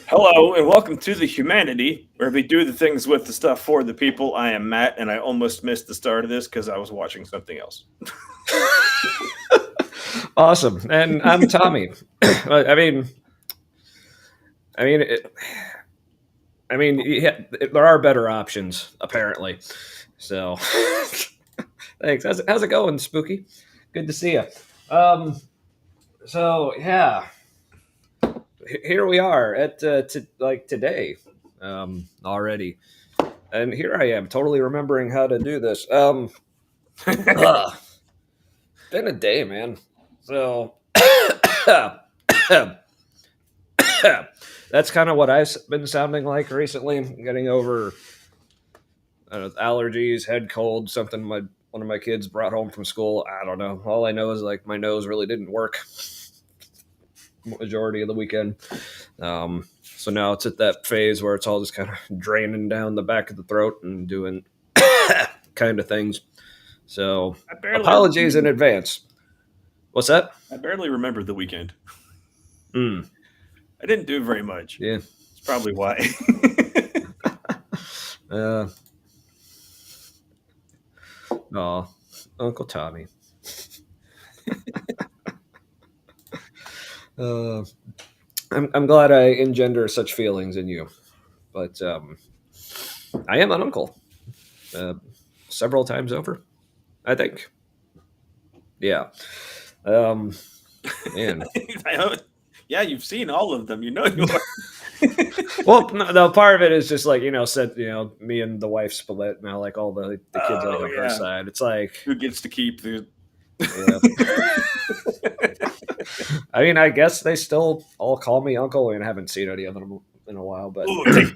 Hello and welcome to the Humanity, where we do the things with the stuff for the people. I am Matt, and I almost missed the start of this because I was watching something else. Awesome, and I'm Tommy. I mean, I mean, it, yeah, there are better options apparently. So, thanks. How's it going, Spooky? Good to see you. Um, so yeah, here we are at today, already, and here I am, totally remembering how to do this. Uh, been a day, man. So. That's kind of what I've been sounding like recently. Getting over allergies, head cold, something one of my kids brought home from school. I don't know. All I know is like my nose really didn't work majority of the weekend. So now it's at that phase where it's all just kind of draining down the back of the throat and doing kind of things. So apologies in advance. What's that? I barely remember the weekend. Mm. I didn't do very much. Yeah. It's probably why. Oh, Uncle Tommy. I'm glad I engender such feelings in you, but I am an uncle several times over, I think. Yeah. Man. Yeah, you've seen all of them. You know you are. Well, no, part of it is just like said me and the wife split now, like all the kids like on her side. It's like who gets to keep the. Yeah. I mean, I guess they still all call me uncle, and I haven't seen any of them in a while. But ooh, take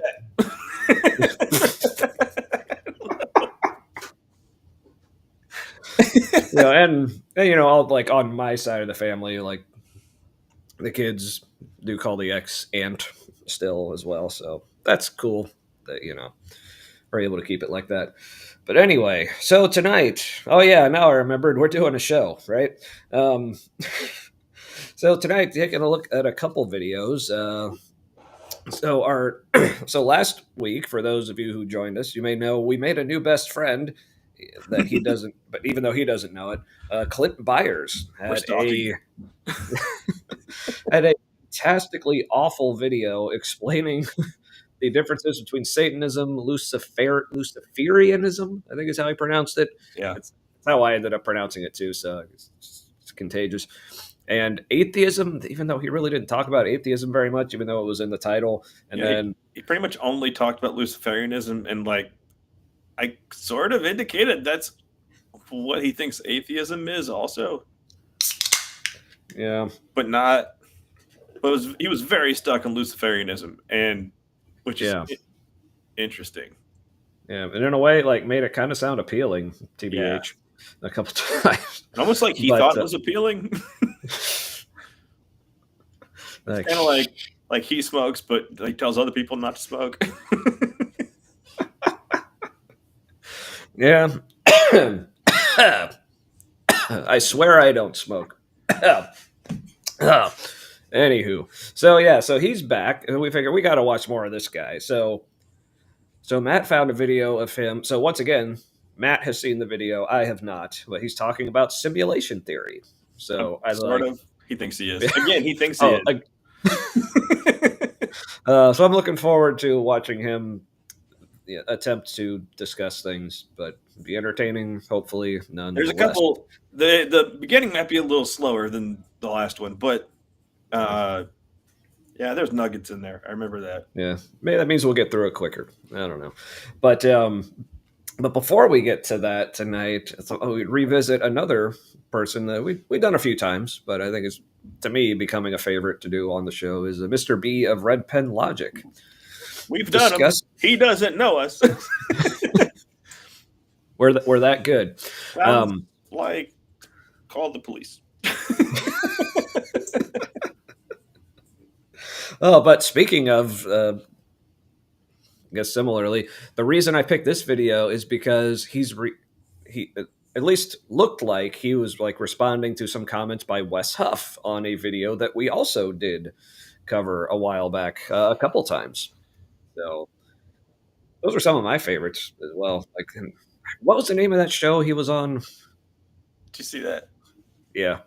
that. And all like on my side of the family, like the kids do call the ex aunt still as well, so that's cool that we're able to keep it like that. But anyway, so tonight, oh yeah, now I remembered we're doing a show, right? So tonight, taking a look at a couple videos. So last week, for those of you who joined us, you may know we made a new best friend that he doesn't, but even though he doesn't know it, Clint Byars had a fantastically awful video explaining the differences between Satanism, Luciferianism, I think is how he pronounced it. Yeah. That's how I ended up pronouncing it too, so it's contagious. And atheism, even though he really didn't talk about atheism very much, even though it was in the title. And then he pretty much only talked about Luciferianism, and like I sort of indicated that's what he thinks atheism is also. Yeah. But not. But he was very stuck on Luciferianism, and which is interesting. Yeah, and in a way, like made it kind of sound appealing, TBH, a couple times. Almost like he thought it was appealing. It's kind of like he smokes, but like tells other people not to smoke. Yeah. I swear I don't smoke. Anywho, so he's back, and we figure we got to watch more of this guy. So Matt found a video of him. So once again, Matt has seen the video. I have not, but he's talking about simulation theory. So he thinks he is. Again, he thinks he is. So I'm looking forward to watching him attempt to discuss things, but be entertaining. Hopefully, none. There's a couple. The beginning might be a little slower than the last one, but yeah, there's nuggets in there. I remember that. Yeah, maybe that means we'll get through it quicker. I don't know, but before we get to that tonight, we revisit another person that we've done a few times, but I think is to me becoming a favorite to do on the show is Mr. B of Red Pen Logic. We've done him. He doesn't know us. We're that good. Like, call the police. Oh, but speaking of, I guess similarly, the reason I picked this video is because he at least looked like he was like responding to some comments by Wes Huff on a video that we also did cover a while back, a couple times. So those are some of my favorites as well. Like, what was the name of that show he was on? Did you see that? Yeah.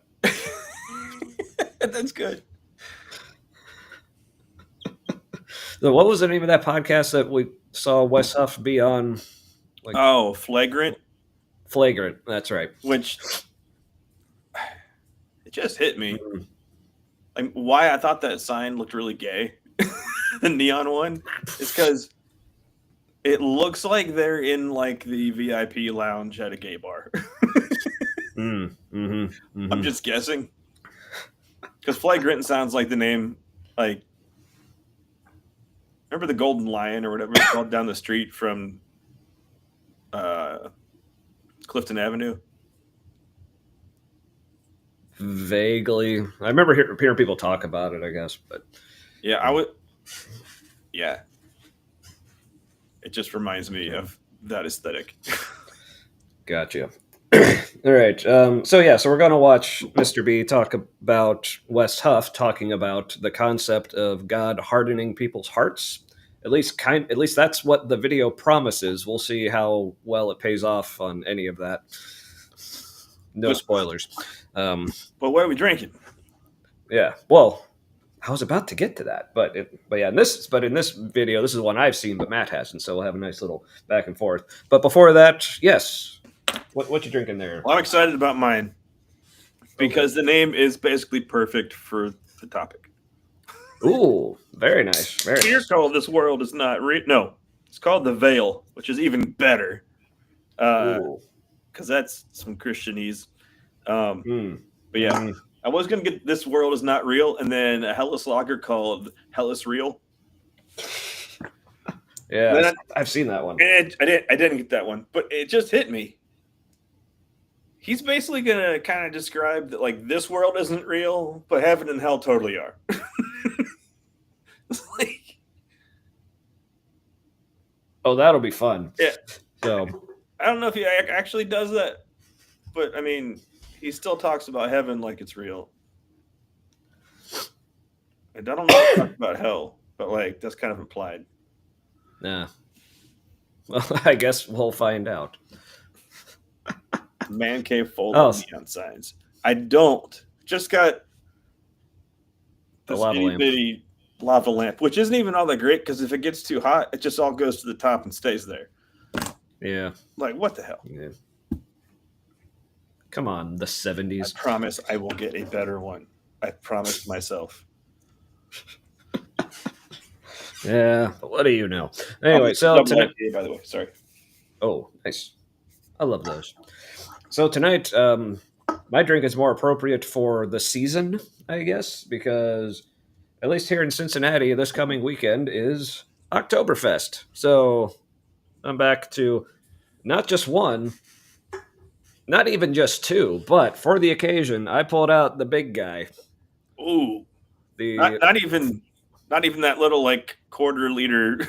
That's good. So what was the name of that podcast that we saw Wes Huff be on? Like, Oh, Flagrant, Flagrant. That's right. which it just hit me. Mhm. Like, why I thought that sign looked really gay, the neon one, is because it looks like they're in like the VIP lounge at a gay bar. I'm just guessing, because Flagrant sounds like the name, like, remember the Golden Lion or whatever it's called down the street from Clifton Avenue? Vaguely, I remember hearing people talk about it. I guess, but Yeah, I would. Yeah, it just reminds me of that aesthetic. gotcha. All right. So we're gonna watch Mr. B talk about Wes Huff talking about the concept of God hardening people's hearts. At least that's what the video promises. We'll see how well it pays off on any of that. No But- spoilers. But what are we drinking? Yeah. Well, I was about to get to that, but in this video, this is one I've seen, but Matt hasn't, so we'll have a nice little back and forth. But before that, yes, what you drinking there? Well, I'm excited about mine because the name is basically perfect for the topic. Ooh, very nice, very Beer nice. called "This World Is Not Real." No, it's called "The Veil," which is even better because Ooh. that's some Christianese. But Mm. yeah, Mhm. I was gonna get "This World Is Not Real" and then a Hellas lager called "Hellas Real." Yeah, Then I've seen that one. And I didn't get that one, but it just hit me. He's basically gonna kind of describe that, like, this world isn't real, but heaven and hell totally are. It's like, Oh, that'll be fun. Yeah. So, I don't know if he actually does that, but I mean, he still talks about heaven like it's real. And I don't know if he talks about hell, but like that's kind of implied. nah. Well, I guess we'll find out. Man cave full Oh, of neon signs. I don't. Just got The this lava itty lamp. bitty lava lamp, which isn't even all that great because if it gets too hot, it just all goes to the top and stays there. Yeah. Like, what the hell? Yeah. Come on, the I 70s. promise I will get a better one. I promised myself. Yeah, but what do you know? Anyway, so Double tonight. IPA, by the way, sorry. Oh, nice. I love those. So tonight, my drink is more appropriate for the season, I guess, because at least here in Cincinnati, this coming weekend is Oktoberfest. So I'm back to not just one, not even just two, but for the occasion, I pulled out the big guy. Ooh, The not even that little like quarter liter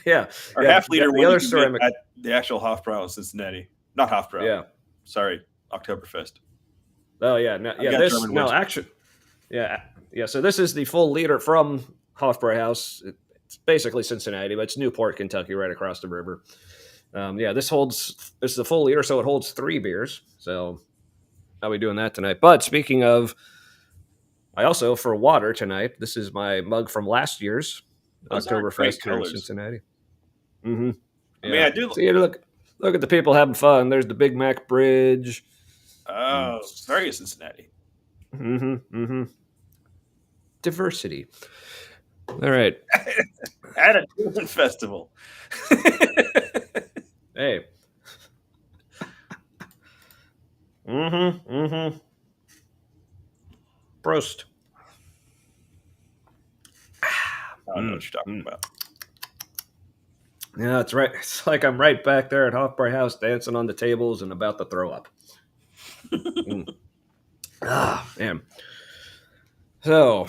yeah, or yeah, half liter the one other you can ceramic. get at the actual Hofbrau in Cincinnati. Not Hofbrau. Yeah. Sorry, Oktoberfest. Oh yeah, no, yeah. got This German no, words. actually, yeah. So this is the full liter from Hofbrauhaus. It's basically Cincinnati, but it's Newport, Kentucky, right across the river. This is the full liter, so it holds 3 beers. So I'll be doing that tonight. But speaking of, I also for water tonight. This is my mug from last year's Those are great Oktoberfest here in colors. Cincinnati. Mm-hmm. I mean, I do. See, look at the people having fun. There's the Big Mac Bridge. Oh, it's very Cincinnati. Mm-hmm. Diversity. All right. At a different festival. Hey. Mm-hmm. Prost. I don't know what you're talking about. Yeah, that's right. It's like I'm right back there at Hofbrauhaus dancing on the tables and about to throw up. Man. So,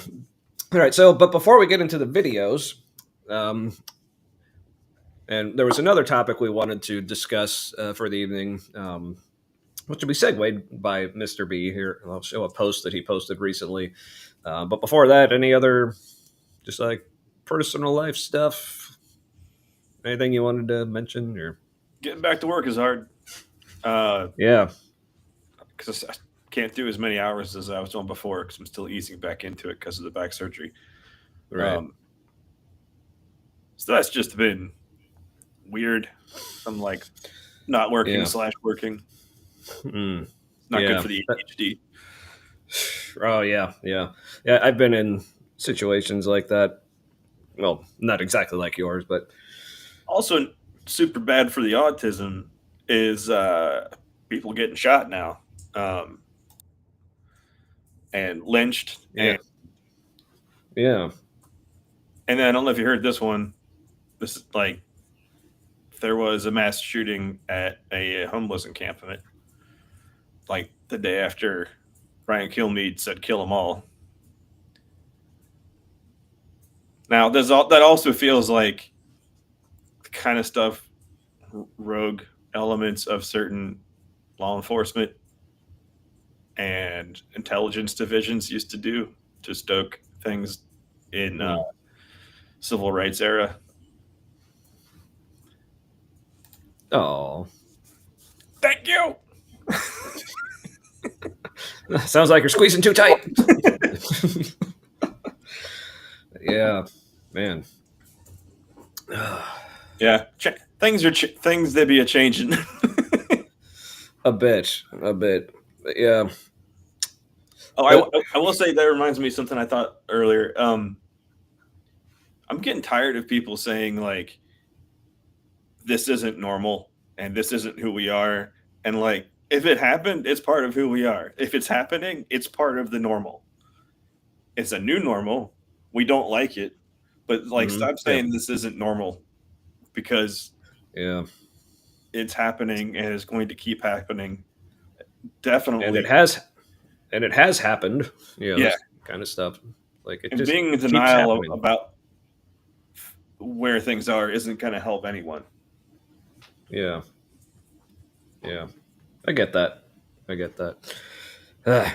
all right. So, but before we get into the videos, and there was another topic we wanted to discuss for the evening, which will be segued by Mr. B here. I'll show a post that he posted recently. But before that, any other just like personal life stuff? Anything you wanted to mention? Or Getting back to work is hard. Because yeah, I can't do as many hours as I was doing before because I'm still easing back into it because of the back surgery. right. So that's just been weird. I'm like not working Yeah. slash working. Mm, Not good yeah. for the ADHD. Oh yeah, yeah, yeah. I've been in situations like that. Well, not exactly like yours, but Also, super bad for the autism is people getting shot now um, and lynched. yeah, yeah. And then I don't know if you heard this one. This is like there was a mass shooting at a homeless encampment, like the day after Ryan Kilmeade said "kill them all." Now, that also feels like the kind of stuff rogue elements of certain law enforcement and intelligence divisions used to do to stoke things in Mm. civil rights era. Oh, Thank you. sounds like you're squeezing too tight. Yeah, man. Yeah, things they be a changing. A bit, a bit. But yeah, Oh, but I will say that reminds me of something I thought earlier. I'm getting tired of people saying like this isn't normal and this isn't who we are, and like if it happened, it's part of who we are. If it's happening, it's part of the normal. It's a new normal. We don't like it, but like stop yeah, saying this isn't normal because yeah, it's happening and it's going to keep happening. and Definitely, it has happened. You know, yeah. this kind of stuff. Like it And just being in keeps denial happening. about where things are isn't going to help anyone. Yeah, yeah. I get that. I get that. Uh,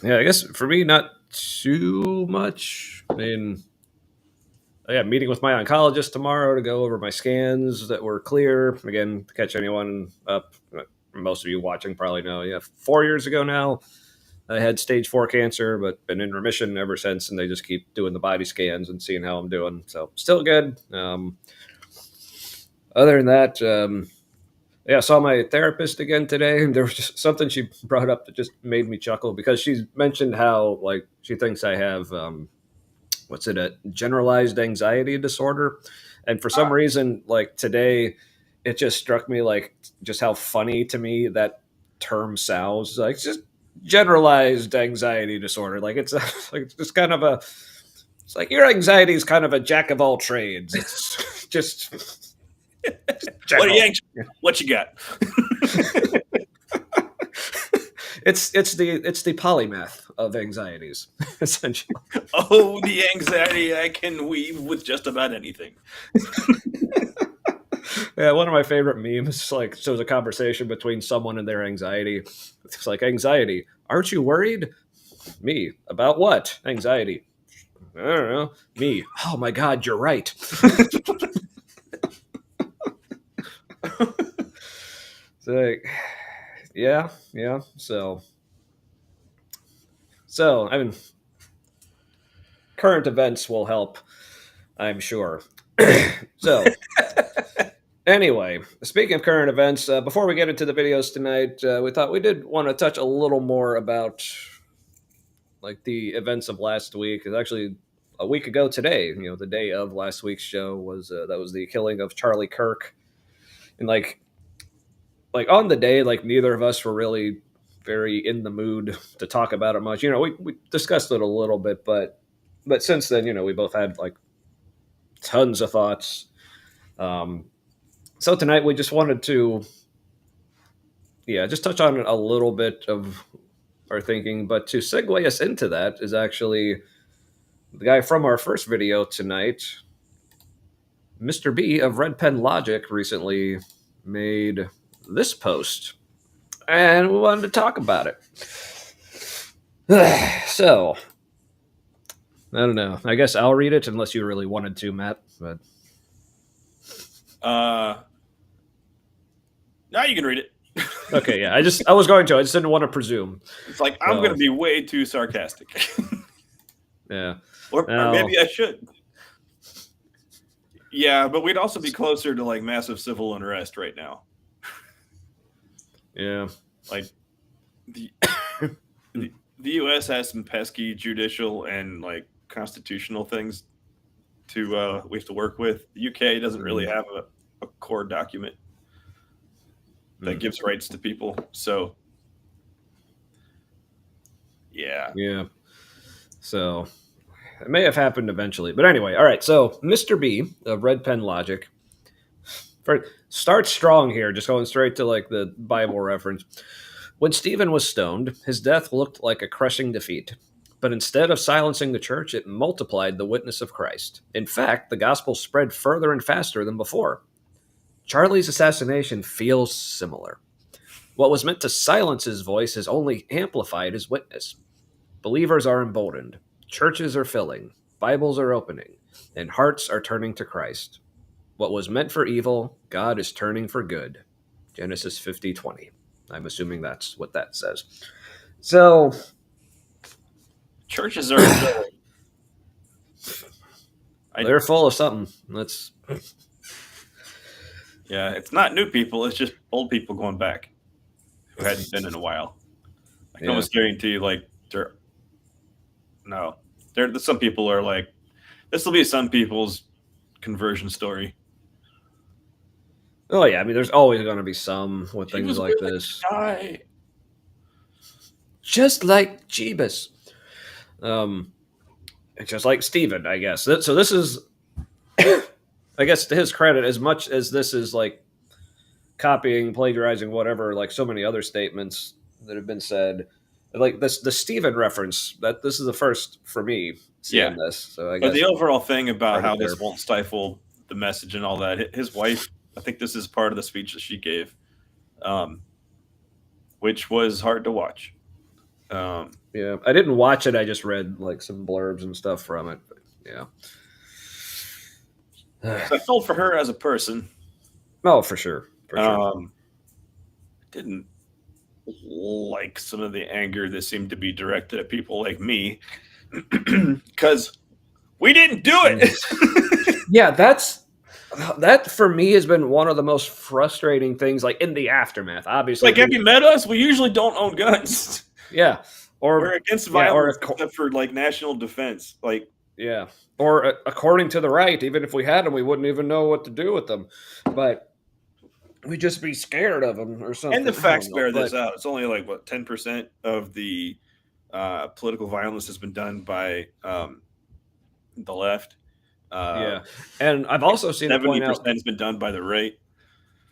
yeah, I guess for me, not too much. I mean, I got a meeting with my oncologist tomorrow to go over my scans that were clear. Again, to catch anyone up, most of you watching probably know. Yeah, 4 years ago now, I had stage 4 cancer, but been in remission ever since. And they just keep doing the body scans and seeing how I'm doing. So still good. Other than that, yeah, I saw my therapist again today. There was just something she brought up that just made me chuckle because she mentioned how like she thinks I have what's it, a generalized anxiety disorder, and for some reason like today it just struck me like just how funny to me that term sounds. Like just generalized anxiety disorder, like it's like it's just kind of a, it's like your anxiety is kind of a jack of all trades. It's just What are you general. anxious? What you got? It's the polymath of anxieties essentially. Oh, the anxiety I can weave with just about anything. Yeah, one of my favorite memes like shows a conversation between someone and their anxiety. It's like, anxiety, aren't you worried? Me, about what? Anxiety, I don't know. Me, oh my god, you're right. It's like, yeah, yeah. So I mean, current events will help, I'm sure. So anyway, speaking of current events, before we get into the videos tonight, we thought we did want to touch a little more about like the events of last week. It's actually a week ago today. You know, the day of last week's show was that was the killing of Charlie Kirk, and like on the day, like neither of us were really very in the mood to talk about it much. You know, we discussed it a little bit, but since then, you know, we both had like tons of thoughts. Um, so tonight we just wanted to, yeah, just touch on a little bit of our thinking. But to segue us into that is actually the guy from our first video tonight, Mr. B of Red Pen Logic, recently made this post, and we wanted to talk about it. So I don't know. I guess I'll read it unless you really wanted to, Matt. But Uh, now you can read it. okay, yeah. I was going to. I just didn't want to presume. It's like I'm going So to be way too sarcastic, yeah. or Now, maybe I should. Yeah, but we'd also be closer to like massive civil unrest right now. yeah. Like the the U.S. has some pesky judicial and like constitutional things to we have to work with. The UK doesn't really Mm, have a core document that mm, gives rights to people. So yeah, yeah. So it may have happened eventually. But anyway, all right. So Mr. B of Red Pen Logic start strong here, just going straight to like the Bible reference. When Stephen was stoned, his death looked like a crushing defeat. But instead of silencing the church, it multiplied the witness of Christ. In fact, the gospel spread further and faster than before. Charlie's assassination feels similar. What was meant to silence his voice has only amplified his witness. Believers are emboldened, churches are filling, Bibles are opening, and hearts are turning to Christ. What was meant for evil, God is turning for good. Genesis 50:20. I'm assuming that's what that says. So, churches are filling. they're full of something. Let's. Yeah, it's not new people; it's just old people going back who hadn't been in a while. I can Yeah. almost guarantee you, like, some people are like, this will be some people's conversion story. Oh, yeah. I mean, there's always going to be some with She things was like willing this. to die. Just like Jeebus. Um, just like Stephen, I guess. So this is, I guess, to his credit, as much as this is like copying, plagiarizing, whatever, like so many other statements that have been said. Like this, the Stephen reference, that this is the first for me Yeah, seeing this. So I but guess the overall thing about credit how there. this won't stifle the message and all that, his wife, I think this is part of the speech that she gave, um, which was hard to watch. Yeah, I didn't watch it. I just read like some blurbs and stuff from it. But, yeah. So I felt for her as a person. Oh, for sure, for sure. Um, didn't like some of the anger that seemed to be directed at people like me because we didn't do it. Yeah, that for me has been one of the most frustrating things. Like in the aftermath, obviously. Like, have you met us? We usually don't own guns. Yeah, We're or against yeah, violence except for like national defense. Like, yeah, or according to the right, even if we had them, we wouldn't even know what to do with them. But we'd just be scared of them or something. and the I don't facts know, bear this but out. It's only like what 10% of the political violence has been done by the left. yeah, and I've also seen it Seventy point out. percent has been done by the right.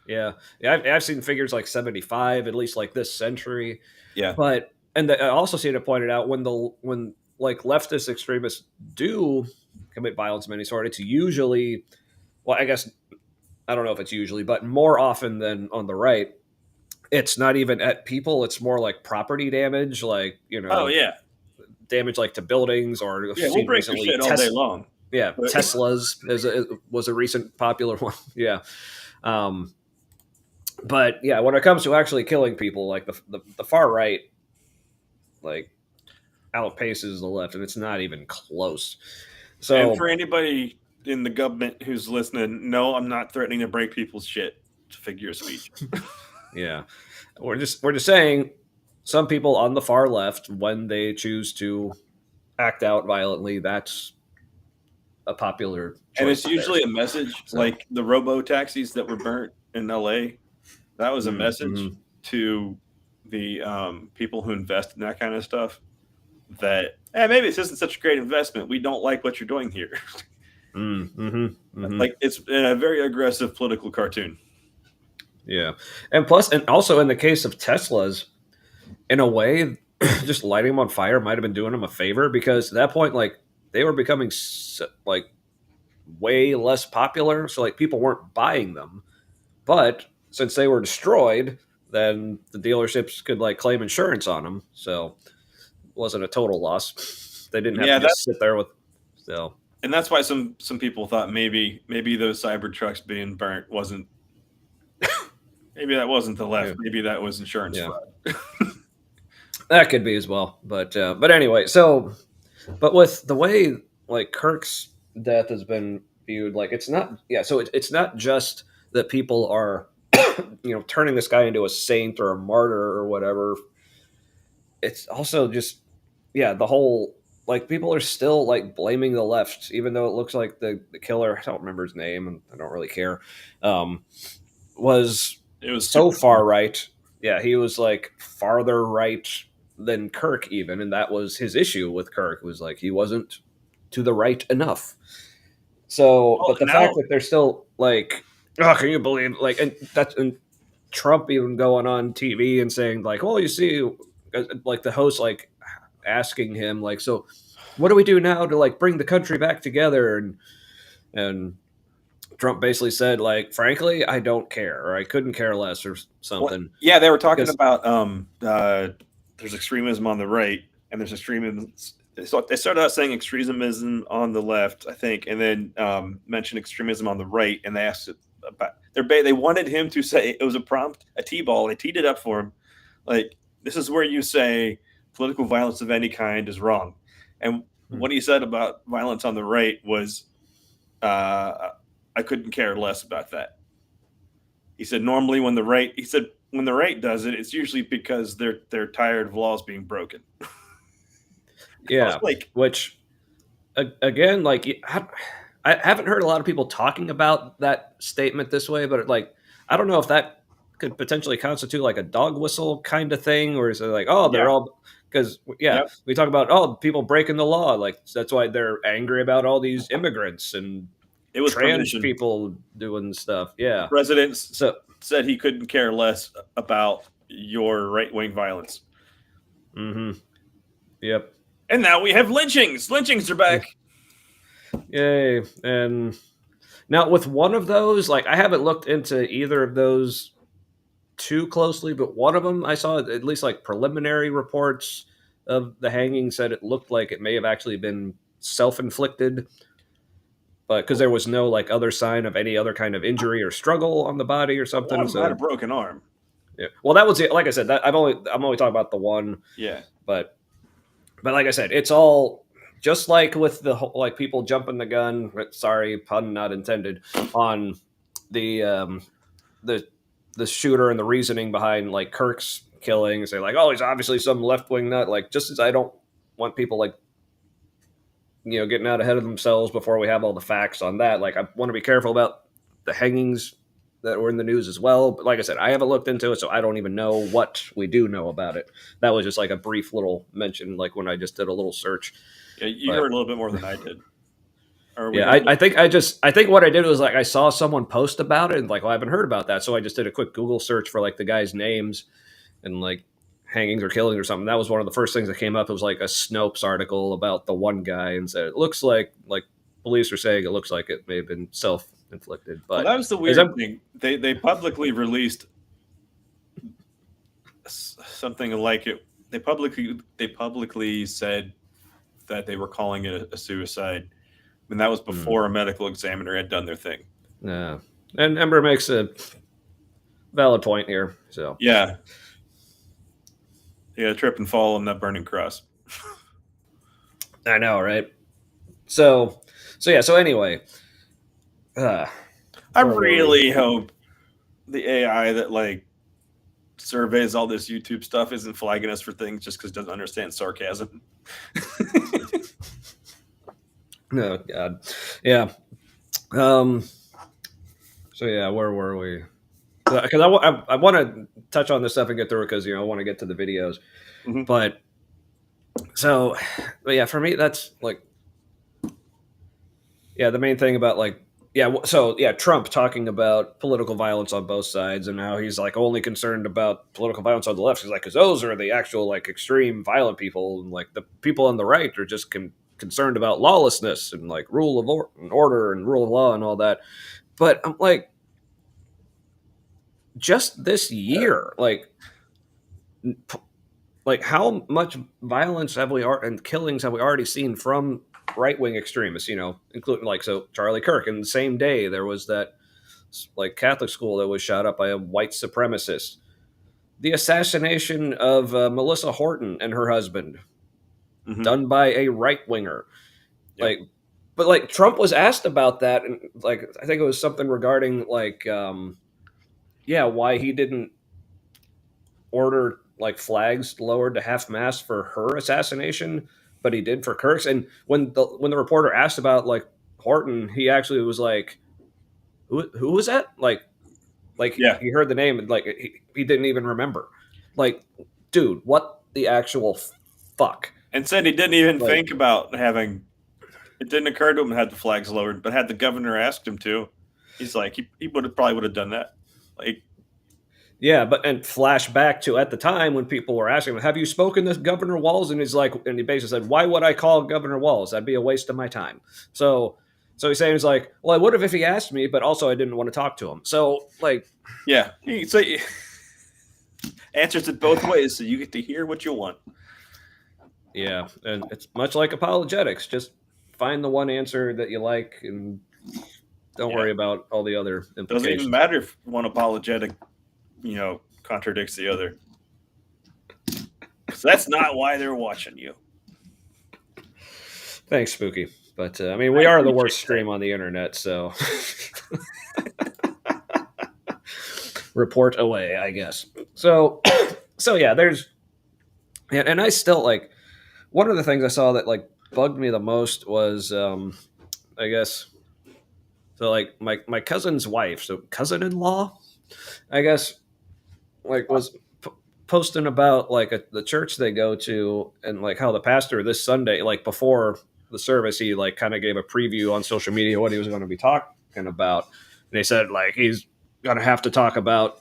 Yeah, yeah, I've seen figures like 75, at least like this century. Yeah. But I also seen it pointed out when like leftist extremists do commit violence of any sort, it's usually, well, I guess I don't know if it's usually, but more often than on the right, it's not even at people. It's more like property damage, like Oh yeah. damage like to buildings, or Yeah. We'll seen break your recently. shit all day long. Yeah, But Teslas was a recent popular one. Yeah, um, but yeah, when it comes to actually killing people, like the far right, like outpaces the left, and it's not even close. and So for anybody in the government who's listening, no, I'm not threatening to break people's shit. It's a figure of speech. yeah, we're just saying some people on the far left, when they choose to act out violently, that's a popular And choice it's of theirs. usually a message So, like the robo taxis that were burnt in LA. That was a message mm-hmm, to the people who invest in that kind of stuff that maybe this isn't such a great investment. We don't like what you're doing here. mm-hmm, mm-hmm. Like, it's a very aggressive political cartoon. Yeah, and plus, and also in the case of Teslas, in a way, just lighting them on fire might have been doing them a favor, because at that point, like they were becoming like way less popular, so like people weren't buying them. But since they were destroyed, then the dealerships could like claim insurance on them. So wasn't a total loss. They didn't have Yeah, to that just sit there with so. and that's why some people thought maybe those cyber trucks being burnt wasn't maybe that wasn't the left. Yeah, Maybe that was insurance yeah, fraud. that could be as well. But anyway, so but with the way like Kirk's death has been viewed, like it's not so it's not just that people are turning this guy into a saint or a martyr or whatever. It's also just the whole like people are still like blaming the left, even though it looks like the killer, I don't remember his name and I don't really care, um, was It was so super far smart. right. Yeah, he was like farther right than Kirk even, and that was his issue with Kirk, was like he wasn't to the right enough. So, Well, but the fact now that they're still like, oh, can you believe like, and Trump even going on TV and saying like, well, you see, like the host like asking him like, so what do we do now to like bring the country back together? And Trump basically said like, frankly, I don't care, or I couldn't care less, or what? something. Yeah, they were talking Because about there's extremism on the right and there's extremism. So they started out saying extremism on the left, I think, and then mentioned extremism on the right. And they asked it about they wanted him to say it was a prompt, a t-ball. They teed it up for him, like this is where you say political violence of any kind is wrong. And what he said about violence on the right was, I couldn't care less about that. He said normally when the right does it, it's usually because they're tired of laws being broken. I was yeah, like, which again, like I haven't heard a lot of people talking about that statement this way, but like I don't know if that could potentially constitute like a dog whistle kind of thing, or is it like, oh, yeah, they're all because yep. we talk about, oh, people breaking the law, like that's why they're angry about all these immigrants and It was trans permission. people doing stuff. The Yeah, president so said he couldn't care less about your right wing violence. yep, And now we have lynchings. Lynchings are yeah, back. yay. And now with one of those, like I haven't looked into either of those too closely, but one of them I saw at least like preliminary reports of the hanging said it looked like it may have actually been self-inflicted, but because there was no like other sign of any other kind of injury or struggle on the body or A lot something. of them had a So broken arm. yeah, well, that was it. Like I said, that I'm only talking about the one, Yeah. but like I said, it's all just like with the like people jumping the gun. Sorry, pun not intended. On the the the shooter and the reasoning behind like Kirk's killing, say like, oh, he's obviously some left wing nut. Like, just as I don't want people like getting out ahead of themselves before we have all the facts on that. Like, I want to be careful about the hangings that were in the news as well. But like I said, I haven't looked into it, so I don't even know what we do know about it. That was just like a brief little mention, like when I just did a little search. Yeah, you But heard a little bit more than I did. Or we yeah, heard a little. I think what I did was like I saw someone post about it and like, well, I haven't heard about that, so I just did a quick Google search for like the guys' names and like hangings or killings or something. That was one of the first things that came up. It was like a Snopes article about the one guy and said it looks like police are saying it looks like it may have been self inflicted. Well, But that was the as weird I'm thing. They publicly released something like it. They publicly said that they were calling it a suicide, and that was before a medical examiner had done their thing. yeah, and Ember makes a valid point here. So Yeah, yeah, trip and fall on that burning cross. I know, right? So yeah. So anyway, uh, I where were we? really hope the AI that like surveys all this YouTube stuff isn't flagging us for things just because it doesn't understand sarcasm. Oh God, yeah. Um. So yeah, where were we? Because I want to touch on this stuff and get through it because I want to get to the videos. Mhm. But so, but yeah, for me that's like the main thing about like so yeah, Trump talking about political violence on both sides and how he's like only concerned about political violence on the left. He's like, because those are the actual like extreme violent people, and like the people on the right are just concerned about lawlessness and like rule of order and rule of law and all that. But I'm like, just this year, like like how much violence have and killings have we already seen from right wing extremists? Including like so Charlie Kirk. And the same day there was that like Catholic school that was shot up by a white supremacist. The assassination of Melissa Horton and her husband, Hmm. done by a right winger. Yep. Like, but like Trump was asked about that, and like I think it was something regarding like, yeah, why he didn't order like flags lowered to half mast for her assassination, but he did for Kirk's. And when the reporter asked about like Horton, he actually was like, "Who was that?" Like Yeah. he heard the name and like he didn't even remember. Like, dude, what the actual fuck? And said he didn't even Like, think about having. It didn't occur to him to have the flags lowered, but had the governor asked him to, he's like he would have done that. Like, yeah, but and flash back to at the time when people were asking him, "Have you spoken to Governor Walz?" And he's like, and he basically said, "Why would I call Governor Walz? That'd be a waste of my time." So he's saying he's like, "Well, I would have if he asked me, but also I didn't want to talk to him." So like, yeah, he answers it both ways, so you get to hear what you want. yeah, and it's much like apologetics. Just find the one answer that you like, and don't Yeah, worry about all the other doesn't even implications. matter if one apologetic, contradicts the other, because that's not why they're watching you. Thanks, Spooky. But I mean, I we are the appreciate worst that. stream on the internet, so report away, I guess. So, so yeah, there's, and I still like one of the things I saw that like bugged me the most was, I guess, so like my cousin's wife, so cousin-in-law, I guess, like was posting about like the church they go to and like how the pastor this Sunday, like before the service, he like kind of gave a preview on social media what he was going to be talking about, and he said like he's going to have to talk about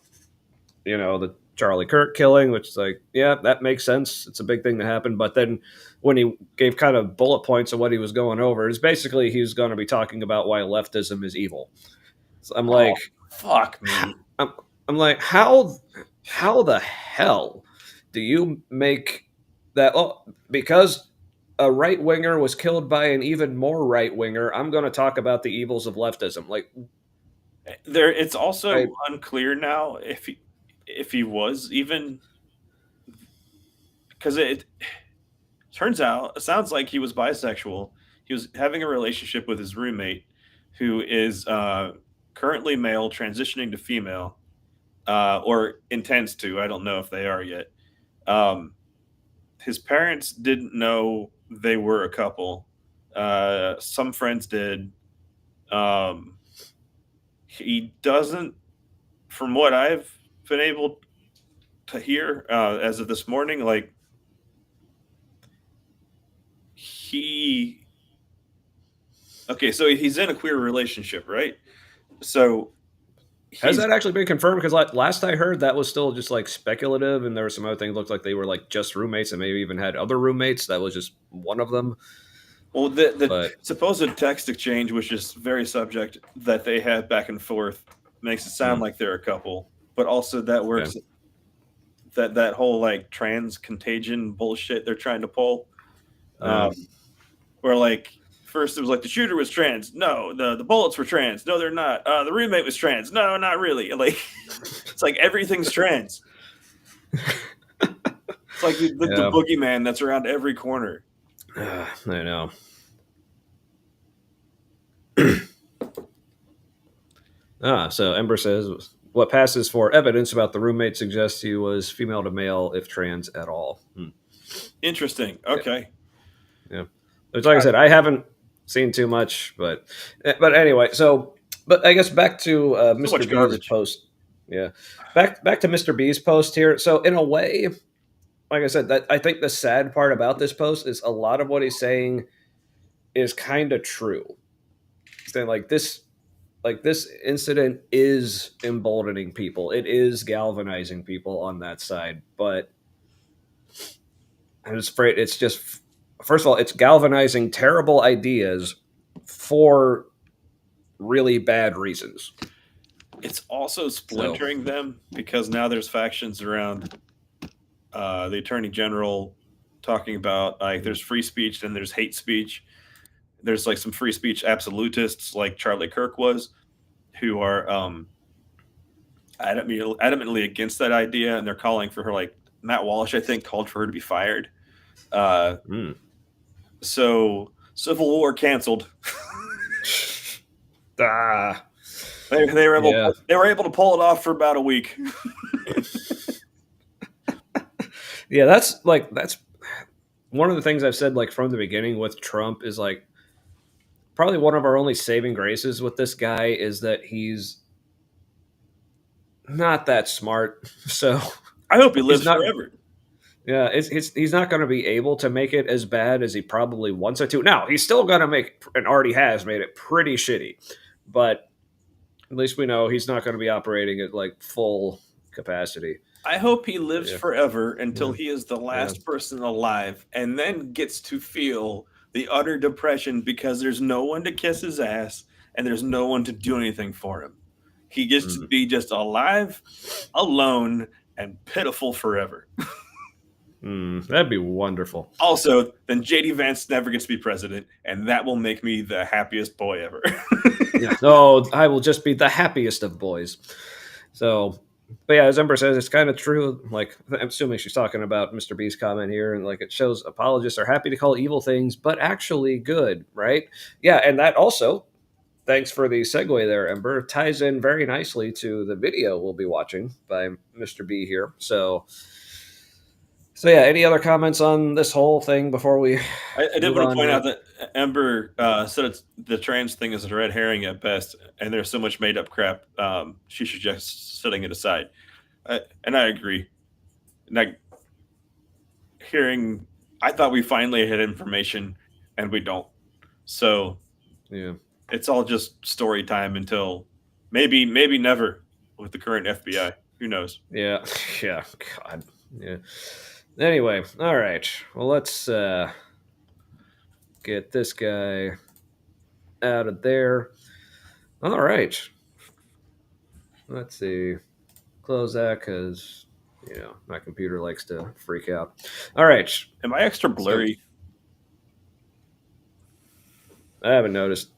the Charlie Kirk killing, which is like, yeah, that makes sense. It's a big thing that happened. But then when he gave kind of bullet points of what he was going over, it's basically he's going to be talking about why leftism is evil. So I'm Oh, like, fuck me. I'm, I'm like, how the hell do you make that? Oh, because a right winger was killed by an even more right winger, I'm going to talk about the evils of leftism. Like, It's I, also unclear now if he was even, because it turns out it sounds like he was bisexual. He was having a relationship with his roommate, who is currently male, transitioning to female, or intends to. I don't know if they are yet. Um, his parents didn't know they were a couple. Some friends did. Um, he doesn't, from what I've been able to hear as of this morning, like he. Okay, so he's in a queer relationship, right? So has he's that actually been confirmed? Because last I heard, that was still just like speculative, and there were some other things. Looked like they were like just roommates, and maybe even had other roommates. That was just one of them. well, the But supposed text exchange, which is very subject that they had back and forth, makes it sound mm, like they're a couple, but also that okay, works, that whole like trans contagion bullshit they're trying to pull. yeah, Um, where like first it was like the shooter was trans, no, the bullets were trans, no, they're not. The roommate was trans, no, not really. Like it's like everything's trans. It's like the yeah. boogeyman that's around every corner. I know. So Ember says what passes for evidence about the roommate suggests he was female to male, if trans at all. Interesting. Yeah, Okay. yeah. It's like I said, I haven't seen too much, but anyway. So, but I guess back to So Mr. much B's garbage. post. Yeah, back to Mr. B's post here. So in a way, like I said, that I think the sad part about this post is a lot of what he's saying is kind of true. Saying like this incident is emboldening people. It is galvanizing people on that side, but I'm just afraid it's just first of all, it's galvanizing terrible ideas for really bad reasons. It's also So splintering them because now there's factions around the attorney general talking about like there's free speech and there's hate speech. There's like some free speech absolutists like Charlie Kirk was, who are adamantly against that idea, and they're calling for her. Like Matt Walsh, I think, called for her to be fired. Uh, Mm. so Civil War canceled. Ah, They were able yeah. they were able to pull it off for about a week. Yeah, that's one of the things I've said like from the beginning with Trump is like probably one of our only saving graces with this guy is that he's not that smart. So I hope he he's lives not. forever. Yeah, he's not going to be able to make it as bad as he probably wants it to. Now he's still going to make and already has made it pretty shitty, but at least we know he's not going to be operating at like full capacity. I hope he lives Yeah, forever until yeah, he is the yeah. last person alive and then gets to feel the utter depression because there's no one to kiss his ass and there's no one to do anything for him. He gets to Mm. be just alive, alone, and pitiful forever. That'd be wonderful. Also, then JD Vance never gets to be president, and that will make me the happiest boy ever. Yeah. Oh, I will just be the happiest of boys. So, but yeah, as Ember says, it's kind of true. Like, I'm assuming she's talking about Mr. B's comment here, and like it shows apologists are happy to call evil things, but actually good, right? Yeah, and that also, thanks for the segue there, Ember, ties in very nicely to the video we'll be watching by Mr. B here. So yeah, any other comments on this whole thing before we I did move want to on point to out that Ember said the trans thing is a red herring at best, and there's so much made up crap. She should just setting it aside, and I agree. Like hearing, I thought we finally had information, and we don't. So yeah. it's all just story time until maybe never with the current FBI. Who knows? Yeah, yeah, God, yeah. Anyway, all right. Well, let's get this guy out of there. All right. Let's see. Close that because my computer likes to freak out. All right. Am I extra blurry? I haven't noticed.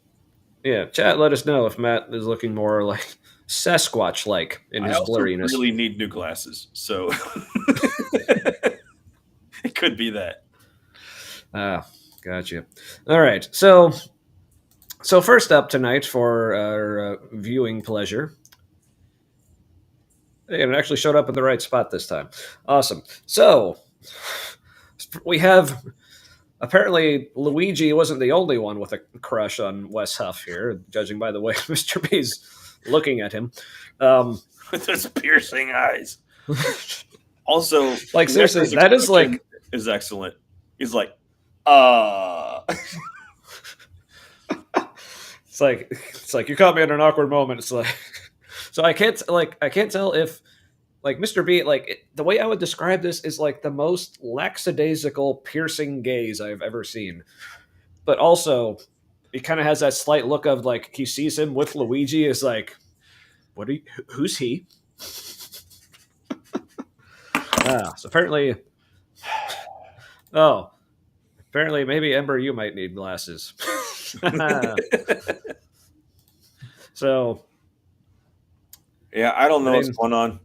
Yeah, chat. Let us know if Matt is looking more like Sasquatch-like in I his also blurriness. really need new glasses, so it could be that. Ah, gotcha. All right. So first up tonight for our viewing pleasure. Hey, it actually showed up in the right spot this time. Awesome. So we have apparently Luigi wasn't the only one with a crush on Wes Huff here, judging by the way Mr. B's looking at him. With those piercing eyes. Also, like seriously, that is like is excellent. He's like, it's like you caught me in an awkward moment. It's like so I can't tell if like Mr. B the way I would describe this is like the most lackadaisical piercing gaze I've ever seen. But also he kind of has that slight look of like he sees him with Luigi is like who's he? So apparently maybe Ember you might need glasses. So yeah, I don't know what's going on.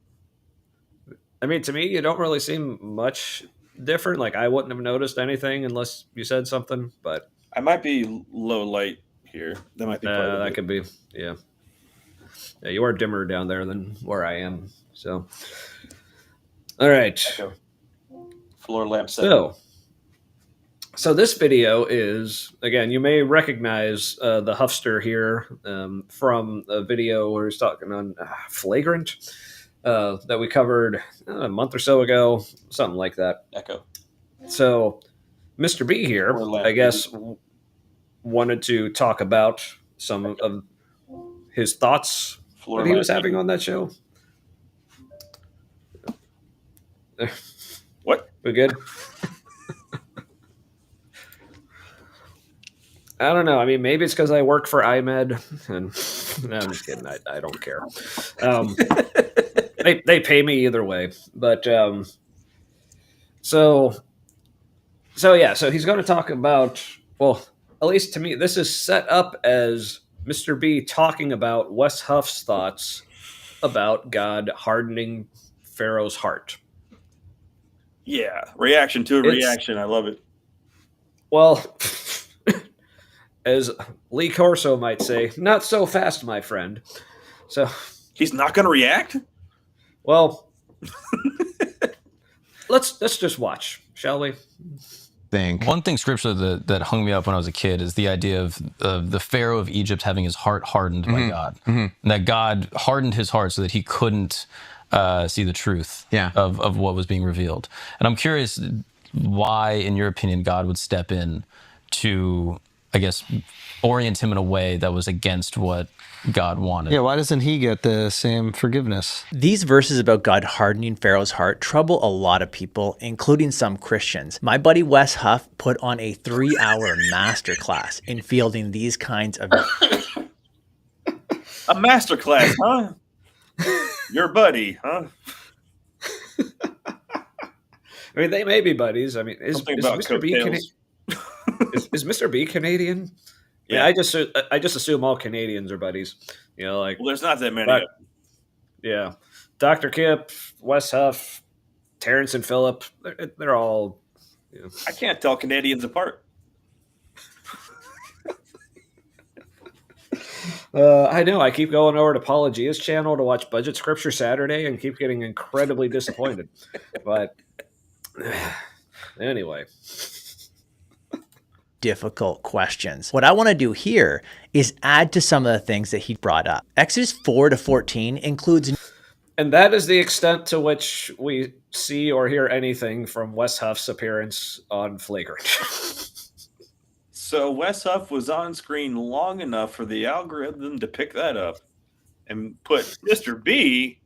I mean, to me, you don't really seem much different. Like I wouldn't have noticed anything unless you said something. But I might be low light here. That might be part of that it. could be. Yeah, you are dimmer down there than where I am. So, all right. Okay. Floor lamp set. So this video is again. You may recognize the Huffster here from a video where he's talking on Flagrant. That we covered a month or so ago, something like that. Echo. So, Mr. B here, I guess, wanted to talk about some of his thoughts that he was having on that show. What? We good? I don't know. I mean, maybe it's because I work for IMED, and no, I'm just kidding. I don't care. They pay me either way, but So so he's going to talk about, well, at least to me, this is set up as Mr. B talking about Wes Huff's thoughts about God hardening Pharaoh's heart. Yeah, reaction to a It's, reaction. I love it. well, as Lee Corso might say, not so fast, my friend. So, He's not going to react? well, let's just watch, shall we? One thing scripture that hung me up when I was a kid is the idea of the Pharaoh of Egypt having his heart hardened by God. And that God hardened his heart so that he couldn't see the truth of what was being revealed. And I'm curious why, in your opinion, God would step in to, I guess, orient him in a way that was against what God wanted. Yeah, why doesn't he get the same forgiveness? These verses about God hardening Pharaoh's heart trouble a lot of people, including some Christians. My buddy Wes Huff put on a 3-hour masterclass in fielding these kinds of... A masterclass, huh? Your buddy, huh? I mean, they may be buddies. I mean, is Mr. B is Mr. B Canadian? Yeah, I just assume all Canadians are buddies. You know, like, well, there's not that many. Yeah, Dr. Kip, Wes Huff, Terrence and Phillip, they're all. You know. I can't tell Canadians apart. I know. I keep going over to Apologia's channel to watch Budget Scripture Saturday and keep getting incredibly disappointed. But anyway. Difficult questions. What I want to do here is add to some of the things that he brought up. Exodus 4-14 includes... And that is the extent to which we see or hear anything from Wes Huff's appearance on Flagrant. So Wes Huff was on screen long enough for the algorithm to pick that up and put Mr. B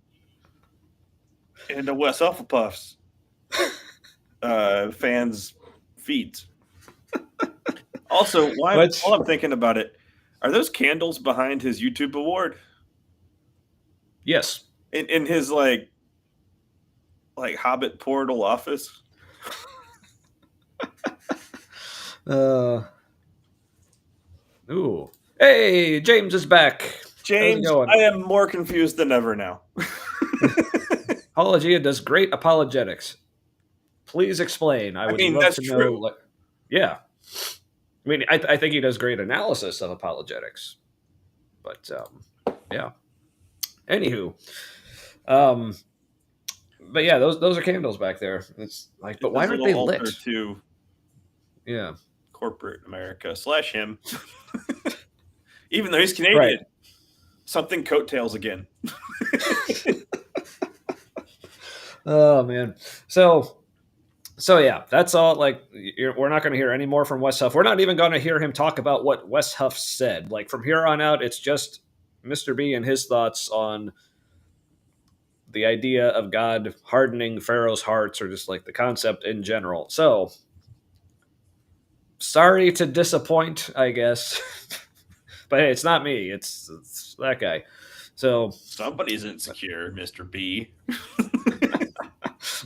into Wes Hufflepuff's fans' feeds. Also, while I'm thinking about it, are those candles behind his YouTube award? Yes. In his like Hobbit portal office? Ooh. Hey, James is back. James, I am more confused than ever now. Apologia does great apologetics. Please explain. I would love that's to true. know. Yeah. I mean, I think he does great analysis of apologetics. But, yeah. Anywho. But yeah, those are candles back there. It's like, but why aren't they lit? To corporate America / him. Even though he's Canadian. Right. Something coattails again. Oh, man. So yeah, that's all. Like, we're not going to hear any more from Wes Huff. We're not even going to hear him talk about what Wes Huff said. Like, from here on out, it's just Mr. B and his thoughts on the idea of God hardening Pharaoh's hearts, or just like the concept in general. So, sorry to disappoint, I guess. But hey, it's not me. It's that guy. So somebody's insecure, Mr. B.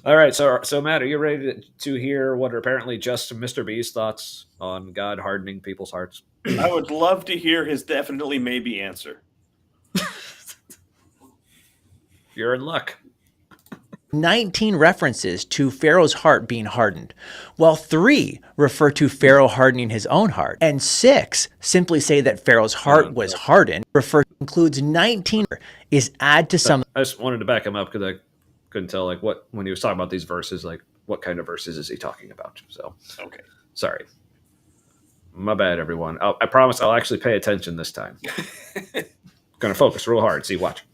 All right, so Matt, are you ready to hear what are apparently just Mr. B's thoughts on God hardening people's hearts? I would love to hear his definitely maybe answer. You're in luck. 19 references to Pharaoh's heart being hardened, while 3 refer to Pharaoh hardening his own heart, and 6 simply say that Pharaoh's heart was hardened. Includes 19 is add to some. I just wanted to back him up because I couldn't tell like what when he was talking about these verses, like what kind of verses is he talking about? So okay, sorry, my bad, everyone. I promise I'll actually pay attention this time. Gonna focus real hard. See, watch.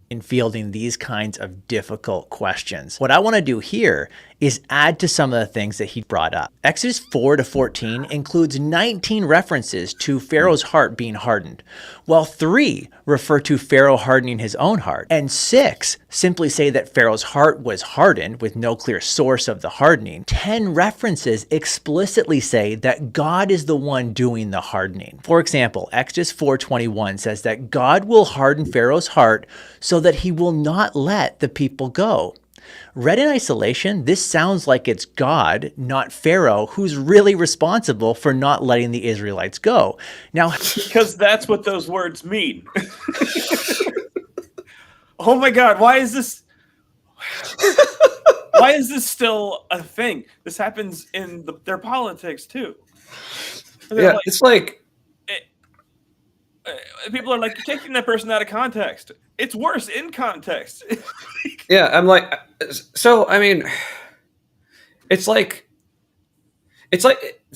In fielding these kinds of difficult questions. What I want to do here is add to some of the things that he brought up. Exodus 4-14 includes 19 references to Pharaoh's heart being hardened, while 3 refer to Pharaoh hardening his own heart, and 6 simply say that Pharaoh's heart was hardened with no clear source of the hardening. 10 references explicitly say that God is the one doing the hardening. For example, Exodus 4:21 says that God will harden Pharaoh's heart so that he will not let the people go. Read in isolation, this sounds like it's God, not Pharaoh, who's really responsible for not letting the Israelites go. Now, because that's what those words mean. Oh my God, why is this still a thing? This happens in their politics too. Yeah, it's like people are like, you're taking that person out of context. It's worse in context. yeah, I'm like, so I mean, it's like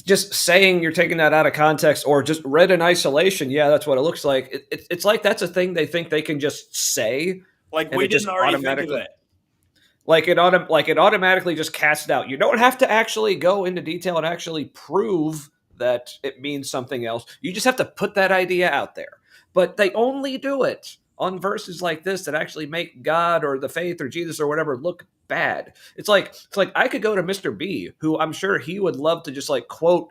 just saying you're taking that out of context or just read in isolation. Yeah, that's what it looks like. It's like that's a thing they think they can just say. Like and we it just didn't already think of that. Like it automatically just casts it out. You don't have to actually go into detail and actually prove that it means something else. You just have to put that idea out there. But they only do it on verses like this that actually make God or the faith or Jesus or whatever look bad. It's like I could go to Mr. B, who I'm sure he would love to just like quote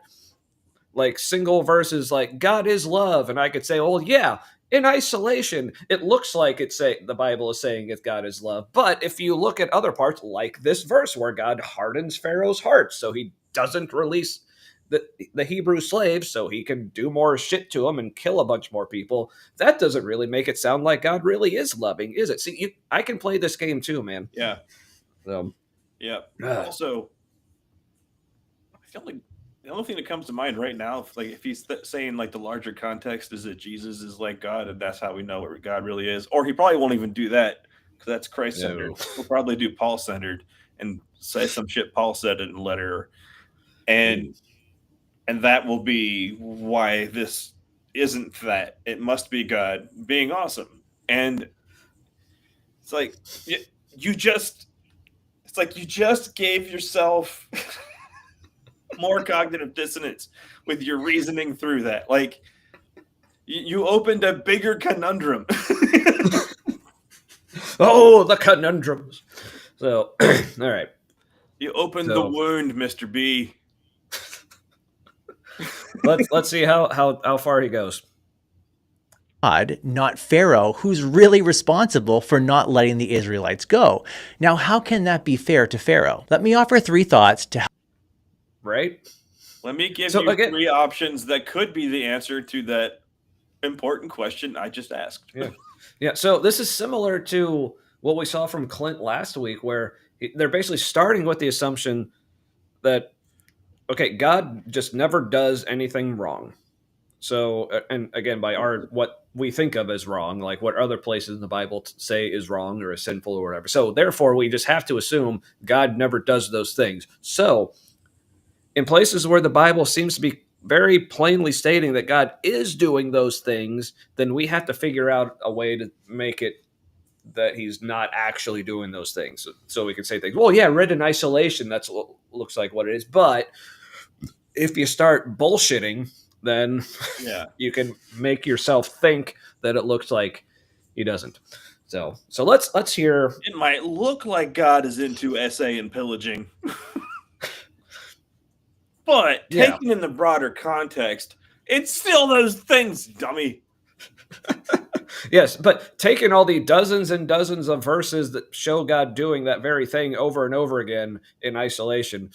like single verses like God is love, and I could say, well, yeah, in isolation, it looks like the Bible is saying that God is love. But if you look at other parts, like this verse where God hardens Pharaoh's heart so he doesn't release the Hebrew slaves so he can do more shit to them and kill a bunch more people, that doesn't really make it sound like God really is loving, is it? See, I can play this game too, man. Yeah. Yeah. Also, I feel like the only thing that comes to mind right now, if he's saying like the larger context is that Jesus is like God, and that's how we know what God really is, or he probably won't even do that because that's Christ-centered. No. He'll probably do Paul-centered and say some shit Paul said in a letter, and that will be why this isn't that. It must be God being awesome, and it's like you just gave yourself more cognitive dissonance with your reasoning through that. Like you opened a bigger conundrum. Oh, the conundrums. So, all right. You opened the wound, Mr. B. Let's see how far he goes. God, not Pharaoh, who's really responsible for not letting the Israelites go. Now, how can that be fair to Pharaoh? Let me offer 3 thoughts to help. Right? Let me give you 3 options that could be the answer to that important question I just asked. Yeah. So this is similar to what we saw from Clint last week, where they're basically starting with the assumption that, okay, God just never does anything wrong. So, and again, by what we think of as wrong, like what other places in the Bible say is wrong or is sinful or whatever. So therefore, we just have to assume God never does those things. So in places where the Bible seems to be very plainly stating that God is doing those things, then we have to figure out a way to make it that he's not actually doing those things. So we can say things, well, yeah, read in isolation, that's what looks like what it is. But if you start bullshitting, then you can make yourself think that it looks like he doesn't. So let's hear. It might look like God is into essay and pillaging. But taken in the broader context, it's still those things, dummy. Yes, but taking all the dozens and dozens of verses that show God doing that very thing over and over again in isolation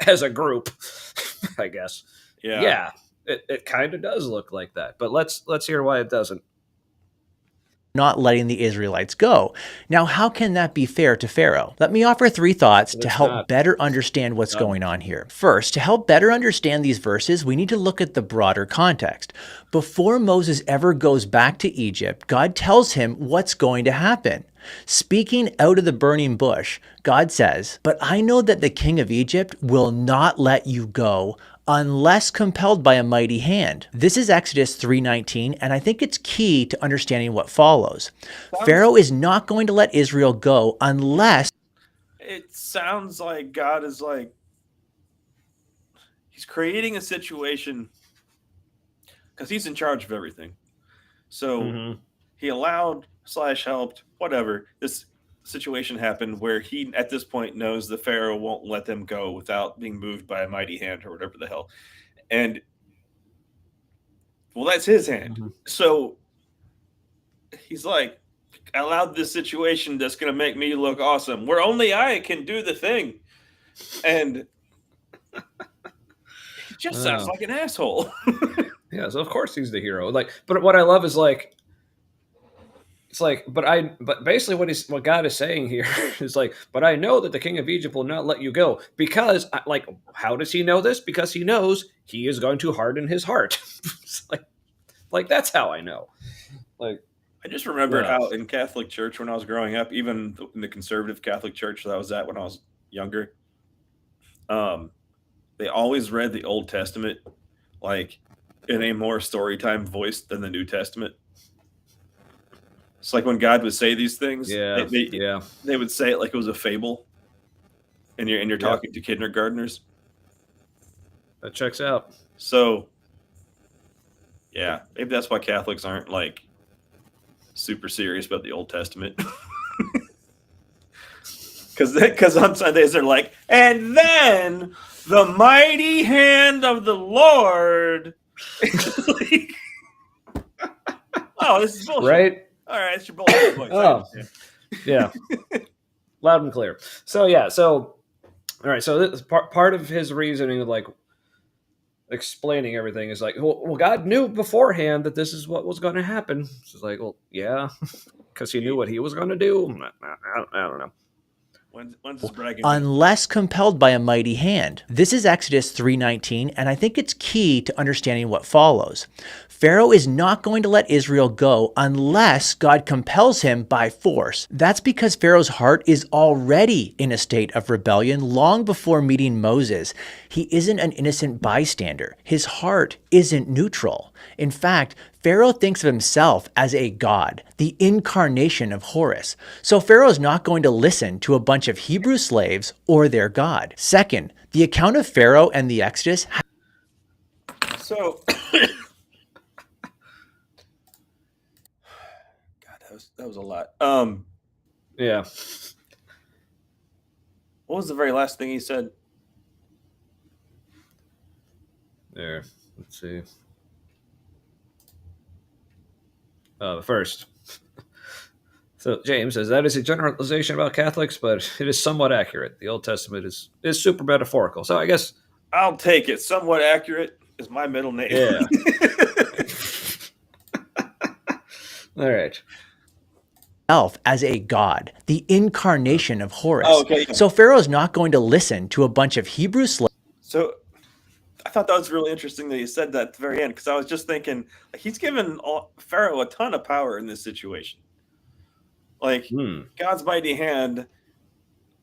as a group, I guess. Yeah, it kind of does look like that. But let's hear why it doesn't. Not letting the Israelites go. Now, how can that be fair to Pharaoh? Let me offer 3 thoughts to help better understand what's going on here. First, to help better understand these verses, we need to look at the broader context. Before Moses ever goes back to Egypt, God tells him what's going to happen. Speaking out of the burning bush, God says, "But I know that the king of Egypt will not let you go unless compelled by a mighty hand." This is Exodus 3:19, and I think it's key to understanding what follows. Pharaoh is not going to let Israel go unless... It sounds like God is like, he's creating a situation because he's in charge of everything. So he allowed / helped, whatever, this situation happened where he, at this point, knows the Pharaoh won't let them go without being moved by a mighty hand or whatever the hell. And, well, that's his hand. So he's like, allowed this situation that's going to make me look awesome, where only I can do the thing. And he just sounds like an asshole. Yeah, so of course he's the hero. Like, but what I love is like, it's like, but basically what God is saying here is like, but I know that the king of Egypt will not let you go because, like, how does he know this? Because he knows he is going to harden his heart. It's like that's how I know. Like, I just remembered how in Catholic Church when I was growing up, even in the conservative Catholic Church that I was at when I was younger, they always read the Old Testament like in a more storytime voice than the New Testament. It's like when God would say these things, they would say it like it was a fable, and you're talking to kindergartners. That checks out. So, yeah, maybe that's why Catholics aren't like super serious about the Old Testament. Because on Sundays they're like, and then the mighty hand of the Lord. Like, oh, this is bullshit. Right? All right, it's your bullshit voice. Oh, yeah. Loud and clear. So, all right, so this part of his reasoning of like explaining everything is like, well, God knew beforehand that this is what was going to happen. So it's like, well, yeah, because he knew what he was going to do. I don't know. When's this bragging? Unless compelled by a mighty hand. This is Exodus 3:19, and I think it's key to understanding what follows. Pharaoh is not going to let Israel go unless God compels him by force. That's because Pharaoh's heart is already in a state of rebellion long before meeting Moses. He isn't an innocent bystander. His heart isn't neutral. In fact, Pharaoh thinks of himself as a god, the incarnation of Horus. So Pharaoh is not going to listen to a bunch of Hebrew slaves or their god. Second, the account of Pharaoh and the Exodus. So, God, that was a lot. Yeah. What was the very last thing he said? There. Let's see. The first. So James says that is a generalization about Catholics, but it is somewhat accurate. The Old Testament is super metaphorical. So I guess I'll take it. Somewhat accurate is my middle name. Yeah. All right. As a god, the incarnation of Horus. Oh, okay. So Pharaoh is not going to listen to a bunch of Hebrew slaves. So I thought that was really interesting that you said that at the very end, because I was just thinking he's given Pharaoh a ton of power in this situation. Like God's mighty hand,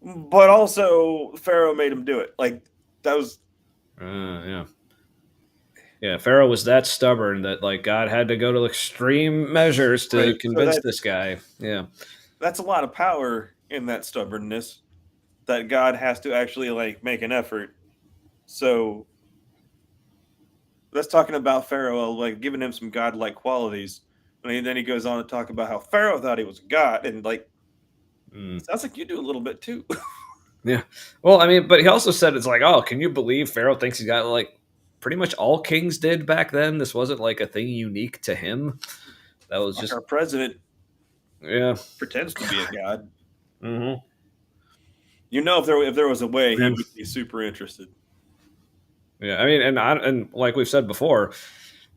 but also Pharaoh made him do it. Like that was yeah, Pharaoh was that stubborn that like God had to go to extreme measures to convince this guy. Yeah. That's a lot of power in that stubbornness that God has to actually like make an effort. So that's talking about Pharaoh, like giving him some godlike qualities. And then he goes on to talk about how Pharaoh thought he was God, and like sounds like you do a little bit too. Yeah. Well, I mean, but he also said it's like, oh, can you believe Pharaoh thinks he's got like pretty much all kings did back then? This wasn't like a thing unique to him. That was just our president. Yeah, pretends to be a god. Mm-hmm. You know, if there was a way, he would be super interested. Yeah, I mean, and like we've said before,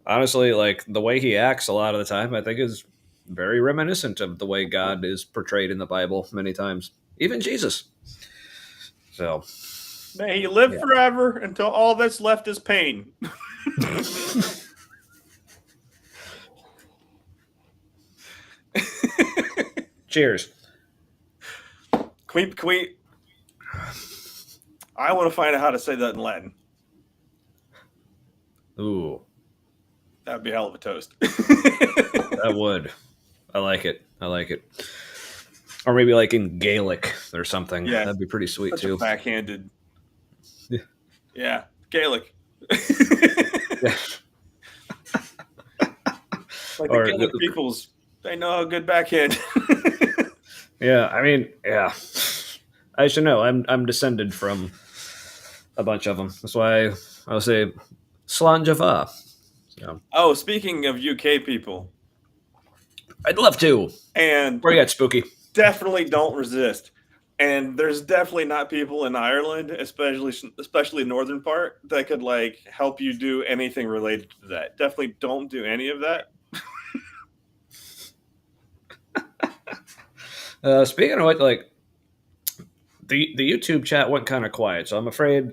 honestly, like the way he acts a lot of the time, I think is very reminiscent of the way God is portrayed in the Bible many times, even Jesus. So, may he live forever until all that's left is pain. Cheers. Can we? I want to find out how to say that in Latin. Ooh. That'd be a hell of a toast. That would. I like it. Or maybe like in Gaelic or something. Yeah, that'd be pretty sweet too. Backhanded. Yeah, Gaelic. Yeah. Like the Gaelic peoples, they know how good backhand. Yeah, I mean, yeah. I should know. I'm descended from a bunch of them. That's why I'll say Slán Java. Oh, speaking of UK people, I'd love to. And Where you at, Spooky? definitely don't resist. And there's definitely not people in Ireland, especially northern part, that could like help you do anything related to that. Definitely don't do any of that. Speaking of what, like the YouTube chat went kind of quiet, so I'm afraid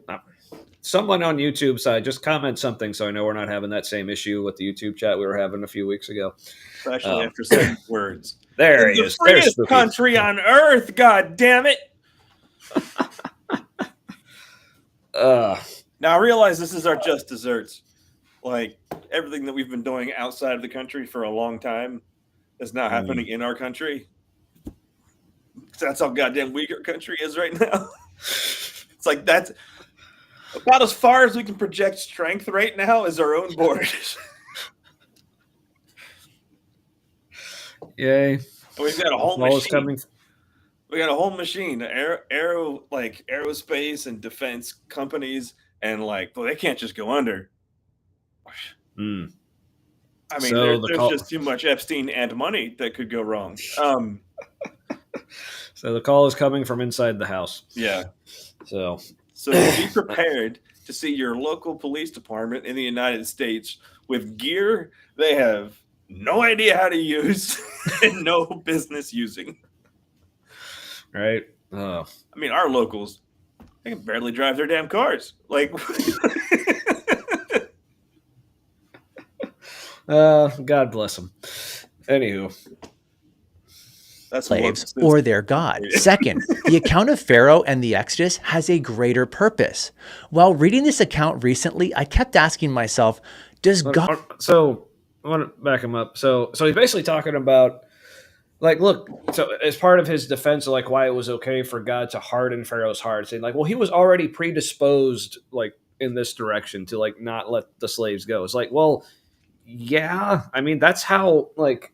someone on YouTube side just comment something so I know we're not having that same issue with the YouTube chat we were having a few weeks ago. Especially after saying words. There In he the is. There's freest Spooky. country on earth, god damn it! Now I realize this is our just desserts. Like everything that we've been doing outside of the country for a long time is now happening in our country. That's how goddamn weak our country is right now. It's like that's about as far as we can project strength right now is our own borders. Yay. And we've got a whole Always machine. coming. We got a whole machine, aerospace and defense companies, and like, well, they can't just go under. I mean, So there's just too much Epstein and money that could go wrong. So the call is coming from inside the house. Yeah. So be prepared to see your local police department in the United States with gear they have no idea how to use and no business using. right. I mean, our locals, they can barely drive their damn cars. Like, God bless them. Anywho. that's slaves or their God. Second, the account of Pharaoh and the Exodus has a greater purpose. While reading this account recently, I kept asking myself, does God... So, I want to back him up. So he's basically talking about, like, look, so as part of his defense of, like, why it was okay for God to harden Pharaoh's heart, saying, like, well, he was already predisposed, like, in this direction to, like, not let the slaves go. It's like, well, yeah, I mean, that's how, like...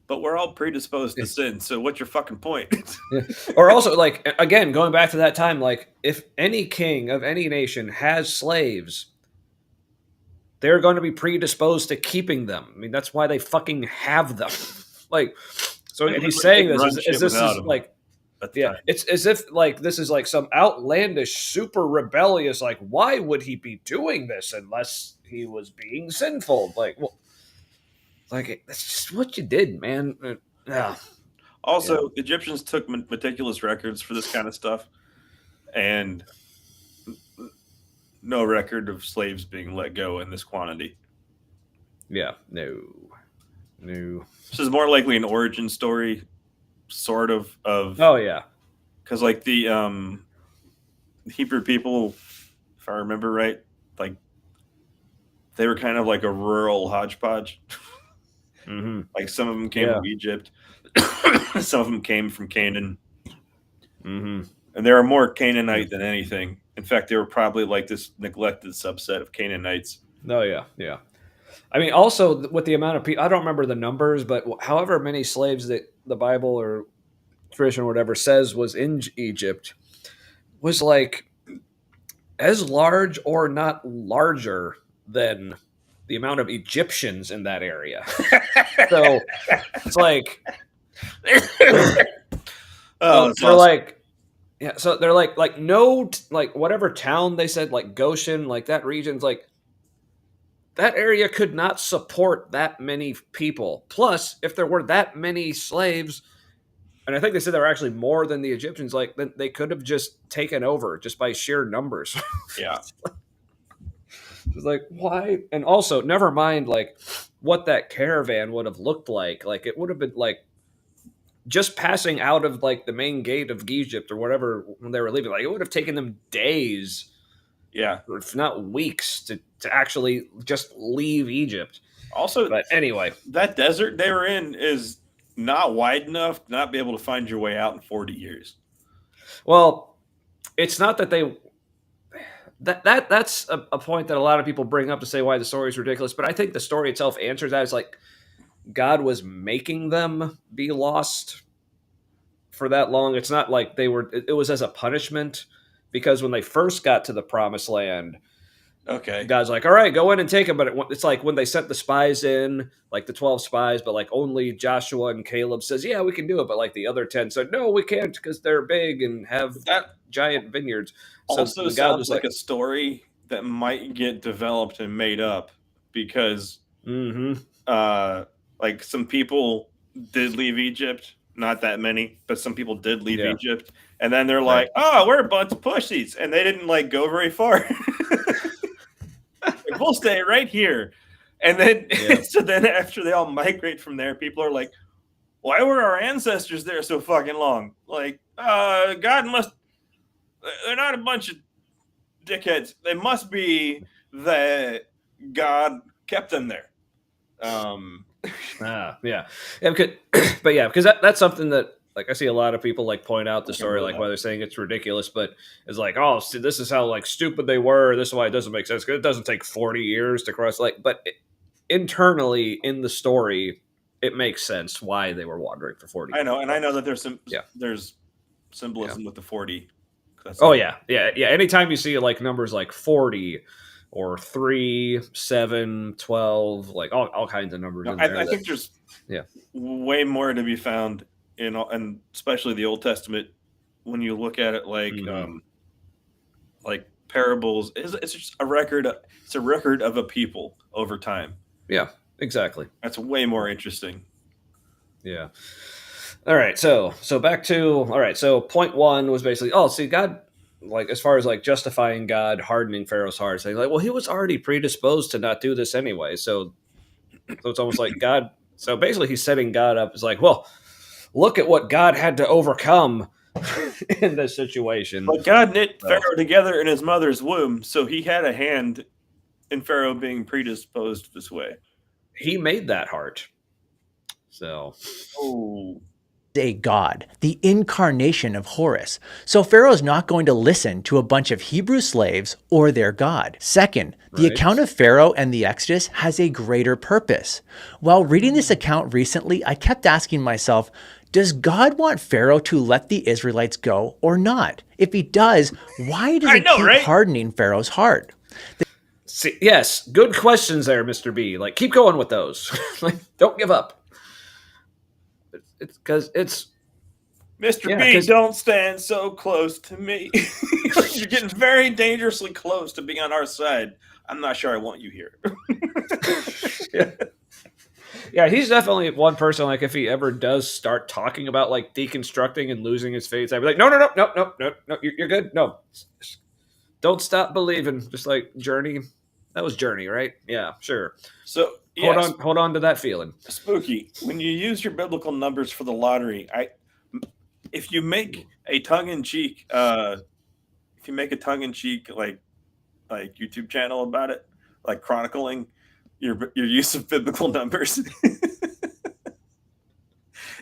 But we're all predisposed to sin, so what's your fucking point? Yeah. Or also, like, again, going back to that time, like, if any king of any nation has slaves, they're going to be predisposed to keeping them. I mean, that's why they fucking have them. Like, so, and he's saying this is this is like, yeah, it's as if like this is like some outlandish, super rebellious. Like, why would he be doing this unless he was being sinful? Like, well, like that's just what you did, man. Yeah. Also, Egyptians took meticulous records for this kind of stuff, and no record of slaves being let go in this quantity. Yeah, no. This is more likely an origin story, sort of. Oh yeah, because like the Hebrew people, if I remember right, like they were kind of like a rural hodgepodge. mm-hmm. Like some of them came from Egypt, some of them came from Canaan, and they were more Canaanite than anything. In fact, they were probably like this neglected subset of Canaanites. Oh yeah. I mean, also with the amount of people, I don't remember the numbers, but however many slaves that the Bible or tradition or whatever says was in Egypt was like as large or not larger than the amount of Egyptians in that area. So it's like, they're awesome. Like, yeah, so they're like no, like whatever town they said, like Goshen, like that region's like, that area could not support that many people. Plus, if there were that many slaves, and I think they said there were actually more than the Egyptians, like then they could have just taken over just by sheer numbers. Yeah. It's like, why? And also, never mind like what that caravan would have looked like. Like it would have been like just passing out of like the main gate of Egypt or whatever when they were leaving. Like it would have taken them days. Yeah. If not weeks to actually just leave Egypt. Also, but anyway, that desert they were in is not wide enough to not be able to find your way out in 40 years. Well, it's not that they that's a point that a lot of people bring up to say why the story is ridiculous, but I think the story itself answers that. It's like God was making them be lost for that long. It's not like it was as a punishment, because when they first got to the promised land, Okay. God's like, all right, go in and take them. But it's like when they sent the spies in, like the 12 spies, but like only Joshua and Caleb says, yeah, we can do it. But like the other 10 said, no, we can't because they're big and have That giant vineyards. So also the God sounds was like like, a story that might get developed and made up because like some people did leave Egypt, not that many, but some people did leave Yeah. Egypt, and then they're like, oh, we're a bunch of pussies, and they didn't like go very far. Like, we'll stay right here. And then so then after they all migrate from there, people are like, why were our ancestors there so fucking long? Like, God must, they're not a bunch of dickheads. They must be that God kept them there. Because that's something that like I see a lot of people like point out the story, like why they're saying it's ridiculous, but it's like, oh, see, this is how like stupid they were. This is why it doesn't make sense because it doesn't take 40 years to cross. Like, but internally in the story, it makes sense why they were wandering for 40 I know, years. and I know that there's symbolism with the 40. Yeah. Anytime you see like numbers like 40 or 3, 7, 12, like all kinds of numbers in there. I think there's way more to be found in, and especially the Old Testament when you look at it like parables. It's just a record. It's a record of a people over time. Yeah, exactly. That's way more interesting. Yeah. All right. So back to So point one was basically, see, God, like as far as like justifying God hardening Pharaoh's heart, saying like, well, he was already predisposed to not do this anyway. So it's almost like God. So basically, he's setting God up as like, well, look at what God had to overcome in this situation. But God knit Pharaoh together in his mother's womb, so he had a hand in Pharaoh being predisposed this way. He made that heart. So. A god, the incarnation of Horus. So Pharaoh's not going to listen to a bunch of Hebrew slaves or their god. Second, the account of Pharaoh and the Exodus has a greater purpose. While reading this account recently, I kept asking myself, does God want Pharaoh to let the Israelites go or not? If he does, why does he keep hardening Pharaoh's heart? See, yes, good questions there, Mr. B. Like, keep going with those. Like, don't give up. It's because it's Mr. B, don't stand so close to me. You're getting very dangerously close to being on our side. I'm not sure I want you here. Yeah, he's definitely one person, like, if he ever does start talking about, like, deconstructing and losing his faith, I'd be like, no, you're good. No. Don't stop believing. Just like Journey. That was Journey, right? Yeah, sure. So, hold on to that feeling. Spooky. When you use your biblical numbers for the lottery, if you make a tongue-in-cheek, like YouTube channel about it, like chronicling your use of biblical numbers,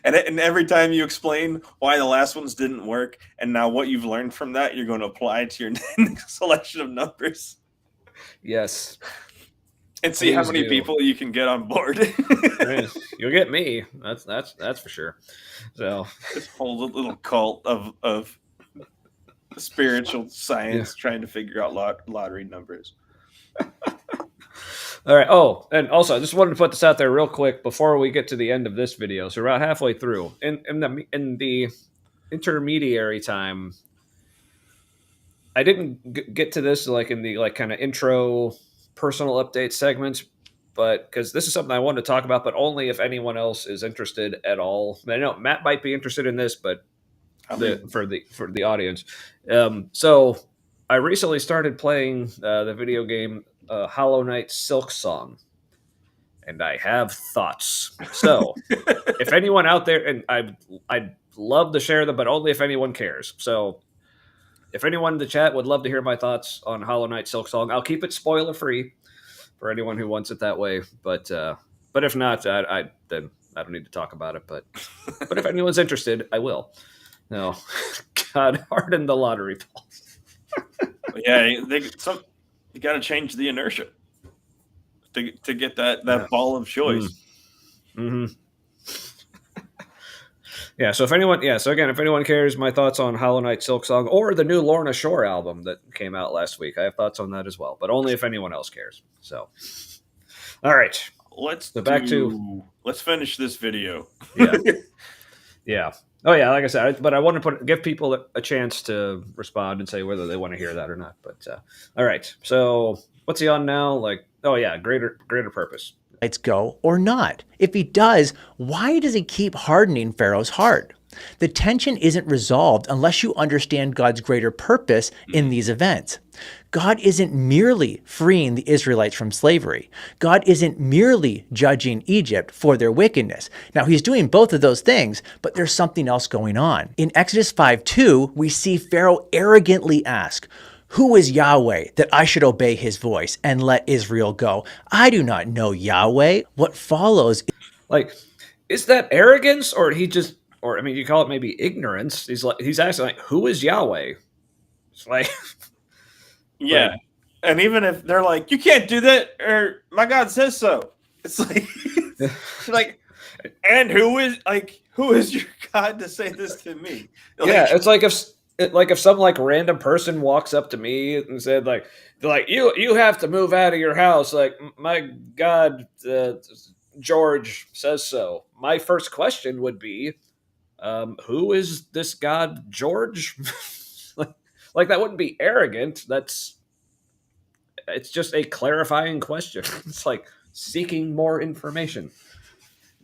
and every time you explain why the last ones didn't work, and now what you've learned from that, you're going to apply to your next selection of numbers. Yes. And see how many people you can get on board. You'll get me. That's for sure. So this whole little cult of spiritual science trying to figure out lottery numbers. All right. Oh, and also I just wanted to put this out there real quick before we get to the end of this video. So we're about halfway through. In the intermediary time, I didn't get to this like in the like kind of intro personal update segments, but because this is something I wanted to talk about, but only if anyone else is interested at all. I know Matt might be interested in this, but for the audience. So I recently started playing the video game Hollow Knight Silk Song, and I have thoughts. So if anyone out there, and I'd love to share them, but only if anyone cares. So if anyone in the chat would love to hear my thoughts on Hollow Knight Silk Song, I'll keep it spoiler free for anyone who wants it that way. But if not, then I don't need to talk about it. But if anyone's interested, I will. No, God harden the lottery balls. Yeah, you got to change the inertia to get that ball of choice. Mm-hmm. So if anyone, if anyone cares, my thoughts on Hollow Knight Silk Song or the new Lorna Shore album that came out last week, I have thoughts on that as well, but only if anyone else cares. So, all right, let's finish this video. Yeah, yeah. Oh yeah, like I said, but I want to give people a chance to respond and say whether they want to hear that or not. But all right, so what's he on now? Like, oh yeah, greater purpose. Let's go or not. If he does, why does he keep hardening Pharaoh's heart? The tension isn't resolved unless you understand God's greater purpose in these events. God isn't merely freeing the Israelites from slavery. God isn't merely judging Egypt for their wickedness. Now, he's doing both of those things, but there's something else going on. In Exodus 5:2, we see Pharaoh arrogantly ask, "Who is Yahweh that I should obey his voice and let Israel go? I do not know Yahweh." What follows, like, is that arrogance, or he just, or I mean, you call it maybe ignorance? He's asking, like, who is Yahweh? It's like, yeah, and even if they're like, you can't do that, or my God says so, it's like, like, and who is your God to say this to me? Like, yeah, it's like if some like random person walks up to me and said like you have to move out of your house, like, my God, George says so. My first question would be, who is this God George? like that wouldn't be arrogant. It's just a clarifying question. It's like seeking more information.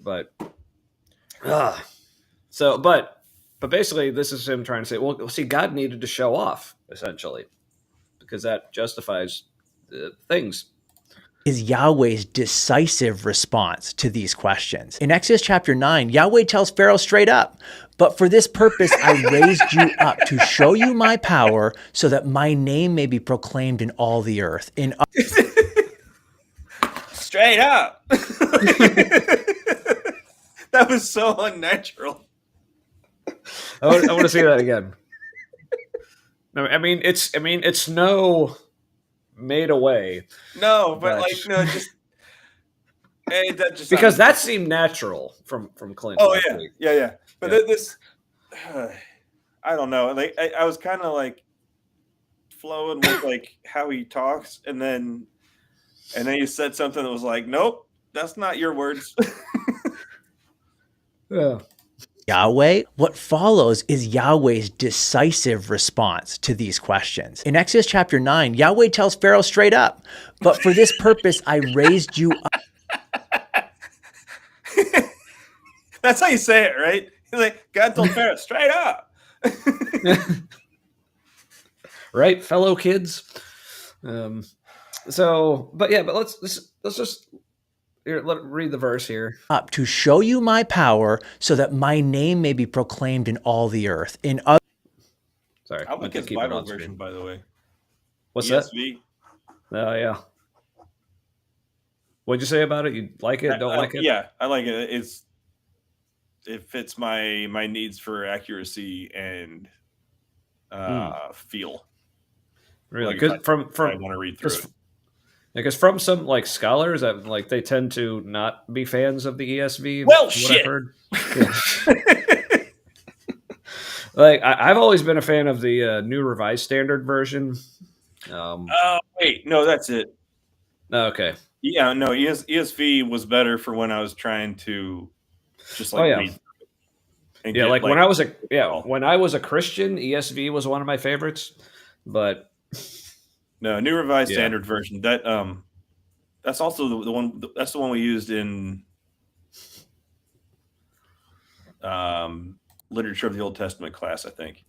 But but basically, this is him trying to say, well, see, God needed to show off, essentially, because that justifies things. is Yahweh's decisive response to these questions. In Exodus chapter 9, Yahweh tells Pharaoh straight up, "But for this purpose I raised you up, to show you my power, so that my name may be proclaimed in all the earth." Straight up. That was so unnatural. I want to see that again. No, I mean it's no made away. No, but like, no, just that just because that seemed natural from Clint. Oh yeah. But this, I don't know. Like I was kind of like flowing with like how he talks, and then he said something that was like, nope, that's not your words. Yeah. Yahweh, what follows is Yahweh's decisive response to these questions. In Exodus chapter 9, Yahweh tells Pharaoh straight up, "But for this purpose I raised you up." That's how you say it, right? Like, God told Pharaoh straight up. Right, fellow kids. But let's just read the verse here. "Up to show you my power, so that my name may be proclaimed in all the earth." Sorry, I like his Bible version, by the way. What's ESV. that? Oh yeah. What'd you say about it? You like it? Don't like it? Yeah, I like it. It fits my needs for accuracy and feel. Really? Like, Because from I want to read through it. Because from some like scholars that like they tend to not be fans of the ESV. Well, shit. I've heard. Yeah. Like I've always been a fan of the New Revised Standard Version. Oh wait, no, that's it. Okay. Yeah, no, ESV was better for when I was trying to just like read through it. And Yeah, get, like when I was a Christian, ESV was one of my favorites. But no, New Revised Standard Version. That's also the one. That's the one we used in Literature of the Old Testament class, I think.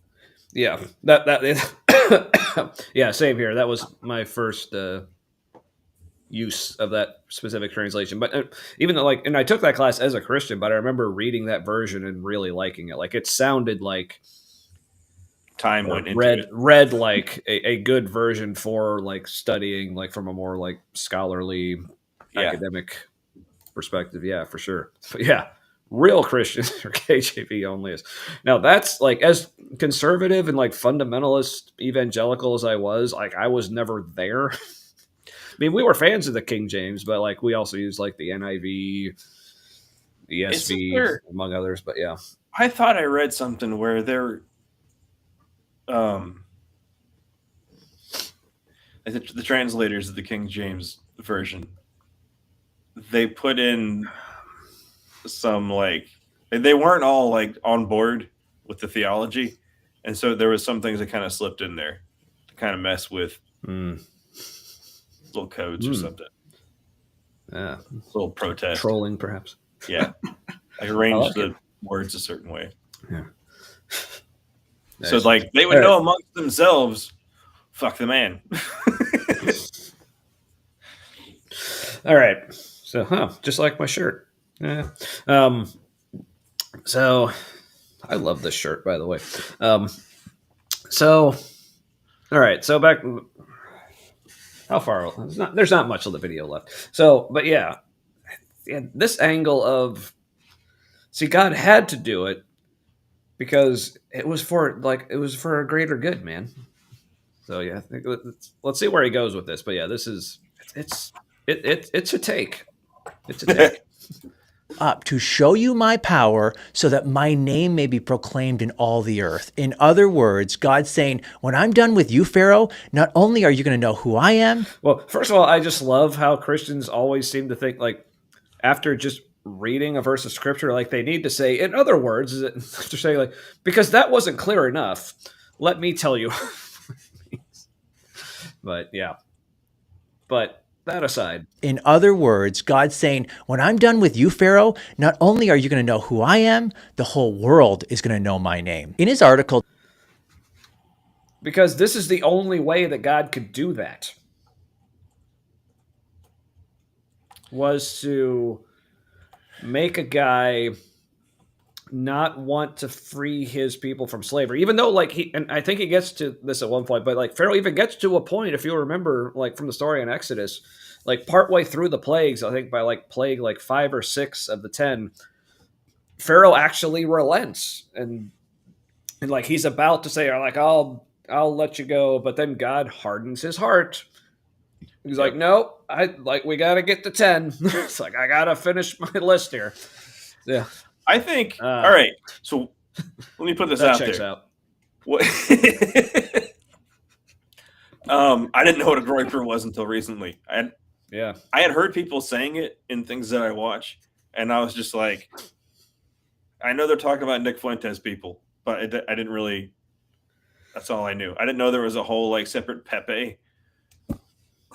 Yeah, that yeah, same here. That was my first use of that specific translation. But even though and I took that class as a Christian, but I remember reading that version and really liking it. Like it sounded like time went into it. Read like a good version for like studying like from a more like scholarly academic perspective. Yeah, for sure. But yeah, real Christians or KJV only is. Now that's like, as conservative and like fundamentalist evangelical as I was never there. I mean, we were fans of the King James, but like we also used like the NIV, ESV, among others. But yeah, I thought I read something where they're the translators of the King James version, they put in some like they weren't all like on board with the theology, and so there was some things that kind of slipped in there to kind of mess with little codes or something. Yeah, little protest, trolling perhaps. Yeah, I arranged the words a certain way. Yeah. So like they would know amongst themselves, fuck the man. All right. So, just like my shirt. Yeah. So I love this shirt, by the way. So, all right. So back, how far? There's not much of the video left. So, but yeah, this angle of, see, God had to do it because it was for a greater good, man. So yeah, let's see where he goes with this. But yeah, this is it's a take. It's a take. Up to show you my power so that my name may be proclaimed in all the earth. In other words, God's saying, when I'm done with you, Pharaoh, not only are you going to know who I am. Well, first of all, I just love how Christians always seem to think like after just reading a verse of scripture, like they need to say, in other words, they're saying like, because that wasn't clear enough. Let me tell you. But yeah, but that aside. In other words, God's saying, when I'm done with you, Pharaoh, not only are you going to know who I am, the whole world is going to know my name. In his article. Because this is the only way that God could do that. Was to make a guy not want to free his people from slavery, even though and I think he gets to this at one point, but like Pharaoh even gets to a point, if you remember, like from the story in Exodus, like partway through the plagues, I think by like plague like 5 or 6 of the 10, Pharaoh actually relents and like he's about to say, like, I'll let you go, but then God hardens his heart. He's like, no, we got to get to 10. It's like, I got to finish my list here. Yeah. I think, all right, so let me put this out there. Out. What? I didn't know what a groiper was until recently. I had heard people saying it in things that I watch, and I was just like, I know they're talking about Nick Fuentes people, but I didn't really, that's all I knew. I didn't know there was a whole like separate Pepe.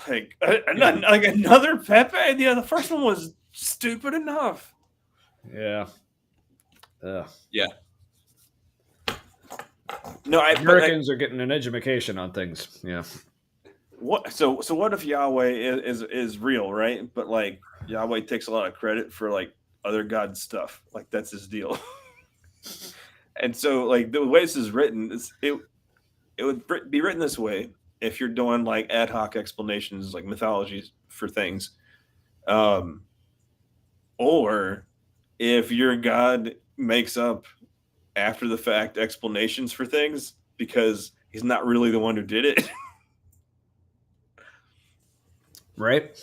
Like another Pepe? The first one was stupid enough. Yeah. Yeah. No, Americans are getting an education on things. Yeah. What? So what if Yahweh is real, right? But like Yahweh takes a lot of credit for like other God stuff. Like that's his deal. And so like the way this is written, it would be written this way if you're doing like ad hoc explanations, like mythologies for things, or if your God makes up after the fact explanations for things because he's not really the one who did it. Right?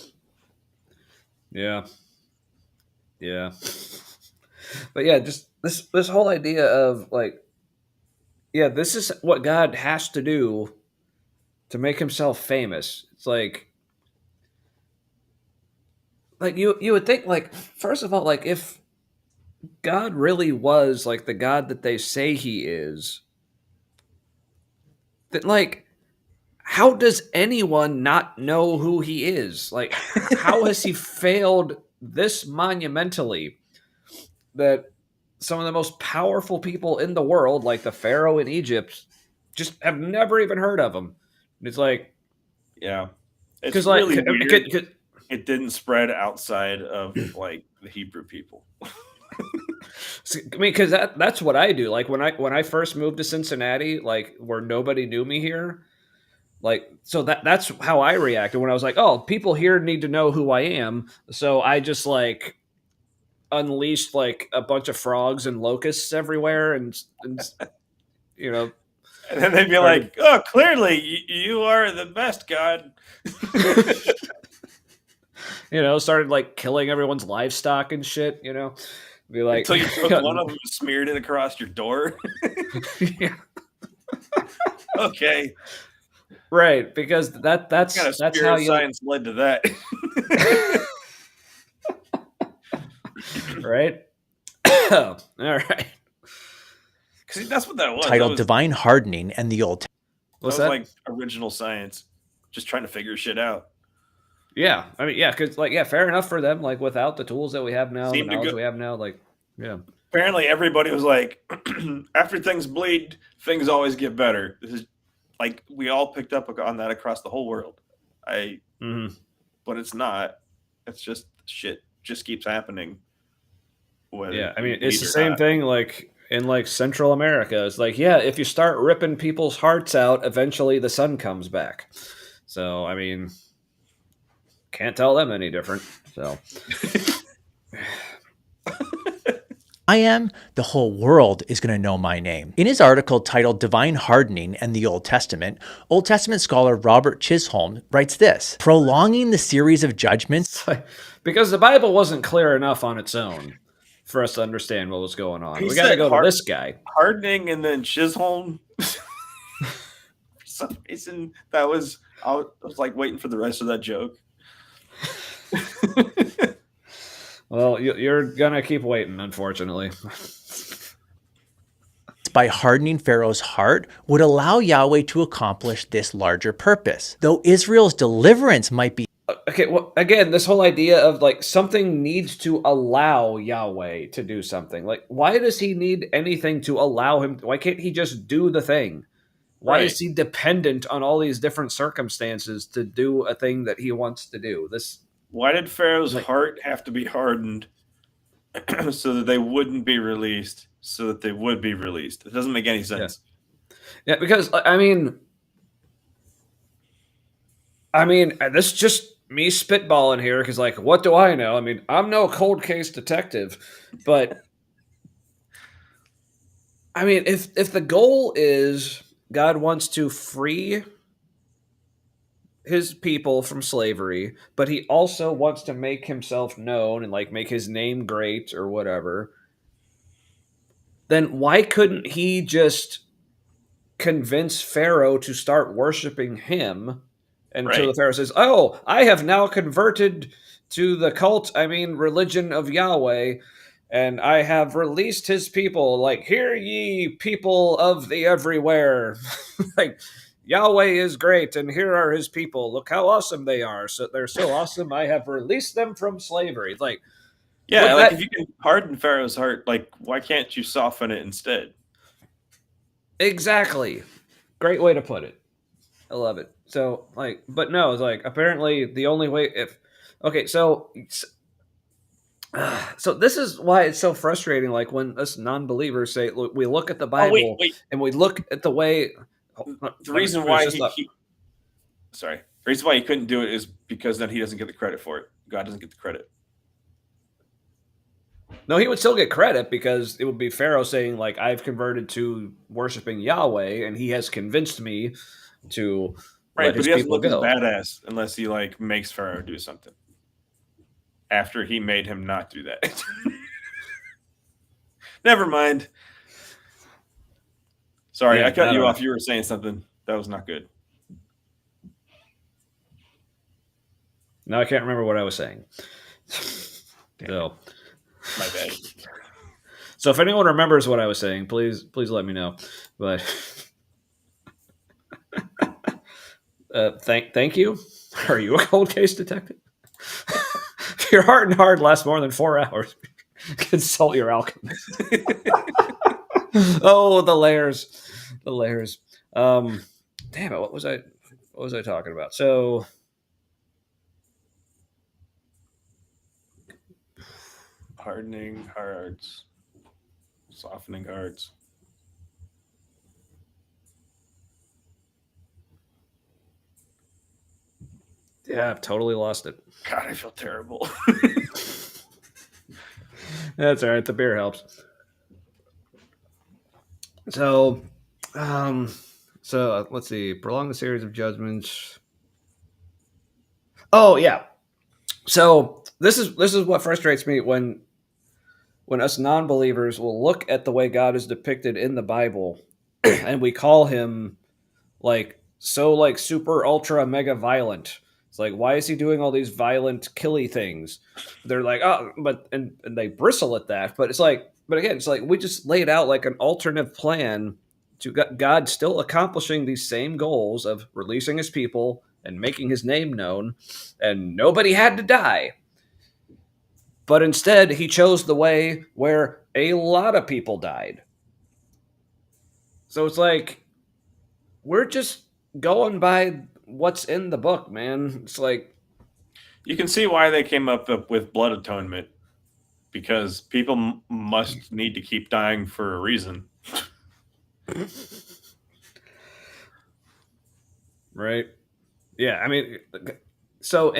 Yeah. Yeah. But yeah, just this whole idea of like, yeah, this is what God has to do to make himself famous. It's like you would think, like, first of all, like if God really was like the God that they say he is, that like, how does anyone not know who he is? Like, how has he failed this monumentally that some of the most powerful people in the world, like the Pharaoh in Egypt, just have never even heard of him? And it's like, yeah, it's really weird. It didn't spread outside of like the Hebrew people. I mean, because that's what I do. Like when I first moved to Cincinnati, like where nobody knew me here, like so that's how I reacted when I was like, oh, people here need to know who I am, so I just like unleashed like a bunch of frogs and locusts everywhere, and you know, and then they'd be like, oh, clearly you are the best God. You know, started like killing everyone's livestock and shit, you know. Be like, Until you took one of them and smeared it across your door. yeah, Okay. right? Because What kind of that's spirit how you science led to that? right. All right. Because that's what that was. titled Divine Hardening and the Old That What's was that? like original science, just trying to figure shit out. Yeah, I mean, yeah, because like, yeah, fair enough for them. Like, without the tools that we have now, Seemed the to knowledge go- we have now, like, yeah, Apparently, everybody was like, after things bleed, things always get better. This is like we all picked up on that across the whole world. But it's not. It's just shit just keeps happening. yeah. I mean, it's the same thing. Like in like Central America, it's like, yeah, if you start ripping people's hearts out, eventually the sun comes back. So, I mean, can't tell them any different. So. I am, the whole world is going to know my name. In his article titled Divine Hardening and the Old Testament scholar Robert Chisholm writes this: prolonging the series of judgments. Because the Bible wasn't clear enough on its own for us to understand what was going on. We got to go to this guy. Hardening and then Chisholm. For some reason, I was like waiting for the rest of that joke. Well, you're going to keep waiting, unfortunately. By hardening Pharaoh's heart would allow Yahweh to accomplish this larger purpose. Though Israel's deliverance might be. Okay, well, again, this whole idea of like something needs to allow Yahweh to do something. Like, why does he need anything to allow him? Why can't he just do the thing? Why is he dependent on all these different circumstances to do a thing that he wants to do? Why did Pharaoh's heart have to be hardened so that they wouldn't be released, so that they would be released? It doesn't make any sense. Yeah, because I mean, this is just me spitballing here because, like, what do I know? I mean, I'm no cold case detective, but I mean, if the goal is God wants to free his people from slavery, but he also wants to make himself known and like make his name great or whatever, then why couldn't he just convince Pharaoh to start worshiping him until the Pharaoh says, "Oh, I have now converted to the religion of Yahweh, and I have released his people. Like, hear ye people of the everywhere." Like, Yahweh is great, and here are his people. Look how awesome they are. So they're so awesome. I have released them from slavery. Like, yeah, like if you can harden Pharaoh's heart, like why can't you soften it instead? Exactly. Great way to put it. I love it. So, like, but no, it's like apparently the only way so this is why it's so frustrating. Like when us non-believers say, look, we look at the Bible and we look at the way. The reason why the reason why he couldn't do it is because then he doesn't get the credit for it. God doesn't get the credit. No, he would still get credit because it would be Pharaoh saying, like, I've converted to worshiping Yahweh, and he has convinced me to let his people go. But he doesn't look as badass unless he like makes Pharaoh do something after he made him not do that. Never mind. Sorry, I cut you off. You were saying something that was not good. No, I can't remember what I was saying. So, my bad. So if anyone remembers what I was saying, please let me know. But thank you. Are you a cold case detective? If your heart and hard lasts more than 4 hours, consult your alchemist. Oh, the layers. Damn it! What was I talking about? So, hardening hearts, softening hearts. Yeah, I've totally lost it. God, I feel terrible. That's all right. The beer helps. So, let's see. Prolong the series of judgments. Oh yeah. So this is what frustrates me when when us non-believers will look at the way God is depicted in the Bible, and we call him like so like super ultra mega violent. It's like, why is he doing all these violent killy things? They're like, oh, but and they bristle at that. But it's like, but again, it's like we just laid out like an alternative plan to God still accomplishing these same goals of releasing his people and making his name known, and nobody had to die. But instead, he chose the way where a lot of people died. So it's like, we're just going by what's in the book, man. It's like, You can see why they came up with blood atonement, because people must need to keep dying for a reason. right? Yeah, I mean, so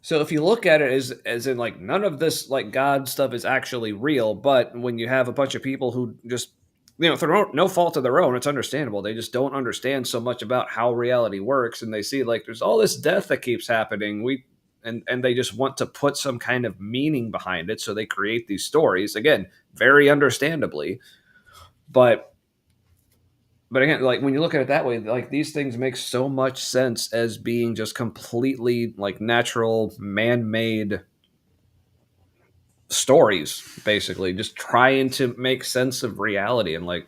so if you look at it as in like none of this like God stuff is actually real, but when you have a bunch of people who just through no fault of their own, it's understandable. They just don't understand so much about how reality works, and they see like there's all this death that keeps happening. And they just want to put some kind of meaning behind it, so they create these stories again, very understandably. But again, like when you look at it that way, like these things make so much sense as being just completely like natural, man-made stories, basically, just trying to make sense of reality and like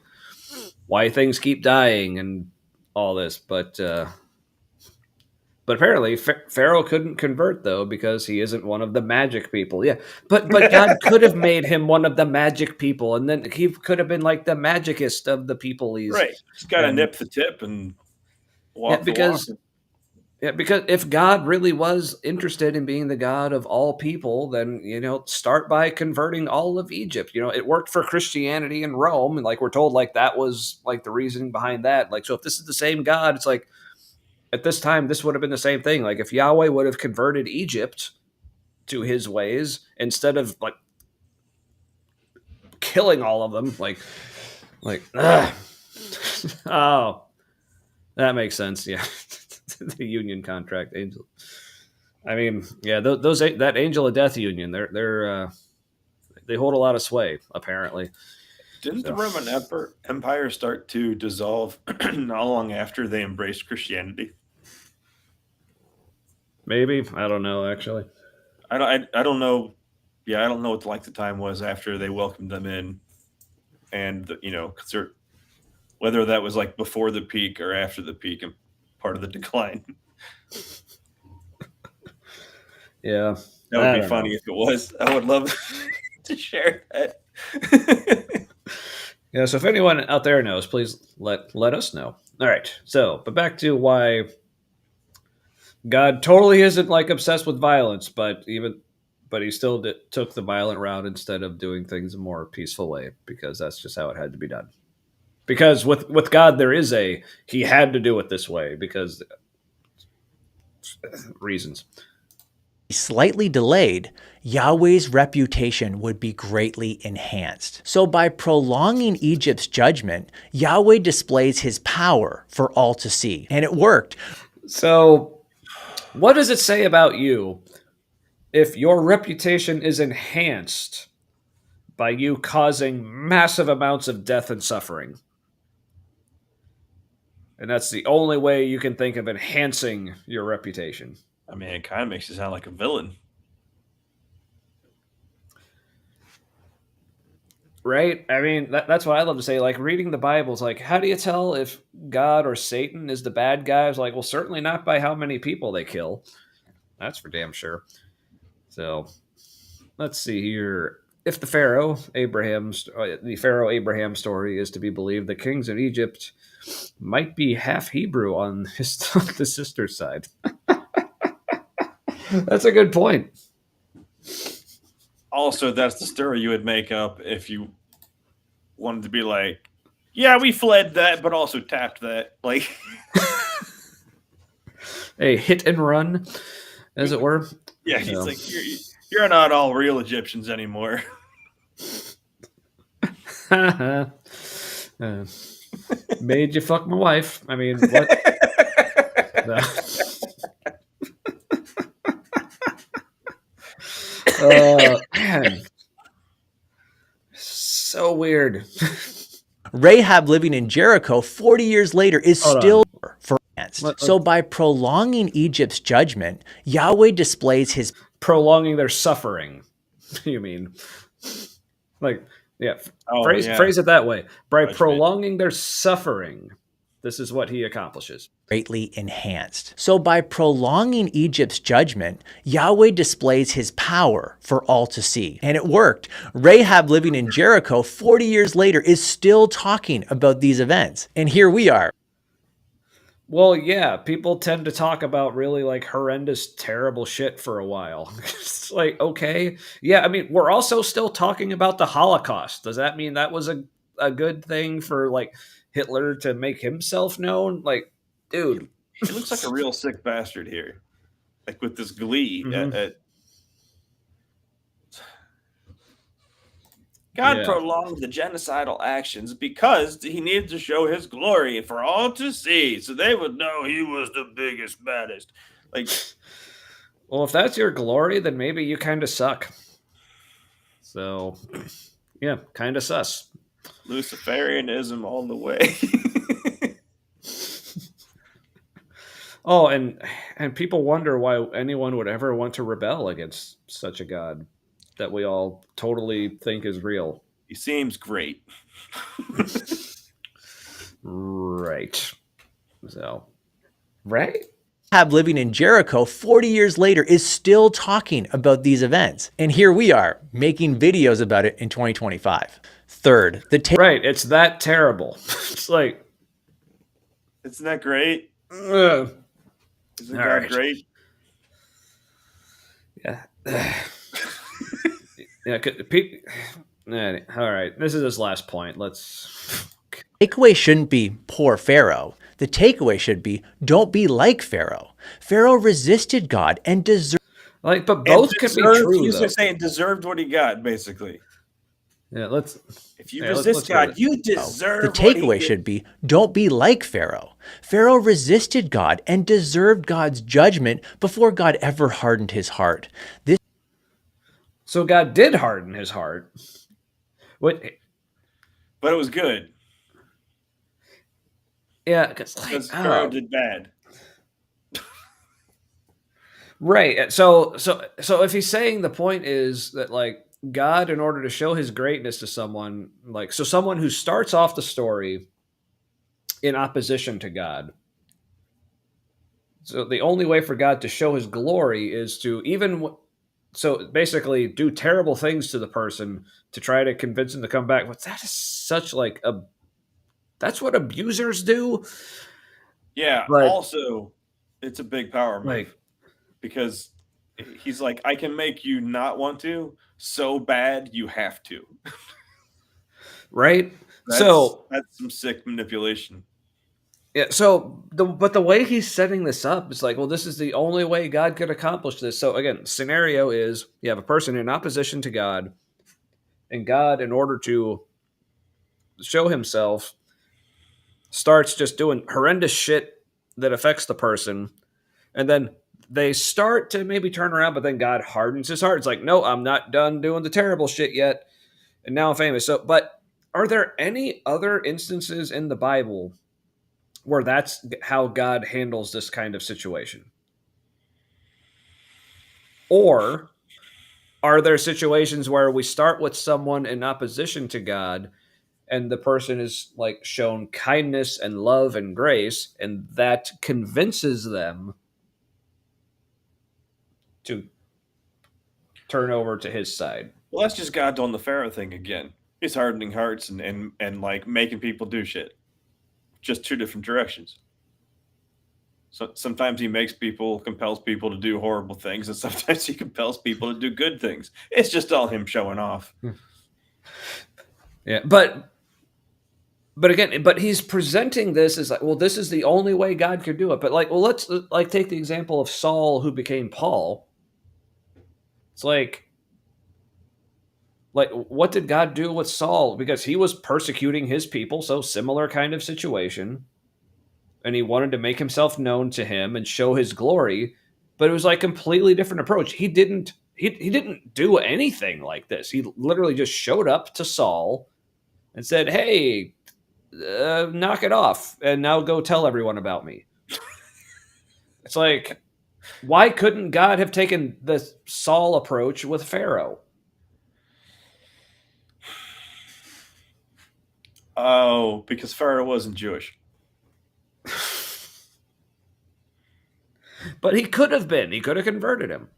why things keep dying and all this. But apparently Pharaoh couldn't convert though because he isn't one of the magic people. Yeah, but God could have made him one of the magic people, and then he could have been like the magicist of the people. Right. Just got to nip the tip and walk the walk. Yeah, because if God really was interested in being the God of all people, then start by converting all of Egypt. It worked for Christianity in Rome, and like we're told, like that was like the reasoning behind that. Like, so if this is the same God, it's like, at this time, this would have been the same thing. Like if Yahweh would have converted Egypt to his ways instead of like killing all of them, like, oh, that makes sense. Yeah, the union contract angel. I mean, yeah, those that angel of death union, they hold a lot of sway apparently. Didn't the Roman Empire start to dissolve not long after they embraced Christianity? Maybe, I don't know. Actually, I don't know. Yeah, I don't know what like the time was after they welcomed them in, and whether that was like before the peak or after the peak and part of the decline. Yeah, that would be funny if it was. I would love to share that. Yeah, so if anyone out there knows, please let us know. All right, but back to why God totally isn't like obsessed with violence, but he still took the violent route instead of doing things a more peaceful way, because that's just how it had to be done. Because with God, there is he had to do it this way because reasons. Slightly delayed, Yahweh's reputation would be greatly enhanced. So by prolonging Egypt's judgment, Yahweh displays his power for all to see. And it worked. So what does it say about you if your reputation is enhanced by you causing massive amounts of death and suffering? And that's the only way you can think of enhancing your reputation. I mean, it kind of makes you sound like a villain. Right? I mean, that's what I love to say. Like, reading the Bible is like, how do you tell if God or Satan is the bad guy? It's like, well, certainly not by how many people they kill. That's for damn sure. So, let's see here. If the Pharaoh Abraham story is to be believed, the kings of Egypt might be half Hebrew on the sister's side. That's a good point. Also, that's the story you would make up if you wanted to be like, yeah, we fled that, but also tapped that. Like, a hit and run, as it were. Yeah, he's like, you're not all real Egyptians anymore. Made you fuck my wife. I mean, what? Man, so weird. Rahab living in Jericho 40 years later is Hold still on. for. So by prolonging Egypt's judgment, Yahweh displays his Prolonging their suffering. You mean? Like, yeah, phrase it that way. By prolonging their suffering, this is what he accomplishes. Greatly enhanced. So by prolonging Egypt's judgment, Yahweh displays his power for all to see. And it worked. Rahab living in Jericho 40 years later is still talking about these events. And here we are. Well, yeah, people tend to talk about really like horrendous, terrible shit for a while. It's like, okay. Yeah, I mean, we're also still talking about the Holocaust. Does that mean that was a good thing for like Hitler to make himself known? Like, dude. He looks like a real sick bastard here. Like with this glee. God prolonged the genocidal actions because he needed to show his glory for all to see, so they would know he was the biggest, baddest. Like, well, if that's your glory, then maybe you kind of suck. So, yeah, kind of sus. Luciferianism all the way. Oh, and people wonder why anyone would ever want to rebel against such a god that we all totally think is real. He seems great. Right. So, right? Living in Jericho 40 years later is still talking about these events. And here we are making videos about it in 2025. Third, right. It's that terrible. It's like, isn't that great? Isn't that great? Yeah. Yeah. All right. This is his last point. Takeaway shouldn't be poor Pharaoh. The takeaway should be don't be like Pharaoh. Pharaoh resisted God and deserved. But both could be true. He's just saying deserved what he got, basically. Yeah, if you resist God, you deserve. The takeaway should be don't be like Pharaoh. Pharaoh resisted God and deserved God's judgment before God ever hardened his heart. So God did harden his heart. But it was good. Yeah, because Pharaoh did bad. Right. So if he's saying the point is that like God, in order to show his greatness to someone, like so someone who starts off the story in opposition to God. So the only way for God to show his glory is to so basically do terrible things to the person to try to convince him to come back. But that is such like that's what abusers do. Yeah. But also, it's a big power move because he's like, I can make you not want to so bad you have to. Right. That's some sick manipulation. Yeah. So but the way he's setting this up is like, well, this is the only way God could accomplish this. So again, scenario is you have a person in opposition to God, and God, in order to show himself, starts just doing horrendous shit that affects the person, and then they start to maybe turn around, but then God hardens his heart. It's like, no, I'm not done doing the terrible shit yet, and now I'm famous. So, but are there any other instances in the Bible where that's how God handles this kind of situation? Or are there situations where we start with someone in opposition to God and the person is like shown kindness and love and grace, and that convinces them to turn over to his side? Well, that's just God doing the Pharaoh thing again. He's hardening hearts and like making people do shit. Just two different directions. So sometimes he compels people to do horrible things, and sometimes he compels people to do good things. It's just all him showing off. Yeah, but again, he's presenting this as like, well, this is the only way God could do it. But like, well, let's like take the example of Saul, who became Paul. It's like what did God do with Saul? Because he was persecuting his people, so similar kind of situation. And he wanted to make himself known to him and show his glory, but it was like completely different approach. He didn't he didn't do anything like this. He literally just showed up to Saul and said, "Hey, knock it off, and now go tell everyone about me." It's like, why couldn't God have taken the Saul approach with Pharaoh? Oh, because Pharaoh wasn't Jewish. But he could have been. He could have converted him.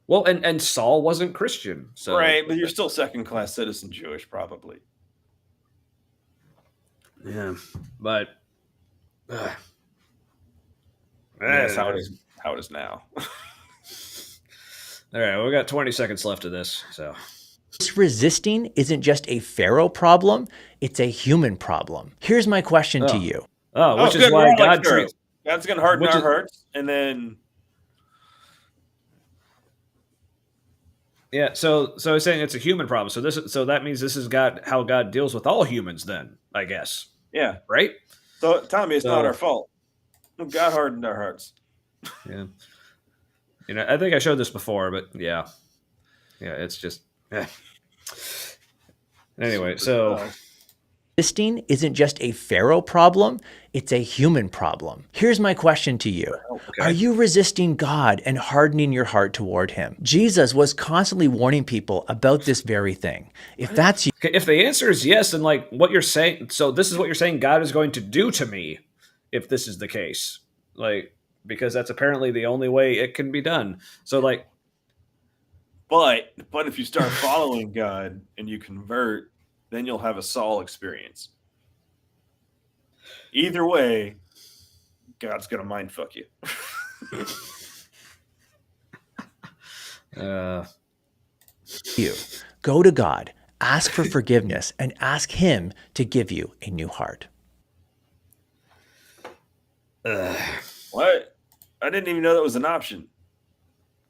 Well, and Saul wasn't Christian, so Right, but you're still second-class citizen Jewish, probably. yeah. But That's how it is now. all right, we got 20 seconds left of this, so. This resisting isn't just a Pharaoh problem, it's a human problem. Here's my question to you. Oh, which is good, why we're all God like Pharaoh. treats. God's going to harden Which our is- hearts, and then Yeah, so he's saying it's a human problem. So that means this is God, how God deals with all humans. Then I guess, yeah. right? So Tommy, it's not So- our fault. God hardened our hearts. Yeah. I think I showed this before, but yeah, it's just. Anyway, so. Resisting isn't just a Pharaoh problem, it's a human problem. Here's my question to you. Okay. Are you resisting God and hardening your heart toward him? Jesus was constantly warning people about this very thing. If that's you, Okay, if the answer is yes, then like what you're saying, so this is what you're saying God is going to do to me if this is the case. Like, because that's apparently the only way it can be done. So like, But if you start following God and you convert, then you'll have a Saul experience. Either way, God's gonna mind fuck you. you go to God, ask for forgiveness, and ask him to give you a new heart. What? I didn't even know that was an option.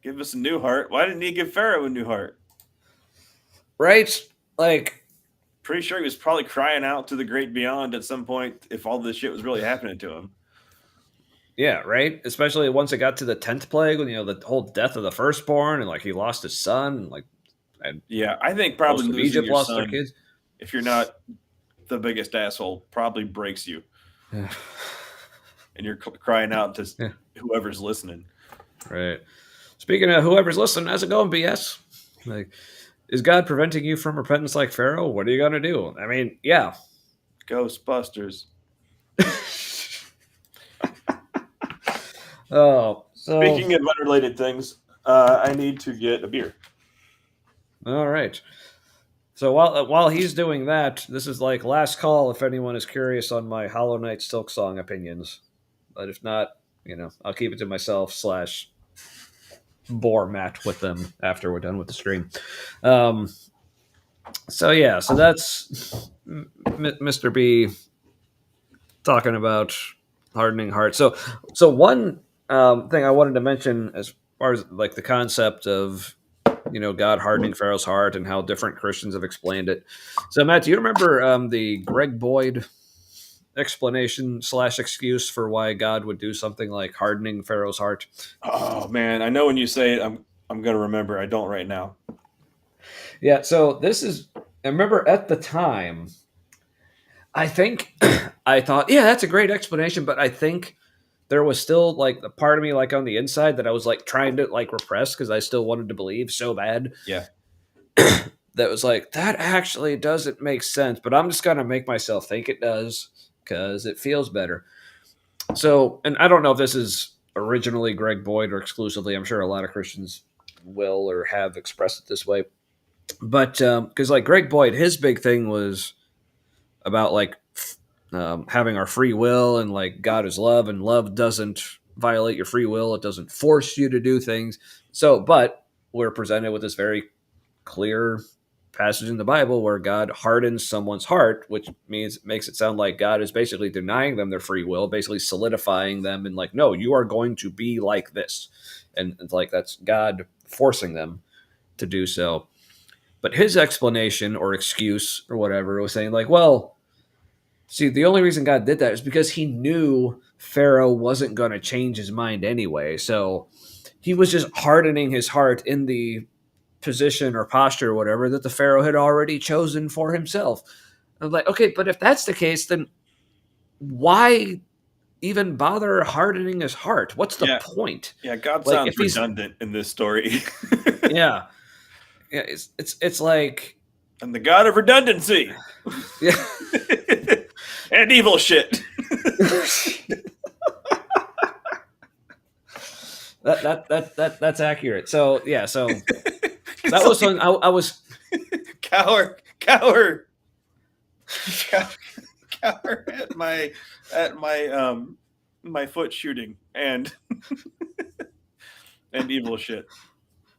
Give us a new heart. Why didn't he give Pharaoh a new heart? right? Like, Pretty sure he was probably crying out to the great beyond at some point if all this shit was really happening to him. yeah, right. Especially once it got to the 10th plague, when the whole death of the firstborn, and like he lost his son, and like Yeah, I think probably most of losing Egypt your lost their son, kids. if you're not the biggest asshole, probably breaks you. Yeah. And you're crying out to Yeah. whoever's listening. Right. Speaking of whoever's listening, how's it going, BS? Like, is God preventing you from repentance like Pharaoh? What are you going to do? I mean, yeah. Ghostbusters. Oh, so Speaking of unrelated things, I need to get a beer. all right. So while he's doing that, this is like last call if anyone is curious on my Hollow Knight Silk Song opinions. But if not, I'll keep it to myself / bore Matt with them after we're done with the stream. So that's Mr. B talking about hardening heart. So one thing I wanted to mention as far as like the concept of God hardening Pharaoh's heart and how different Christians have explained it. So Matt, do you remember the Greg Boyd explanation / excuse for why God would do something like hardening Pharaoh's heart? Oh man, I know when you say it, I'm gonna remember. I don't right now. Yeah, so I remember at the time, I think I thought, yeah, that's a great explanation, but I think there was still like a part of me like on the inside that I was like trying to like repress because I still wanted to believe so bad. Yeah. That was like, that actually doesn't make sense, but I'm just gonna make myself think it does because it feels better. So, and I don't know if this is originally Greg Boyd or exclusively. I'm sure a lot of Christians will or have expressed it this way. But because like Greg Boyd, his big thing was about like having our free will and like God is love and love doesn't violate your free will. It doesn't force you to do things. So, but we're presented with this very clear passage in the Bible where God hardens someone's heart, which makes it sound like God is basically denying them their free will, basically solidifying them and like, no, you are going to be like this. And it's like that's God forcing them to do so. But his explanation or excuse or whatever was saying like, well, see, the only reason God did that is because he knew Pharaoh wasn't going to change his mind anyway. So he was just hardening his heart in the position or posture or whatever that the Pharaoh had already chosen for himself. I was like, okay, but if that's the case, then why even bother hardening his heart? What's the point? Yeah, God Like, sounds if he's redundant in this story. yeah, it's like, I'm the god of redundancy. yeah. And evil shit. That's accurate. So yeah, so that was when I was cower at my foot shooting and and evil shit.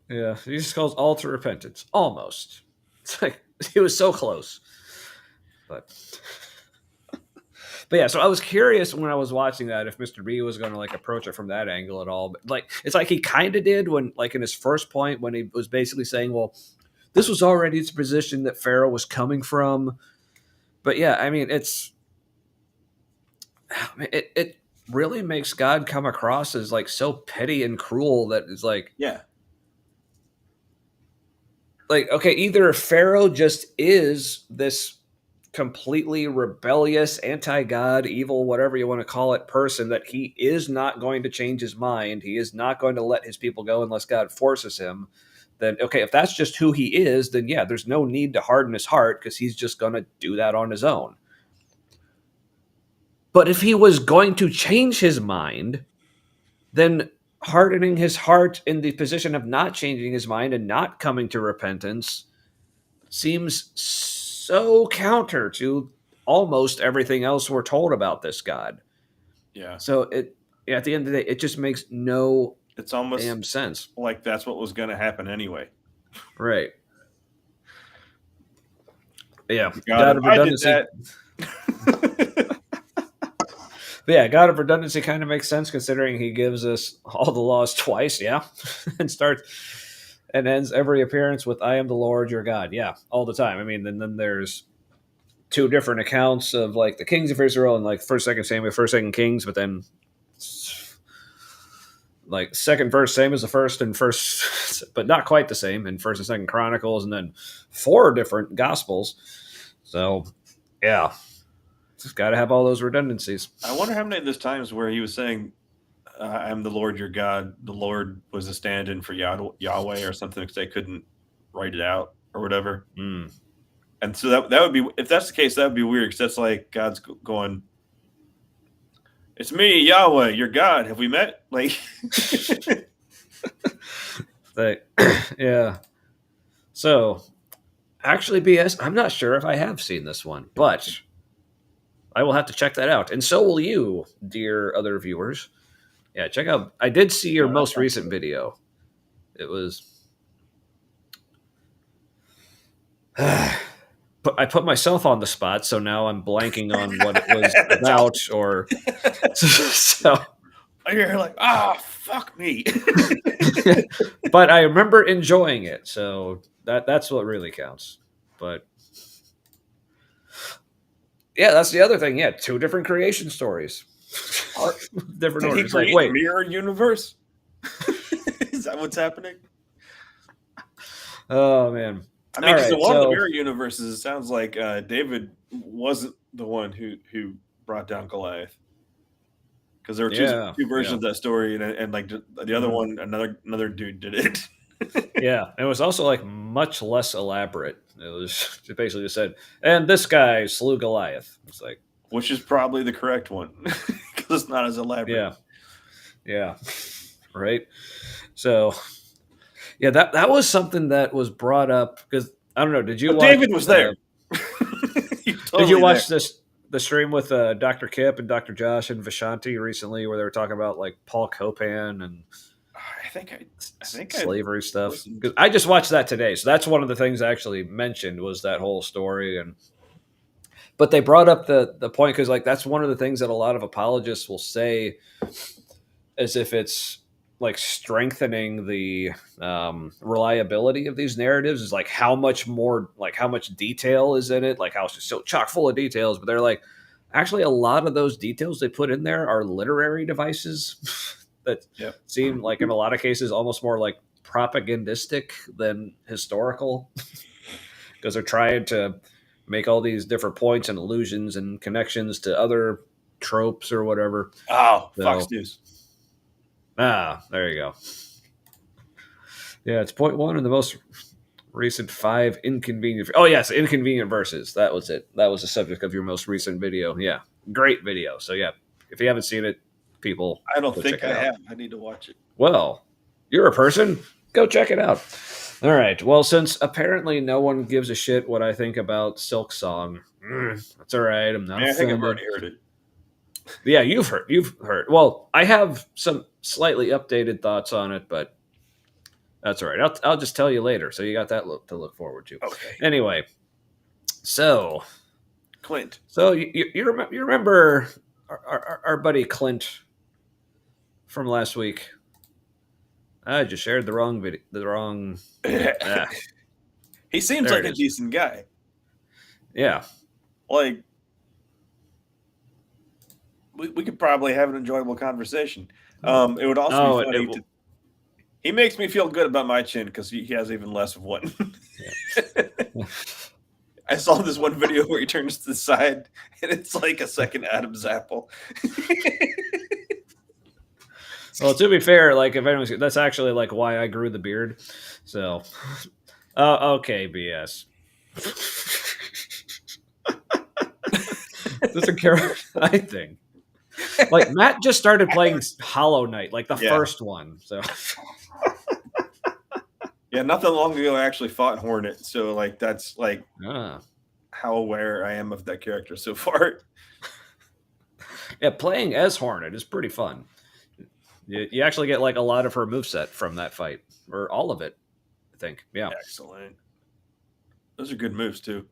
yeah. He just calls all to repentance. Almost. It's like he was so close, but yeah. So I was curious when I was watching that if Mr. B was going to like approach it from that angle at all. But like it's like he kind of did when like in his first point when he was basically saying, well, this was already its position that Pharaoh was coming from. But yeah, I mean it really makes God come across as like so petty and cruel that it's like, Yeah. like, okay, either Pharaoh just is this completely rebellious, anti-God, evil, whatever you want to call it, person that he is not going to change his mind. He is not going to let his people go unless God forces him. Then, okay, if that's just who he is, then yeah, there's no need to harden his heart because he's just going to do that on his own. But if he was going to change his mind, then hardening his heart in the position of not changing his mind and not coming to repentance seems so counter to almost everything else we're told about this God. Yeah. So at the end of the day, it just makes no It's almost damn sense. like that's what was going to happen anyway. Right. Yeah. God of redundancy. But yeah, God of redundancy kind of makes sense considering he gives us all the laws twice, yeah, and ends every appearance with "I am the Lord your God," yeah, all the time. I mean, and then there's two different accounts of like the kings of Israel and like First, Second Samuel, First, Second Kings, but then like second verse same as the first and first, but not quite the same in First and Second Chronicles, and then 4 different Gospels. So yeah. Just got to have all those redundancies. I wonder how many of those times where he was saying, "I'm the Lord your God." The Lord was a stand-in for Yahweh or something because they couldn't write it out or whatever. Mm. And so that would be, if that's the case, that would be weird because that's like God's going, "It's me, Yahweh, your God. Have we met?" Like, yeah. So, actually, BS, I'm not sure if I have seen this one, but I will have to check that out. And so will you, dear other viewers. Yeah, check out. I did see your most recent video. It was. But I put myself on the spot, so now I'm blanking on what it was about, or so. you're like, fuck me. But I remember enjoying it, so that's what really counts. But yeah, that's the other thing. Yeah, 2 different creation stories, different Did he orders. Like, create wait, mirror universe? Is that what's happening? oh man. I mean, All right, so one of the so- mirror universes, it sounds like David wasn't the one who brought down Goliath, because there were two versions of that story, and like the other one, another dude did it. Yeah, it was also like much less elaborate. It was basically just said, and this guy slew Goliath. It's like, which is probably the correct one because it's not as elaborate. Yeah, right. So, yeah, that was something that was brought up because I don't know. Did you? Watch, David was there. Did you watch the stream with Dr. Kip and Dr. Josh and Vishanti recently, where they were talking about like Paul Copan and I think slavery stuff? Because I just watched that today, so that's one of the things I actually mentioned was that whole story. But they brought up the point because like that's one of the things that a lot of apologists will say, as if it's like strengthening the reliability of these narratives, is like how much detail is in it, like how it's just so chock full of details. But they're like, actually, a lot of those details they put in there are literary devices that seem like in a lot of cases almost more like propagandistic than historical because they're trying to make all these different points and allusions and connections to other tropes or whatever. Oh, So, Fox News. There you go. Yeah, it's point one in the most recent 5 inconvenient. Oh yes, inconvenient verses. That was it. That was the subject of your most recent video. Yeah, great video. So yeah, if you haven't seen it, people, I don't go think check it I out. have. I need to watch it. Well, you're a person. Go check it out. All right. Well, since apparently no one gives a shit what I think about Silk Song, that's all right. I'm not I think I've offended. already heard it. Yeah, you've heard. You've heard. Well, I have some slightly updated thoughts on it, but that's all right. I'll just tell you later. So you got that to look forward to. Okay. Anyway, so Clint. So you remember our buddy Clint from last week? I just shared the wrong video. The wrong. He seems There like it a is. decent guy. Yeah. Like, we could probably have an enjoyable conversation. It would also be funny. He makes me feel good about my chin because he has even less of one. I saw this one video where he turns to the side and it's like a second Adam's apple. Well, to be fair, like if anyone's, that's actually like why I grew the beard. So, okay, BS. This is a character, I think. Like Matt just started playing Hollow Knight, like the first one. So, yeah, not that long ago I actually fought Hornet, so like that's like how aware I am of that character so far. Yeah, playing as Hornet is pretty fun. You actually get like a lot of her moveset from that fight, or all of it, I think. Yeah, excellent. Those are good moves too.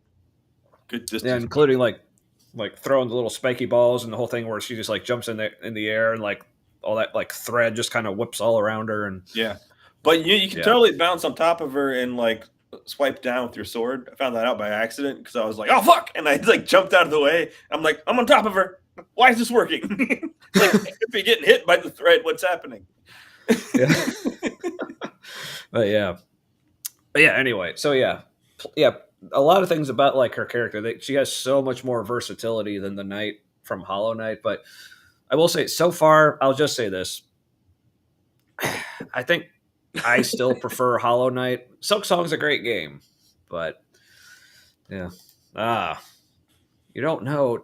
Good distance. Yeah, including like throwing the little spiky balls and the whole thing where she just like jumps in the air and like all that like thread just kind of whips all around her and But you can totally bounce on top of her and like swipe down with your sword. I found that out by accident because I was like, oh fuck, and I like jumped out of the way. I'm like, I'm on top of her. Why is this working? Like, if you're getting hit by the thread, what's happening? But yeah. Anyway, so yeah, a lot of things about like her character. She has so much more versatility than the knight from Hollow Knight. But I will say, so far, I'll just say this: I think I still prefer Hollow Knight. Silk Song's a great game, but you don't know.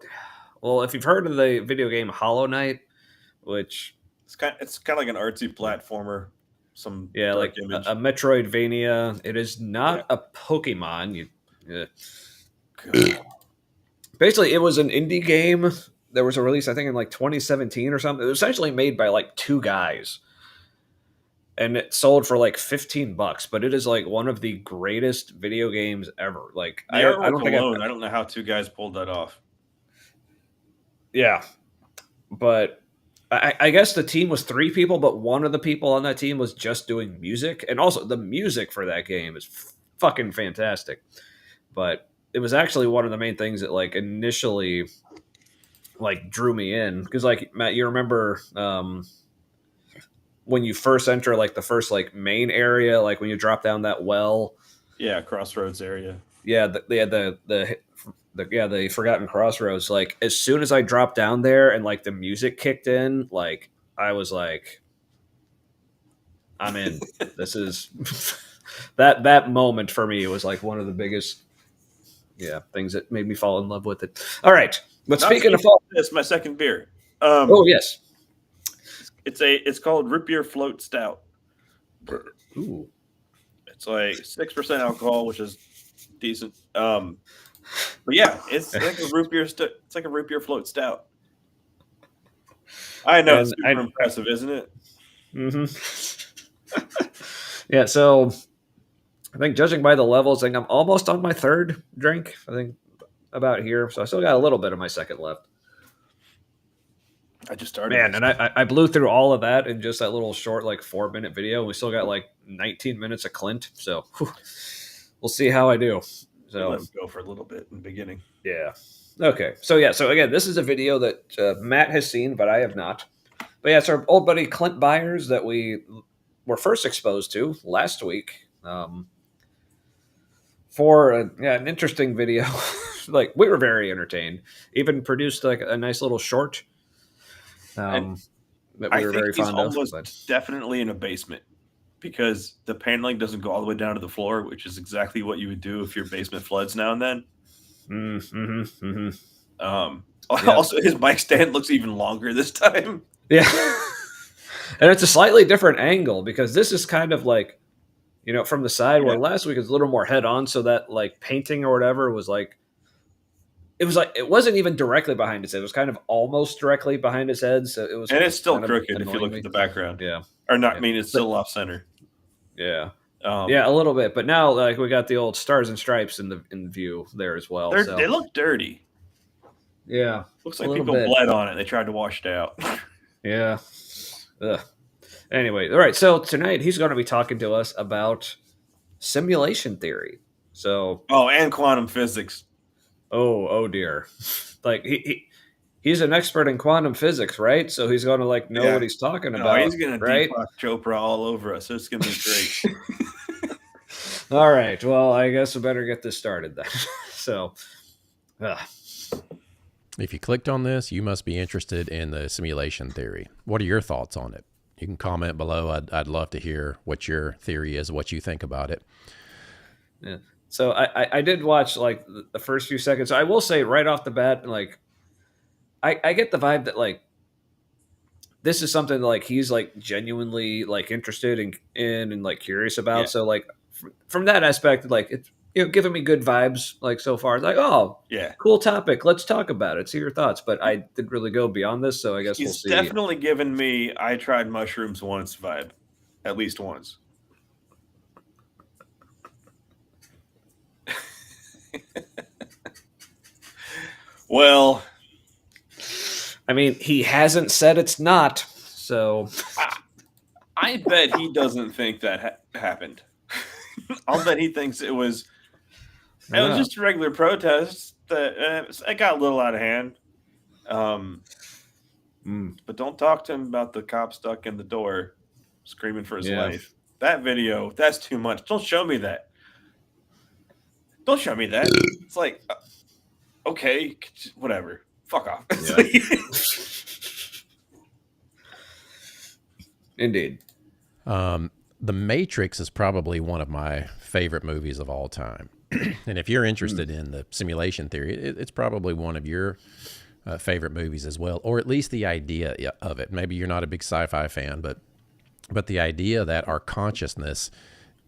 Well, if you've heard of the video game Hollow Knight, which it's kind of like an artsy platformer, like a Metroidvania. It is not a Pokemon. Basically, it was an indie game. There was a release, I think, in like 2017 or something. It was essentially made by like 2 guys, and it sold for like $15. But it is like one of the greatest video games ever. Like I don't know how 2 guys pulled that off. Yeah, but I guess the team was 3 people, but one of the people on that team was just doing music, and also the music for that game is fucking fantastic. But it was actually one of the main things that like initially like drew me in because like Matt, you remember when you first enter like the first like main area, like when you drop down that well, crossroads area, the Forgotten Crossroads. Like as soon as I dropped down there and like the music kicked in, like I was like, I'm in. This is that moment for me was like one of the biggest things that made me fall in love with it. All right, but speaking of fall, this my second beer. Yes, it's called Root Beer Float Stout. Ooh, it's like 6% alcohol, which is decent. But yeah, it's like a root beer. It's like a root beer float stout. I know, it's super impressive, isn't it? Mm-hmm. Yeah. So I think judging by the levels, I think I'm almost on my 3rd drink. I think about here, so I still got a little bit of my 2nd left. I just started. Man, and I blew through all of that in just that little short, like 4-minute video. We still got like 19 minutes of Clint, so we'll see how I do. So let's go for a little bit in the beginning. Yeah. Okay. So again, this is a video that Matt has seen, but I have not. But yeah, it's our old buddy Clint Byars that we were first exposed to last week for an interesting video. Like, we were very entertained. Even produced like a nice little short And that I we were think very he's fond of. almost But definitely in a basement because the paneling doesn't go all the way down to the floor, which is exactly what you would do if your basement floods now and then. Also, his mic stand looks even longer this time. yeah, and it's a slightly different angle because this is kind of like, from the side, where last week was a little more head on. So that like painting or whatever was like, it wasn't even directly behind his head. It was kind of almost directly behind his head. So it was, and it's still kind of crooked if you look annoying at the background. Yeah, or not. yeah. I mean, it's still off center. Yeah, yeah, a little bit. But now, like, we got the old stars and stripes in view there as well. They look dirty. Yeah, looks like people bled on it. They tried to wash it out. Yeah. Ugh. Anyway, all right. So tonight he's going to be talking to us about simulation theory. So, and quantum physics. Oh dear. Like he's an expert in quantum physics, right? So he's going to like know what he's talking about. He's going to right? Deepak Chopra all over us. It's going to be great. All right. Well, I guess we better get this started then. So, if you clicked on this, you must be interested in the simulation theory. What are your thoughts on it? You can comment below. I'd love to hear what your theory is, what you think about it. Yeah. So I did watch like the first few seconds. I will say right off the bat, like I get the vibe that like this is something that, like, he's like genuinely like interested in and like curious about. Yeah. So like from that aspect, like it's giving me good vibes like so far. It's like, oh yeah, cool topic. Let's talk about it. See your thoughts. But I didn't really go beyond this, so I guess we'll see. He's definitely given me I tried mushrooms once vibe, at least once. Well, I mean, he hasn't said it's not, so I bet he doesn't think that happened. I'll bet he thinks it was just a regular protest that it got a little out of hand. But don't talk to him about the cop stuck in the door screaming for his life. That video, that's too much. Don't show me that. Don't show me that. It's like, okay, whatever. Fuck off. Yeah. Indeed. The Matrix is probably one of my favorite movies of all time. And if you're interested in the simulation theory, it's probably one of your favorite movies as well, or at least the idea of it. Maybe you're not a big sci-fi fan, but the idea that our consciousness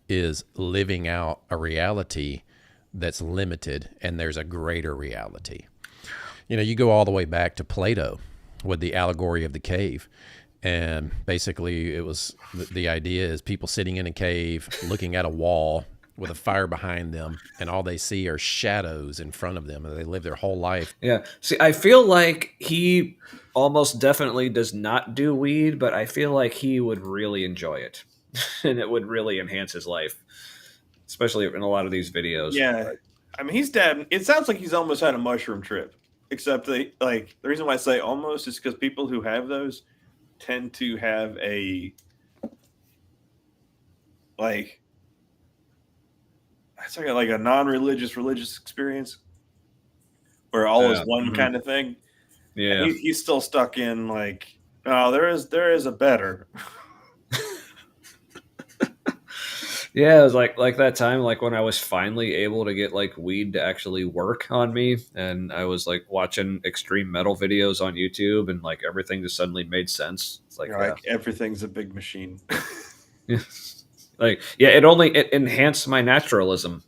is living out a reality that's limited and there's a greater reality. You go all the way back to Plato with the allegory of the cave. And basically it was the idea is people sitting in a cave looking at a wall with a fire behind them, and all they see are shadows in front of them, and they live their whole life. Yeah. See, I feel like he almost definitely does not do weed, but I feel like he would really enjoy it. And it would really enhance his life, especially in a lot of these videos. Yeah. I mean, it sounds like he's almost had a mushroom trip, except the reason why I say almost is because people who have those tend to have a it's like a non-religious religious experience where all is one kind of thing. Yeah, he's still stuck in like, oh, there is a better. Yeah, it was like that time, like when I was finally able to get like weed to actually work on me, and I was like watching extreme metal videos on YouTube, and like everything just suddenly made sense. It's like, everything's a big machine. Yeah. It enhanced my naturalism,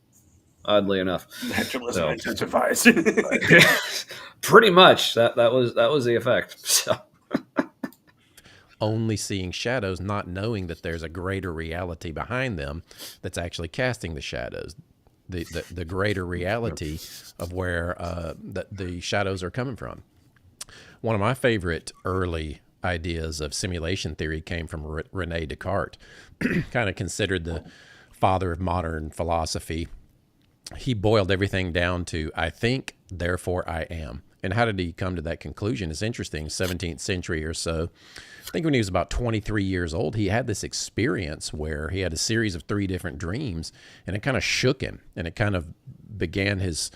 oddly enough. Naturalism intensifies. Pretty much that was the effect. So. Only seeing shadows, not knowing that there's a greater reality behind them that's actually casting the shadows, the greater reality of where the shadows are coming from. One of my favorite early ideas of simulation theory came from Rene Descartes, kind of considered the father of modern philosophy. He boiled everything down to, I think, therefore I am. And how did he come to that conclusion? It's interesting. 17th century or so. I think when he was about 23 years old, he had this experience where he had a series of 3 different dreams, and it kind of shook him, and it kind of began his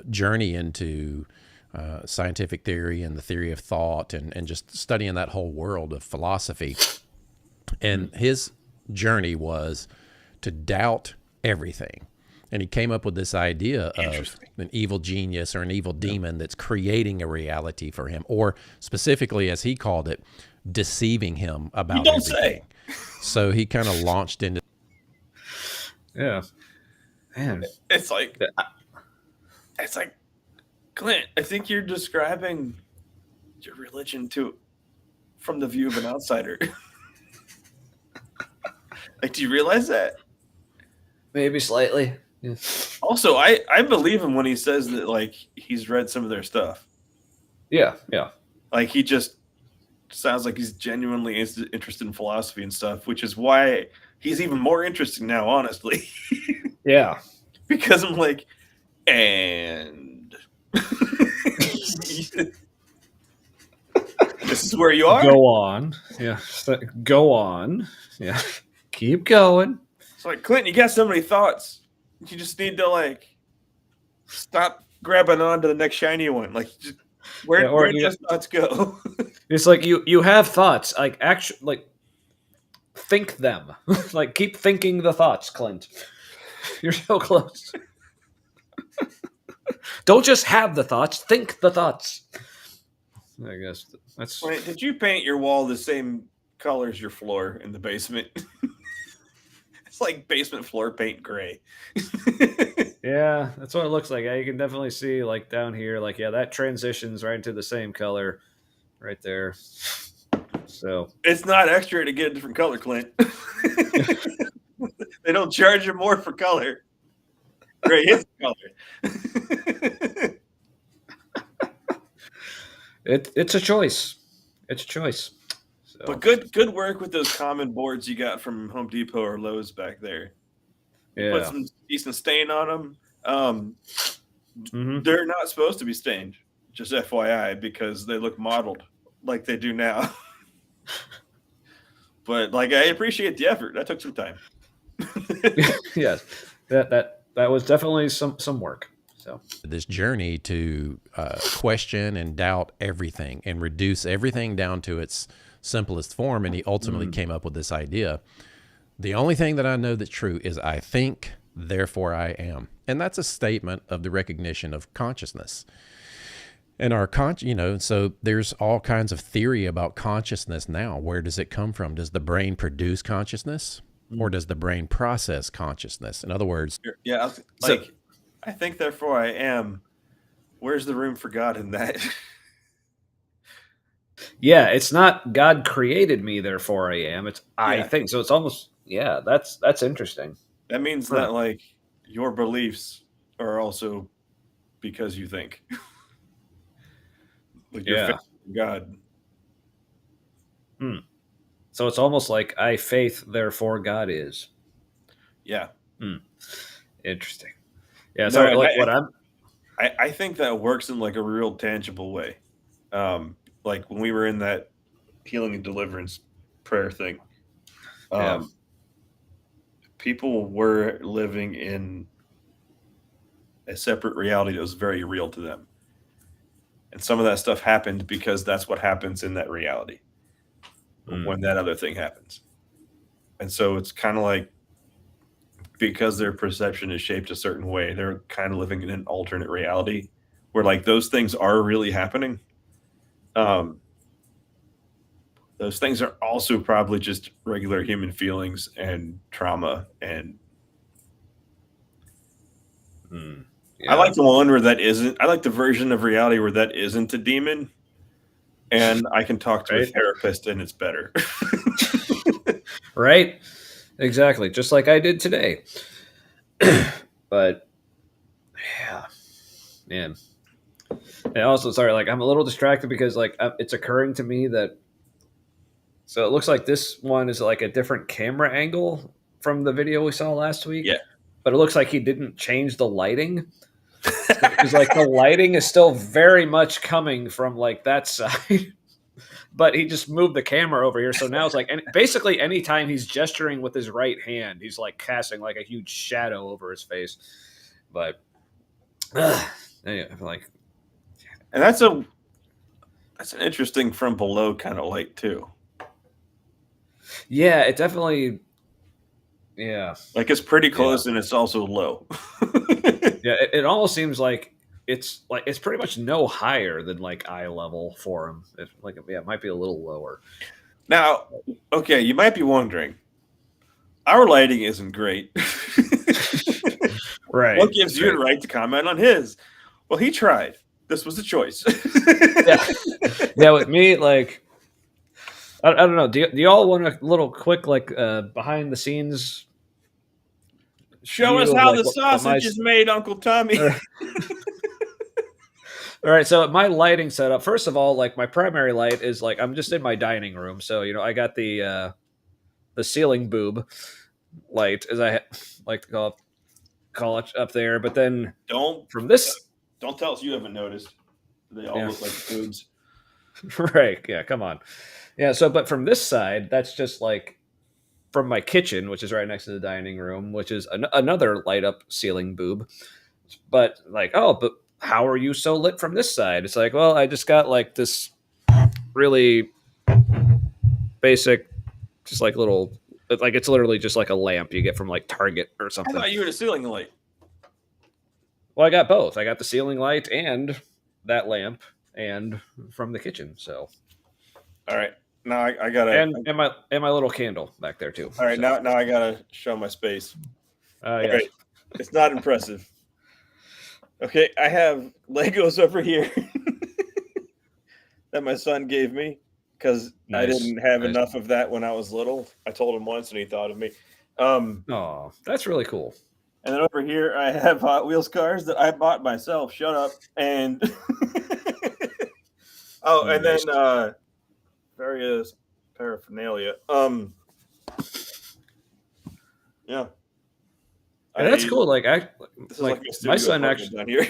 journey into scientific theory and the theory of thought, and just studying that whole world of philosophy. And his journey was to doubt everything. And he came up with this idea of an evil genius or an evil demon that's creating a reality for him, or specifically, as he called it, deceiving him about You don't everything. say. So he kind of launched into. Yeah. Man. It's like Clint, I think you're describing your religion from the view of an outsider. Like, do you realize that? Maybe slightly. Yeah. Also, I believe him when he says that, like, he's read some of their stuff. Yeah. Like, he just sounds like he's genuinely interested in philosophy and stuff, which is why he's even more interesting now, honestly. Yeah. Because I'm like, and this is where you are? Go on. Yeah. Go on. Yeah. Keep going. It's like, Clint, you got so many thoughts. You just need to, like, stop grabbing on to the next shiny one. Like, just, where do those thoughts go? It's like you have thoughts. Like, actually, like, think them. Like, keep thinking the thoughts, Clint. You're so close. Don't just have the thoughts. Think the thoughts. I guess that's. Wait, did you paint your wall the same color as your floor in the basement? It's like basement floor paint gray. Yeah, that's what it looks like. You can definitely see, like, down here, like, yeah, that transitions right into the same color right there. So it's not extra to get a different color, Clint. They don't charge you more for color. Gray is color. it's a choice. It's a choice. So. But good work with those common boards you got from Home Depot or Lowe's back there. Yeah. Put some decent stain on them. They're not supposed to be stained, just FYI, because they look modeled like they do now. But, like, I appreciate the effort. That took some time. Yes, that was definitely some work. So this journey to question and doubt everything and reduce everything down to its simplest form, and he ultimately came up with this idea. The only thing that I know that's true is I think, therefore I am. And that's a statement of the recognition of consciousness. And our so there's all kinds of theory about consciousness now. Where does it come from? Does the brain produce consciousness, or does the brain process consciousness? In other words, yeah, like, I think, therefore I am. Where's the room for God in that? yeah, it's not God created me, therefore I am. It's I think. So it's almost that's interesting. That means that, like, your beliefs are also because you think. Like, your faith in God. So it's almost like I faith, therefore God is. Yeah. Interesting. Yeah. So, like, I think that works in, like, a real tangible way. Like, when we were in that healing and deliverance prayer thing, people were living in a separate reality that was very real to them. And some of that stuff happened because that's what happens in that reality when that other thing happens. And so it's kind of like, because their perception is shaped a certain way, they're kind of living in an alternate reality where, like, those things are really happening. Those things are also probably just regular human feelings and trauma. And I like the one where that isn't. I like the version of reality where that isn't a demon, and I can talk to a therapist, and it's better. Right? Exactly. Just like I did today. But yeah, man. And also, sorry, like, I'm a little distracted because, like, it's occurring to me that. So it looks like this one is like a different camera angle from the video we saw last week. Yeah. But it looks like he didn't change the lighting. because like the lighting is still very much coming from like that side. But he just moved the camera over here, so now it's like basically anytime he's gesturing with his right hand, he's like casting like a huge shadow over his face. But anyway, like, And that's an interesting from below kind of light too. yeah, it definitely, yeah, Like it's pretty close and it's also low. yeah. It almost seems like it's pretty much no higher than like eye level for him. It might be a little lower. Now, okay, you might be wondering, our lighting isn't great. Right. What gives you the right to comment on his? Well, he tried. This was a choice. Yeah, with me, like, I don't know. Do y'all want a little quick, like, behind the scenes? Show us how the sausage is made, Uncle Tommy. All right, so my lighting setup. First of all, like my primary light is like I'm just in my dining room, so I got the ceiling boob light, as I like to call it up there. But then don't tell us you haven't noticed. They all look like boobs. Right? Yeah, come on. Yeah. So, but from this side, that's just like from my kitchen, which is right next to the dining room, which is another light up ceiling boob. But like, but how are you so lit from this side? It's like, well, I just got like this really basic, just like little, like it's literally just like a lamp you get from like Target or something. I thought you were a ceiling light. Well, I got both. I got the ceiling light and that lamp, and from the kitchen. So, all right, now I gotta and my little candle back there too. All right, so. now I gotta show my space. Yeah. Right. It's not impressive. Okay, I have Legos over here that my son gave me because I didn't have enough of that when I was little. I told him once and he thought of me. Oh, that's really cool. And then over here I have Hot Wheels cars that I bought myself. Shut up. And and then various paraphernalia. Yeah. And that's cool. Like my son actually down here.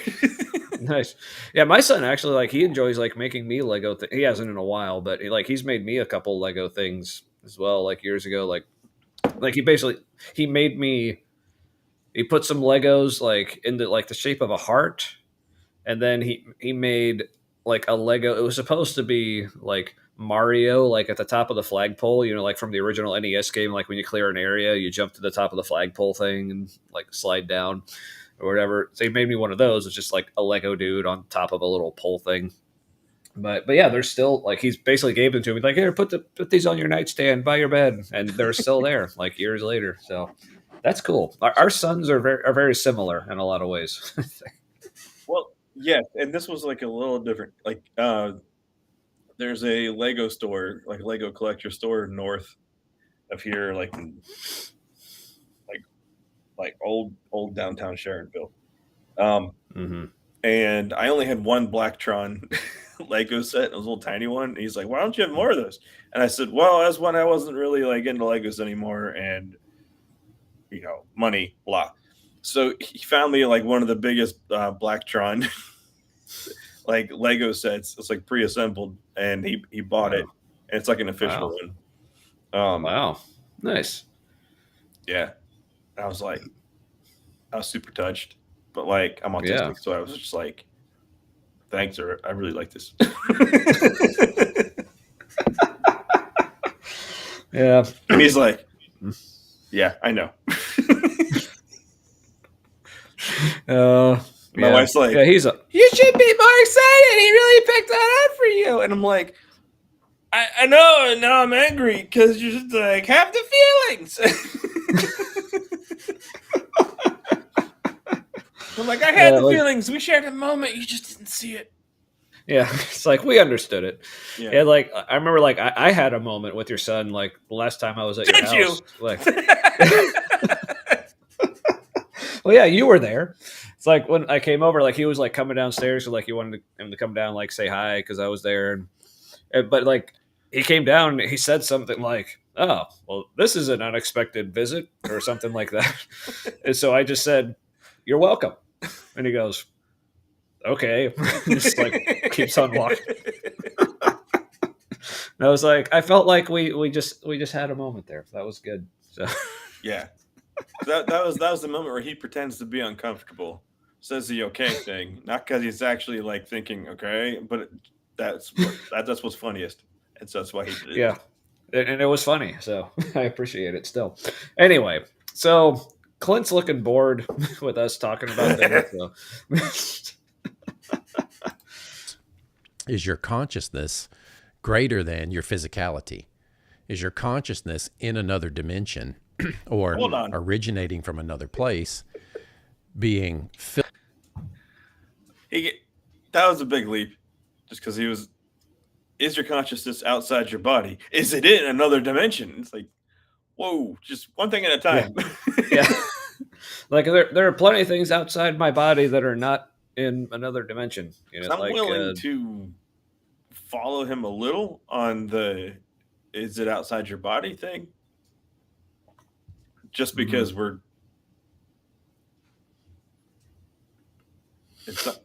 Nice. Yeah, my son actually like he enjoys like making me Lego. He hasn't in a while, but he's made me a couple Lego things as well. Like years ago, like he made me. He put some Legos like into like the shape of a heart, and then he made like a Lego. It was supposed to be like Mario, like at the top of the flagpole, like from the original NES game, like when you clear an area, you jump to the top of the flagpole thing and like slide down or whatever. So he made me one of those. It's just like a Lego dude on top of a little pole thing. But yeah, they're still like he's basically gave them to me like, here, put these on your nightstand by your bed, and they're still there like years later. So that's cool. Our sons are very similar in a lot of ways. Well, yeah, and this was like a little different. Like there's a Lego store, like a Lego collector store north of here, like old downtown Sharonville. And I only had one Blacktron Lego set. It was a little tiny one. And he's like, why don't you have more of those? And I said, well, that's when I wasn't really like into Legos anymore, and money, blah. So he found me like one of the biggest Blacktron like Lego sets. It's like pre-assembled, and he bought it, and it's like an official one. Wow, nice. Yeah, I was super touched, but like I'm autistic, so I was just like, thanks, or I really like this. Yeah, and he's like, yeah, I know. My wife's like, you should be more excited. He really picked that up for you. And I'm like, I know, and now I'm angry because you're just like, have the feelings. I'm like, I had the feelings. We shared a moment. You just didn't see it. Yeah, it's like we understood it. Yeah, like I remember, like I had a moment with your son, like the last time I was at your house. Like, well, yeah, you were there. It's like when I came over, like he was like coming downstairs, so like you wanted him to come down, like say hi because I was there, but like he came down, and he said something like, "Oh, well, this is an unexpected visit" or something like that. And so I just said, "You're welcome," and he goes, okay, just like keeps on walking. And I was like, I felt like we just had a moment there. That was good. So Yeah, that was the moment where he pretends to be uncomfortable, says the okay thing, not because he's actually like thinking okay, but that's what's funniest, and so that's why he did it. yeah, and it was funny. So I appreciate it still. Anyway, so Clint's looking bored with us talking about things. So. Is your consciousness greater than your physicality? Is your consciousness in another dimension or Hold on. originating from another place being filled? That was a big leap, just because he was. Is your consciousness outside your body? Is it in another dimension? It's like, whoa, just one thing at a time. Yeah. Like there are plenty of things outside my body that are not in another dimension. You know, I'm like, willing to follow him a little on the "is it outside your body" thing, just because it's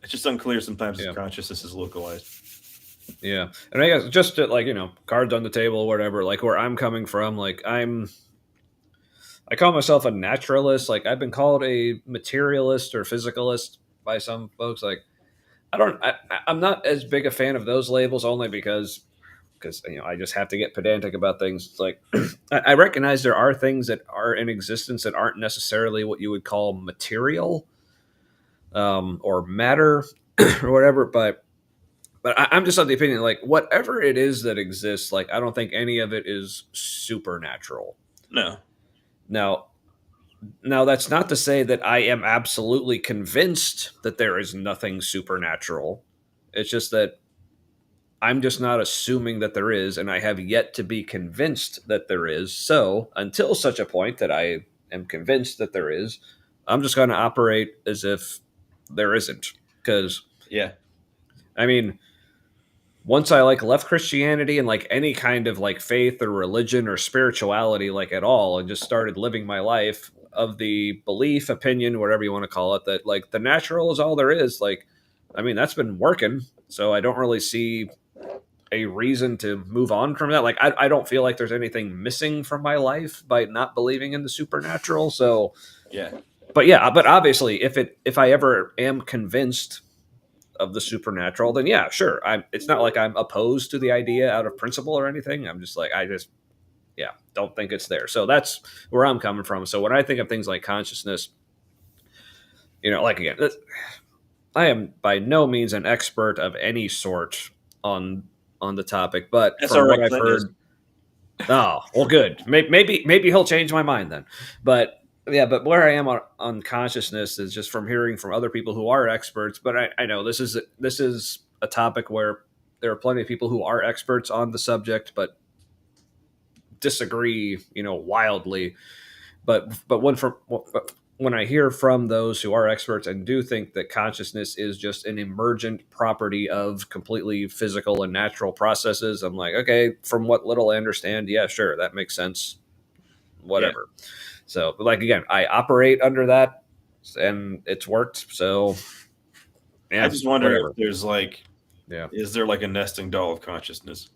just unclear sometimes if consciousness is localized. Yeah, and I guess just to, like, cards on the table or whatever, like where I'm coming from, like I call myself a naturalist. Like I've been called a materialist or physicalist by some folks. Like I'm not as big a fan of those labels, only because I just have to get pedantic about things. It's like I recognize there are things that are in existence that aren't necessarily what you would call material, or matter or whatever, but I'm just of the opinion, like whatever it is that exists, like I don't think any of it is supernatural. No. Now that's not to say that I am absolutely convinced that there is nothing supernatural. It's just that I'm just not assuming that there is, and I have yet to be convinced that there is. So until such a point that I am convinced that there is, I'm just going to operate as if there isn't. Because, I mean, once I left Christianity and any kind of faith or religion or spirituality at all, and just started living my life of the belief, opinion, whatever you want to call it, that the natural is all there is. I mean, that's been working, so I don't really see a reason to move on from that. I don't feel like there's anything missing from my life by not believing in the supernatural. So but obviously if I ever am convinced of the supernatural, then yeah, sure. It's not like I'm opposed to the idea out of principle or anything. I'm just don't think it's there. So that's where I'm coming from. So when I think of things like consciousness, again, I am by no means an expert of any sort on the topic, but that's from what I've heard, oh, well, good. Maybe he'll change my mind then. But yeah, but where I am on consciousness is just from hearing from other people who are experts. But I know this is a topic where there are plenty of people who are experts on the subject, but disagree, wildly. But when I hear from those who are experts and do think that consciousness is just an emergent property of completely physical and natural processes, I'm like, okay, from what little I understand, yeah, sure, that makes sense. Whatever. Yeah. So, but again, I operate under that, and it's worked. So, yeah, I just wonder whatever. if there's is there a nesting doll of consciousness?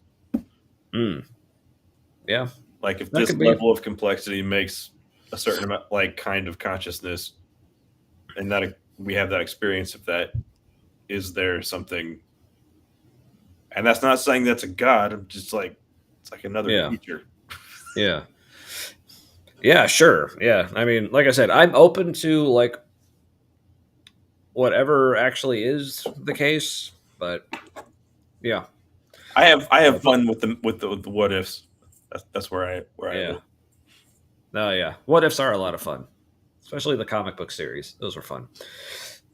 Yeah. If this level of complexity makes a certain amount, kind of consciousness, and that we have that experience of that, is there something? And that's not saying that's a god. I'm just it's another feature. Yeah. Yeah, sure. Yeah. I mean, like I said, I'm open to whatever actually is the case, but yeah. I have fun with the what ifs. That's where I live. Oh yeah. What ifs are a lot of fun. Especially the comic book series. Those were fun.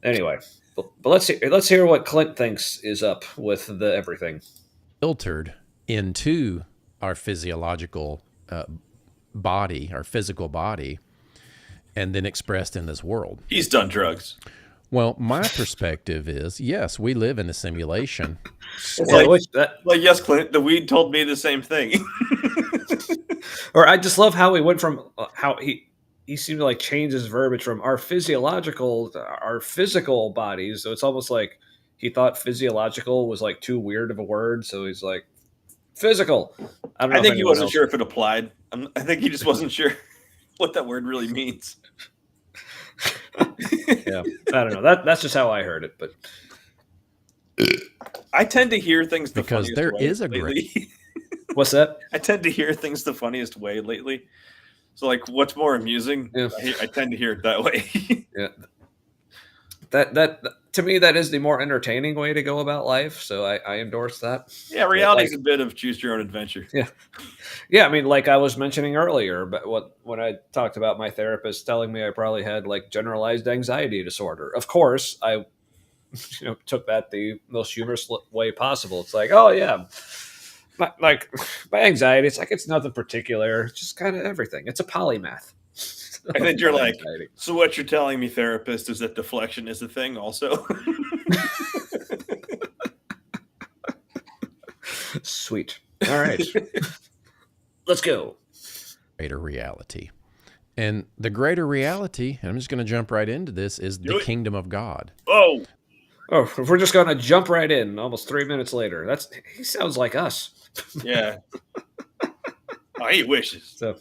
Anyway, but let's hear what Clint thinks is up with the everything. Filtered into our physiological body, our physical body, and then expressed in this world. He's done drugs. Well, my perspective is, yes, we live in a simulation. Yes, Clint, the weed told me the same thing. Or I just love how we went from how he seemed to like change his verbiage from our physiological to our physical bodies. So it's almost like he thought physiological was like too weird of a word. So he's like physical. I don't know I if think he anyone wasn't else. sure if it applied. I think he just wasn't sure what that word really means. Yeah, I don't know. That's just how I heard it. But I tend to hear things the Because funniest there way is a lately. what's that? I tend to hear things the funniest way lately. So, like, what's more amusing? Yeah. I tend to hear it that way. Yeah, that to me that is the more entertaining way to go about life. So I endorse that. Yeah, reality's a bit of choose your own adventure. Yeah. Yeah, I mean, like I was mentioning earlier, but when I talked about my therapist telling me I probably had like generalized anxiety disorder. Of course, I took that the most humorous way possible. It's like, oh yeah, my anxiety. It's like it's nothing particular. It's just kind of everything. It's a polymath. And then you're My like, anxiety. so what you're telling me, therapist, is that deflection is a thing also? Sweet. All right, let's go. Greater reality. And the greater reality, and I'm just going to jump right into this, is the kingdom of God. Oh, If we're just gonna jump right in, almost 3 minutes later, he sounds like us. yeah. Oh, he wishes. So,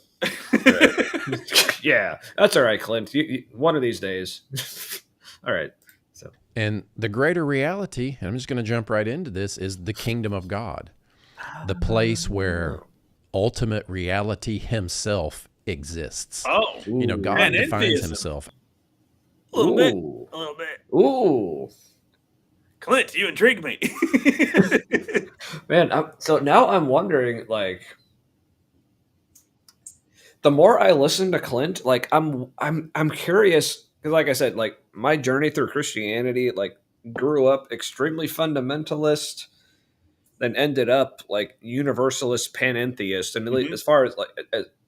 yeah, that's all right, Clint. One of these days. All right. So, And the greater reality, and I'm just going to jump right into this, is the kingdom of God. The place where ultimate reality himself exists. Oh, God man, defines envious. himself. A little bit. Ooh. A little bit. Ooh, Clint, you intrigue me. man. So now I'm wondering, like, the more I listen to Clint, like, I'm curious. 'Cause like I said, like my journey through Christianity, like, grew up extremely fundamentalist, then ended up like universalist panentheist, and Mhm. as far as like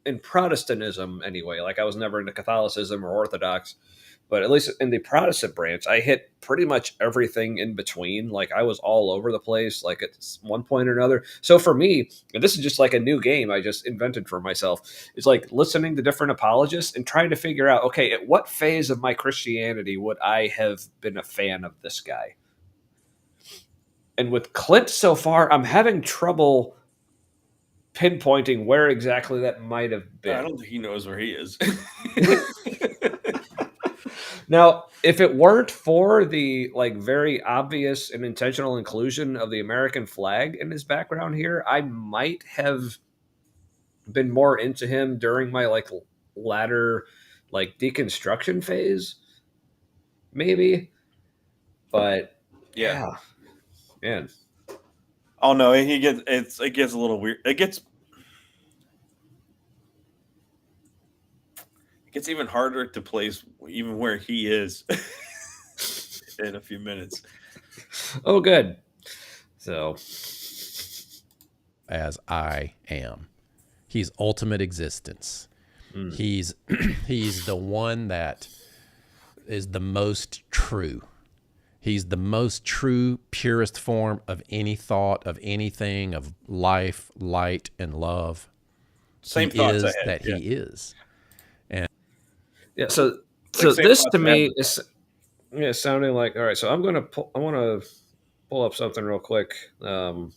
in Protestantism anyway, like I was never into Catholicism or Orthodox, but at least in the Protestant branch, I hit pretty much everything in between. Like I was all over the place, like at one point or another. So for me, and this is just like a new game I just invented for myself, it's like listening to different apologists and trying to figure out, okay, at what phase of my Christianity would I have been a fan of this guy? And with Clint so far, I'm having trouble pinpointing where exactly that might have been. I don't think he knows where he is. Now, if it weren't for the like very obvious and intentional inclusion of the American flag in his background here, I might have been more into him during my like latter like deconstruction phase, maybe. But Yeah. man. Oh no, it gets a little weird. It gets even harder to place even where he is in a few minutes. Oh, good. So, As I am. He's ultimate existence. He's he's the one that is the most true. He's the most true, purest form of any thought, of anything, of life, light, and love. Same he thoughts is I had, that yeah. he is. yeah. So same this thoughts to I me had. is sounding like all right. So I want to pull up something real quick. There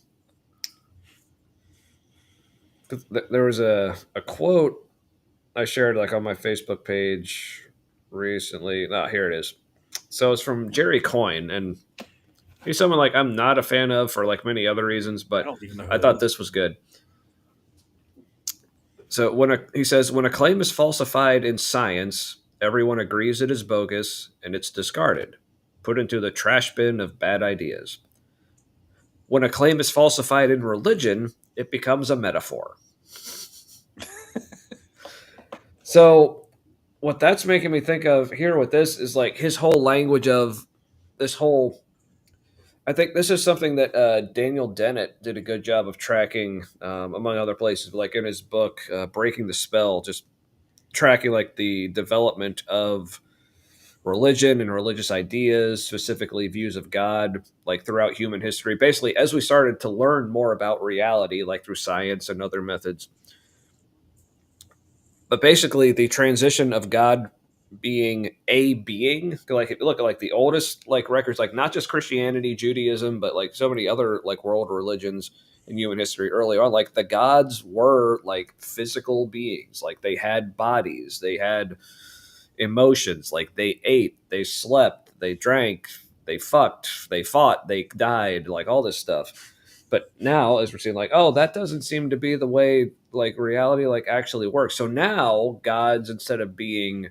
was a quote I shared like on my Facebook page recently. Here it is. So it's from Jerry Coyne, and he's someone like I'm not a fan of for like many other reasons, I but don't even know who I that thought is. this was good. So he says when a claim is falsified in science, everyone agrees it is bogus and it's discarded, put into the trash bin of bad ideas. When a claim is falsified in religion, it becomes a metaphor. So what that's making me think of here with this is like his whole language of this whole. I think this is something that Daniel Dennett did a good job of tracking, among other places, like in his book "Breaking the Spell," just tracking like the development of religion and religious ideas, specifically views of God, like throughout human history. Basically, as we started to learn more about reality, like through science and other methods. But basically, the transition of God being a being, like if you look at like the oldest like records, like not just Christianity, Judaism, but like so many other like world religions in human history early on, like the gods were like physical beings, like they had bodies, they had emotions, like they ate, they slept, they drank, they fucked, they fought, they died, like all this stuff. But now, as we're seeing, like, oh, that doesn't seem to be the way like reality like actually works. So now gods, instead of being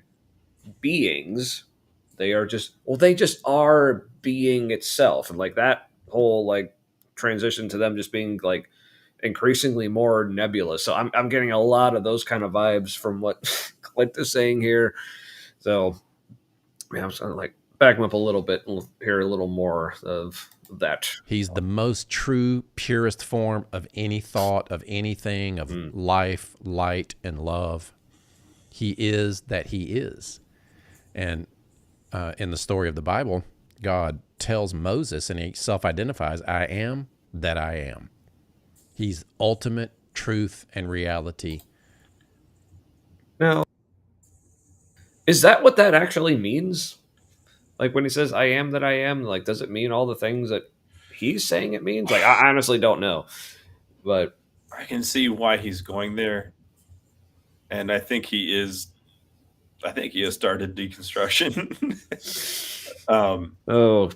beings, they are just, well, they just are being itself. And like that whole like transition to them just being like increasingly more nebulous. So I'm getting a lot of those kind of vibes from what Clint is saying here. So yeah, I'm trying to like back him up a little bit and hear a little more of that. He's the most true, purest form of any thought, of anything, of life, light, and love. He is that he is. And in the story of the Bible, God tells Moses, and he self-identifies, I am that I am. He's ultimate truth and reality. Now, is that what that actually means? Like when he says "I am that I am," like does it mean all the things that he's saying it means? Like I honestly don't know, but I can see why he's going there, and I think he is. I think he has started deconstruction. oh,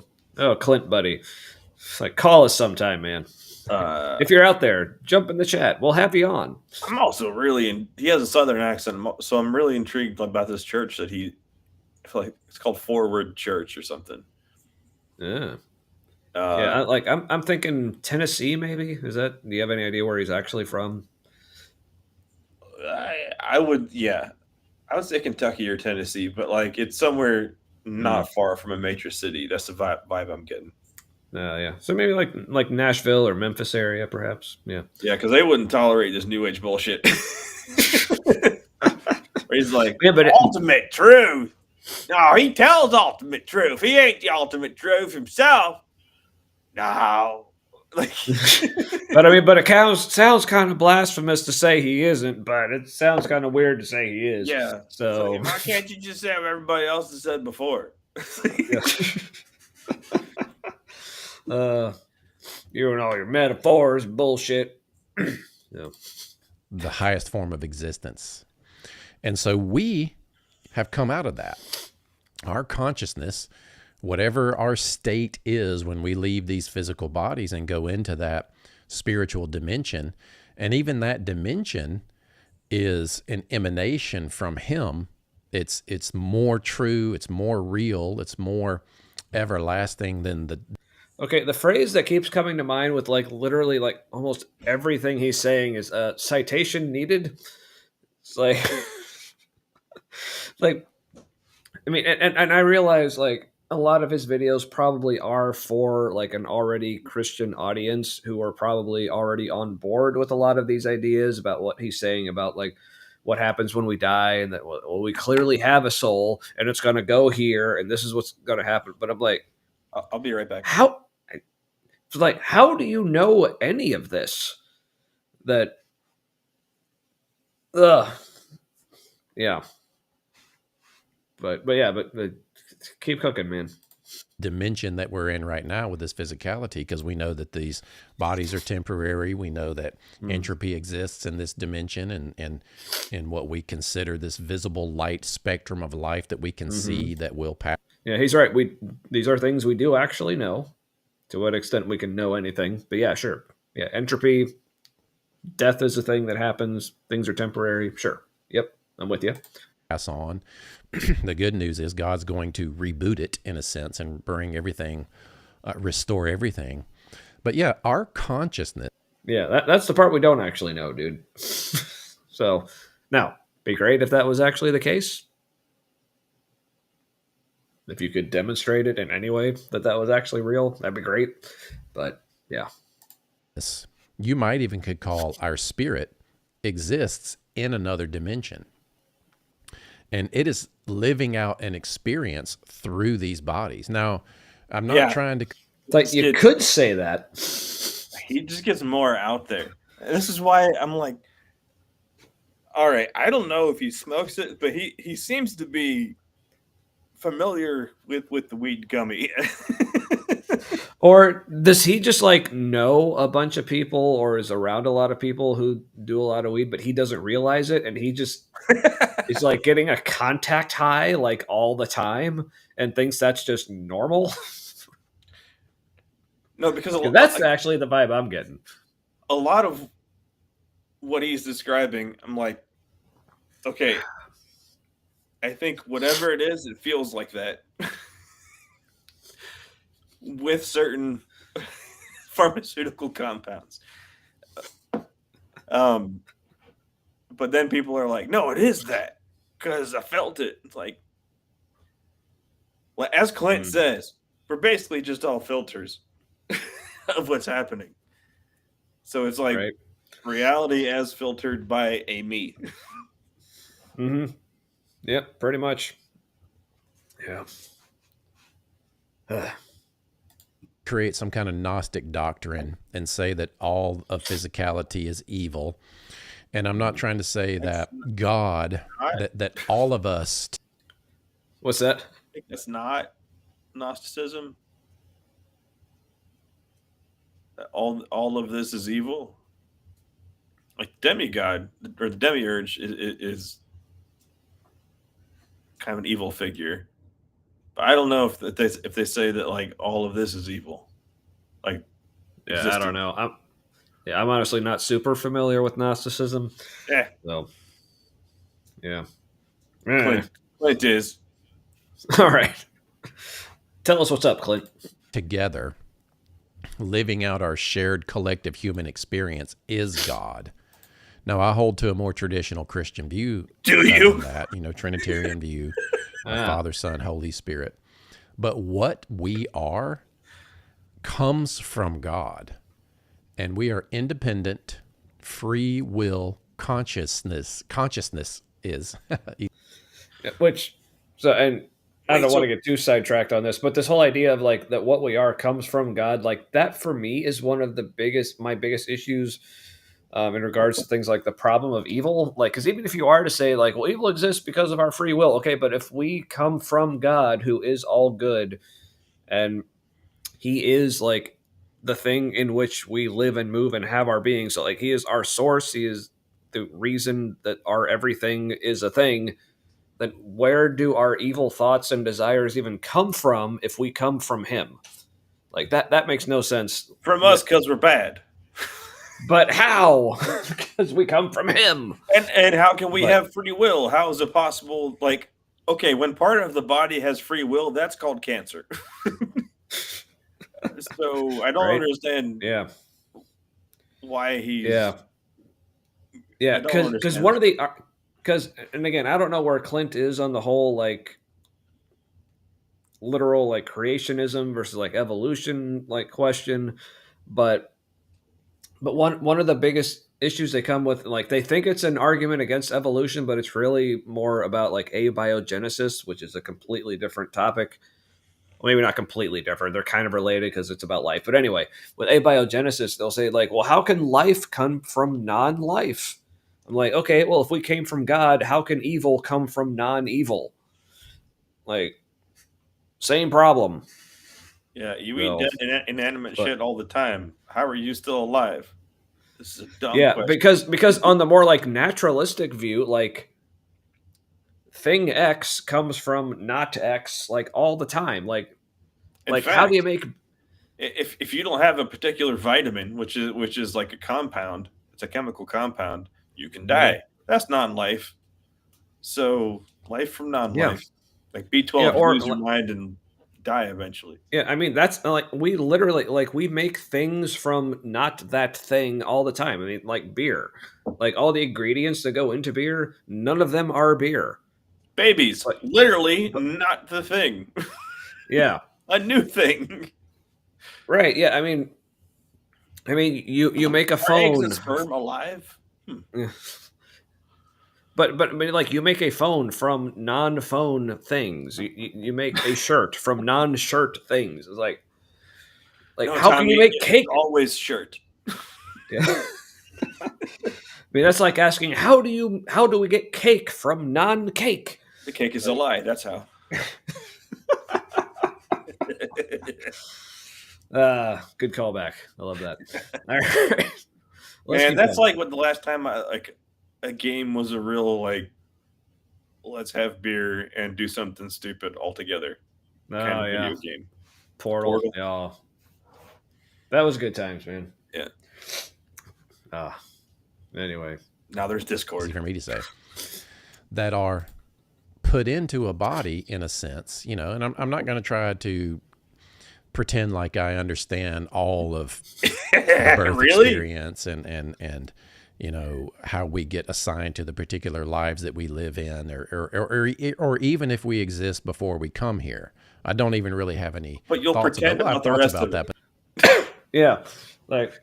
Clint, buddy, it's like call us sometime, man. If you're out there, jump in the chat. We'll have you on. I'm also really he has a southern accent, so I'm really intrigued about this church that I feel like it's called Forward Church or something. Yeah. I'm thinking Tennessee, maybe. Is that? Do you have any idea where he's actually from? I would say Kentucky or Tennessee, but like it's somewhere not far from a major city. That's the vibe I'm getting. Yeah. So maybe like Nashville or Memphis area, perhaps. Yeah. Yeah, because they wouldn't tolerate this new age bullshit. He's like, yeah, but ultimate truth. No, he tells ultimate truth. He ain't the ultimate truth himself. No. But it sounds kind of blasphemous to say he isn't, but it sounds kind of weird to say he is. Yeah. So why can't you just say what everybody else has said before? You and all your metaphors, bullshit. The highest form of existence. And so we have come out of that. Our consciousness, whatever our state is when we leave these physical bodies and go into that spiritual dimension, and even that dimension is an emanation from him. It's more true, it's more real, it's more everlasting than the... Okay, the phrase that keeps coming to mind with like literally like almost everything he's saying is citation needed. It's like like I mean and I realize like a lot of his videos probably are for like an already Christian audience who are probably already on board with a lot of these ideas about what he's saying about like what happens when we die and that well, we clearly have a soul and it's going to go here and this is what's going to happen. But I'm like, I'll be right back. How do you know any of this? Yeah. But keep cooking, man. Dimension that we're in right now with this physicality, because we know that these bodies are temporary. We know that entropy exists in this dimension and in what we consider this visible light spectrum of life that we can see that will pass. Yeah, he's right. These are things we do actually know. To what extent we can know anything. But yeah, sure. Yeah, entropy, death is a thing that happens. Things are temporary. Sure. Yep, I'm with you. Pass on. The good news is God's going to reboot it in a sense and bring everything, restore everything. But yeah, our consciousness. Yeah, that's the part we don't actually know, dude. So now, be great if that was actually the case. If you could demonstrate it in any way that was actually real, that'd be great. But yeah. You might even could call our spirit exists in another dimension. And it is living out an experience through these bodies. Now, I'm not trying to... Like you could say that. He just gets more out there. This is why I'm like, All right, I don't know if he smokes it, but he seems to be familiar with the weed gummy. Or does he just like know a bunch of people or is around a lot of people who do a lot of weed, but he doesn't realize it, and he just is like getting a contact high like all the time and thinks that's just normal? No, because That's actually the vibe I'm getting. a lot of what he's describing, I'm like, okay, I think whatever it is, it feels like that with certain pharmaceutical compounds. But then people are like, no, it is that because I felt it. It's like, well, as Clint says, we're basically just all filters of what's happening. So it's like reality as filtered by a me. Mm-hmm. Yep, pretty much. Yeah. Create some kind of Gnostic doctrine and say that all of physicality is evil. And I'm not trying to say that God, that all of us. What's that? I think that's not Gnosticism. That all of this is evil. Like demigod or the demiurge is kind of an evil figure. But I don't know if they say that like all of this is evil. Like, yeah, existence. I don't know. I'm honestly not super familiar with Gnosticism. Yeah. So, yeah. Clint is. All right. Tell us what's up, Clint. Together, living out our shared collective human experience is God. Now, I hold to a more traditional Christian view. Do you? That, Trinitarian view, Father, Son, Holy Spirit. But what we are comes from God. And we are independent, free will consciousness. Consciousness is. Which, and I don't want to get too sidetracked on this, but this whole idea of like that what we are comes from God, like that for me is one of my biggest issues in regards to things like the problem of evil. Like, because even if you are to say like, well, evil exists because of our free will, okay, but if we come from God, who is all good, and he is like the thing in which we live and move and have our being. So like he is our source. He is the reason that our everything is a thing. Then where do our evil thoughts and desires even come from if we come from him? Like that makes no sense. From us because we're bad. But how? Because we come from him. And how can we have free will? How is it possible? Like, okay, when part of the body has free will, that's called cancer. So I don't understand. Yeah. Why he's. Yeah. Because one of the and again, I don't know where Clint is on the whole like literal like creationism versus like evolution like question, but one of the biggest issues they come with, like they think it's an argument against evolution, but it's really more about like abiogenesis, which is a completely different topic. Maybe not completely different. They're kind of related because it's about life. But anyway, with abiogenesis, they'll say like, well, how can life come from non-life? I'm like, okay, well, if we came from God, how can evil come from non-evil? Like, same problem. Yeah, you eat dead inanimate shit all the time. How are you still alive? This is a dumb question. because on the more like naturalistic view, like thing X comes from not X like all the time. Like fact, how do you make if you don't have a particular vitamin, which is like a compound, it's a chemical compound, you can die. That's non-life. So life from non-life. Like B12, you lose your mind and die eventually. Yeah, I mean that's like we literally like we make things from not that thing all the time. I mean, like beer, like all the ingredients that go into beer, none of them are beer. Babies, literally not the thing. Yeah, a new thing. Right? Yeah, I mean, you make a phone. Eggs and sperm alive. But like you make a phone from non-phone things. You make a shirt from non-shirt things. It's like no, how Tommy, can you make cake? Always shirt. Yeah. mean, that's like asking how do we get cake from non-cake? The cake is a lie. That's how. Good callback. I love that. All right. Man, that's like what the last time a game was a real like, let's have beer and do something stupid altogether kind of video game. Portal. Yeah. That was good times, man. Yeah. Anyway. Now there's Easy Discord. for me to say, that are put into a body in a sense, you know, and I'm not going to try to pretend like I understand all of birth Really? experience and you know, how we get assigned to the particular lives that we live in, or even if we exist before we come here. I don't even really have any But you'll thoughts pretend about, about the thoughts rest about of that. it. But Yeah. Like,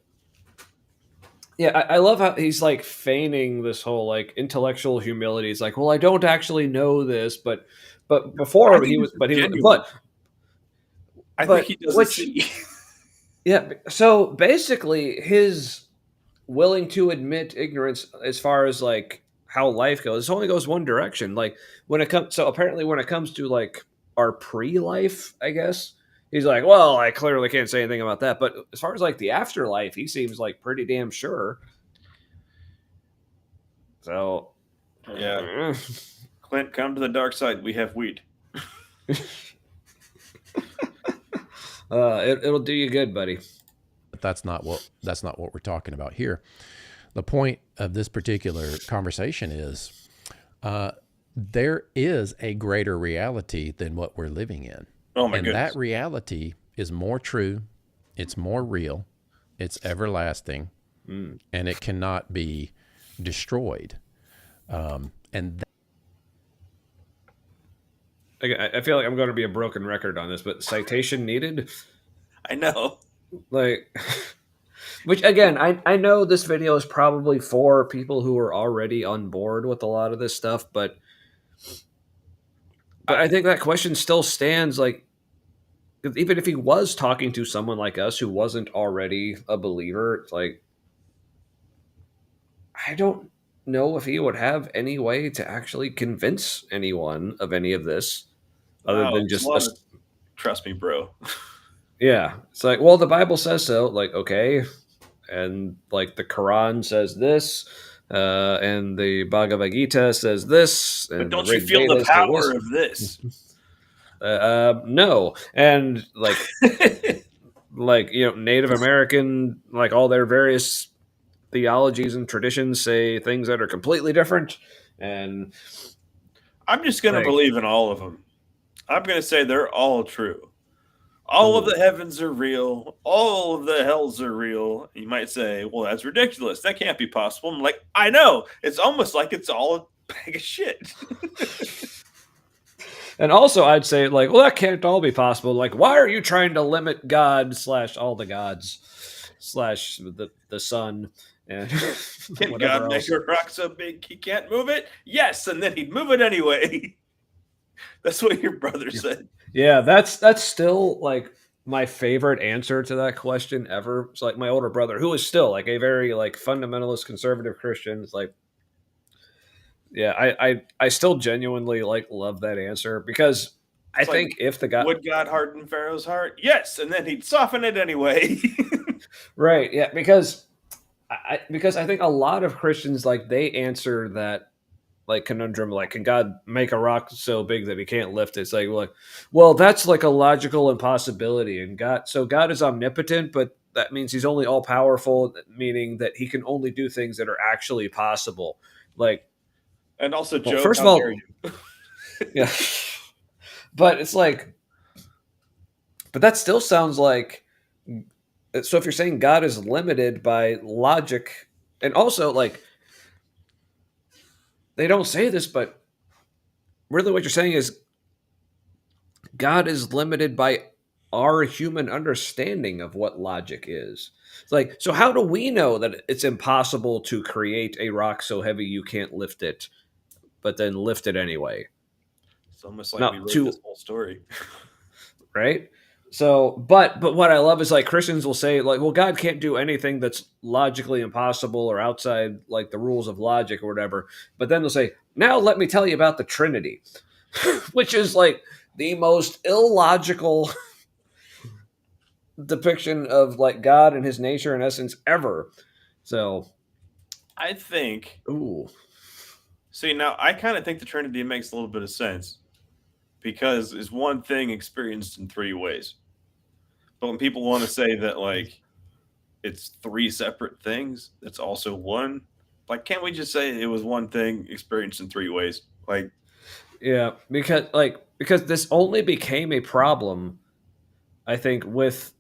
yeah, I love how he's like feigning this whole like intellectual humility. He's like, well, I don't actually know this, but before I think he was, this is but he was, genuine. I but think he doesn't see. Yeah. So basically, his willing to admit ignorance as far as like how life goes, it only goes one direction. Like when it comes, so apparently when it comes to like our pre-life, I guess he's like, well, I clearly can't say anything about that. But as far as like the afterlife, he seems like pretty damn sure. So Yeah. Clint, come to the dark side. We have weed. it'll do you good, buddy. But that's not what we're talking about here. The point of this particular conversation is there is a greater reality than what we're living in. Oh my and goodness. that reality is more true, it's more real, it's everlasting, and it cannot be destroyed. And I feel like I'm going to be a broken record on this, but citation needed. I know. Like, which again, I know this video is probably for people who are already on board with a lot of this stuff, but I think that question still stands. Like, even if he was talking to someone like us who wasn't already a believer, it's like, I don't know if he would have any way to actually convince anyone of any of this other Wow, than it's just a lot of- trust me, bro. yeah. It's like, well, the Bible says so. Like, okay. And like the Quran says this, and the Bhagavad Gita says this. But And don't the you Rig feel the Vedas say power of this? no. And like, like, you know, Native American, like all their various theologies and traditions say things that are completely different. And I'm just going to like, believe in all of them. I'm going to say they're all true. All of the heavens are real. All of the hells are real. You might say, well, that's ridiculous. That can't be possible. I'm like, I know. It's almost like it's all a bag of shit. and also I'd say like, well, that can't all be possible. Like, why are you trying to limit God / all the gods / the sun and Can whatever God else? make a rock so big he can't move it? Yes, and then he'd move it anyway. That's what your brother said. Yeah, that's still like my favorite answer to that question ever. It's like my older brother, who is still like a very like fundamentalist conservative Christian. It's like, yeah, I still genuinely like love that answer because I It's think like, if the God, would God harden Pharaoh's heart? Yes, and then he'd soften it anyway. right, yeah, because I think a lot of Christians like they answer that like conundrum, like, can God make a rock so big that he can't lift it? It's like, well, that's like a logical impossibility. And God is omnipotent, but that means he's only all powerful, meaning that he can only do things that are actually possible. Like, And also, well, Job, first of how all, dare you? yeah, but it's like, but that still sounds like, so if you're saying God is limited by logic, and also like, they don't say this, but really what you're saying is God is limited by our human understanding of what logic is. It's like, so how do we know that it's impossible to create a rock so heavy you can't lift it, but then lift it anyway? It's almost like Now, we wrote this whole story. right? So, but what I love is like Christians will say like, well, God can't do anything that's logically impossible or outside like the rules of logic or whatever. But then they'll say, now let me tell you about the Trinity, which is like the most illogical depiction of like God and his nature and essence ever. So, I think. ooh, See, now I kind of think the Trinity makes a little bit of sense because it's one thing experienced in three ways. But when people want to say that like it's three separate things, that's also one. Like, can't we just say it was one thing experienced in three ways? Like, yeah, because this only became a problem, I think, with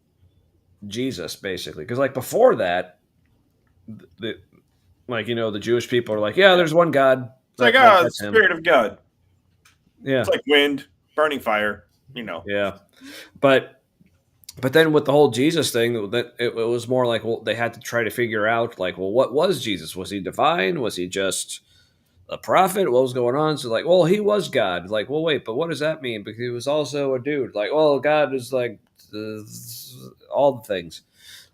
Jesus basically. Because like before that, the like the Jewish people are like, yeah, there's one God. it's like, Like oh, the that's him. Spirit of God. Yeah, It's like wind, burning fire, you know. yeah. But then with the whole Jesus thing, that it was more like, well, they had to try to figure out like, well, what was Jesus? Was he divine? Was he just a prophet? What was going on? So like, well, he was God. Like, well, wait, but what does that mean? Because he was also a dude. Like, well, God is like all the things.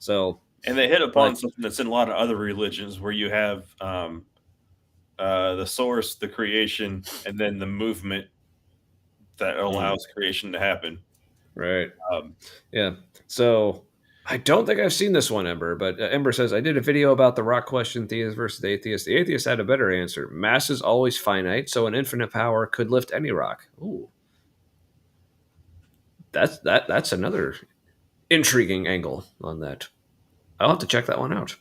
So And they hit upon like, something that's in a lot of other religions where you have the source, the creation, and then the movement that allows creation to happen. right. Um, Yeah. So I don't think I've seen this one, Ember, but Ember says, I did a video about the rock question, theist versus the atheist. The atheist had a better answer. Mass is always finite, so an infinite power could lift any rock. Ooh. That's another intriguing angle on that. I'll have to check that one out.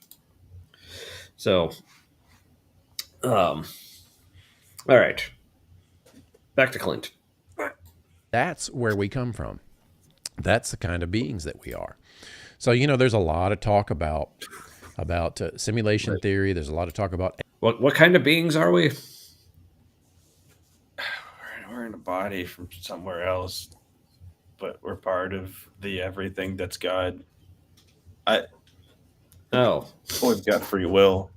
So, all right. Back to Clint. That's where we come from. That's the kind of beings that we are. So, there's a lot of talk about simulation theory. There's a lot of talk about What kind of beings are we? we're in a body from somewhere else, but we're part of the everything that's God. Oh, We've got free will.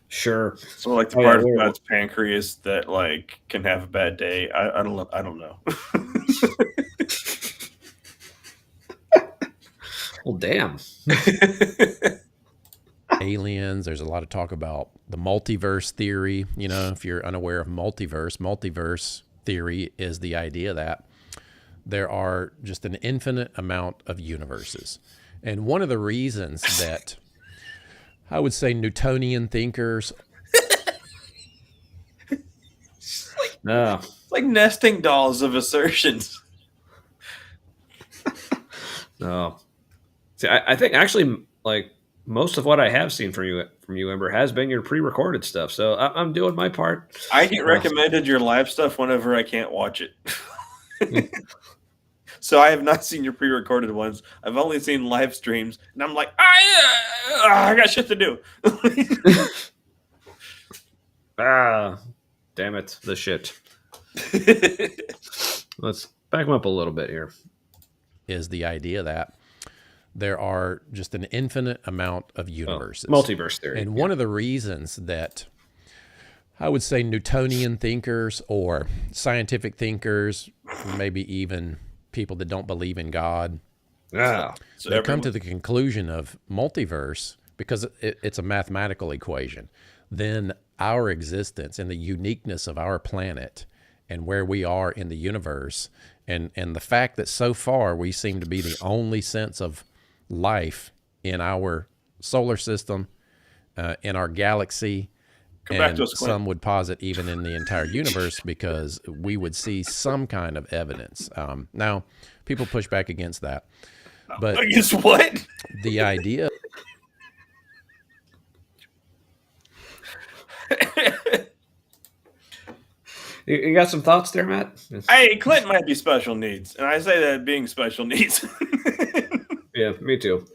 sure. So like the Oh, part yeah, of we're- God's pancreas that like can have a bad day. I don't know. Well, damn. aliens. There's a lot of talk about the multiverse theory. If you're unaware of multiverse theory is the idea that there are just an infinite amount of universes. And one of the reasons that I would say Newtonian thinkers, No. It's like nesting dolls of assertions. No. See, I think actually, like most of what I have seen from you, Ember, has been your pre-recorded stuff. So I'm doing my part. I get recommended your live stuff whenever I can't watch it. So I have not seen your pre-recorded ones. I've only seen live streams, and I'm like, I got shit to do. Damn it, the shit. Let's back them up a little bit here. is the idea that there are just an infinite amount of universes. Multiverse theory. And one of the reasons that I would say Newtonian thinkers or scientific thinkers, maybe even people that don't believe in God, So they come to the conclusion of multiverse because it's a mathematical equation. Then our existence and the uniqueness of our planet and where we are in the universe and the fact that so far we seem to be the only sense of life in our solar system, in our galaxy, Come back and to us, Clint. some would posit even in the entire universe because we would see some kind of evidence. Now, people push back against that. But Against what? the idea you got some thoughts there, Matt? Hey, Clint might be special needs, and I say that being special needs. Yeah, me too.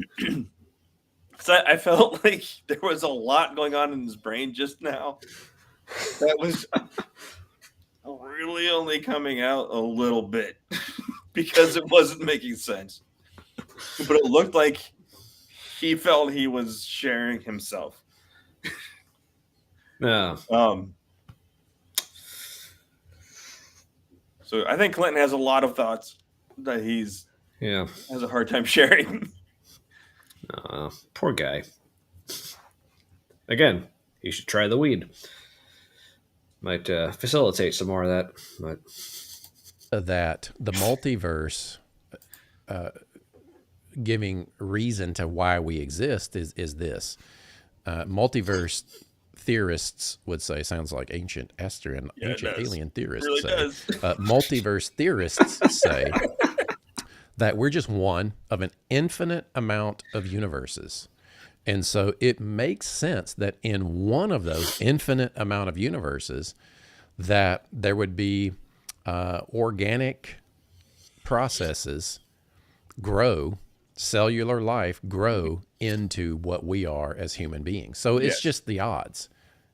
So I felt like there was a lot going on in his brain just now. That was really only coming out a little bit because it wasn't making sense. But it looked like he felt he was sharing himself. No. So I think Clinton has a lot of thoughts that he's Yeah. has a hard time sharing. Poor guy. Again, he should try the weed. Might facilitate some more of that. But That the multiverse giving reason to why we exist is this. Multiverse theorists would say, sounds like ancient Esther and ancient alien theorists really say. does. Multiverse theorists say that we're just one of an infinite amount of universes. And so it makes sense that in one of those infinite amount of universes, that there would be organic processes grow, cellular life grow into what we are as human beings. So it's just the odds.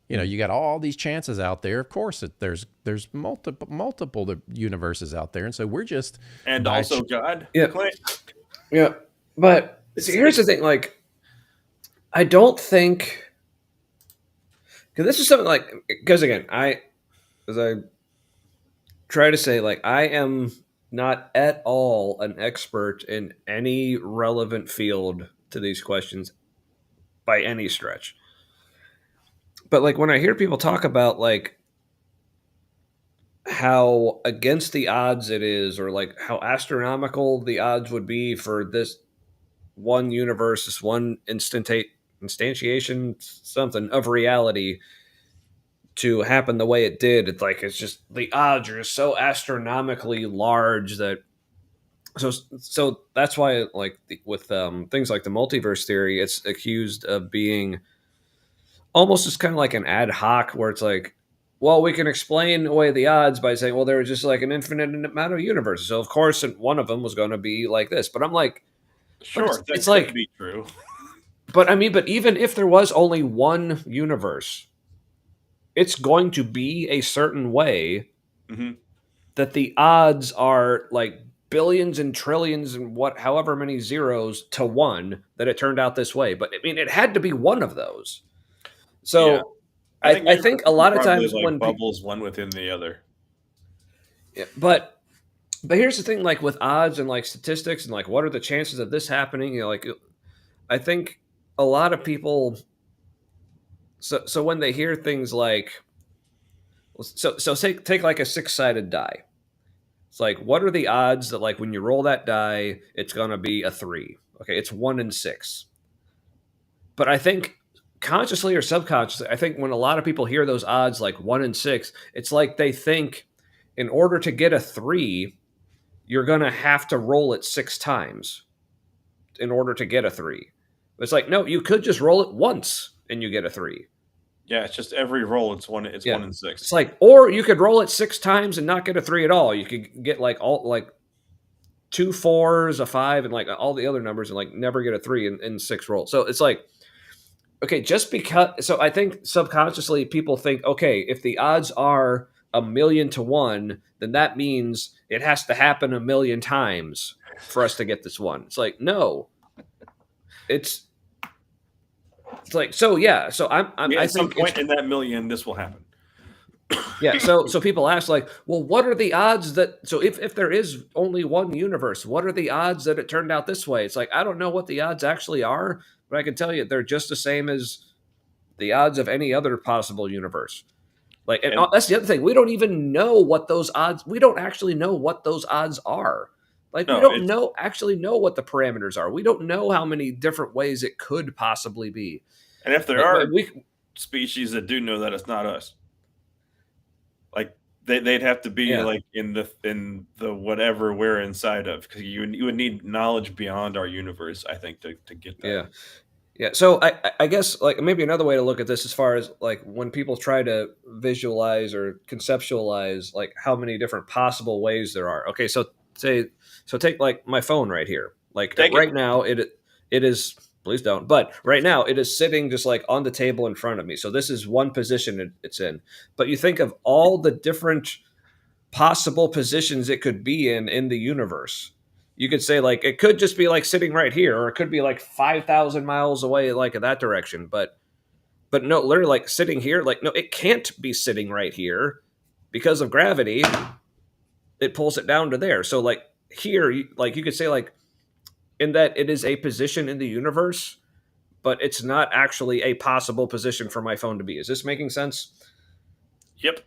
You know, you got all these chances out there. Of course, there's multiple universes out there, and so we're just And also God. Yeah. Clint. yeah, but see, here's the thing. Like, I don't think because this is something like because again, as I try to say, like I am not at all an expert in any relevant field to these questions by any stretch. But like when I hear people talk about like how against the odds it is, or like how astronomical the odds would be for this one universe, this one instantiation something of reality to happen the way it did, it's like it's just the odds are just so astronomically large that so that's why like with things like the multiverse theory, it's accused of being almost just kind of like an ad hoc where it's like, well, we can explain away the odds by saying, well, there was just like an infinite amount of universes, so of course one of them was going to be like this. But I'm like, Sure, it's that like could be true. but I mean, but even if there was only one universe, it's going to be a certain way Mhm. that the odds are like billions and trillions and however many zeros to one that it turned out this way. But I mean, it had to be one of those. So Yeah. I think a lot of probably times like when bubbles one within the other. but here's the thing, like with odds and like statistics and like what are the chances of this happening? You know, like I think a lot of people. So when they hear things like, so take like a 6-sided die. It's like, what are the odds that like when you roll that die, it's gonna be a 3? Okay, it's 1 in 6. But I think consciously or subconsciously, I think when a lot of people hear those odds like 1 in 6, it's like they think in order to get a 3, you're gonna have to roll it 6 times in order to get a 3. It's like, no, you could just roll it once and you get a 3. Yeah, it's just every roll. It's 1 in 6. It's like, or you could roll it 6 times and not get a 3 at all. You could get like all like 2 4s, a 5, and like all the other numbers, and like never get a 3 in 6 rolls. So it's like, okay, just because. So I think subconsciously people think, okay, if the odds are 1,000,000 to 1, then that means it has to happen 1,000,000 times for us to get this one. It's like, no, it's like, so yeah. So I At some think point in that million, this will happen. yeah. So people ask like, well, what are the odds that, so if there is only one universe, what are the odds that it turned out this way? It's like, I don't know what the odds actually are, but I can tell you they're just the same as the odds of any other possible universe. Like, and that's the other thing. We don't even know what those odds, we don't actually know what those odds are. Like, we don't actually know what the parameters are. We don't know how many different ways it could possibly be. And if there are species that do know that, it's not us. Like they'd have to be like in the whatever we're inside of, because you would need knowledge beyond our universe, I think, to get that. Yeah. So I guess like maybe another way to look at this, as far as like when people try to visualize or conceptualize like how many different possible ways there are. Okay, so take like my phone right here. Like now it is, please don't, but right now it is sitting just like on the table in front of me. So this is one position it's in. But you think of all the different possible positions it could be in the universe. You could say like it could just be like sitting right here, or it could be like 5,000 miles away, like in that direction. But no, literally like sitting here, like no, it can't be sitting right here because of gravity. it pulls it down to there. So like here, you could say like in that it is a position in the universe, but it's not actually a possible position for my phone to be. Is this making sense? Yep.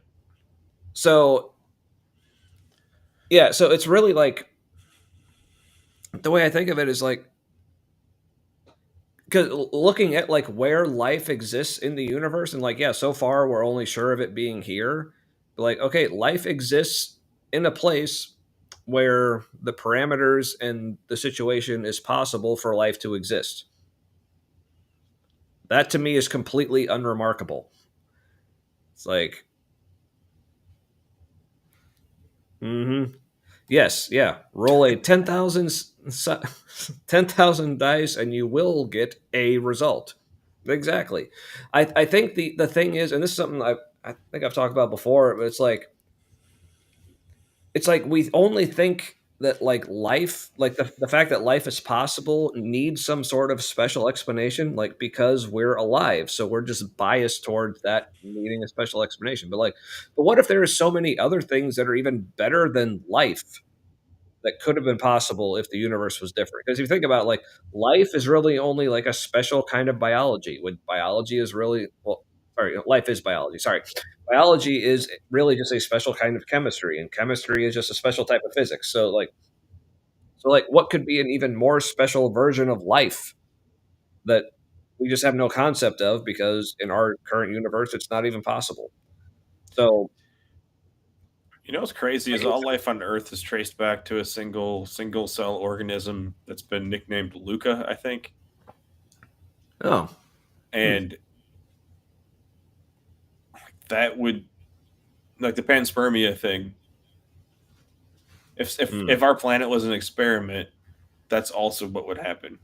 So yeah, so it's really like the way I think of it is like, because looking at like where life exists in the universe, and like, yeah, so far we're only sure of it being here. But like, okay, life exists in a place where the parameters and the situation is possible for life to exist. That to me is completely unremarkable. It's like, yes, yeah. Roll a 10,000 dice and you will get a result. Exactly. I think the thing is, and this is something I think I've talked about before, but it's like we only think that like life, like the fact that life is possible needs some sort of special explanation, like because we're alive. So we're just biased towards that needing a special explanation. But what if there are so many other things that are even better than life that could have been possible if the universe was different? Because if you think about like life is really only like a special kind of biology. When biology is really life is biology. Sorry, biology is really just a special kind of chemistry, and chemistry is just a special type of physics. So what could be an even more special version of life that we just have no concept of because in our current universe it's not even possible. So You know what's crazy is all life on Earth is traced back to a single cell organism that's been nicknamed Luca, I think. oh And that would, like the panspermia thing. If our planet was an experiment, that's also what would happen.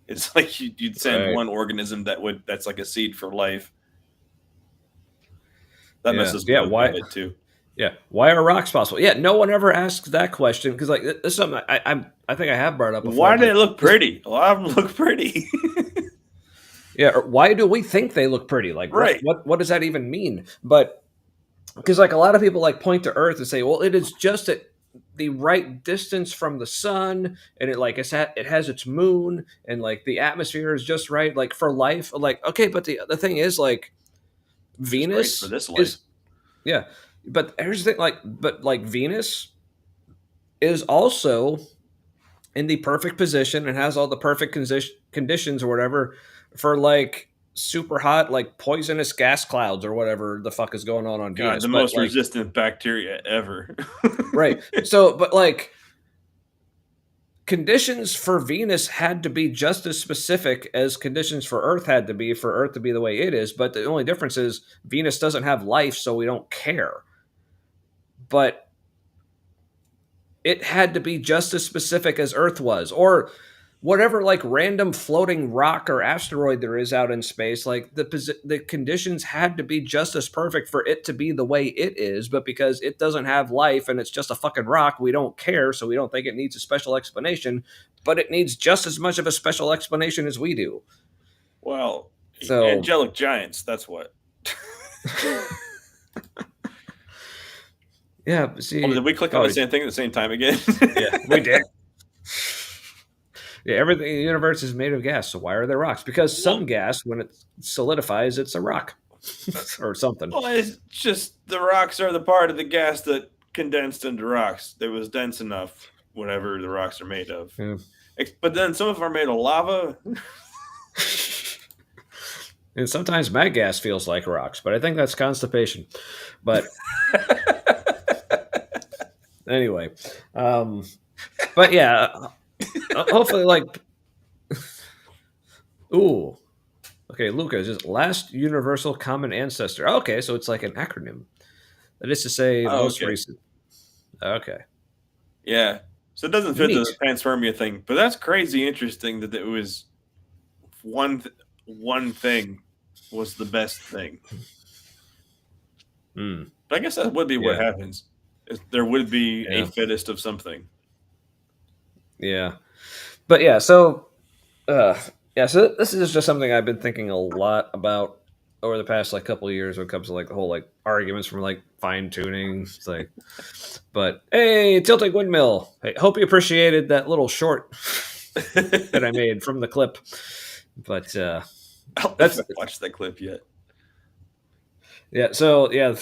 It's like you'd send Right. one organism that's like a seed for life. That Yeah. messes Yeah, with why- my head too. Yeah, why are rocks possible? Yeah, no one ever asks that question because like this is something I think I have brought up before. Why do but- they look pretty? A lot of them look pretty. Yeah, or why do we think they look pretty? Like, Right. what does that even mean? But because like a lot of people like point to Earth and say, well, it is just at the right distance from the sun, and it has its moon, and like the atmosphere is just right, like for life. Like, okay, but the thing is, like, Venus for this life. is yeah, but here's the thing, like Venus is also in the perfect position and has all the perfect conditions or whatever for like super hot, like poisonous gas clouds or whatever the fuck is going on God, Venus. the But, most like, resistant bacteria ever. right. So, but like conditions for Venus had to be just as specific as conditions for Earth had to be for Earth to be the way it is. But the only difference is Venus doesn't have life, so we don't care. But it had to be just as specific as Earth was, or whatever like random floating rock or asteroid there is out in space. Like the conditions had to be just as perfect for it to be the way it is. But because it doesn't have life and it's just a fucking rock, we don't care. So we don't think it needs a special explanation. But it needs just as much of a special explanation as we do. Well, So- angelic giants, that's what. Yeah, but see, Oh, did we click on the same thing at the same time again? Yeah, we did. Yeah, everything in the universe is made of gas. So why are there rocks? Because some gas, when it solidifies, it's a rock or something. Well, it's just the rocks are the part of the gas that condensed into rocks. It was dense enough, whatever the rocks are made of. Yeah. But then some of them are made of lava. And sometimes my gas feels like rocks, but I think that's constipation. But anyway, but yeah, hopefully, like, ooh, okay, Luca is just last universal common ancestor. Okay, so it's like an acronym. That is to say, most okay. recent. Okay. Yeah. So it doesn't fit Neat. the panspermia thing, but that's crazy interesting that it was one thing was the best thing. Mm. But I guess that would be what Yeah. happens. There would be Yeah. a fittest of something. Yeah. But yeah, so so this is just something I've been thinking a lot about over the past like couple of years when it comes to like the whole like arguments from like fine tuning. It's like, but hey, tilting windmill. Hey, hope you appreciated that little short that I made from the clip. But That's not watched that clip yet. yeah. So yeah,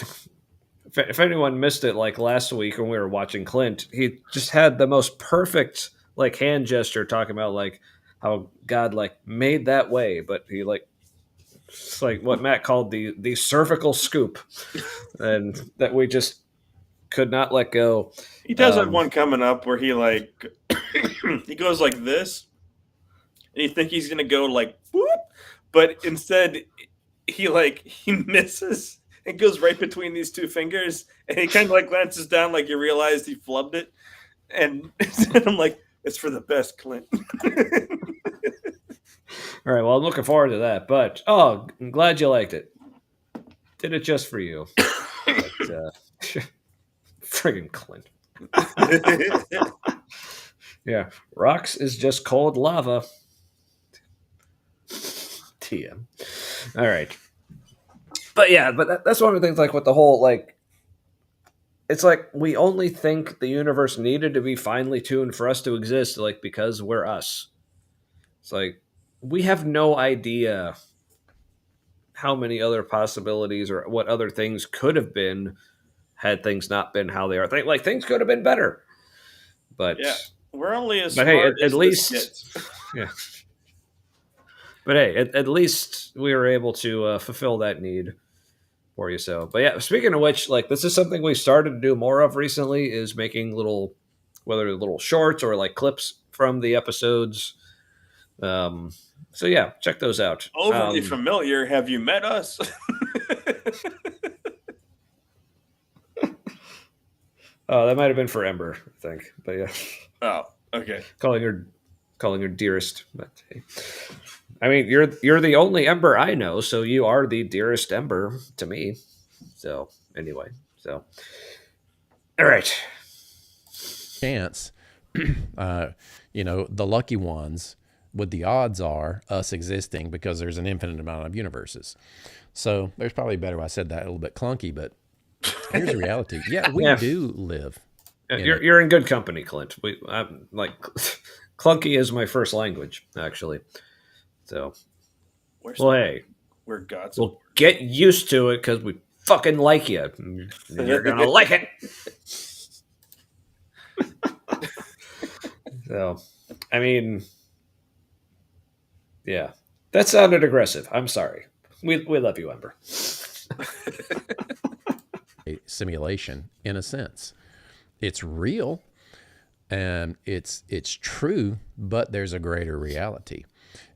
if anyone missed it, like last week when we were watching Clint, he just had the most perfect like hand gesture talking about like how God like made that way, but he like it's like what Matt called the cervical scoop, and that we just could not let go. He does have one coming up where he like he goes like this, and you think he's gonna go like whoop, but instead he misses. It goes right between these two fingers, and he kind of like glances down, like you realized he flubbed it, and I'm like, it's for the best, Clint. All right, well, I'm looking forward to that. But oh, I'm glad you liked it. Did it just for you. But, friggin' Clint. Yeah, rocks is just cold lava. TM. All right. But yeah, but that's one of the things, like with the whole, like, it's like we only think the universe needed to be finely tuned for us to exist, like, because we're us. It's like, we have no idea how many other possibilities or what other things could have been had things not been how they are. Like, things could have been better. But yeah, we're only as but smart hey, as at least gets. yeah. But hey, at least we were able to fulfill that need for you. So, but yeah, speaking of which, like this is something we started to do more of recently, is making whether little shorts or like clips from the episodes. So yeah, check those out. Overly familiar. Have you met us? Oh, that might have been for Ember, I think. But yeah. Oh, okay. calling her dearest. But hey. I mean, you're the only Ember I know, so you are the dearest Ember to me. So anyway, so all right. Chance, the lucky ones, with the odds are us existing because there's an infinite amount of universes. So there's probably a better way. I said that a little bit clunky, but here's the reality. Yeah, we do live. You're in good company, Clint. I'm like clunky is my first language, actually. So, hey, we're gods. We'll get used to it because we fucking like you. And you're gonna like it. So, I mean, yeah, that sounded aggressive. I'm sorry. We love you, Ember. A simulation, in a sense, it's real and it's true, but there's a greater reality.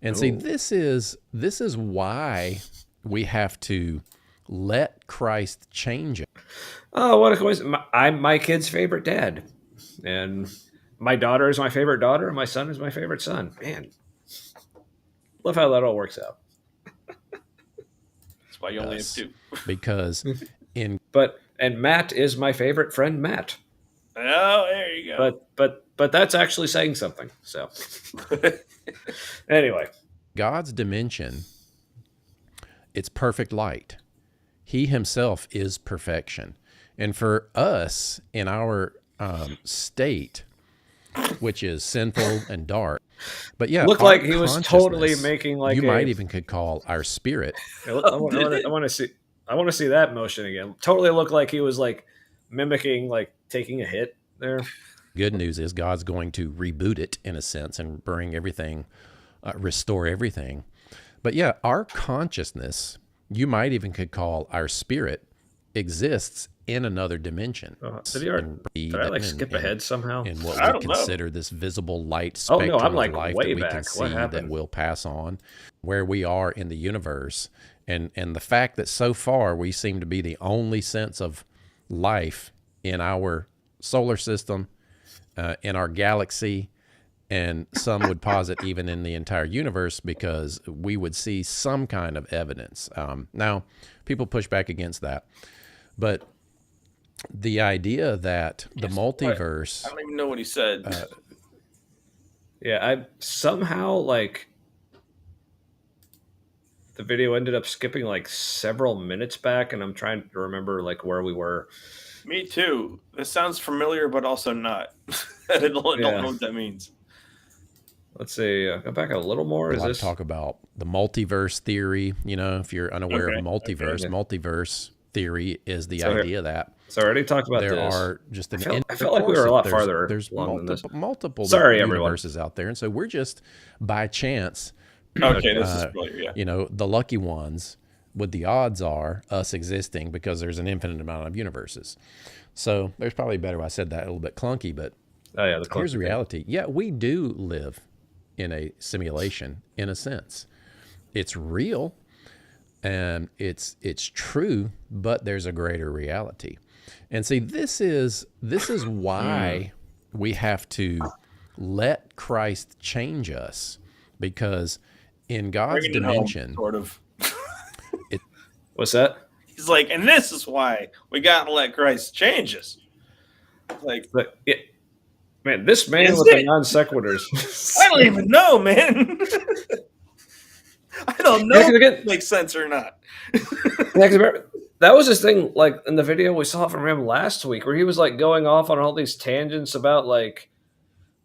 And see, this is why we have to let Christ change it. Oh, what a coincidence! I'm my kid's favorite dad, and my daughter is my favorite daughter, and my son is my favorite son. Man, love how that all works out. That's why you only have two. Because and Matt is my favorite friend, Matt. Oh, there you go. But that's actually saying something. So anyway, God's dimension, it's perfect light. He himself is perfection. And for us in our state, which is sinful and dark, but yeah, looked like he was totally making like you might even could call our spirit. I want to see that motion again. Totally looked like he was like mimicking like taking a hit there. Good news is God's going to reboot it in a sense and bring everything, restore everything. But yeah, our consciousness, you might even could call our spirit, exists in another dimension. Did I like skip ahead somehow? In what we consider this visible light spectrum of life that we can see that will pass on, where we are in the universe, and the fact that so far we seem to be the only sense of life in our solar system, in our galaxy, and some would posit even in the entire universe, because we would see some kind of evidence. Now, people push back against that, but the idea that the multiverse... I don't even know what he said. Yeah, I somehow like... the video ended up skipping like several minutes back, and I'm trying to remember like where we were. Me too. This sounds familiar, but also not. I don't know what that means. Let's see. Go back a little more. A Is lot this of talk about the multiverse theory. You know, if you're unaware of multiverse, multiverse theory is the idea that. So I already talked about there this. are just an. I felt like we were a lot farther. There's multiple Sorry, universes out there, and so we're just by chance. Okay, this is familiar. Yeah. You know, the lucky ones with the odds are us existing because there's an infinite amount of universes. So there's probably a better way. I said that a little bit clunky, but here's the reality. Yeah, we do live in a simulation in a sense. It's real and it's true, but there's a greater reality. And see, this is why we have to let Christ change us, because in God's dimension, sort of. What's that? He's like, and this is why we gotta let Christ change us. Like, man, this man with the non sequiturs. I don't even know, man. I don't know if it makes sense or not. That was his thing, like in the video we saw from him last week, where he was like going off on all these tangents about like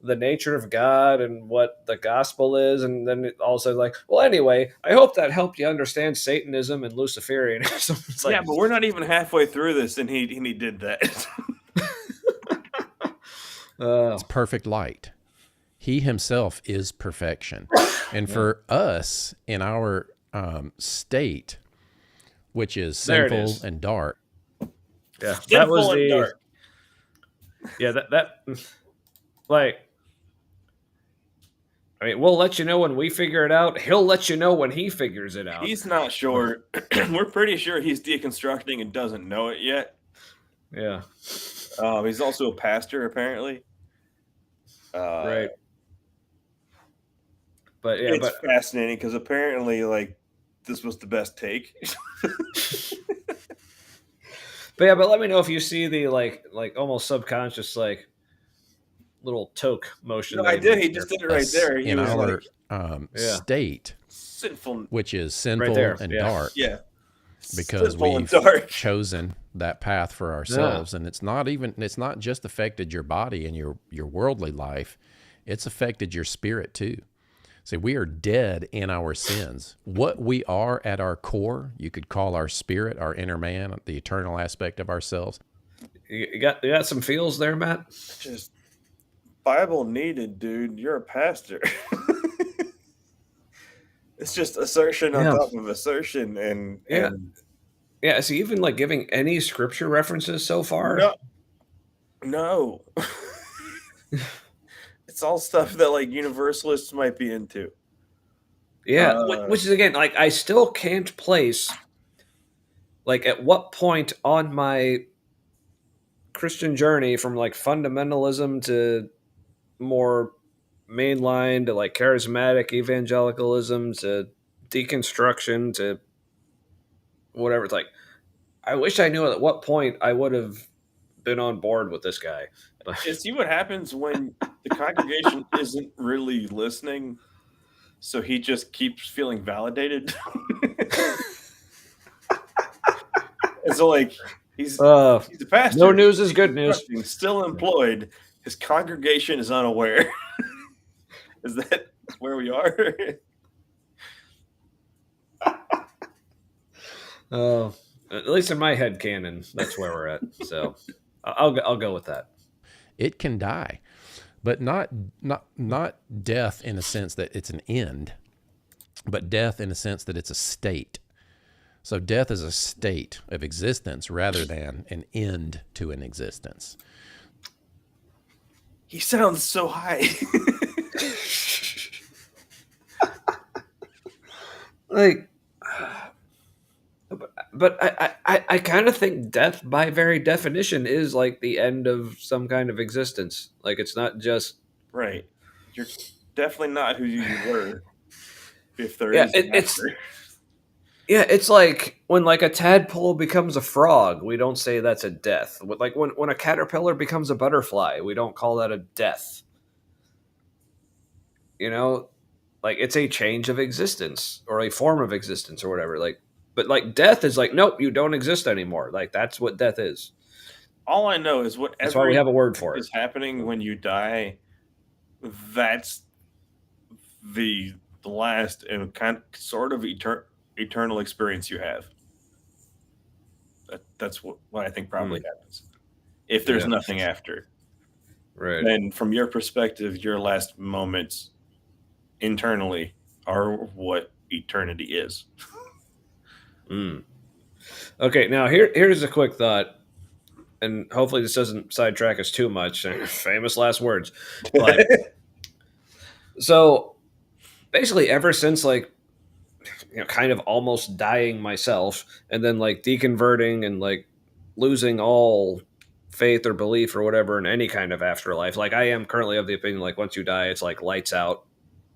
the nature of God and what the gospel is, and then it also like, well, anyway, I hope that helped you understand Satanism and Luciferianism. It's like, yeah, but we're not even halfway through this, and he did that. It's perfect light. He himself is perfection, and for us in our state, which is sinful and dark. Yeah, that was the dark. Yeah, that like. I mean, we'll let you know when we figure it out. He'll let you know when he figures it out. He's not sure. We're pretty sure he's deconstructing and doesn't know it yet. Yeah. He's also a pastor, apparently. Right. But yeah, it's fascinating because apparently, like, this was the best take. But let me know if you see the like almost subconscious like little toke motion. No, I did. He just did it right there. He in was our like, state, sinful, which is sinful and dark. Yeah, because we've chosen that path for ourselves, and it's not just affected your body and your worldly life; it's affected your spirit too. See, we are dead in our sins. What we are at our core, you could call our spirit, our inner man, the eternal aspect of ourselves. You got some feels there, Matt? Just Bible needed, dude. You're a pastor. It's just assertion on top of assertion, and is he even like giving any scripture references so far? No. It's all stuff that like universalists might be into. Yeah, which is again like I still can't place like at what point on my Christian journey from like fundamentalism to more mainline to like charismatic evangelicalism to deconstruction to whatever. It's like I wish I knew at what point I would have been on board with this guy. You see what happens when the congregation isn't really listening, so he just keeps feeling validated. And so, like, he's a pastor. No news is good news. Still employed. His congregation is unaware. Is that where we are? At least in my head canon, that's where we're at. So I'll go with that. It can die, but not death in a sense that it's an end, but death in a sense that it's a state. So death is a state of existence rather than an end to an existence. He sounds so high. Like, but I kind of think death, by very definition, is like the end of some kind of existence. Like, it's not just right. You're definitely not who you were. If there is, it's like when like a tadpole becomes a frog, we don't say that's a death. Like when a caterpillar becomes a butterfly, we don't call that a death. You know, like it's a change of existence or a form of existence or whatever. Like, but like death is like, nope, you don't exist anymore. Like that's what death is. All I know is That's why whatever we have a word for it. is happening when you die, that's the last and sort of eternal experience you have. That's what I think probably happens. If there's nothing after, Right. then from your perspective, your last moments internally are what eternity is. Okay, now here's a quick thought, and hopefully this doesn't sidetrack us too much. Famous last words, but so basically, ever since like kind of almost dying myself, and then like deconverting and like losing all faith or belief or whatever in any kind of afterlife. Like I am currently of the opinion, like once you die, it's like lights out,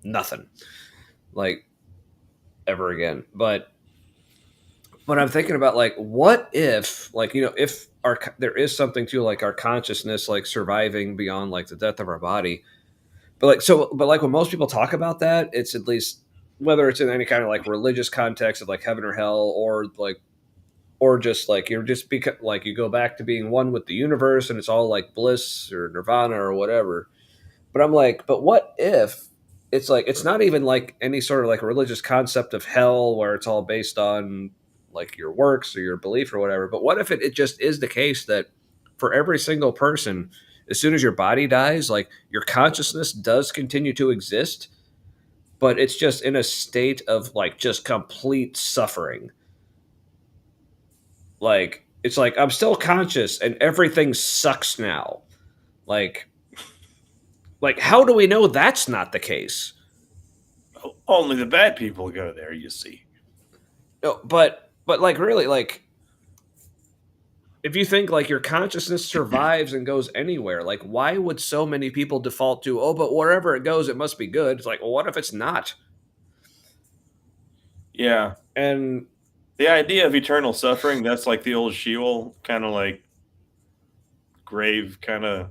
nothing, like ever again. But I'm thinking about like, what if, like, if there is something to like our consciousness, like surviving beyond like the death of our body. But like when most people talk about that, it's at least whether it's in any kind of like religious context of like heaven or hell, or just like you're just like you go back to being one with the universe and it's all like bliss or nirvana or whatever. But I'm like, but what if it's like it's not even like any sort of like religious concept of hell where it's all based on like your works or your belief or whatever. But what if it just is the case that for every single person, as soon as your body dies, like your consciousness does continue to exist, but it's just in a state of like just complete suffering. Like it's like I'm still conscious and everything sucks now. Like how do we know that's not the case? Only the bad people go there, you see. No, but like really, like if you think like your consciousness survives and goes anywhere, like why would so many people default to, oh, but wherever it goes, it must be good? It's like, well, what if it's not? Yeah. And the idea of eternal suffering, that's like the old Sheol kind of like grave kind of,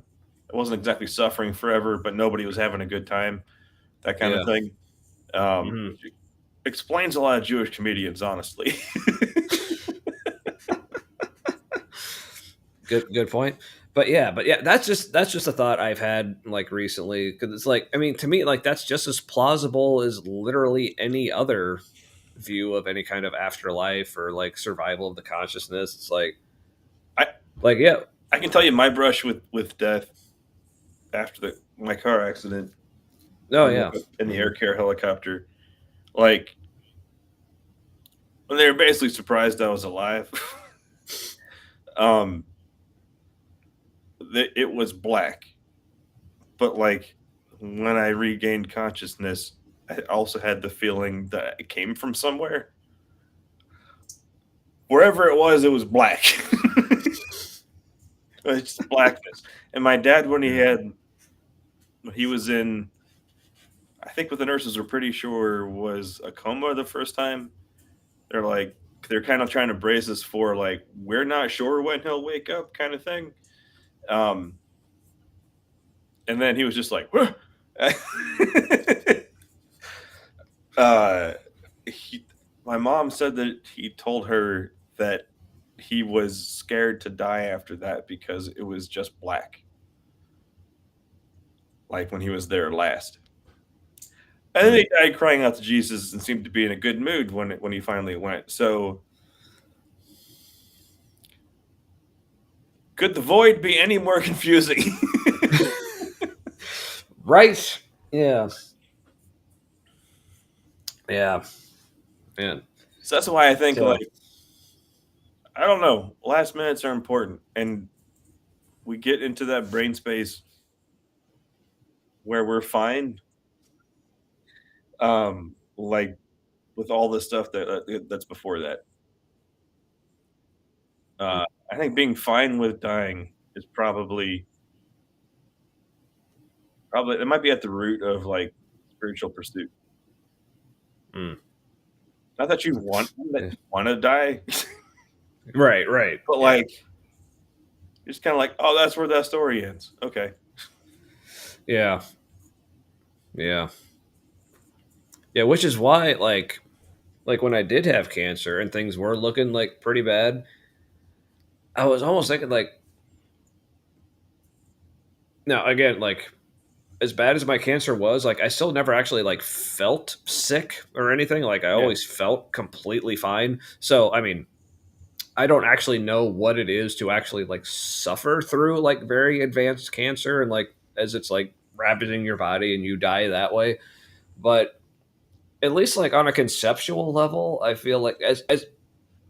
it wasn't exactly suffering forever, but nobody was having a good time. That kind of thing. Explains a lot of Jewish comedians, honestly. Good point. But yeah, that's just a thought I've had like recently, because it's like, I mean, to me, like that's just as plausible as literally any other view of any kind of afterlife or like survival of the consciousness. It's like, I can tell you my brush with death after my car accident. Oh yeah, in the air care helicopter, like when they were basically surprised I was alive. It was black, but like when I regained consciousness, I also had the feeling that it came from somewhere. Wherever it was black. It's just blackness. And my dad, when he was in, I think what the nurses were pretty sure was a coma the first time. They're kind of trying to brace us for like, we're not sure when he'll wake up kind of thing. And then he was just like, my mom said that he told her that he was scared to die after that because it was just black. Like when he was there last. And then he died crying out to Jesus and seemed to be in a good mood when he finally went. So could the void be any more confusing? Right. Yeah. Yeah. Man. So that's why I think like, I don't know, last minutes are important, and we get into that brain space where we're fine. Like with all the stuff that's before that. I think being fine with dying is probably it might be at the root of like spiritual pursuit. Not that you want to die. Right. But like, it's kind of like, oh, that's where that story ends. Okay. Yeah. Yeah, which is why like when I did have cancer and things were looking like pretty bad, I was almost thinking like, now again, like as bad as my cancer was, like I still never actually like felt sick or anything. Like I Yeah. always felt completely fine. So I mean, I don't actually know what it is to actually like suffer through like very advanced cancer and like as it's like ravaging your body and you die that way. But at least like on a conceptual level, I feel like as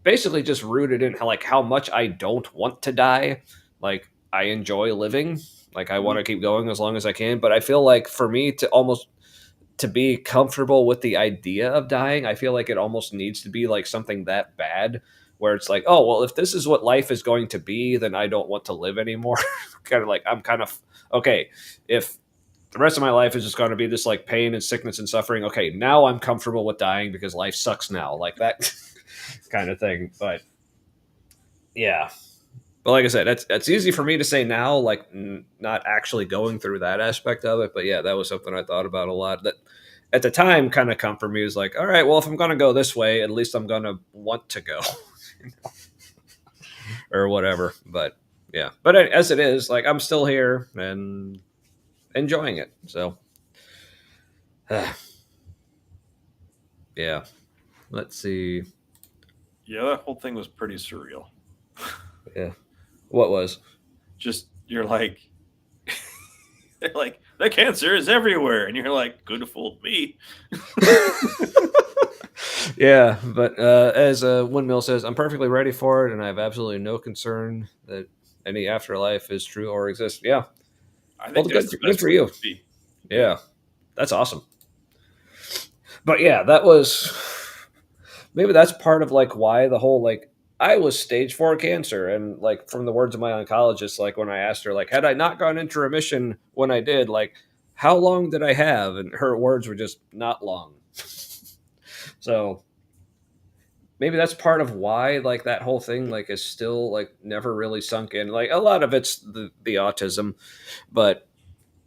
basically just rooted in how much I don't want to die. Like I enjoy living. Like I want to keep going as long as I can. But I feel like for me to almost to be comfortable with the idea of dying, I feel like it almost needs to be like something that bad where it's like, oh well, if this is what life is going to be, then I don't want to live anymore. Kind of like I'm kind of okay. If the rest of my life is just going to be this like pain and sickness and suffering, okay, now I'm comfortable with dying because life sucks now. Like that kind of thing. But yeah. But like I said, that's easy for me to say now, like not actually going through that aspect of it. But yeah, that was something I thought about a lot. That at the time kind of come for me was like, all right, well, if I'm going to go this way, at least I'm going to want to go or whatever. But yeah, but as it is, like I'm still here and enjoying it. So yeah, let's see. Yeah, that whole thing was pretty surreal. Yeah, what was? Just you're like, they're like the cancer is everywhere, and you're like, could have fooled me. Yeah, but as Windmill says, I'm perfectly ready for it, and I have absolutely no concern that any afterlife is true or exists. Yeah, I well, think that's the good best for way you. to be. Yeah, that's awesome. But yeah, that was maybe that's part of like why the whole like I was stage 4 cancer, and like from the words of my oncologist, like when I asked her, like, had I not gone into remission when I did, like, how long did I have? And her words were just not long. So maybe that's part of why like that whole thing like is still like never really sunk in. Like a lot of it's the autism, but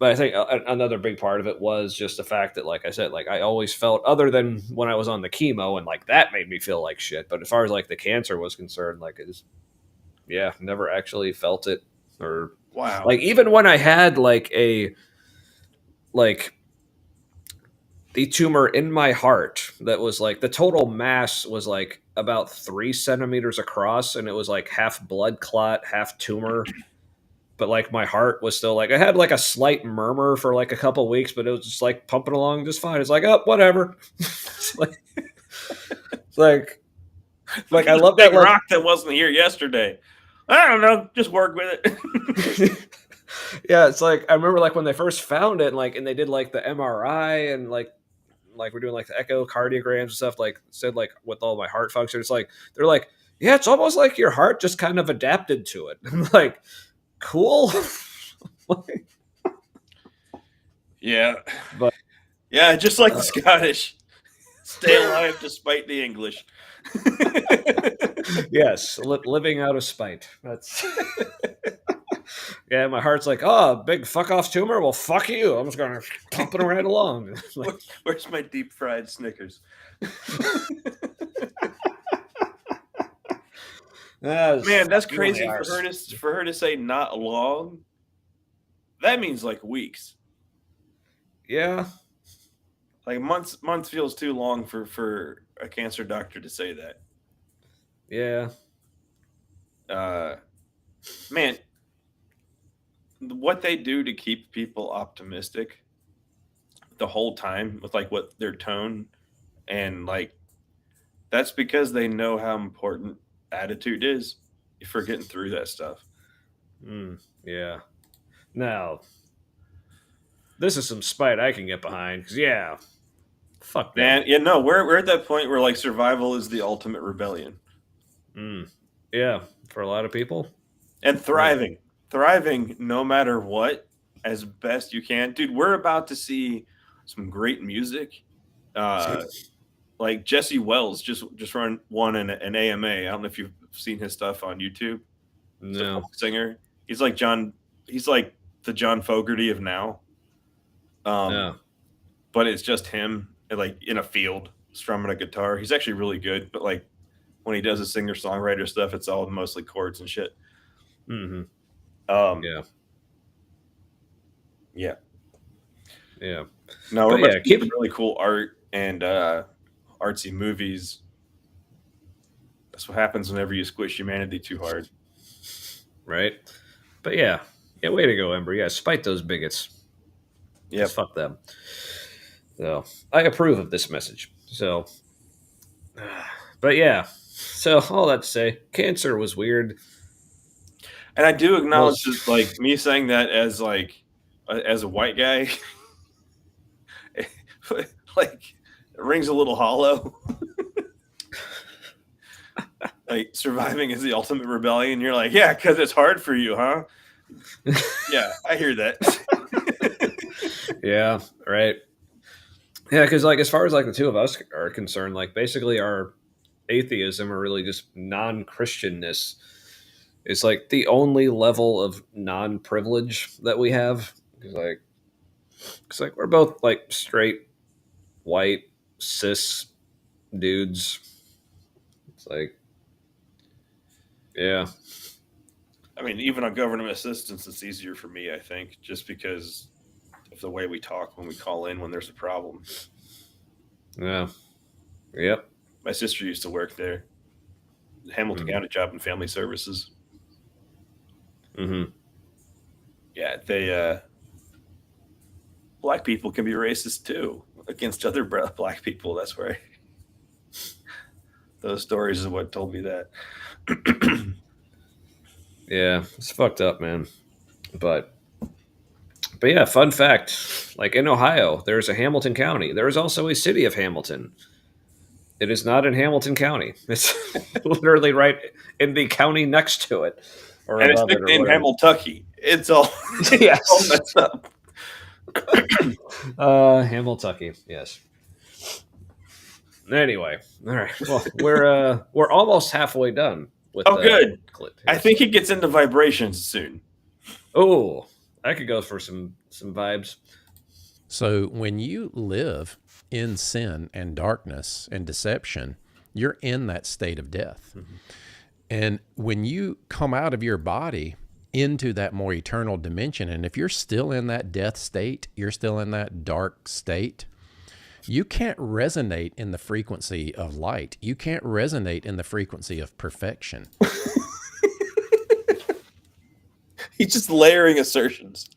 I think another big part of it was just the fact that, like I said, like I always felt, other than when I was on the chemo, and like that made me feel like shit. But as far as like the cancer was concerned, like it's yeah, never actually felt it, or Wow. like even when I had like the tumor in my heart that was like the total mass was like about 3 centimeters across, and it was like half blood clot, half tumor. But like my heart was still like I had like a slight murmur for like a couple weeks, but it was just like pumping along just fine. It's like, oh, whatever. It's like I love big that like rock that wasn't here yesterday. I don't know. Just work with it. yeah, it's like I remember like when they first found it, and they did like the MRI and like we're doing like the echocardiograms and stuff, like said like with all my heart function, it's like they're like, yeah, it's almost like your heart just kind of adapted to it. I'm like, cool. Yeah. But Yeah, just like the Scottish. Stay alive despite the English. yes, living out of spite. That's yeah. My heart's like, oh, big fuck off tumor. Well, fuck you. I'm just gonna pump it right along. Like, Where's my deep fried Snickers? Man, that's crazy for her to say not long. That means like weeks. Yeah. Like months feels too long for a cancer doctor to say that. Yeah. Man, what they do to keep people optimistic the whole time with like what their tone, and like that's because they know how important attitude is for getting through that stuff. Yeah. Now, this is some spite I can get behind, because yeah, fuck that. Man, yeah, no, we're at that point where like survival is the ultimate rebellion. Yeah, for a lot of people. And thriving no matter what, as best you can. Dude, we're about to see some great music. Like Jesse Wells just won an AMA. I don't know if you've seen his stuff on YouTube. He's a folk singer. He's like the John Fogerty of now. Yeah. But it's just him, like in a field strumming a guitar. He's actually really good, but like when he does his singer songwriter stuff, it's all mostly chords and shit. Mm-hmm. Um, Yeah. yeah. Yeah. No, we're But about yeah, to keep really cool art and artsy movies. That's what happens whenever you squish humanity too hard. right. But yeah. Yeah, way to go, Ember. Yeah, spite those bigots. Yep. Just fuck them. So I approve of this message. So but yeah. So all that to say, cancer was weird. And I do acknowledge Was that, like, me saying that as like as a white guy, like it rings a little hollow. Like surviving is the ultimate rebellion. You're like, yeah, because it's hard for you, huh? Yeah, I hear that. yeah, right. Yeah, because like as far as like the two of us are concerned, like basically our atheism or really just non-Christianness is like the only level of non-privilege that we have. Because like we're both like straight, white, cis dudes. It's like, yeah, I mean, even on government assistance, it's easier for me, I think, just because of the way we talk when we call in when there's a problem. yeah, yep. My sister used to work there. Hamilton County Job and Family Services. Mm-hmm. Yeah, they black people can be racist too against other black people. That's where those stories is what told me that. Yeah, it's fucked up, man. But yeah, fun fact: like in Ohio, there's a Hamilton County. There is also a city of Hamilton. It is not in Hamilton County. It's literally right in the county next to it, or And it's above it, or nicknamed whatever. Hamiltucky. It's all, Yes, all messed up. Hamiltucky. Yes. Anyway, all right. Well, we're almost halfway done with. Oh, good. Clint. I think he gets into vibrations soon. Oh, I could go for some vibes. So when you live in sin and darkness and deception, you're in that state of death. Mm-hmm. And when you come out of your body into that more eternal dimension, and if you're still in that death state, you're still in that dark state, you can't resonate in the frequency of light. You can't resonate in the frequency of perfection. He's just layering assertions.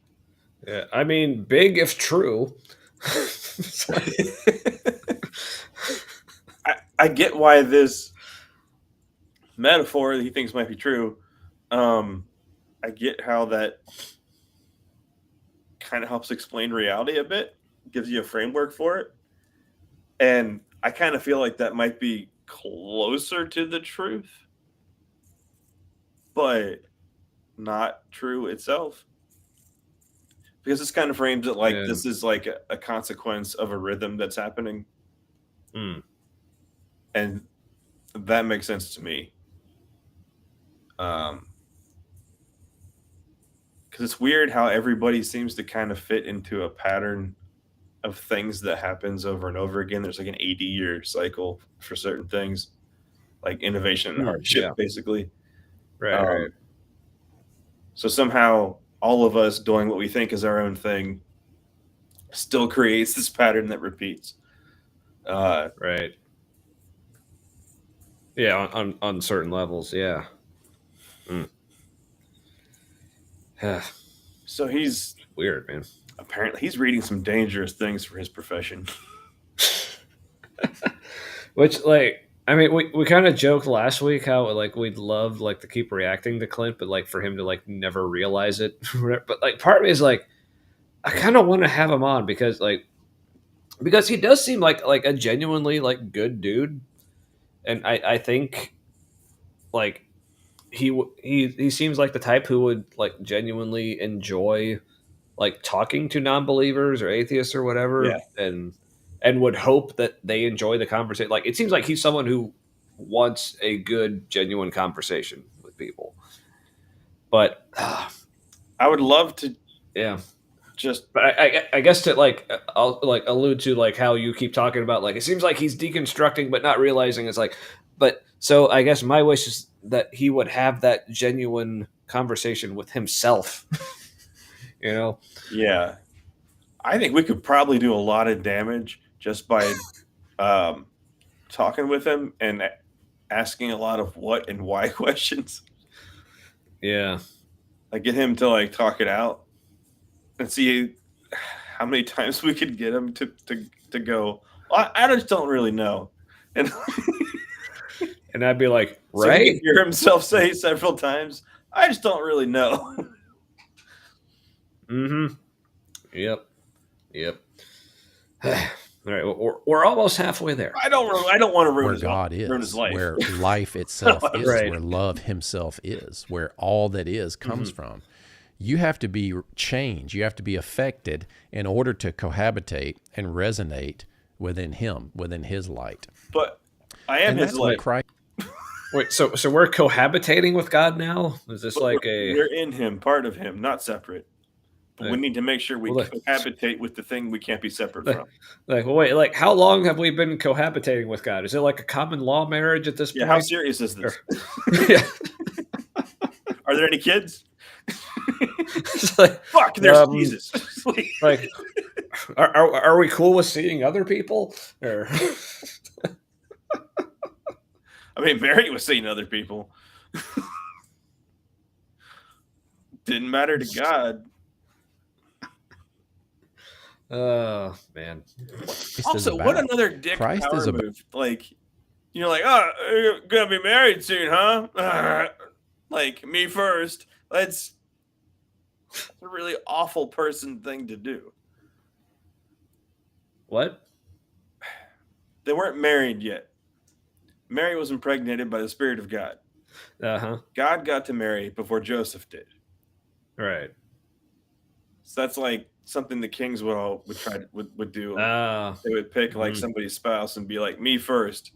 Yeah, I mean, big if true. I get why this metaphor that he thinks might be true. I get how that kind of helps explain reality a bit, gives you a framework for it. And I kind of feel like that might be closer to the truth, but not true itself. Because this kind of frames it like this is like a consequence of a rhythm that's happening. Mm. And that makes sense to me. Because it's weird how everybody seems to kind of fit into a pattern of things that happens over and over again. There's like an 80-year cycle for certain things, like innovation and hardship, basically. Right. So somehow all of us doing what we think is our own thing still creates this pattern that repeats. Right. Yeah, on certain levels, yeah. Mm. So he's weird, man. Apparently he's reading some dangerous things for his profession. Which, like, I mean, we kind of joked last week how like we'd love like to keep reacting to Clint, but like for him to like never realize it. But like part of me is like, I kind of want to have him on because he does seem like a genuinely like good dude, and I think like he seems like the type who would like genuinely enjoy like talking to non-believers or atheists or whatever, and would hope that they enjoy the conversation. Like it seems like he's someone who wants a good, genuine conversation with people. But I would love to. Yeah, just But I guess to like I'll like allude to like how you keep talking about like it seems like he's deconstructing but not realizing it's like but so I guess my wish is that he would have that genuine conversation with himself. You know? yeah. I think we could probably do a lot of damage just by um, talking with him and asking a lot of what and why questions. Yeah. Like get him to like talk it out and see how many times we could get him to go. I just don't really know, and And I'd be like, so he can right? hear himself say several times, "I just don't really know." Mm-hmm. Yep. Yep. All right. We're almost halfway there. I don't want to where God ruin his is, life. where life itself is, Right. where love himself is, where all that is comes from. You have to be changed. You have to be affected in order to cohabitate and resonate within him, within his light. But I am And his that's what life. Christ. Wait, so we're cohabitating with God now? Is this But like we're in him, part of him, not separate. But we Like- need to make sure we well, like- cohabitate with the thing we can't be separate Like- from. like wait, like how long have we been cohabitating with God? Is it like a common law marriage at this Yeah, point? how serious is this? Yeah. Are there any kids? It's like, Fuck, there's Jesus. like are we cool with seeing other people? Or I mean, Mary was seeing other people. Didn't matter to God. oh man. Christ is Also, about. what another dick Christ power is about. move. Like, you're like, oh, you're gonna be married soon, huh? Like, me first. It's a really awful person thing to do. What? They weren't married yet. Mary was impregnated by the Spirit of God. Uh-huh. God got to Mary before Joseph did. Right. So that's like something the kings would do. Ah. They would pick like somebody's spouse and be like, me first.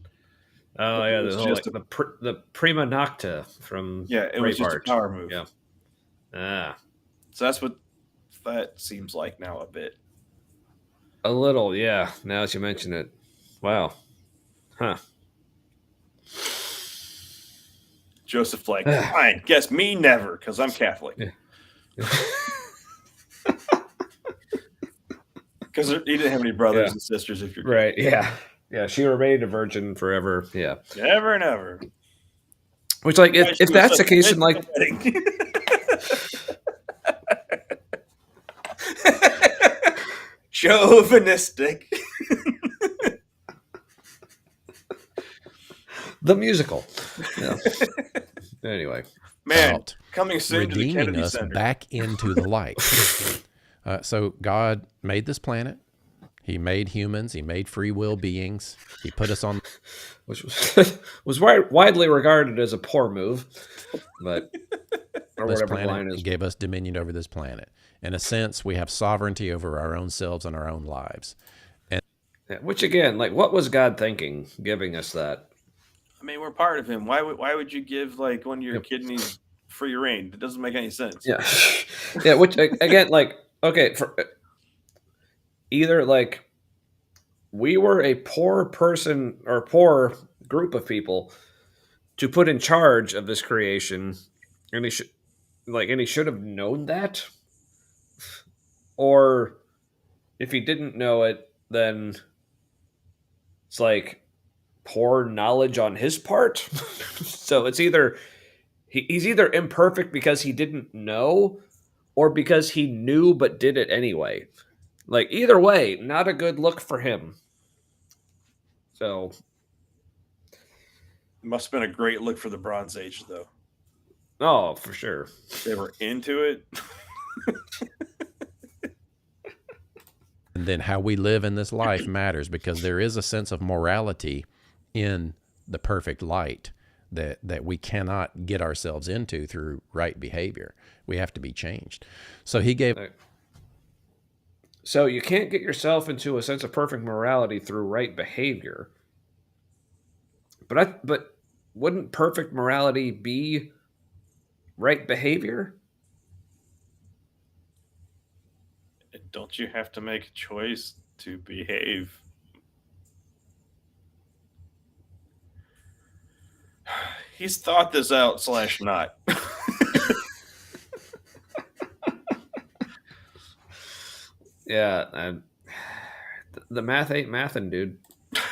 Oh It yeah, was the whole, just like, the prima nocta from Yeah, it was just a Braveheart. power move. Yeah. Ah. So that's what that seems like now a bit. A little, yeah. Now that you mention it. Wow. Huh. Joseph like, fine, guess me never, because I'm Catholic. Yeah. Because he didn't have any brothers Yeah. and sisters if you're Right, yeah. Yeah, she remained a virgin forever. Yeah. Never and ever. Which like Why if she was that's so the case in fit like for the wedding. Chauvinistic. the musical. Yeah. Anyway. Man, About coming soon to the redeeming Kennedy us Center. back into the light. So God made this planet. He made humans. He made free will beings. He put us on. Which was widely regarded as a poor move. But or this whatever the planet line and is. gave us dominion over this planet. In a sense, we have sovereignty over our own selves and our own lives. Yeah, which again, like what was God thinking giving us that? I mean, we're part of him. Why would you give like one of your kidneys free reign? It doesn't make any sense. Yeah. Yeah, which again, like, okay, for either like we were a poor person or poor group of people to put in charge of this creation, and he should have known that. Or if he didn't know it, then it's like poor knowledge on his part. So it's either he's either imperfect because he didn't know or because he knew but did it anyway. Like either way, not a good look for him. So It must have been a great look for the Bronze Age, though. oh, for sure. They were into it. And then how we live in this life matters because there is a sense of morality in the perfect light that we cannot get ourselves into through right behavior. We have to be changed. So he gave. So you can't get yourself into a sense of perfect morality through right behavior. But wouldn't perfect morality be right behavior? don't you have to make a choice to behave? He's thought this out / not. Yeah, the math ain't mathin', dude.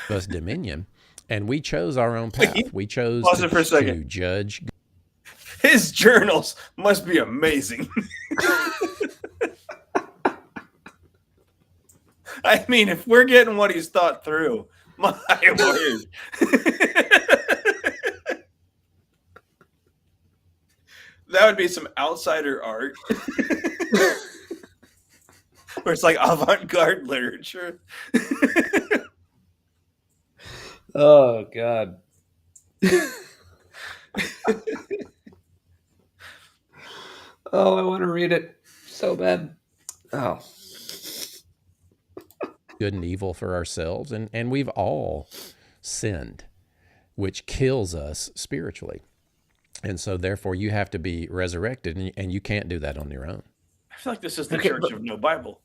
Us dominion, and we chose our own path. We chose Pause it for a second. to judge. His journals must be amazing. I mean, if we're getting what he's thought through, my word. That would be some outsider art. Where it's like avant-garde literature. Oh, God. Oh, I want to read it so bad. Oh. Good and evil for ourselves, and we've all sinned, which kills us spiritually. And so therefore you have to be resurrected, and you can't do that on your own. I feel like this is the Church of No Bible.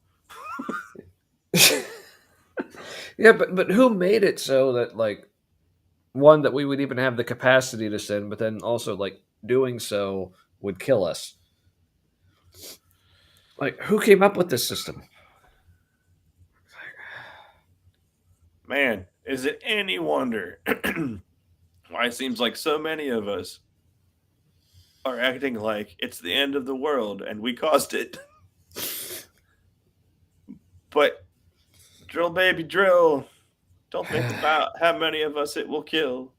Yeah, but who made it so that, like, one, that we would even have the capacity to sin, but then also, like, doing so would kill us? Like, who came up with this system? Man, is it any wonder why it seems like so many of us are acting like it's the end of the world and we caused it? But drill, baby, drill. Don't think about how many of us it will kill.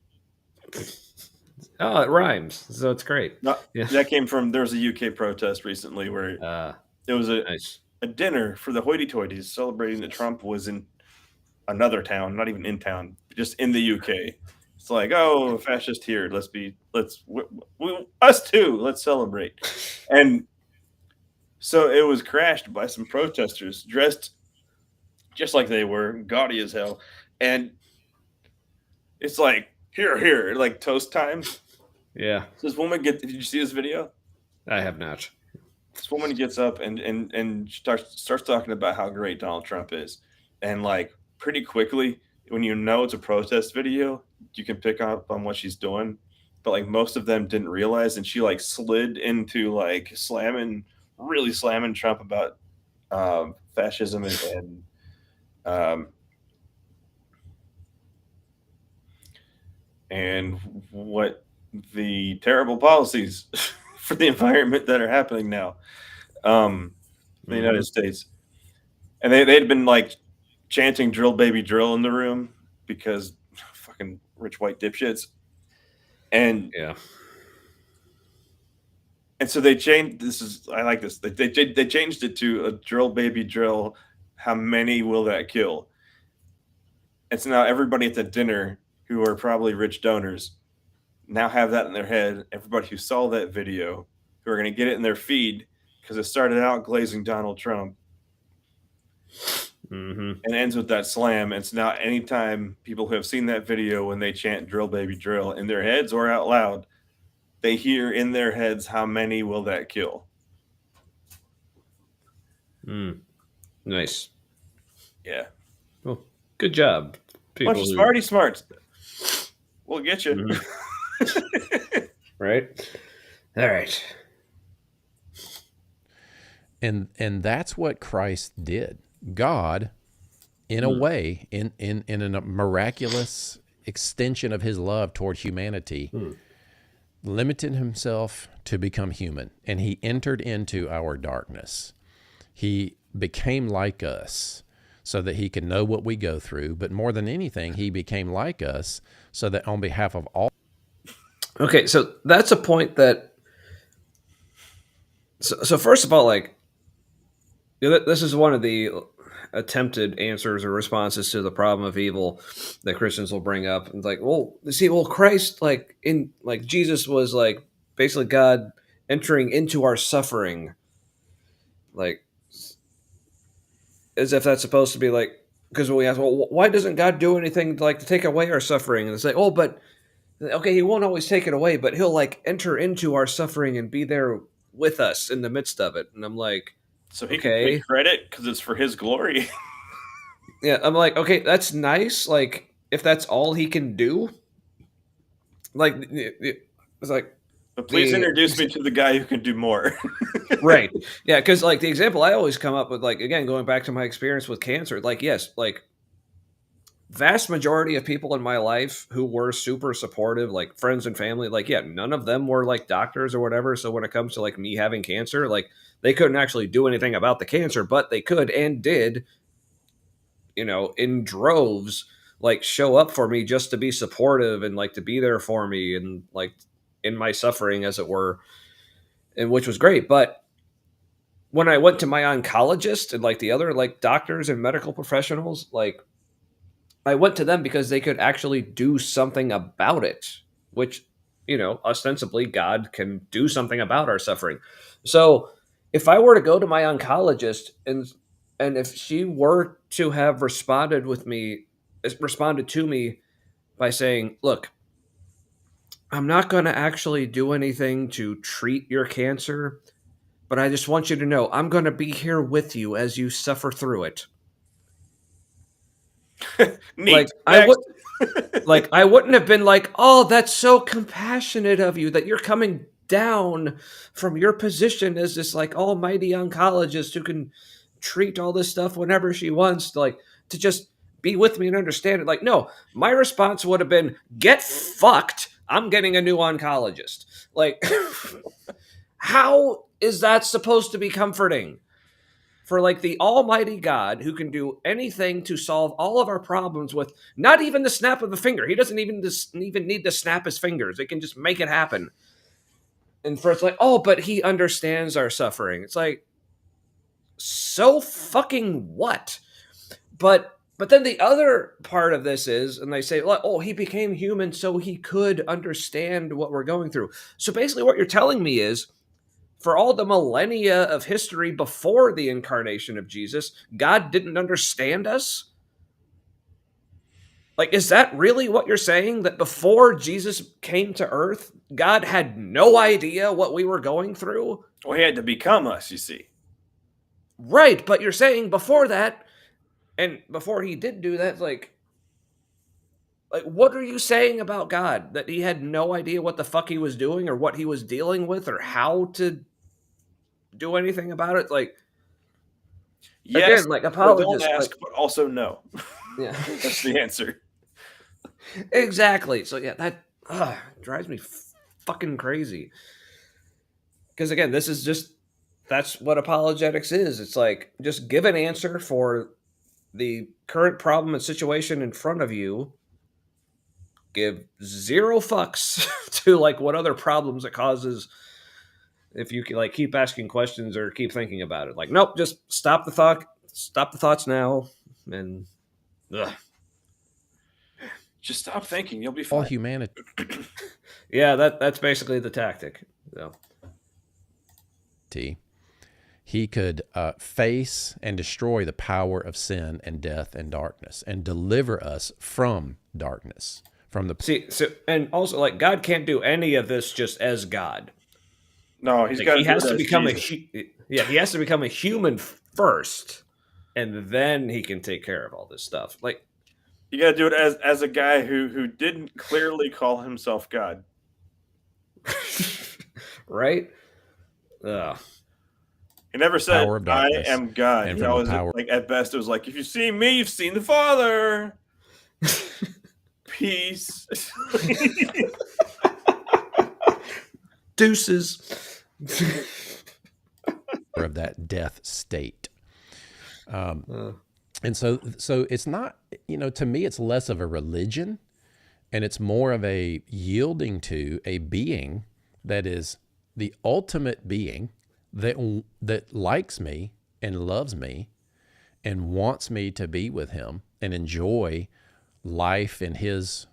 Oh, it rhymes, so it's great. No, Yeah. That came from, there was a UK protest recently where it was Nice. a dinner for the hoity-toities celebrating that Trump was in another town, not even in town, just in the UK. It's like, oh, fascist here. Us too. Let's celebrate. And so it was crashed by some protesters dressed just like they were, gaudy as hell. And it's like, here, like toast time. Yeah, This woman did you see this video? I have not. This woman gets up and starts talking about how great Donald Trump is. And like pretty quickly, when you know it's a protest video, you can pick up on what she's doing. But like most of them didn't realize, and she like slid into like really slamming Trump about fascism and what the terrible policies for the environment that are happening now in the United States. And they'd been like chanting drill baby drill in the room because fucking rich white dipshits. And Yeah. And so they changed, I like this. They changed it to a drill baby drill. How many will that kill? And so now everybody at the dinner who are probably rich donors now have that in their head. Everybody who saw that video, who are going to get it in their feed because it started out glazing Donald Trump and ends with that slam. And so now anytime people who have seen that video, when they chant drill baby drill in their heads or out loud, they hear in their heads, how many will that kill? Nice. Yeah. Well, good job. Bunch of smarty smarts. We'll get you. Right? All right. And that's what Christ did. God, in a way, in a miraculous extension of his love toward humanity, limited himself to become human, and he entered into our darkness. He became like us so that he could know what we go through, but more than anything, he became like us so that on behalf of all. Okay, so that's a point that. So first of all, like, this is one of the attempted answers or responses to the problem of evil that Christians will bring up. And like, well, Christ, like Jesus was like basically God entering into our suffering, like as if that's supposed to be like, because when we ask, well, why doesn't God do anything like to take away our suffering? And it's like, oh, but okay, he won't always take it away, but he'll like enter into our suffering and be there with us in the midst of it. And I'm like, So he can Okay. take credit because it's for his glory. Yeah, I'm like, okay, that's nice. Like, if that's all he can do, like, it's like But please the introduce me to the guy who can do more. right, yeah, because like the example I always come up with, like again, going back to my experience with cancer, like yes, like vast majority of people in my life who were super supportive, like friends and family, like yeah, none of them were like doctors or whatever. So when it comes to like me having cancer, like they couldn't actually do anything about the cancer, but they could and did, in droves, like show up for me just to be supportive and like to be there for me and like in my suffering, as it were, and which was great. But when I went to my oncologist and like the other like doctors and medical professionals, like I went to them because they could actually do something about it, which, ostensibly God can do something about our suffering. So if I were to go to my oncologist and if she were to have responded to me by saying, "Look, I'm not going to actually do anything to treat your cancer, but I just want you to know I'm going to be here with you as you suffer through it." Neat. I would Next. like I wouldn't have been like, "Oh, that's so compassionate of you that you're coming down from your position as this like almighty oncologist who can treat all this stuff whenever she wants, like to just be with me and understand it." Like, no, my response would have been, "Get fucked. I'm getting a new oncologist." Like, how is that supposed to be comforting? For like the almighty God who can do anything to solve all of our problems with not even the snap of a finger. He doesn't even need to snap his fingers. It can just make it happen. And for it's like, "Oh, but he understands our suffering." It's like, so fucking what? But then the other part of this is, and they say, "Oh, he became human so he could understand what we're going through." So basically what you're telling me is, for all the millennia of history before the incarnation of Jesus, God didn't understand us? Like, is that really what you're saying? That before Jesus came to earth, God had no idea what we were going through? Well, he had to become us, you see. Right, but you're saying before that, and before he did do that, like what are you saying about God? That he had no idea what the fuck he was doing or what he was dealing with or how to do anything about it? Like, Yes, again, like but don't apologists, ask, like, but also no. yeah. That's the answer. Exactly. So yeah, that drives me fucking crazy. Because again, that's what apologetics is. It's like just give an answer for the current problem and situation in front of you. Give zero fucks to like what other problems it causes if you like keep asking questions or keep thinking about it. Like, nope, just stop the thoughts now, and ugh. Just stop thinking. You'll be All fine. humanity Yeah, that's basically the tactic. So. he could face and destroy the power of sin and death and darkness and deliver us from darkness, from the See, so and also like God can't do any of this just as God. No, he's Like, got he to do has it to as become Jesus. he has to become a human first, and then he can take care of all this stuff. Like, You got to do it as a guy who didn't clearly call himself God. right? Ugh. He never said, power of "I darkness am God." and He from the always, power. like, at best, it was like, "If you've seen me, you've seen the Father." Peace. Deuces. Of that death state. And so it's not, to me, it's less of a religion and it's more of a yielding to a being that is the ultimate being that likes me and loves me and wants me to be with him and enjoy life in his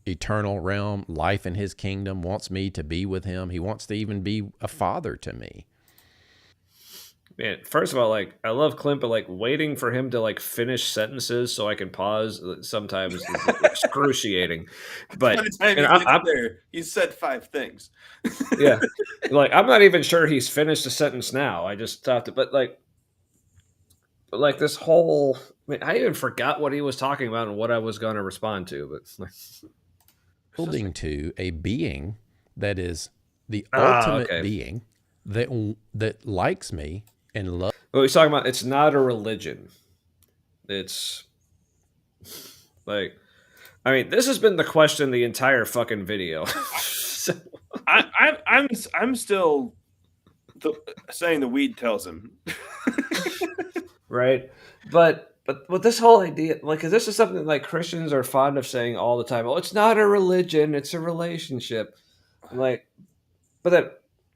eternal realm, life in his kingdom, wants me to be with him. He wants to even be a father to me. Man, first of all, like I love Clint, but like waiting for him to like finish sentences so I can pause sometimes is excruciating. By But the time and he gets I'm there, he said 5 things. yeah, like I'm not even sure he's finished a sentence now. I just stopped it, but like But like this whole, I even forgot what he was talking about and what I was going to respond to. But Building to a being that is the ah, ultimate okay. being that likes me and loves. What he's talking about, it's not a religion. It's like, I mean, this has been the question the entire fucking video. So, I'm still saying the weed tells him. right? But with this whole idea, like, 'cause this is something like Christians are fond of saying all the time. Oh, it's not a religion; it's a relationship. Like, but then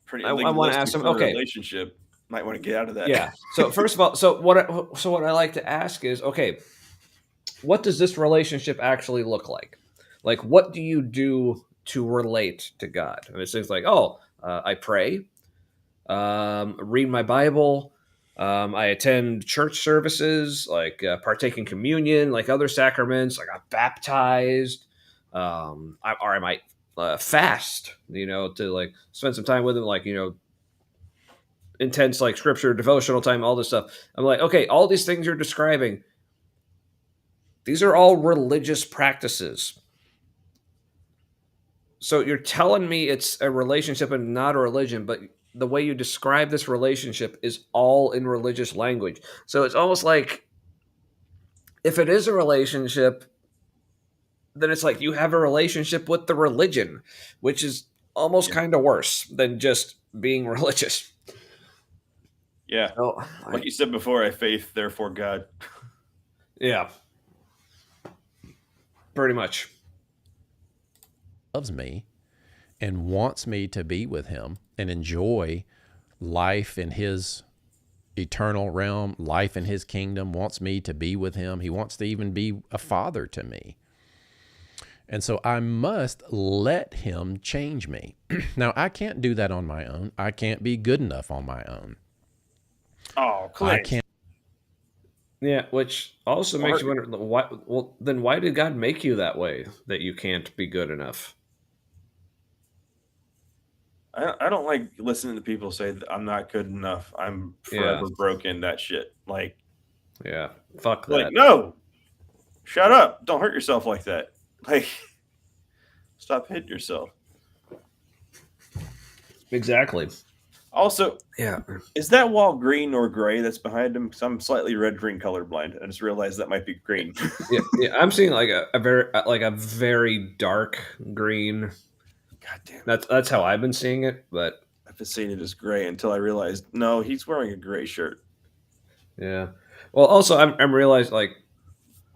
Pretty I want to legalistic ask him. for a Okay, relationship. Might want to get out of that. yeah. So first of all, so what I like to ask is, okay, what does this relationship actually look like? Like, what do you do to relate to God? I mean, it's things like, oh, I pray, read my Bible, I attend church services, like partake in communion, like other sacraments, like I'm baptized, or I might fast, to like spend some time with him, like intense like scripture, devotional time, all this stuff. I'm like, okay, all these things you're describing, these are all religious practices. So you're telling me it's a relationship and not a religion, but the way you describe this relationship is all in religious language. So it's almost like if it is a relationship, then it's like you have a relationship with the religion, which is almost kind of worse than just being religious. Yeah. So, Like you said before, I faith, therefore God. yeah. Pretty much. Loves me and wants me to be with him and enjoy life in his eternal realm, life in his kingdom, wants me to be with him. He wants to even be a father to me. And so I must let him change me. Now, I can't do that on my own. I can't be good enough on my own. Oh, Clint. I can't. Yeah, which also makes you wonder, why? Well, then why did God make you that way, that you can't be good enough? I don't like listening to people say that I'm not good enough. I'm forever broken. That shit. Like, yeah, fuck that. Like, no, shut up. Don't hurt yourself like that. Like, stop hitting yourself. Exactly. Also, yeah, is that wall green or gray that's behind him? Because I'm slightly red-green colorblind. I just realized that might be green. yeah, I'm seeing like a very dark green. God damn. That's how I've been seeing it, but I've been seeing it as gray until I realized no, he's wearing a gray shirt. Yeah. Well, also I'm realized like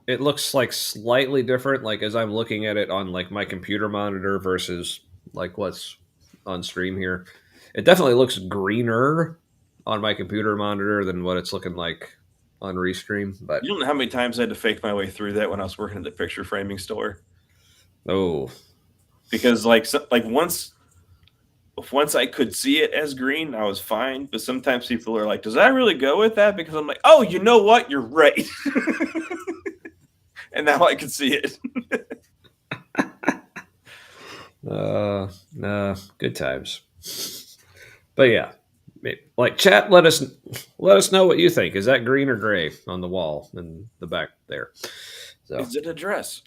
it looks like slightly different, like as I'm looking at it on like my computer monitor versus like what's on stream here. It definitely looks greener on my computer monitor than what it's looking like on Restream. But you don't know how many times I had to fake my way through that when I was working at the picture framing store. Oh, because once I could see it as green, I was fine. But sometimes people are like, "Does that really go with that?" Because I'm like, "Oh, you know what? You're right." And now I can see it. no, good times. But yeah, like chat, let us know what you think. Is that green or gray on the wall in the back there? So. Is it a dress?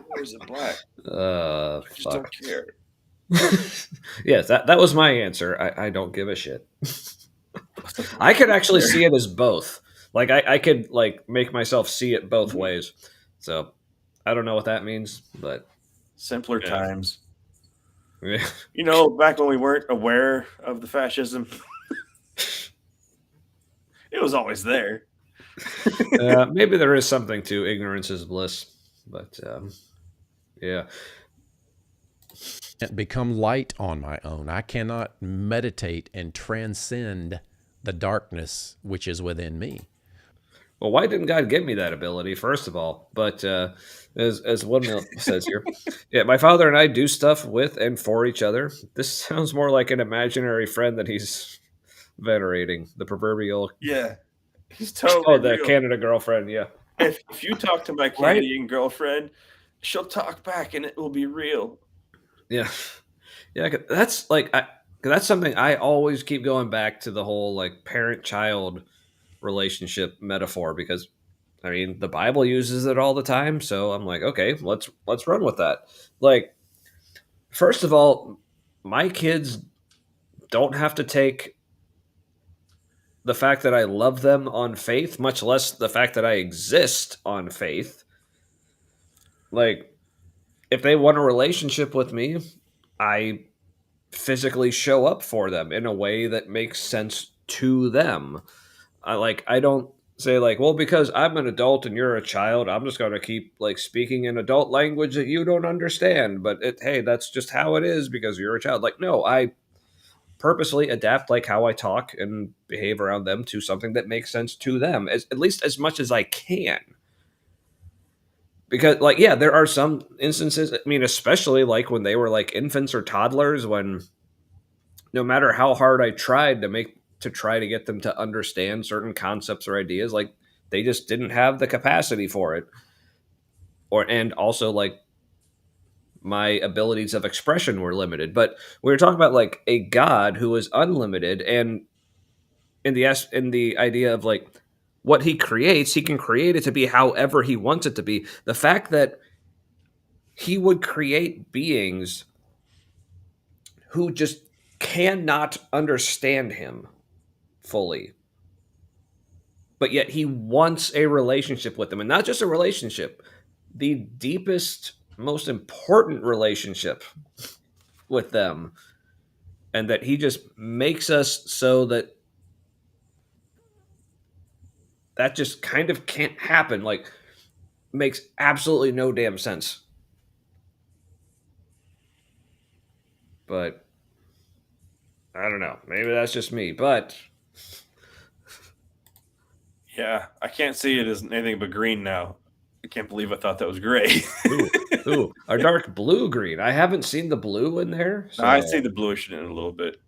Or is it black? I just don't care. Yes, that was my answer. I don't give a shit. I could actually see it as both. Like I could like make myself see it both ways. So I don't know what that means, but simpler times. Yeah. You know, back when we weren't aware of the fascism, it was always there. Maybe there is something to ignorance is bliss, but yeah. Become light on my own. I cannot meditate and transcend the darkness which is within me. Well, why didn't God give me that ability, first of all? But as one says here, yeah, my father and I do stuff with and for each other. This sounds more like an imaginary friend that he's venerating, the proverbial. Yeah, he's totally. Oh, the real. Canada girlfriend. Yeah. If you talk to my Canadian girlfriend, she'll talk back, and it will be real. Yeah, yeah. That's like because that's something I always keep going back to, the whole like parent-child relationship metaphor, because I mean the Bible uses it all the time. So I'm like, okay, let's run with that. Like, first of all, my kids don't have to take the fact that I love them on faith, much less the fact that I exist on faith. Like, if they want a relationship with me, I physically show up for them in a way that makes sense to them. I don't say like, well, because I'm an adult and you're a child, I'm just going to keep like speaking in adult language that you don't understand. But hey, that's just how it is because you're a child. Like, no, I purposely adapt like how I talk and behave around them to something that makes sense to them, at least as much as I can. Because like, yeah, there are some instances, I mean, especially like when they were like infants or toddlers, when no matter how hard I tried to try to get them to understand certain concepts or ideas, like they just didn't have the capacity for it. And also like my abilities of expression were limited. But we were talking about like a God who is unlimited, and in the idea of like what he creates, he can create it to be however he wants it to be. The fact that he would create beings who just cannot understand him fully, but yet he wants a relationship with them, and not just a relationship, the deepest, most important relationship with them, and that he just makes us so that that just kind of can't happen. Like, makes absolutely no damn sense. But I don't know. Maybe that's just me. But Yeah, I can't see it as anything but green now. I can't believe I thought that was gray. ooh, a dark blue green. I haven't seen the blue in there. So I see the bluish in it a little bit,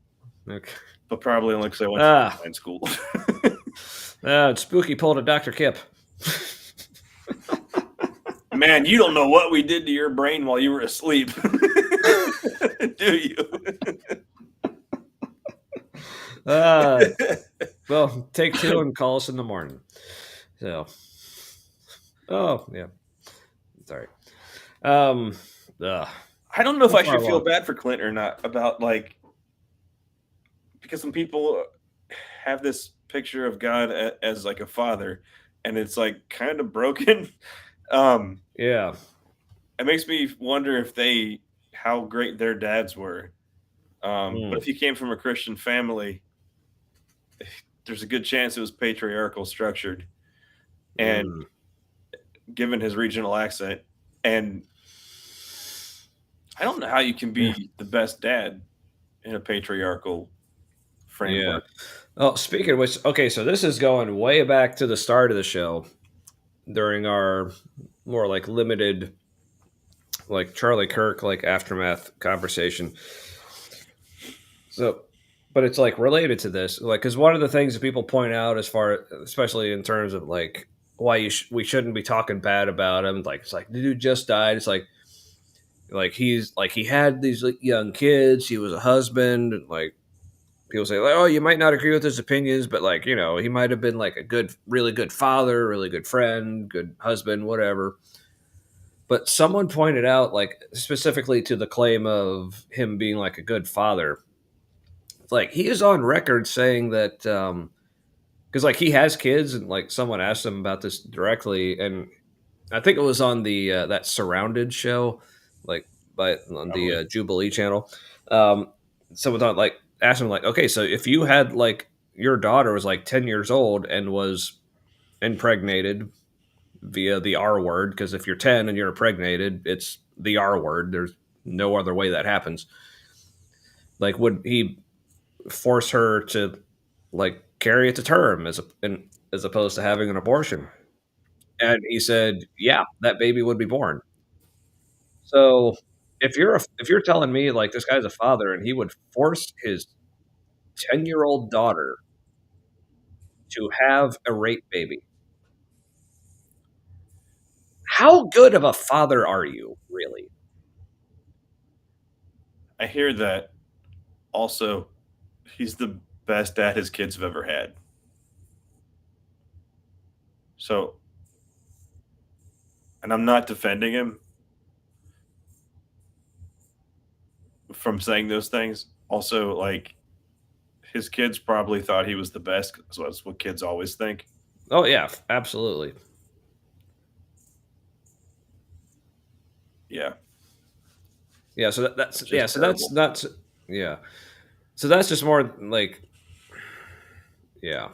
okay. but probably only because I went to design school. It's spooky pulled a Dr. Kip. Man, you don't know what we did to your brain while you were asleep. Do you? Well, take two and call us in the morning. So, oh yeah, sorry. I don't know if I should feel bad for Clint or not about like, because some people have this picture of God as like a father, and it's like kind of broken. Yeah, It makes me wonder if how great their dads were. But if he came from a Christian family, there's a good chance it was patriarchal structured, and given his regional accent, and I don't know how you can be the best dad in a patriarchal framework. Yeah. Oh, speaking of which, okay, so this is going way back to the start of the show during our more like limited, like Charlie Kirk, like aftermath conversation. So, but it's like related to this, like, because one of the things that people point out, especially in terms of like why we shouldn't be talking bad about him, like it's like the dude just died. It's like he's like he had these like, young kids. He was a husband. And, like people say, like, oh, you might not agree with his opinions, but like he might have been like a really good father, really good friend, good husband, whatever. But someone pointed out, like specifically to the claim of him being like a good father, like he is on record saying that because like he has kids, and like someone asked him about this directly, and I think it was on the that Surrounded show, like on the Jubilee channel. Someone thought like asked him like, okay, so if you had like your daughter was like 10 years old and was impregnated via the R word, because if you're 10 and you're impregnated, it's the R word. There's no other way that happens. Like, would he force her to like carry it to term as opposed to having an abortion? And he said, yeah, that baby would be born. So if you're telling me like this guy's a father and he would force his 10-year-old daughter to have a rape baby, how good of a father are you really? I hear that Also, he's the best dad his kids have ever had. So, and I'm not defending him from saying those things. Also, like, his kids probably thought he was the best. So that's what kids always think. Oh yeah, absolutely. Yeah. Yeah, so that's Which is yeah, so that's terrible. not yeah. So that's just more like yeah.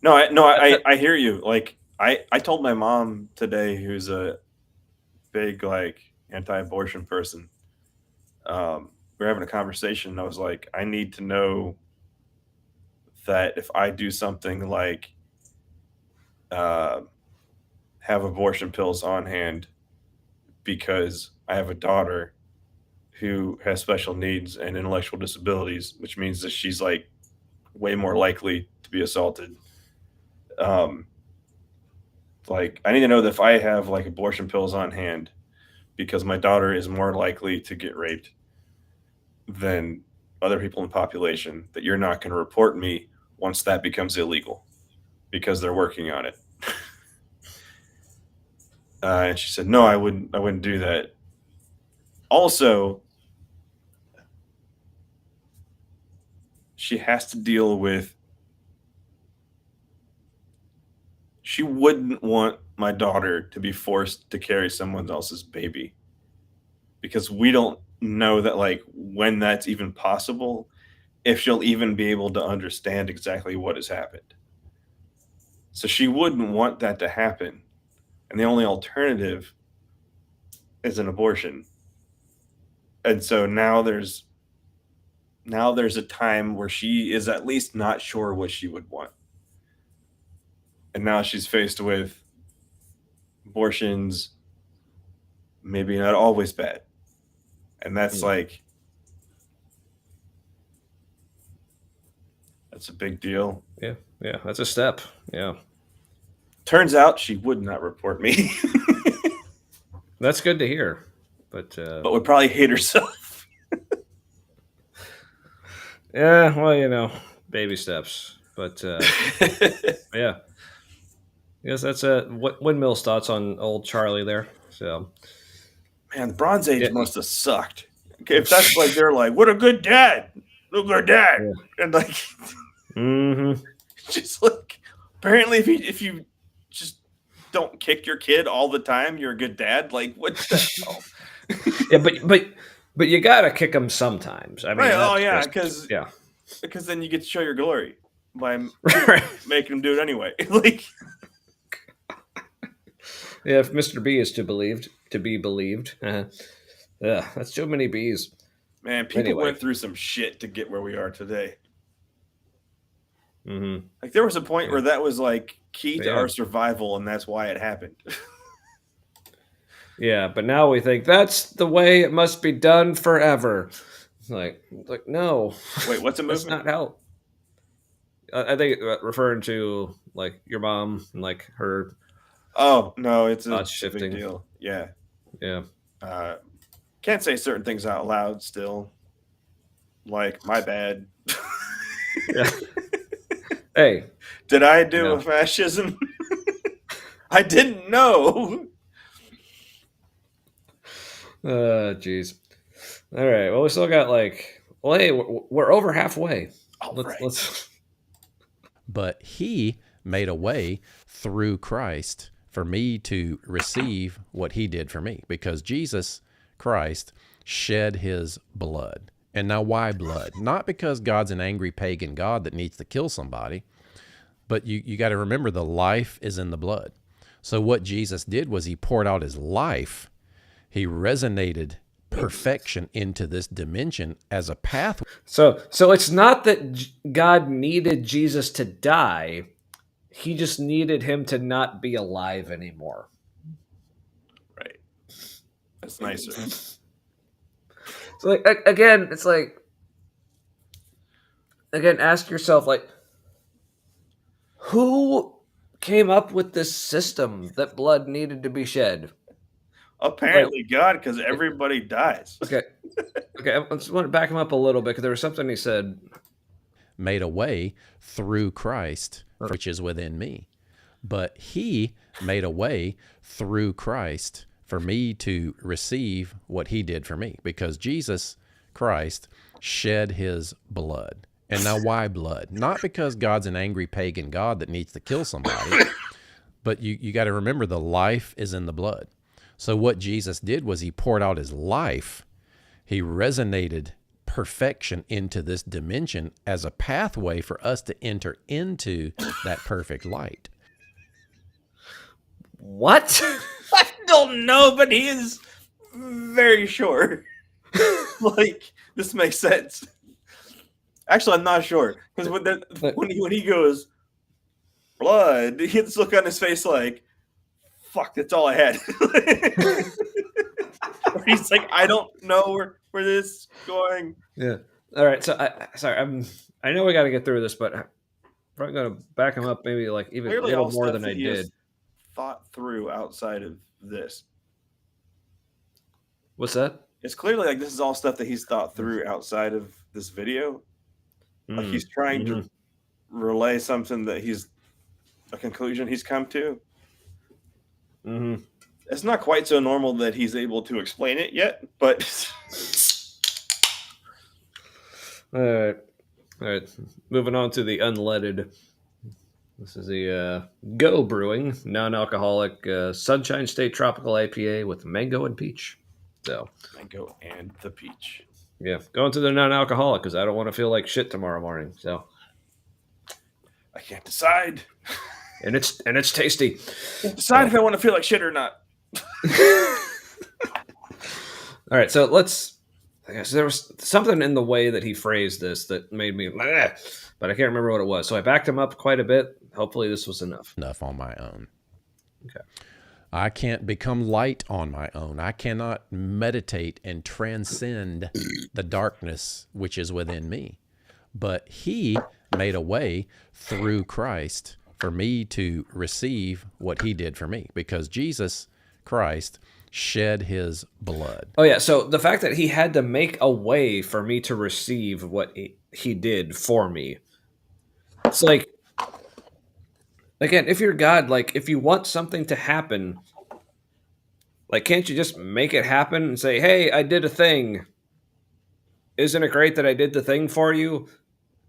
No, I hear you. Like, I told my mom today, who's a big like anti-abortion person. We were having a conversation, and I was like, I need to know that if I do something like uh, have abortion pills on hand because I have a daughter who has special needs and intellectual disabilities, which means that she's like way more likely to be assaulted. Um, like, I need to know that if I have like abortion pills on hand because my daughter is more likely to get raped than other people in the population, that you're not going to report me once that becomes illegal because they're working on it. And she said, "No, I wouldn't do that." Also, she has to deal with. She wouldn't want my daughter to be forced to carry someone else's baby because we don't know that, like, when that's even possible, if she'll even be able to understand exactly what has happened. So she wouldn't want that to happen, and the only alternative is an abortion. And so now there's a time where she is at least not sure what she would want. And now she's faced with abortions, maybe not always bad. And that's like, that's a big deal. Yeah. Yeah, that's a step. Yeah. Turns out she would not report me, That's good to hear. But but would probably hate herself. yeah, well, baby steps. But yeah. Yes, that's Windmill's thoughts on old Charlie there. So Man, the Bronze Age Yeah. must have sucked. Okay, if that's like, they're like, what a good dad. What a good dad. Yeah. And like, mm-hmm. just like, apparently if you just don't kick your kid all the time, you're a good dad. Like, what the hell? Yeah, but you gotta kick them sometimes. I mean, Right. Oh that's yeah, just- yeah. because then you get to show your glory by Right. making them do it anyway. Like, Yeah, if Mr. B is to be believed, yeah, that's too many B's. man, people Anyway. went through some shit to get where we are today. Mm-hmm. Like, there was a point where that was like key to Yeah. our survival, and that's why it happened. Yeah, but now we think that's the way it must be done forever. Like no, Wait, what's a that's movement? not how. I think referring to like your mom and like her. Oh no, it's a big Shifting. deal. Yeah. Yeah. Can't say certain things out loud still. Like, my bad. Yeah. Hey, Did I do No. a fascism? I didn't know. Jeez. All right. Well, we still got well, hey, we're over halfway. Oh, Let's. But he made a way through Christ for me to receive what he did for me, because Jesus Christ shed his blood. And now why blood? Not because God's an angry pagan God that needs to kill somebody, but you got to remember the life is in the blood. So what Jesus did was he poured out his life. He resonated perfection into this dimension as a path. So it's not that God needed Jesus to die. He just needed him to not be alive anymore. Right. That's nicer. So again, it's ask yourself, who came up with this system that blood needed to be shed? Apparently, God, because everybody dies. Okay. I just want to back him up a little bit because there was something he said. Made a way through Christ, which is within me. But he made a way through Christ for me to receive what he did for me, because Jesus Christ shed his blood. And now why blood? Not because God's an angry pagan God that needs to kill somebody, but you got to remember the life is in the blood. So what Jesus did was he poured out his life. He resonated perfection into this dimension as a pathway for us to enter into that perfect light. What? I don't know, but he is very sure. Like, this makes sense. Actually, I'm not sure, because when he goes blood, he gets this look on his face like, "Fuck, that's all I had." He's like, "I don't know where this is going." Yeah. All right. So I know we got to get through this, but I'm probably going to back him up maybe like even Clearly, a all little more stuff than I that he has did. thought through outside of this. What's that? It's clearly like this is all stuff that he's thought through outside of this video. Like he's trying to relay something that a conclusion he's come to. Mm-hmm. It's not quite so normal that he's able to explain it yet, but All right. Moving on to the unleaded. This is the Go Brewing non-alcoholic Sunshine State Tropical IPA with mango and peach. So mango and the peach. Yeah, going to the non-alcoholic because I don't want to feel like shit tomorrow morning. So I can't decide. And it's tasty. Can't decide if I want to feel like shit or not. All right, so I guess there was something in the way that he phrased this that made me, but I can't remember what it was. So I backed him up quite a bit. Hopefully this was enough. Enough on my own. Okay. I can't become light on my own. I cannot meditate and transcend the darkness which is within me. But he made a way through Christ for me to receive what he did for me, because Jesus Christ shed his blood. Oh, yeah. So the fact that he had to make a way for me to receive what he did for me. It's like, again, if you're God, like, if you want something to happen, like, can't you just make it happen and say, hey, I did a thing. Isn't it great that I did the thing for you?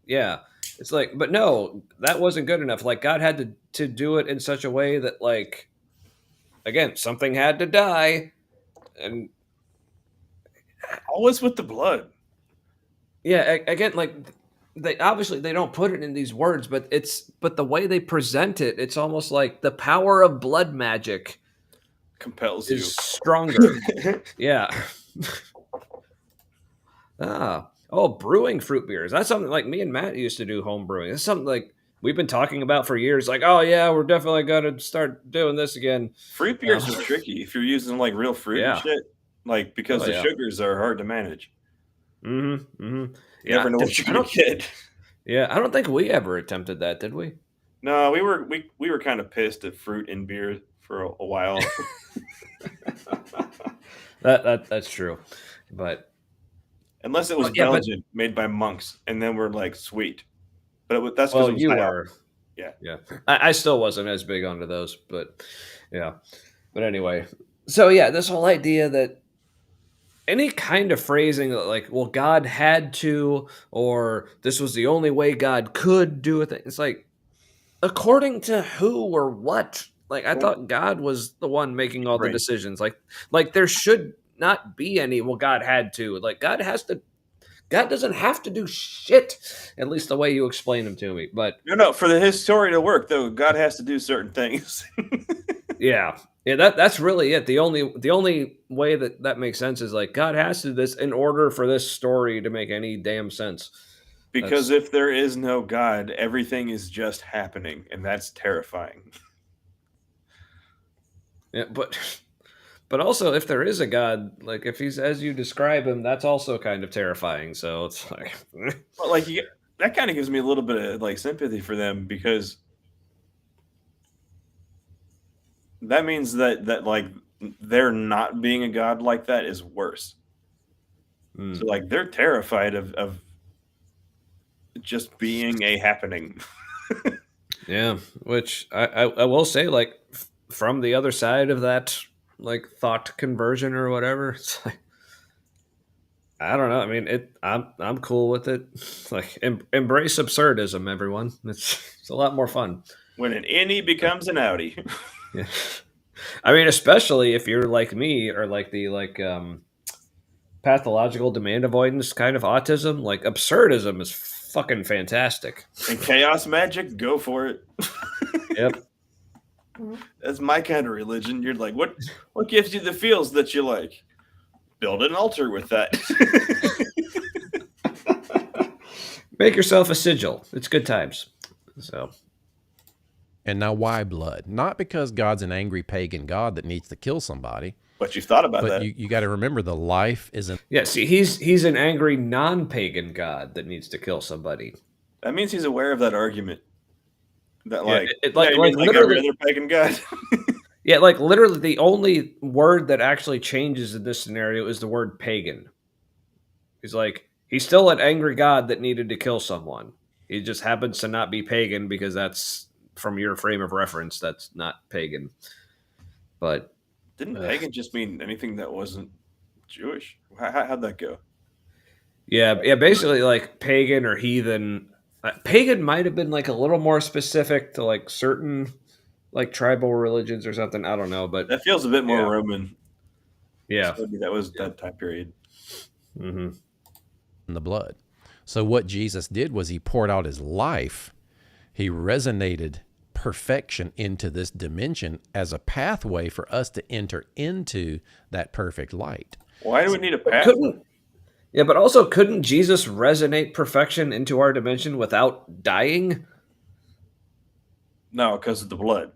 Yeah. It's like, but no, that wasn't good enough. Like, God had to do it in such a way that, like, again, something had to die. And always with the blood. Yeah, again, like, they obviously they don't put it in these words, but the way they present it, it's almost like the power of blood magic compels is you stronger. Yeah. Brewing fruit beers. That's something like me and Matt used to do, home brewing. That's something like we've been talking about for years. Like, oh yeah, we're definitely gonna start doing this again. Fruit beers are tricky if you're using like real fruit and shit. Like, because the sugars are hard to manage. Mm-hmm. Mm-hmm. You never know what you're gonna get. Yeah, I don't think we ever attempted that, did we? No, we were kind of pissed at fruit in beer for a while. That's true, but unless it was Belgian, made by monks, and then we're like, sweet. But that's because you were. Yeah. I still wasn't as big onto those, but yeah. But anyway, so yeah, this whole idea that any kind of phrasing like, well, God had to, or this was the only way God could do it. It's like, according to who or what? Like, I thought God was the one making all the decisions. Like there should not be any, well, God had to. Like, God doesn't have to do shit, at least the way you explain them to me. But no, for his story to work, though, God has to do certain things. Yeah, that's really it. The only way that makes sense is like God has to do this in order for this story to make any damn sense. Because if there is no God, everything is just happening, and that's terrifying. Yeah, but also if there is a God, like if he's as you describe him, that's also kind of terrifying. So it's like, well, like that kind of gives me a little bit of like sympathy for them, because that means that like there not being a God like that is worse. So like they're terrified of just being a happening. Yeah, which I will say, like, from the other side of that, like, thought conversion or whatever, it's like, I don't know. I mean, I'm cool with it. Like, embrace absurdism, everyone. It's a lot more fun. When an innie becomes an Audi. Yeah. I mean, especially if you're like me or like the pathological demand avoidance kind of autism. Like, absurdism is fucking fantastic. And chaos magic, go for it. Yep. That's my kind of religion. You're like, what gives you the feels that you like? Build an altar with that. Make yourself a sigil. It's good times. So, And now, why blood? Not because God's an angry pagan God that needs to kill somebody, But you've thought about but that. you got to remember the life isn't. yeah, see, he's an angry non-pagan god that needs to kill somebody. That means he's aware of that argument. That Yeah, like, like you mean like every literally, other pagan god. yeah, like literally the only word that actually changes in this scenario is the word pagan. He's like, he's still an angry god that needed to kill someone. He just happens to not be pagan because that's from your frame of reference. That's not pagan. But Didn't pagan just mean anything that wasn't Jewish? How'd that go? yeah, basically like pagan or heathen. Pagan might have been like a little more specific to like certain like tribal religions or something. I don't know, but That feels a bit more Yeah. Roman. yeah. So maybe that was that time period. Mm-hmm. in the blood. So what Jesus did was he poured out his life. He resonated perfection into this dimension as a pathway for us to enter into that perfect light. Why do we need a path? But also couldn't Jesus resonate perfection into our dimension without dying? No, because of the blood.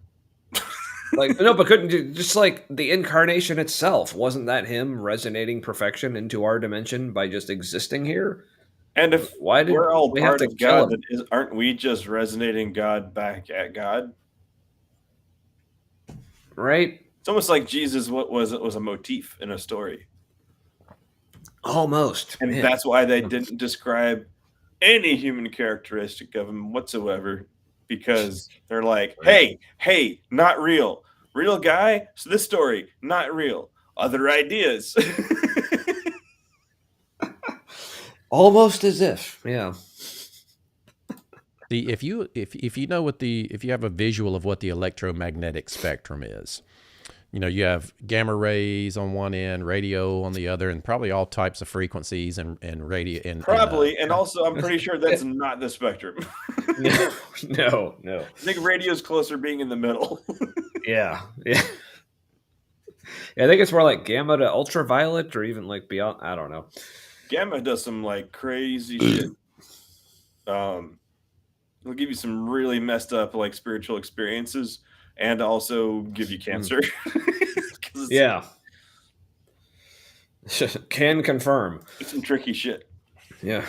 Like no, but couldn't you just like the incarnation itself? Wasn't that him resonating perfection into our dimension by just existing here? And if Why did we're all we have part to of kill God, him? then aren't we just resonating God back at God? Right? It's almost like Jesus was a motif in a story. Almost. And Man. that's why they didn't describe any human characteristic of him whatsoever, because they're like, hey, not real. Real guy? So this story, not real. Other ideas. Almost as if. Yeah. See, if you know if you have a visual of what the electromagnetic spectrum is, you know, you have gamma rays on one end, radio on the other, and probably all types of frequencies and radio. Probably. And also, I'm pretty sure that's not the spectrum. No. I think radio's closer being in the middle. Yeah. Yeah, I think it's more like gamma to ultraviolet or even like beyond. I don't know. Gamma does some like crazy shit. It'll give you some really messed up like spiritual experiences and also give you cancer. Yeah. Can confirm. It's some tricky shit. Yeah.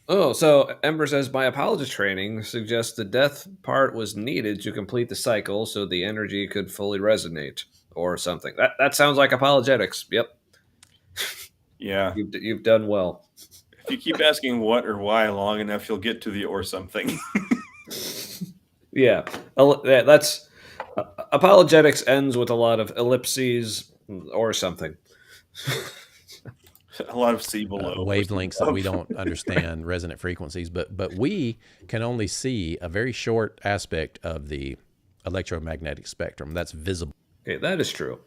Oh, so Ember says my apologist training suggests the death part was needed to complete the cycle so the energy could fully resonate or something. That sounds like apologetics. Yep. Yeah. You've done well. If you keep asking what or why long enough, you'll get to the or something. Yeah. That's apologetics ends with a lot of ellipses or something. A lot of C below. Wavelengths that we don't understand, resonant frequencies, but we can only see a very short aspect of the electromagnetic spectrum that's visible. Okay, that is true.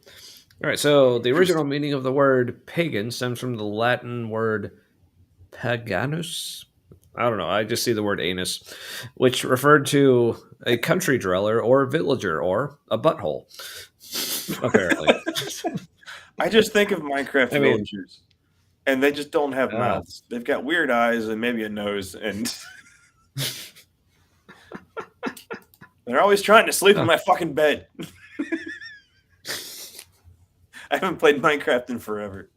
All right, so the original meaning of the word pagan stems from the Latin word paganus. I don't know. I just see the word anus, which referred to a country dweller or villager or a butthole, apparently. I just think of Minecraft mean- villagers, and they just don't have Oh. mouths. They've got weird eyes and maybe a nose, and they're always trying to sleep in my fucking bed. I haven't played Minecraft in forever.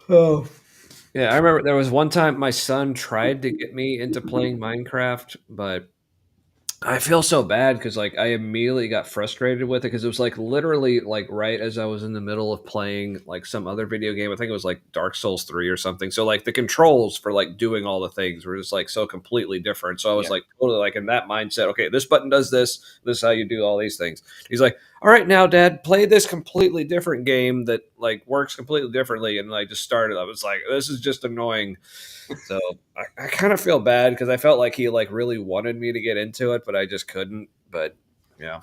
Oh. Yeah, I remember there was one time my son tried to get me into playing Minecraft, but I feel so bad because like I immediately got frustrated with it because it was like literally like right as I was in the middle of playing like some other video game. I think it was like Dark Souls 3 or something. So like the controls for like doing all the things were just like so completely different. So I was Yeah. like totally like in that mindset. Okay, this button does this. This is how you do all these things. He's like, all right, now, Dad, play this completely different game that like works completely differently. And I just started. I was like, this is just annoying. So I kind of feel bad because I felt like he like really wanted me to get into it, but I just couldn't. But yeah.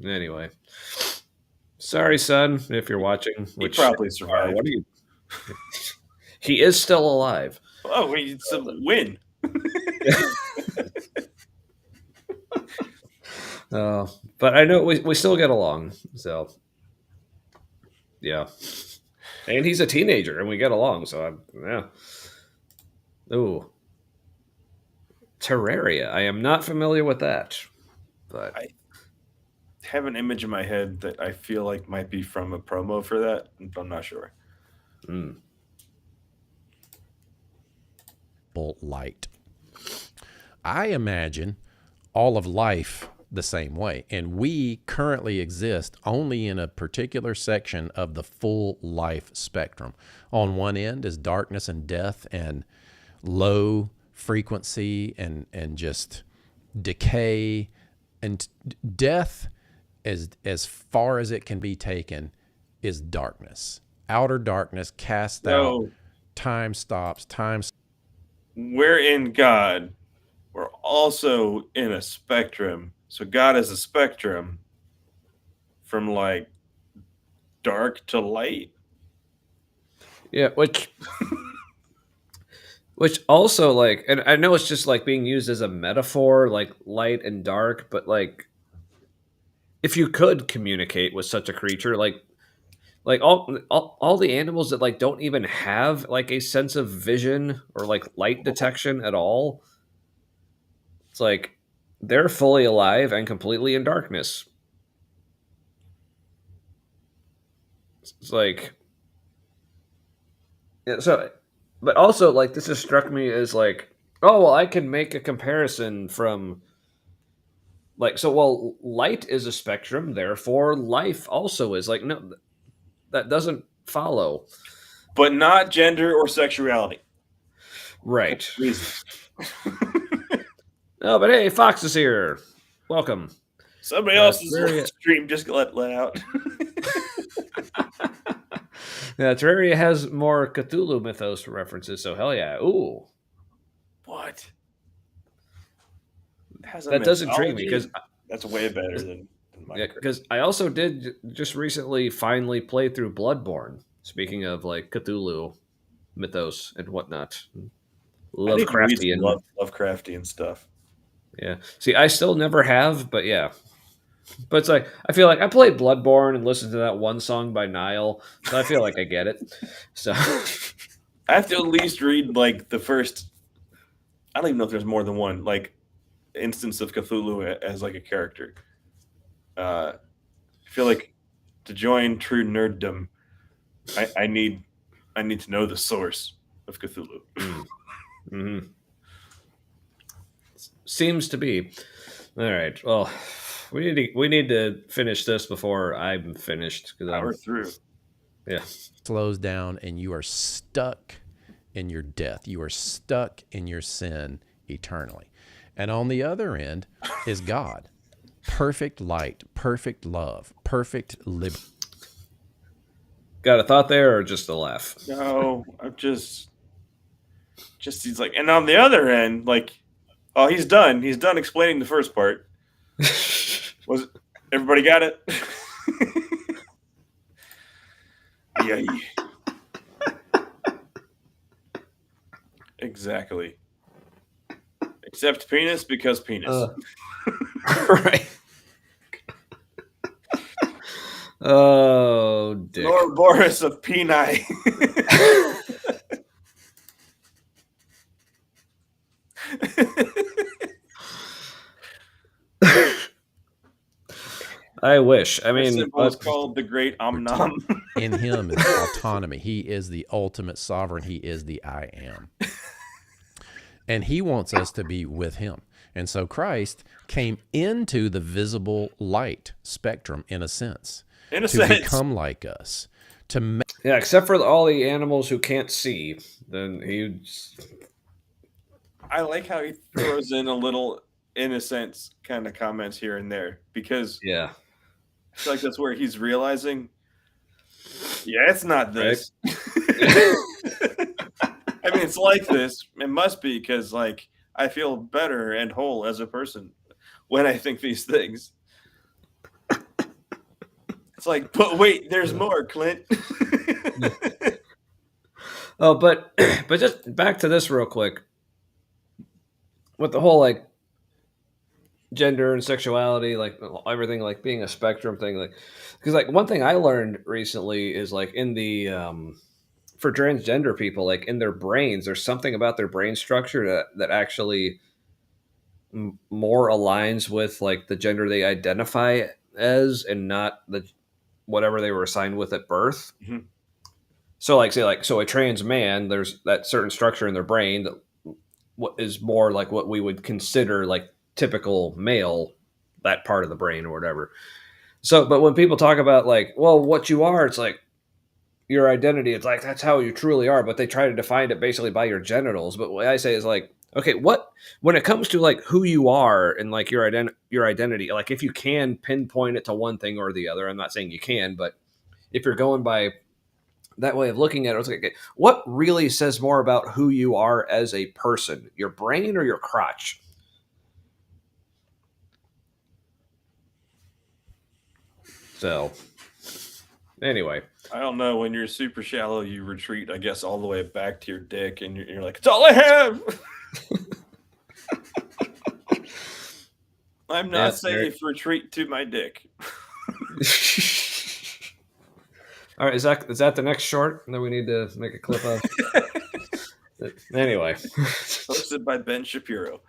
Anyway, sorry, son, if you're watching. He probably survived. What are you? He is still alive. Oh, it's a win. But I know we still get along. So yeah, and he's a teenager, and we get along. So yeah. Ooh, Terraria. I am not familiar with that, but I have an image in my head that I feel like might be from a promo for that, but I'm not sure. Light. I imagine all of life the same way, and we currently exist only in a particular section of the full life spectrum. On one end is darkness and death and low frequency and just decay, and death, as far as it can be taken, is darkness. Outer darkness cast out. Time stops. We're in God. We're also in a spectrum. So God is a spectrum from like dark to light. yeah, which also like, and I know it's just like being used as a metaphor, like light and dark, but like if you could communicate with such a creature, like all the animals that like don't even have like a sense of vision or like light detection at all, it's like they're fully alive and completely in darkness. It's like, yeah, so, but also like this has struck me as like, oh well, I can make a comparison from like, so well, light is a spectrum, therefore life also is. Like, no, that doesn't follow. But not gender or sexuality. Right. Reasons. Oh, but hey, Fox is here. Welcome. Somebody else's stream just let out. Yeah, Terraria has more Cthulhu mythos references, so hell yeah. Ooh. What? That does intrigue me because that's way better than Minecraft. Yeah, because I also did just recently finally play through Bloodborne. Speaking of like Cthulhu mythos and whatnot, Lovecraftian, Lovecraftian stuff. Yeah. See, I still never have, but yeah. But it's like I feel like I played Bloodborne and listened to that one song by Nile, so I feel like I get it. So I have to at least read like the first. I don't even know if there's more than one like instance of Cthulhu as like a character. I feel like to join true nerddom, I need to know the source of Cthulhu. Mm-hmm. Seems to be. All right. Well, we need to finish this before I'm finished because I'm through. Yeah. Slows down, and you are stuck in your death. You are stuck in your sin eternally. And on the other end is God. Perfect light, perfect love, perfect liberty. Got a thought there or just a laugh? No, I'm just he's like, and on the other end, like, oh, he's done. He's done explaining the first part. Was everybody got it? Yeah. Exactly. Except penis because penis. Right. Oh, dick. Lord Boris of Peni. I wish. I mean, it's called the Great Omnom. In him is autonomy. He is the ultimate sovereign. He is the I am. And he wants us to be with him. And so Christ came into the visible light spectrum in a sense. In a to sense. become like us. To make Yeah, except for all the animals who can't see, then I like how he throws in a little innocence kind of comments here and there, because yeah, I feel like that's where he's realizing, yeah, it's not this. I mean, it's like this. It must be, because like I feel better and whole as a person when I think these things. It's like, but wait, there's more, Clint. Oh, but just back to this real quick. With the whole like gender and sexuality, like everything, like being a spectrum thing, like because like one thing I learned recently is like in the for transgender people, like in their brains, there's something about their brain structure that actually more aligns with like the gender they identify as, and not the whatever they were assigned with at birth. Mhm. So like say like so a trans man, there's that certain structure in their brain that what is more like what we would consider like typical male, that part of the brain or whatever. So but when people talk about like, well, what you are, it's like your identity, it's like that's how you truly are, but they try to define it basically by your genitals. But what I say is like, okay, what when it comes to like who you are and like your identity, like if you can pinpoint it to one thing or the other, I'm not saying you can, but if you're going by that way of looking at it, it's like, okay, what really says more about who you are as a person, your brain or your crotch? So anyway, I don't know. When you're super shallow, you retreat, I guess, all the way back to your dick, and you're like, it's all I have. I'm not safe. Retreat to my dick. all right, is that the next short that we need to make a clip of? Anyway, Hosted by Ben Shapiro.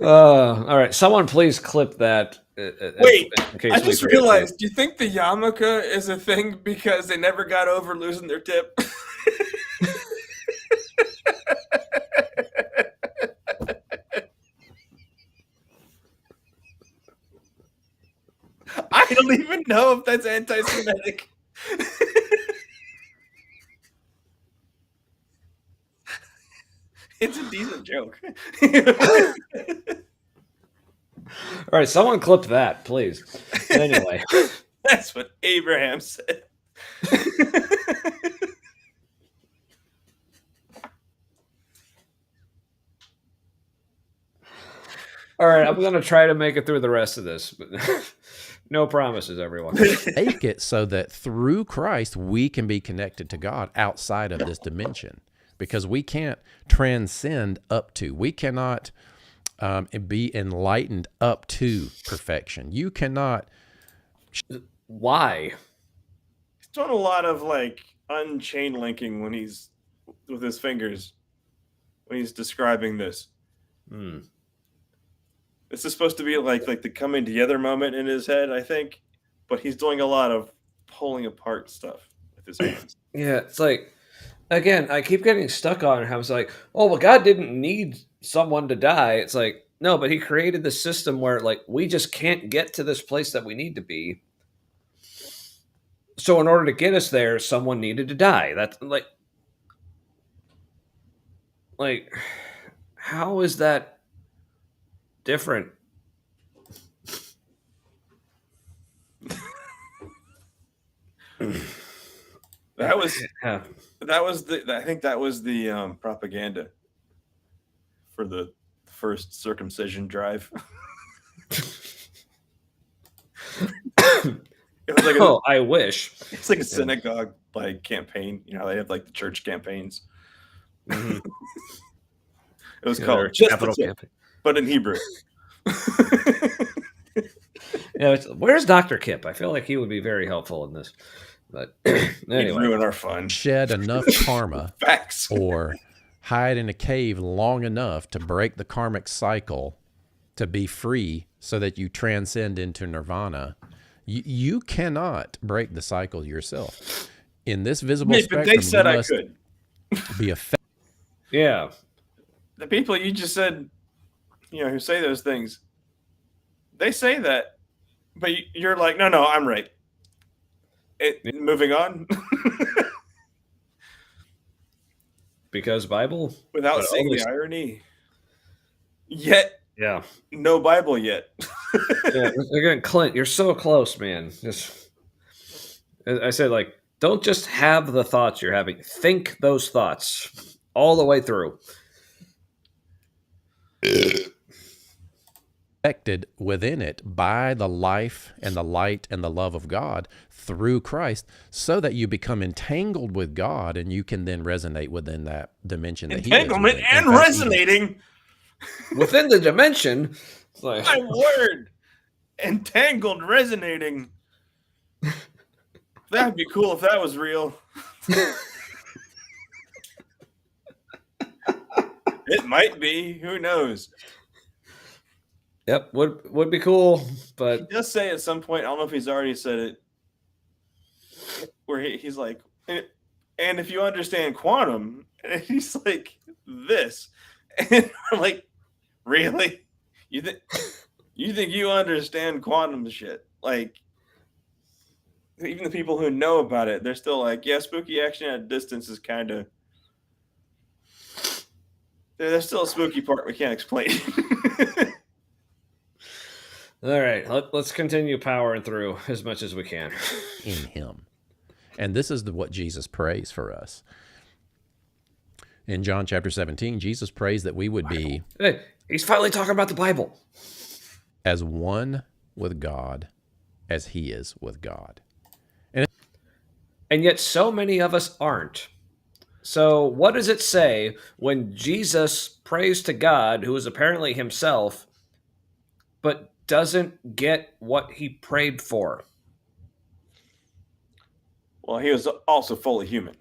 all right, someone please clip that. Wait, in case I we just forget to. realized, do you think the yarmulke is a thing because they never got over losing their tip? I don't even know if that's anti-Semitic. It's a decent joke. All right, someone clip that, please. Anyway, That's what Abraham said. all right, I'm gonna try to make it through the rest of this, but no promises, everyone. make it so that through Christ we can be connected to God outside of this dimension, because we can't transcend up to. We cannot be enlightened up to perfection. You cannot. Why? He's doing a lot of like unchain linking when he's with his fingers when he's describing this. This is supposed to be like the coming together moment in his head, I think, but he's doing a lot of pulling apart stuff with his hands. Yeah, it's like, again, I keep getting stuck on how it's like, oh, well, God didn't need someone to die. It's like, no, but he created the system where like we just can't get to this place that we need to be. So in order to get us there, someone needed to die. That's like how is that different? That was Yeah. I think that was the propaganda for the first circumcision drive. It was like Oh, I wish. it's like a synagogue like campaign. You know, they have like the church campaigns. Mhm. It was Yeah, called their Just capital the Tip, campaign. but in Hebrew. Yeah, where's Dr. Kip? I feel like he would be very helpful in this. But He'd anyway, ruin our fun. Shed enough karma Facts. or hide in a cave long enough to break the karmic cycle to be free so that you transcend into nirvana. You cannot break the cycle yourself. In this visible But spectrum, they said you I must could. be effective. Yeah. The people you just said, who say those things, they say that, but you're like, no, I'm right. Moving on. Because Bible? Without But seeing only- the irony. Yet, Yeah. no Bible yet. Yeah. Again, Clint, you're so close, man. Just, I said, like, don't just have the thoughts you're having. Think those thoughts all the way through. Affected within it by the life and the light and the love of God through Christ, so that you become entangled with God and you can then resonate within that dimension that Entanglement He is within. and In fact, resonating. Within the dimension, it's like, My word. Entangled, resonating. That'd be cool if that was real. It might be. Who knows? yep, would be cool, He but does say at some point, I don't know if he's already said it, where he's like, and if you understand quantum, and he's like, this. And I'm like, really? You think you understand quantum shit? Like, even the people who know about it, they're still like, yeah, spooky action at a distance is kind of. There's still a spooky part we can't explain. all right, let's continue powering through as much as we can. in Him. And this is what Jesus prays for us. In John chapter 17, Jesus prays that we would be Hey, he's finally talking about the Bible. as one with God as He is with God. And yet so many of us aren't. So what does it say when Jesus prays to God, who is apparently himself, but doesn't get what he prayed for? Well, he was also fully human.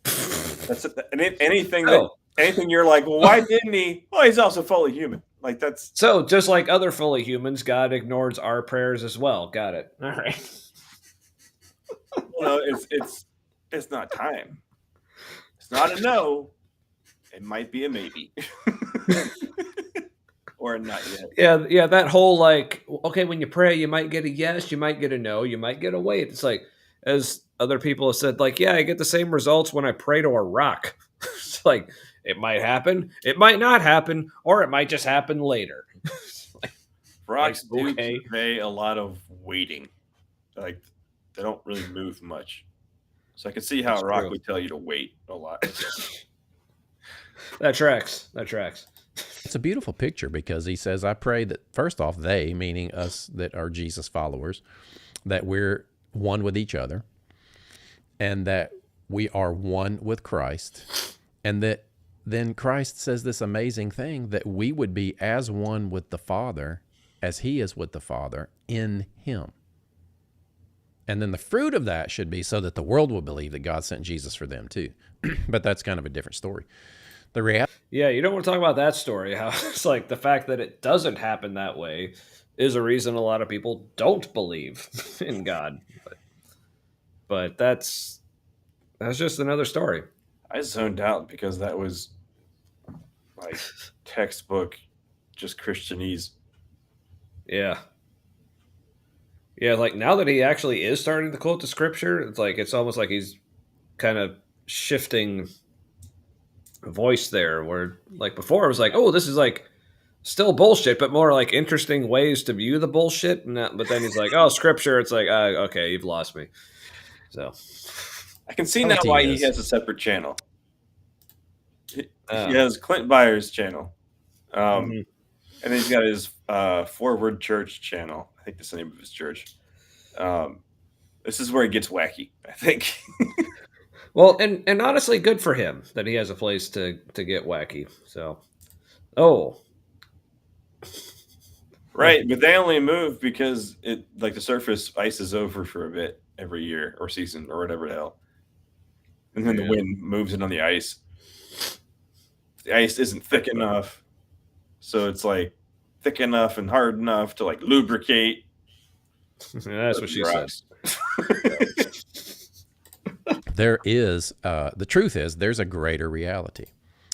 That's anything Oh. anything you're like, well, why didn't he? Well, he's also fully human. Like that's So just like other fully humans, God ignores our prayers as well. Got it. All right. it's not time. It's not a no. It might be a maybe. Or not yet. Yeah, that whole like, okay, when you pray, you might get a yes, you might get a no, you might get a wait. It's like, as other people have said, like, yeah, I get the same results when I pray to a rock. It's like, it might happen, it might not happen, or it might just happen later. Rocks Like, do okay. convey a lot of waiting. Like they don't really move much. So I can see how That's a rock true. would tell you to wait a lot. That tracks. That tracks. It's a beautiful picture because he says, I pray that, first off, they, meaning us that are Jesus followers, that we're one with each other and that we are one with Christ, and that then Christ says this amazing thing that we would be as one with the Father as He is with the Father in Him. And then the fruit of that should be so that the world will believe that God sent Jesus for them too. But that's kind of a different story. The reality. Yeah, you don't want to talk about that story. How it's like the fact that it doesn't happen that way is a reason a lot of people don't believe in God. But that's just another story. I zoned out because that was like textbook just Christianese. Yeah. Yeah, like now that he actually is starting to quote the scripture, it's like it's almost like he's kind of shifting voice there, where like before it was like, oh, this is like still bullshit, but more like interesting ways to view the bullshit. But then he's like, oh, scripture, it's like, okay, you've lost me. So I can see now why he has a separate channel. He has Clint Byars' channel. And then he's got his Forward Church channel. I think that's the name of his church. This is where it gets wacky, I think. Well, and honestly, good for him that he has a place to get wacky. So, Right, but they only move because it like the surface ices over for a bit every year or season or whatever the hell. And then the wind moves it on the ice. The ice isn't thick enough. So it's like thick enough and hard enough to like lubricate. that's what she said. there is, the truth is, there's a greater reality.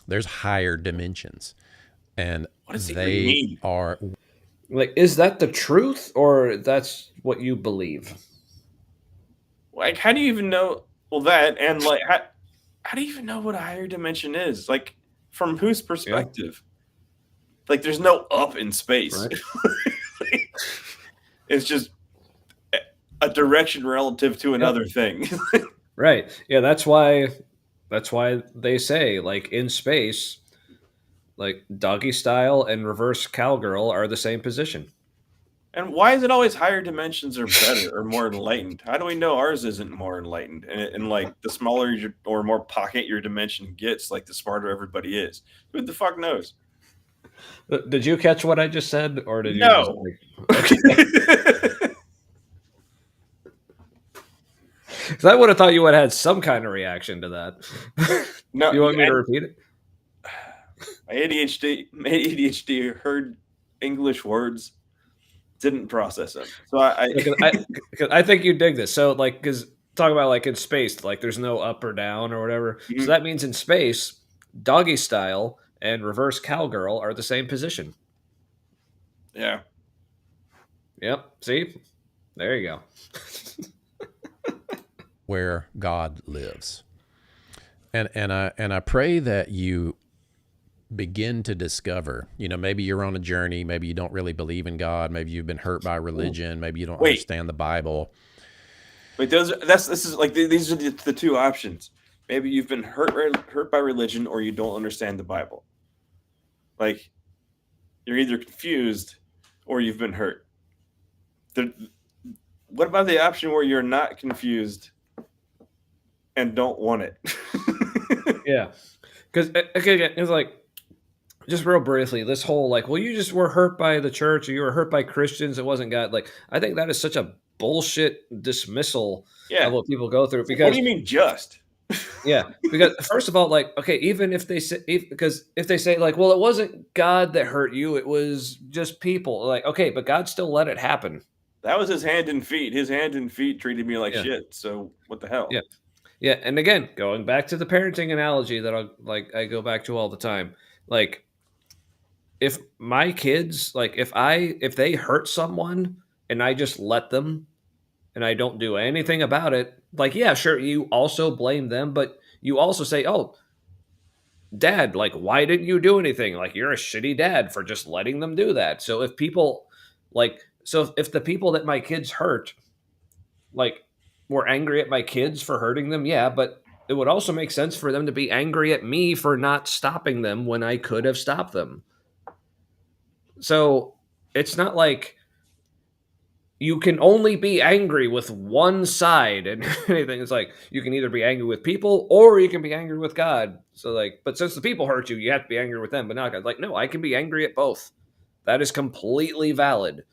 There's higher dimensions. And What does he they mean? are, Like, is that the truth, or that's what you believe? Like, how do you even know? Well, that and like, how do you even know what a higher dimension is? Like, from whose perspective? Like, there's no up in space. Right. It's just a direction relative to another thing. Right. Yeah, that's why they say, like, in space, like, doggy style and reverse cowgirl are the same position. And why is it always higher dimensions are better or more enlightened? How do we know ours isn't more enlightened? And like, the smaller or more pocket your dimension gets, like, the smarter everybody is. Who the fuck knows? Did you catch what I just said, or did No. you just, like, Because I would have thought you would have had some kind of reaction to that. No, You want me to repeat it? My ADHD heard English words, didn't process them. So Because I think you dig this. So, like, because talk about, like, in space, like, there's no up or down or whatever. So that means in space, doggy style and reverse cowgirl are the same position. yeah. Yep. See? There you go. where God lives. And I pray that you begin to discover, maybe you're on a journey, maybe you don't really believe in God, maybe you've been hurt by religion, maybe you don't understand the Bible. Wait, these are the two options. Maybe you've been hurt by religion, or you don't understand the Bible. Like, you're either confused or you've been hurt. What about the option where you're not confused and don't want it? Yeah. Because, again, it's like, just real briefly, this whole, like, well, you just were hurt by the church, or you were hurt by Christians, it wasn't God. Like, I think that is such a bullshit dismissal of what people go through. Because what do you mean just? Yeah, because first of all, like, okay, even if they say, because if they say, like, well, it wasn't God that hurt you, it was just people. Like, okay, but God still let it happen. That was his hand and feet. His hand and feet treated me like shit. So what the hell? Yeah. Yeah. And again, going back to the parenting analogy that I go back to all the time. Like, if my kids, like, if they hurt someone and I just let them and I don't do anything about it, like, yeah, sure, you also blame them, but you also say, oh, Dad, like, why didn't you do anything? Like, you're a shitty dad for just letting them do that. So if if the people that my kids hurt, like, were angry at my kids for hurting them, yeah, but it would also make sense for them to be angry at me for not stopping them when I could have stopped them. So it's not like you can only be angry with one side and anything. It's like, you can either be angry with people or you can be angry with God. So, like, but since the people hurt you, you have to be angry with them, but not God. Like, no, I can be angry at both. That is completely valid.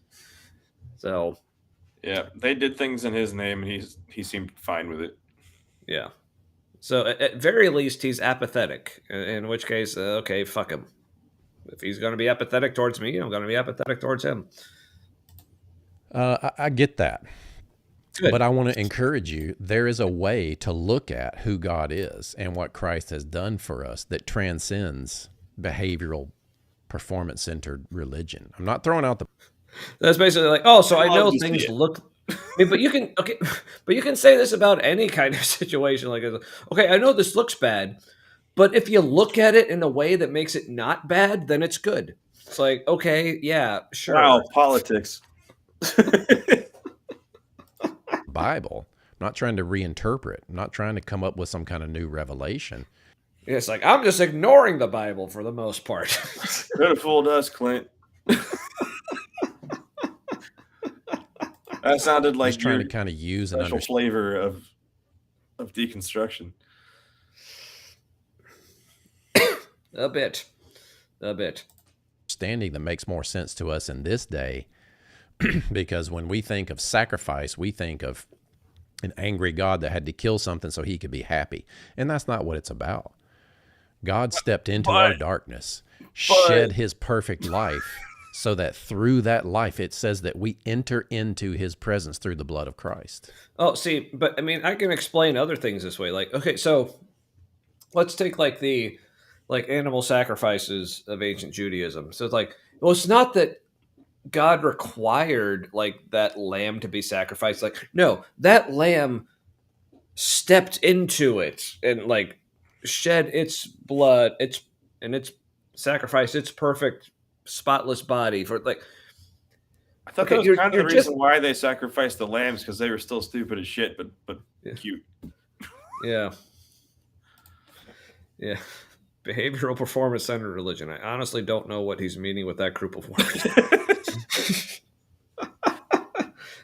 So, yeah, they did things in his name, and he seemed fine with it. yeah. So at very least, he's apathetic. In which case, okay, fuck him. If he's going to be apathetic towards me, I'm going to be apathetic towards him. I get that. Good. But I want to encourage you, there is a way to look at who God is and what Christ has done for us that transcends behavioral, performance-centered religion. I'm not throwing out the... That's basically like, oh, so I know things look... I mean, but you can say this about any kind of situation. Like, okay, I know this looks bad, but if you look at it in a way that makes it not bad, then it's good. It's like, okay, yeah, sure. Wow, politics. Bible. I'm not trying to reinterpret. I'm not trying to come up with some kind of new revelation. It's like, I'm just ignoring the Bible for the most part. Could have fooled us, Clint. That sounded like just trying to kind of use an special flavor of deconstruction. A bit. Understanding that makes more sense to us in this day, because when we think of sacrifice, we think of an angry God that had to kill something so he could be happy. And that's not what it's about. God stepped into our darkness, shed his perfect life so that through that life, it says that we enter into his presence through the blood of Christ. Oh, see, but I mean, I can explain other things this way. Like, okay, so let's take like the animal sacrifices of ancient Judaism. So it's like, well, it's not that God required like that lamb to be sacrificed. Like, no, that lamb stepped into it and like shed its blood, its sacrificed its perfect, spotless body for like. I thought Okay, that was you're- kind of you're the just- reason why they sacrificed the lambs, because they were still stupid as shit, but cute. Yeah. Yeah. Behavioral performance centered religion. I honestly don't know what he's meaning with that group of words.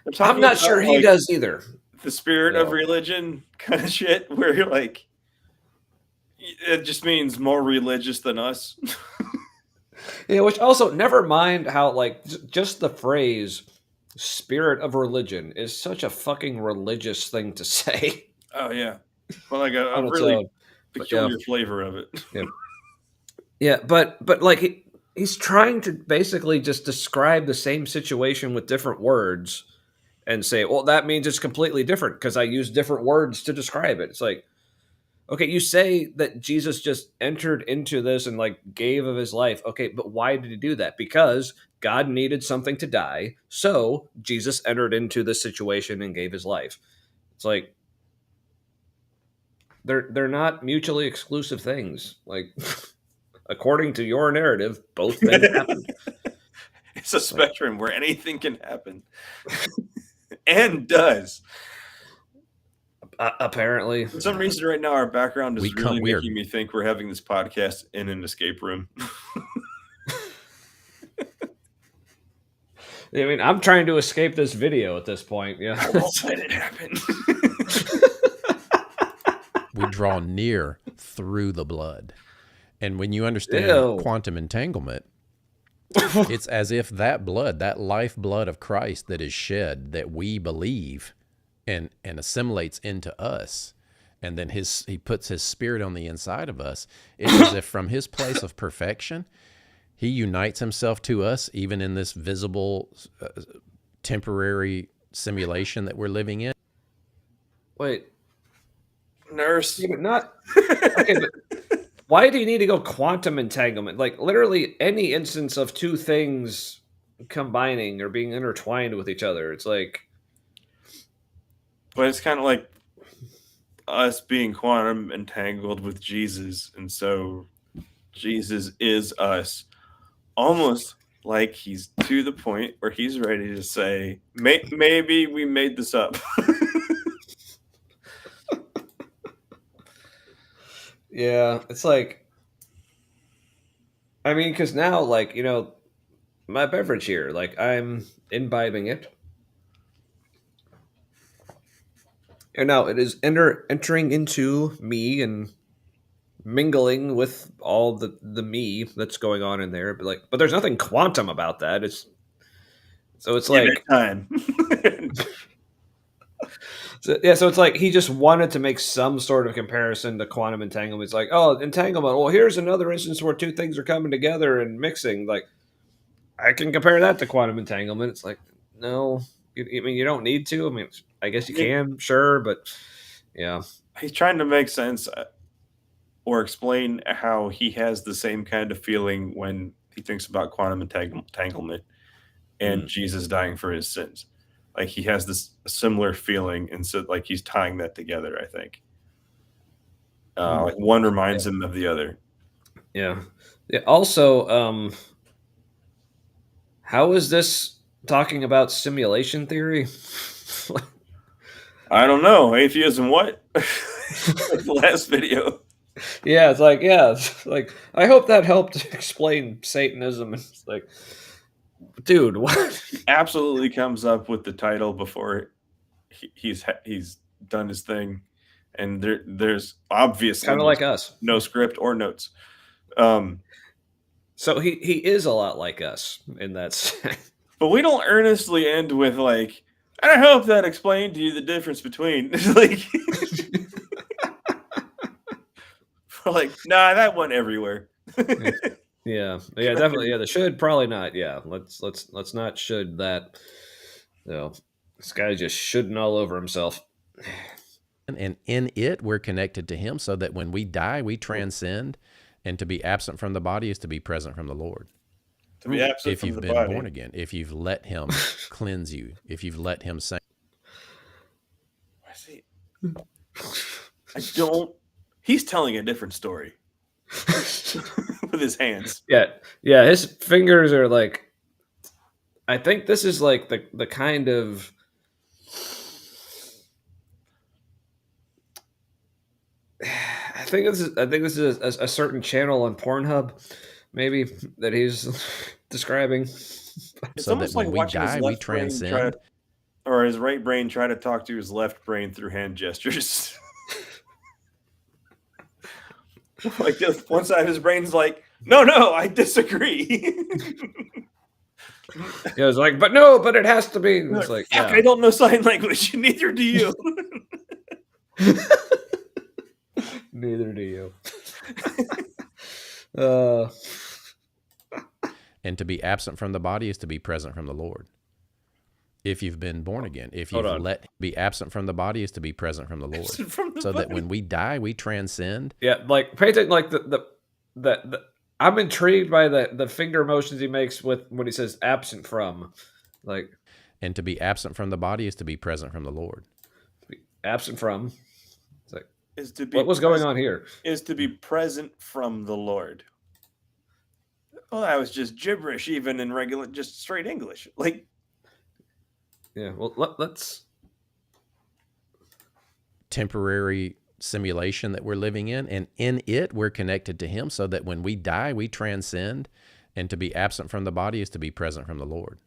We're talking I'm not about, sure he like, does either. the spirit of No. religion kind of shit, where you're like, it just means more religious than us. Yeah, which also, never mind how, like, just the phrase spirit of religion is such a fucking religious thing to say. Oh yeah, well, like a On its really own. But, peculiar flavor of it. Yeah, but like, he's trying to basically just describe the same situation with different words and say, well, that means it's completely different because I use different words to describe it. It's like, okay, you say that Jesus just entered into this and like gave of his life. Okay, but why did he do that? Because God needed something to die. So Jesus entered into this situation and gave his life. It's like they're not mutually exclusive things. Like according to your narrative, both things happened. It's a spectrum where anything can happen, and does. Apparently. For some reason, right now, our background is We really are- making me think we're having this podcast in an escape room. I mean, I'm trying to escape this video at this point. Yeah. I won't let it happen. We draw near through the blood. And when you understand Ew. quantum entanglement, it's as if that blood, that life blood of Christ that is shed, that we believe and assimilates into us, and then he puts his spirit on the inside of us. It's as if from his place of perfection, he unites himself to us, even in this visible, temporary simulation that we're living in. Wait. Nurse. Yeah, but not. Okay, but why do you need to go quantum entanglement? Like literally any instance of two things combining or being intertwined with each other. It's like, But it's kind of like us being quantum entangled with Jesus, and so Jesus is us. Almost like he's to the point where he's ready to say, maybe we made this up. yeah, it's like, I mean, because now, like, you know, my beverage here, like, I'm imbibing it. And now it is entering into me and mingling with all the me that's going on in there. But there's nothing quantum about that. It's Give like it time. so it's like he just wanted to make some sort of comparison to quantum entanglement. It's like, oh, entanglement. Well, here's another instance where two things are coming together and mixing. Like, I can compare that to quantum entanglement. It's like, no, I mean, you don't need to. I mean, I guess you can, sure, but yeah. He's trying to make sense or explain how he has the same kind of feeling when he thinks about quantum entanglement and Jesus dying for his sins. Like he has this similar feeling, and so like he's tying that together. I think like one reminds him of the other. Yeah. Also, how is this talking about simulation theory? I don't know. Atheism what? Like the last video. Yeah, it's like I hope that helped explain Satanism. It's like, dude, what? Absolutely comes up with the title before he's done his thing, and there's obviously Kind of like us. no script or notes. So he is a lot like us in that sense. But we don't earnestly end with like, I hope that explained to you the difference between. It's like, we're like, nah, that went everywhere. Yeah, definitely. Yeah, the should probably not. Yeah, let's not should that. No, this guy's just shoulding all over himself. And in it, we're connected to him so that when we die, we transcend. And to be absent from the body is to be present from the Lord. To be absent If from you've the been body. born again, if you've let him cleanse you, if you've let him sanctify. I see. I don't. He's telling a different story with his hands. Yeah. His fingers are like. I think this is like the kind of. I think this is a certain channel on Pornhub, maybe that he's describing. It's So that almost like when we watching his die, we left brain transcend. or his right brain try to talk to his left brain through hand gestures. Like one side of his brain's like, no, I disagree. Yeah, it's like, but no, but it has to be. And it's like, fuck, yeah. I don't know sign language. Neither do you. Neither do you. And to be absent from the body is to be present from the Lord. If you've been born again, if you've let be absent from the body is to be present from the Lord. So that when we die, we transcend. Yeah, like pay attention, like the I'm intrigued by the finger motions he makes with when he says absent from, like. And to be absent from the body is to be present from the Lord. Absent from. It's like, is to be what was going on here? Is to be present from the Lord. Well, that was just gibberish, even in regular, just straight English. Like, yeah. Well, let's. Temporary simulation that we're living in, and in it we're connected to him so that when we die, we transcend. And to be absent from the body is to be present from the Lord.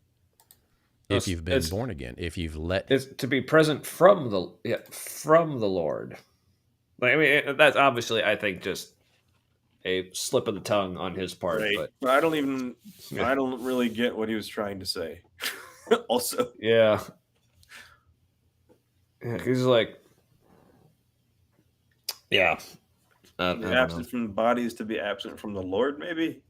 If you've been born again, if you've let. It's to be present from the Lord. Like, I mean, that's obviously, I think, just a slip of the tongue on his part. right. But I don't really get what he was trying to say. Also, yeah, he's like, yeah, absent from the body is to be absent from the Lord. Maybe.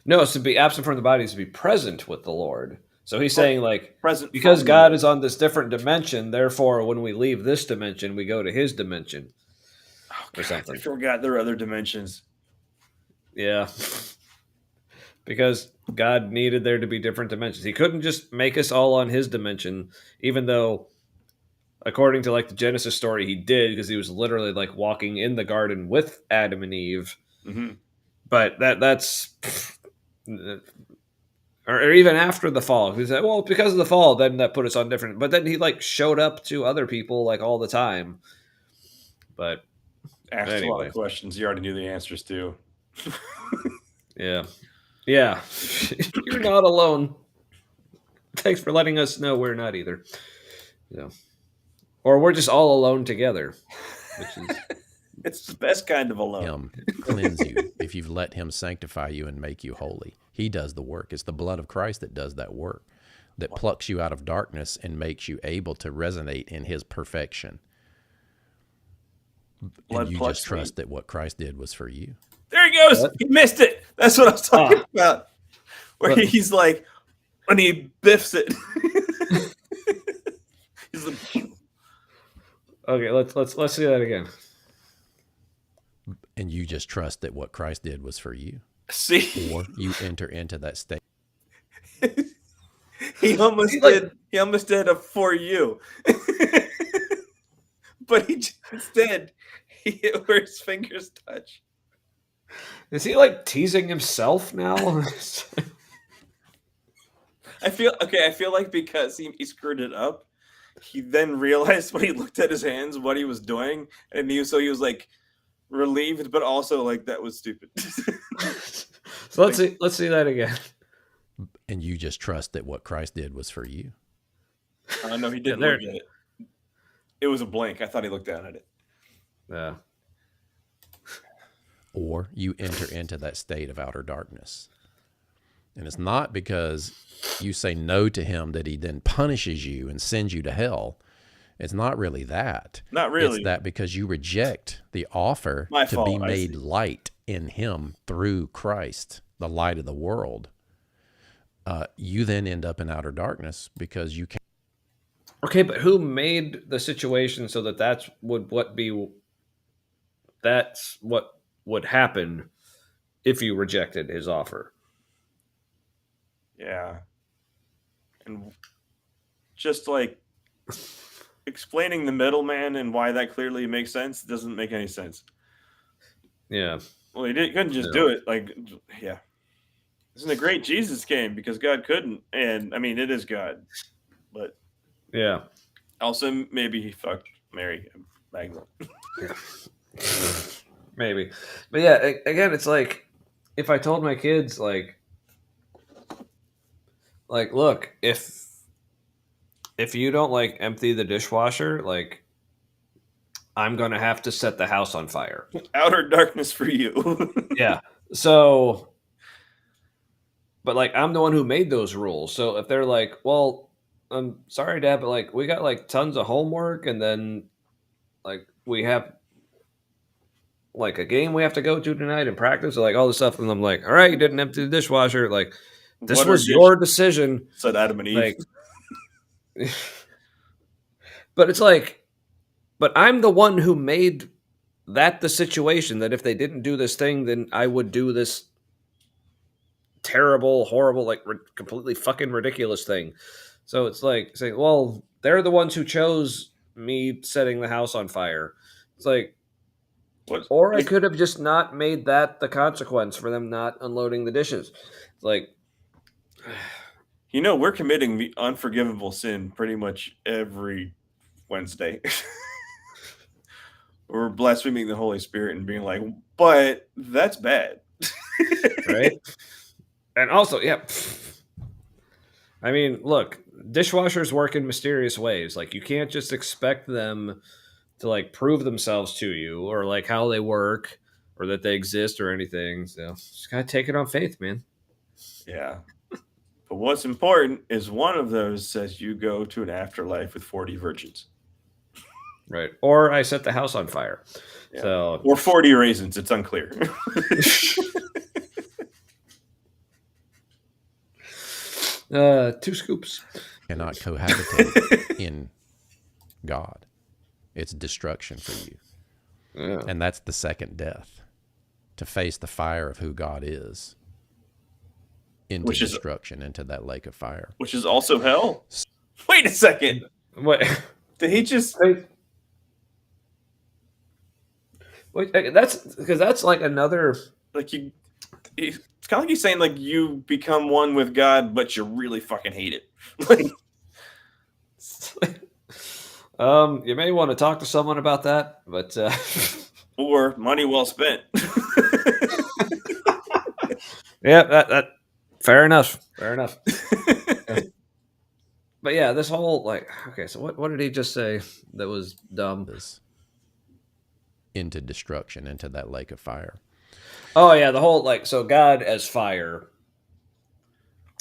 No, it's to be absent from the body is to be present with the Lord. So he's saying, like, present because God is on this different dimension, therefore, when we leave this dimension, we go to his dimension. Or something. I forgot there are other dimensions. Yeah. Because God needed there to be different dimensions. He couldn't just make us all on his dimension, even though, according to, like, the Genesis story, he did, because he was literally, like, walking in the garden with Adam and Eve. Mm-hmm. But that's... Or even after the fall, he said, "Well, because of the fall, then that put us on different." But then he like showed up to other people like all the time. But asked anyway. a lot of questions you already knew the answers to. Yeah, you're not alone. Thanks for letting us know we're not either. Yeah, or we're just all alone together. Which is it's the best kind of alone. Him cleanse you if you've let him sanctify you and make you holy. He does the work. It's the blood of Christ that does that work, that plucks you out of darkness and makes you able to resonate in his perfection. And you just trust that what Christ did was for you. There he goes. He missed it. That's what I was talking about. Where he's like, when he biffs it. He's like, okay, let's see that again. And you just trust that what Christ did was for you. See, or you enter into that state. He almost did a for you, but instead he hit where his fingers touch. Is he like teasing himself now? I feel like because he screwed it up, he then realized when he looked at his hands what he was doing, and he was like relieved, but also like that was stupid. So let's see that again. And you just trust that what Christ did was for you. No, he didn't look at it. It was a blank. I thought he looked down at it. Yeah. Or you enter into that state of outer darkness. And it's not because you say no to him that he then punishes you and sends you to hell. It's not really that. Not really. It's that because you reject the offer be made light in him through Christ, the light of the world, you then end up in outer darkness because you can't. Okay, but who made the situation so that that's what would happen if you rejected his offer? Yeah. And just like explaining the middleman and why that clearly makes sense doesn't make any sense. Yeah. Well, couldn't just do it. Like, yeah. Isn't it great Jesus came because God couldn't? And I mean, it is God. But Yeah. also, maybe he fucked Mary Magdalene. Maybe. But yeah, again, it's like if I told my kids like look, if you don't like empty the dishwasher, like I'm going to have to set the house on fire. Outer darkness for you. Yeah. So but like I'm the one who made those rules. So if they're like, "Well, I'm sorry, Dad, but like we got like tons of homework and then like we have like a game we have to go to tonight and practice," or like all this stuff, and I'm like, "All right, you didn't empty the dishwasher." Like this was your decision, said Adam and Eve. Like, but it's like, but I'm the one who made that the situation that if they didn't do this thing, then I would do this terrible, horrible, like completely fucking ridiculous thing. So it's like saying, well, they're the ones who chose me setting the house on fire. It's like, or I could have just not made that the consequence for them not unloading the dishes. It's like, you know, we're committing the unforgivable sin pretty much every Wednesday. We're blaspheming the Holy Spirit and being like, but that's bad. Right? And also, yeah. I mean, look, dishwashers work in mysterious ways. Like, you can't just expect them to, like, prove themselves to you or, like, how they work or that they exist or anything. So, just gotta take it on faith, man. Yeah. But what's important is one of those says you go to an afterlife with 40 virgins. Right. Or I set the house on fire. Yeah. So, or 40 raisins. It's unclear. 2 scoops. Cannot cohabitate in God. It's destruction for you. Yeah. And that's the second death. To face the fire of who God is into destruction, into that lake of fire. Which is also hell? Wait a second. What? Did he just... Wait, that's because that's like another... Like you... It's kind of like he's saying, like, you become one with God, but you really fucking hate it. You may want to talk to someone about that, but or money well spent. Yeah, that fair enough. Fair enough. Yeah. But yeah, this whole like, okay, so what did he just say that was dumb? Into destruction, into that lake of fire. Oh yeah, the whole like, so God as fire.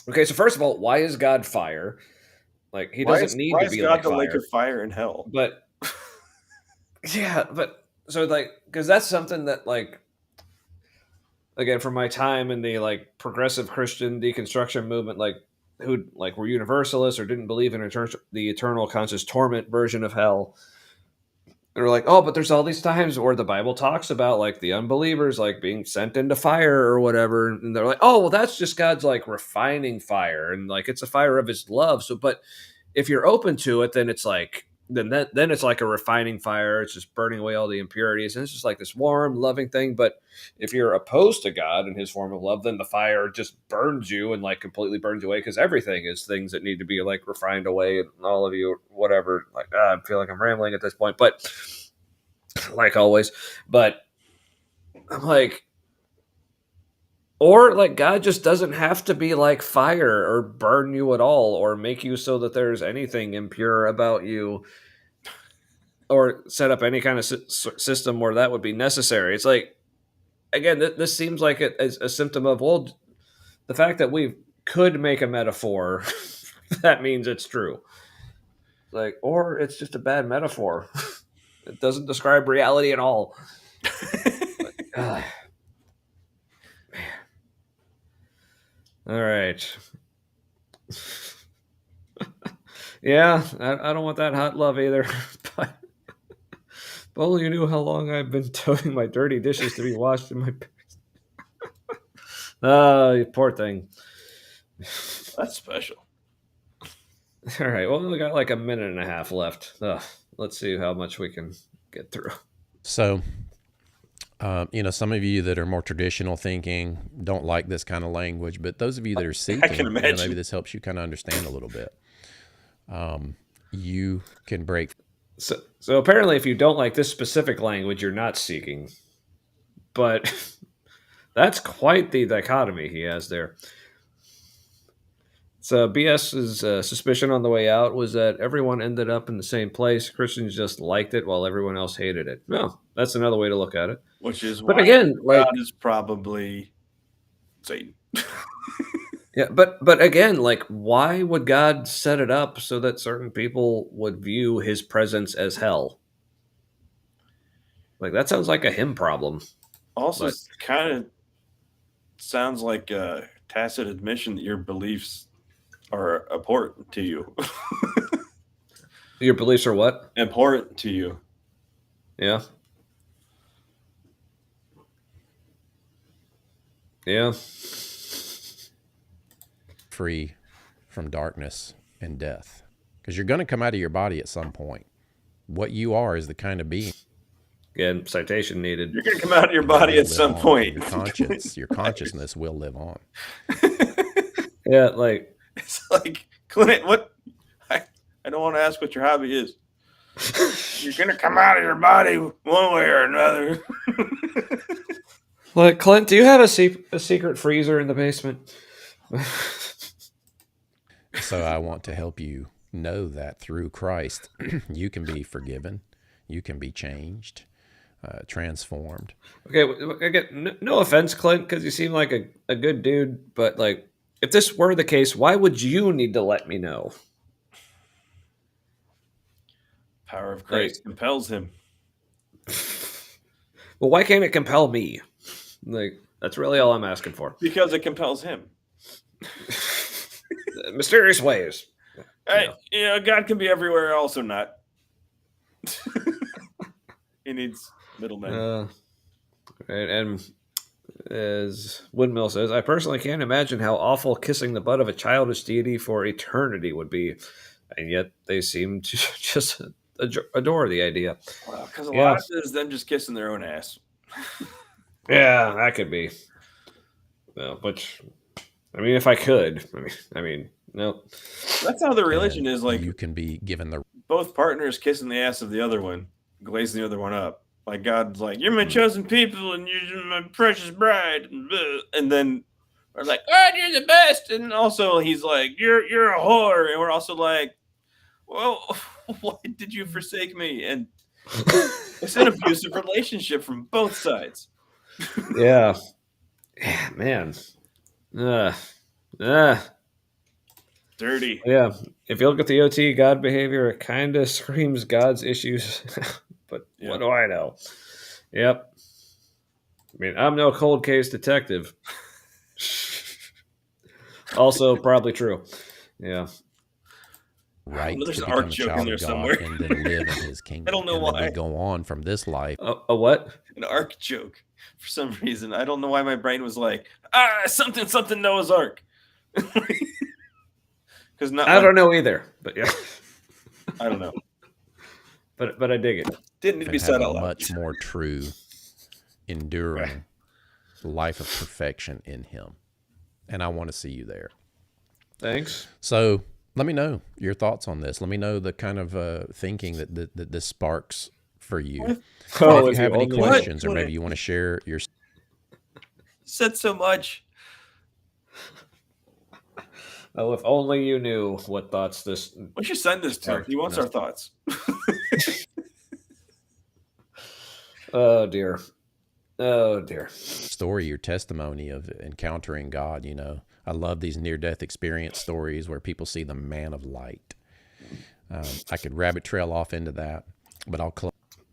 Okay, so first of all, why is God fire? Like he doesn't need to be like fire. Why is God the lake of fire in hell? But yeah, but so like, because that's something that like, again, from my time in the like progressive Christian deconstruction movement, like who like were universalists or didn't believe in the eternal conscious torment version of hell. They're like, oh, but there's all these times where the Bible talks about like the unbelievers like being sent into fire or whatever, and they're like, oh, well, that's just God's like refining fire, and like it's a fire of His love. So, but if you're open to it, then it's like then it's like a refining fire. It's just burning away all the impurities, and it's just like this warm, loving thing. But if you're opposed to God and His form of love, then the fire just burns you and like completely burns you away, because everything is things that need to be like refined away, and all of you, whatever. Like I feel like I'm rambling at this point, but like always. But I'm like, or like God just doesn't have to be like fire or burn you at all or make you so that there's anything impure about you or set up any kind of system where that would be necessary. It's like, again, this seems like a symptom of, well, the fact that we could make a metaphor, that means it's true. Like, or it's just a bad metaphor. It doesn't describe reality at all. All right. Yeah, I don't want that hot love either. But if only you knew how long I've been toting my dirty dishes to be washed in my. You poor thing. That's special. All right. Well, we got like a minute and a half left. Let's see how much we can get through. So, some of you that are more traditional thinking don't like this kind of language, but those of you that are seeking, imagine. maybe this helps you kind of understand a little bit. You can break. So apparently, if you don't like this specific language, you're not seeking. But that's quite the dichotomy he has there. So BS's suspicion on the way out was that everyone ended up in the same place. Christians just liked it while everyone else hated it. Well, that's another way to look at it. Which is But why again, like, God is probably Satan. yeah, but again, like, why would God set it up so that certain people would view his presence as hell? Like, that sounds like a him problem. Also, But- kind of sounds like a tacit admission that your beliefs are important to you. Your beliefs are what? Important to you. Yeah. Yeah. free from darkness and death, because you're going to come out of your body at some point. What you are is the kind of being. Again, citation needed. You're gonna come out of your body will at some live on. point. Your conscience, your consciousness will live on. Yeah, like, It's like, Clint, what? I don't want to ask what your hobby is. You're gonna come out of your body one way or another. like, Clint, do you have a secret freezer in the basement? So I want to help you know that through Christ, you can be forgiven, you can be changed, transformed. Okay, again, no offense, Clint, because you seem like a good dude, but like, if this were the case, why would you need to let me know? Power of Christ compels him. Well, why can't it compel me? Like, that's really all I'm asking for. Because it compels him. Mysterious ways. Right? God can be everywhere, also not. He needs middlemen. And as Windmill says, I personally can't imagine how awful kissing the butt of a childish deity for eternity would be, and yet they seem to just adore the idea. Well, because a lot of it is them just kissing their own ass. Yeah, that could be. Well, which, I mean, if I could, I mean, no. That's how the religion is. Like, you can be given the both partners kissing the ass of the other one, glazing the other one up. Like, God's like, you're my chosen people and you're my precious bride. And then we're like, oh, you're the best. And also he's like, you're a whore. And we're also like, well, why did you forsake me? And it's an abusive relationship from both sides. Yeah. Yeah, man. Dirty. Yeah. If you look at the OT God behavior, it kind of screams God's issues. But what do I know? Yep. I mean, I'm no cold case detective. Also, probably true. Yeah. right There's to an become arc a joke in child there of God somewhere. and then live in his kingdom. I don't know and then why. we go on from this life. A what? An arc joke for some reason. I don't know why my brain was like, something Noah's Ark. Because I don't know either. But yeah. I don't know. But I dig it. Didn't need to be and said have out a loud. much more true, enduring life of perfection in him. And I want to see you there. Thanks. So let me know your thoughts on this. Let me know the kind of thinking that this sparks for you. What? And if you have any only- questions or What? maybe you want to share your Said so much. Oh, if only you knew what thoughts this. We should send this to him. He wants our thoughts. Oh dear. Oh dear. story, your testimony of encountering God. You know, I love these near-death experience stories where people see the man of light. I could rabbit trail off into that, but I'll close.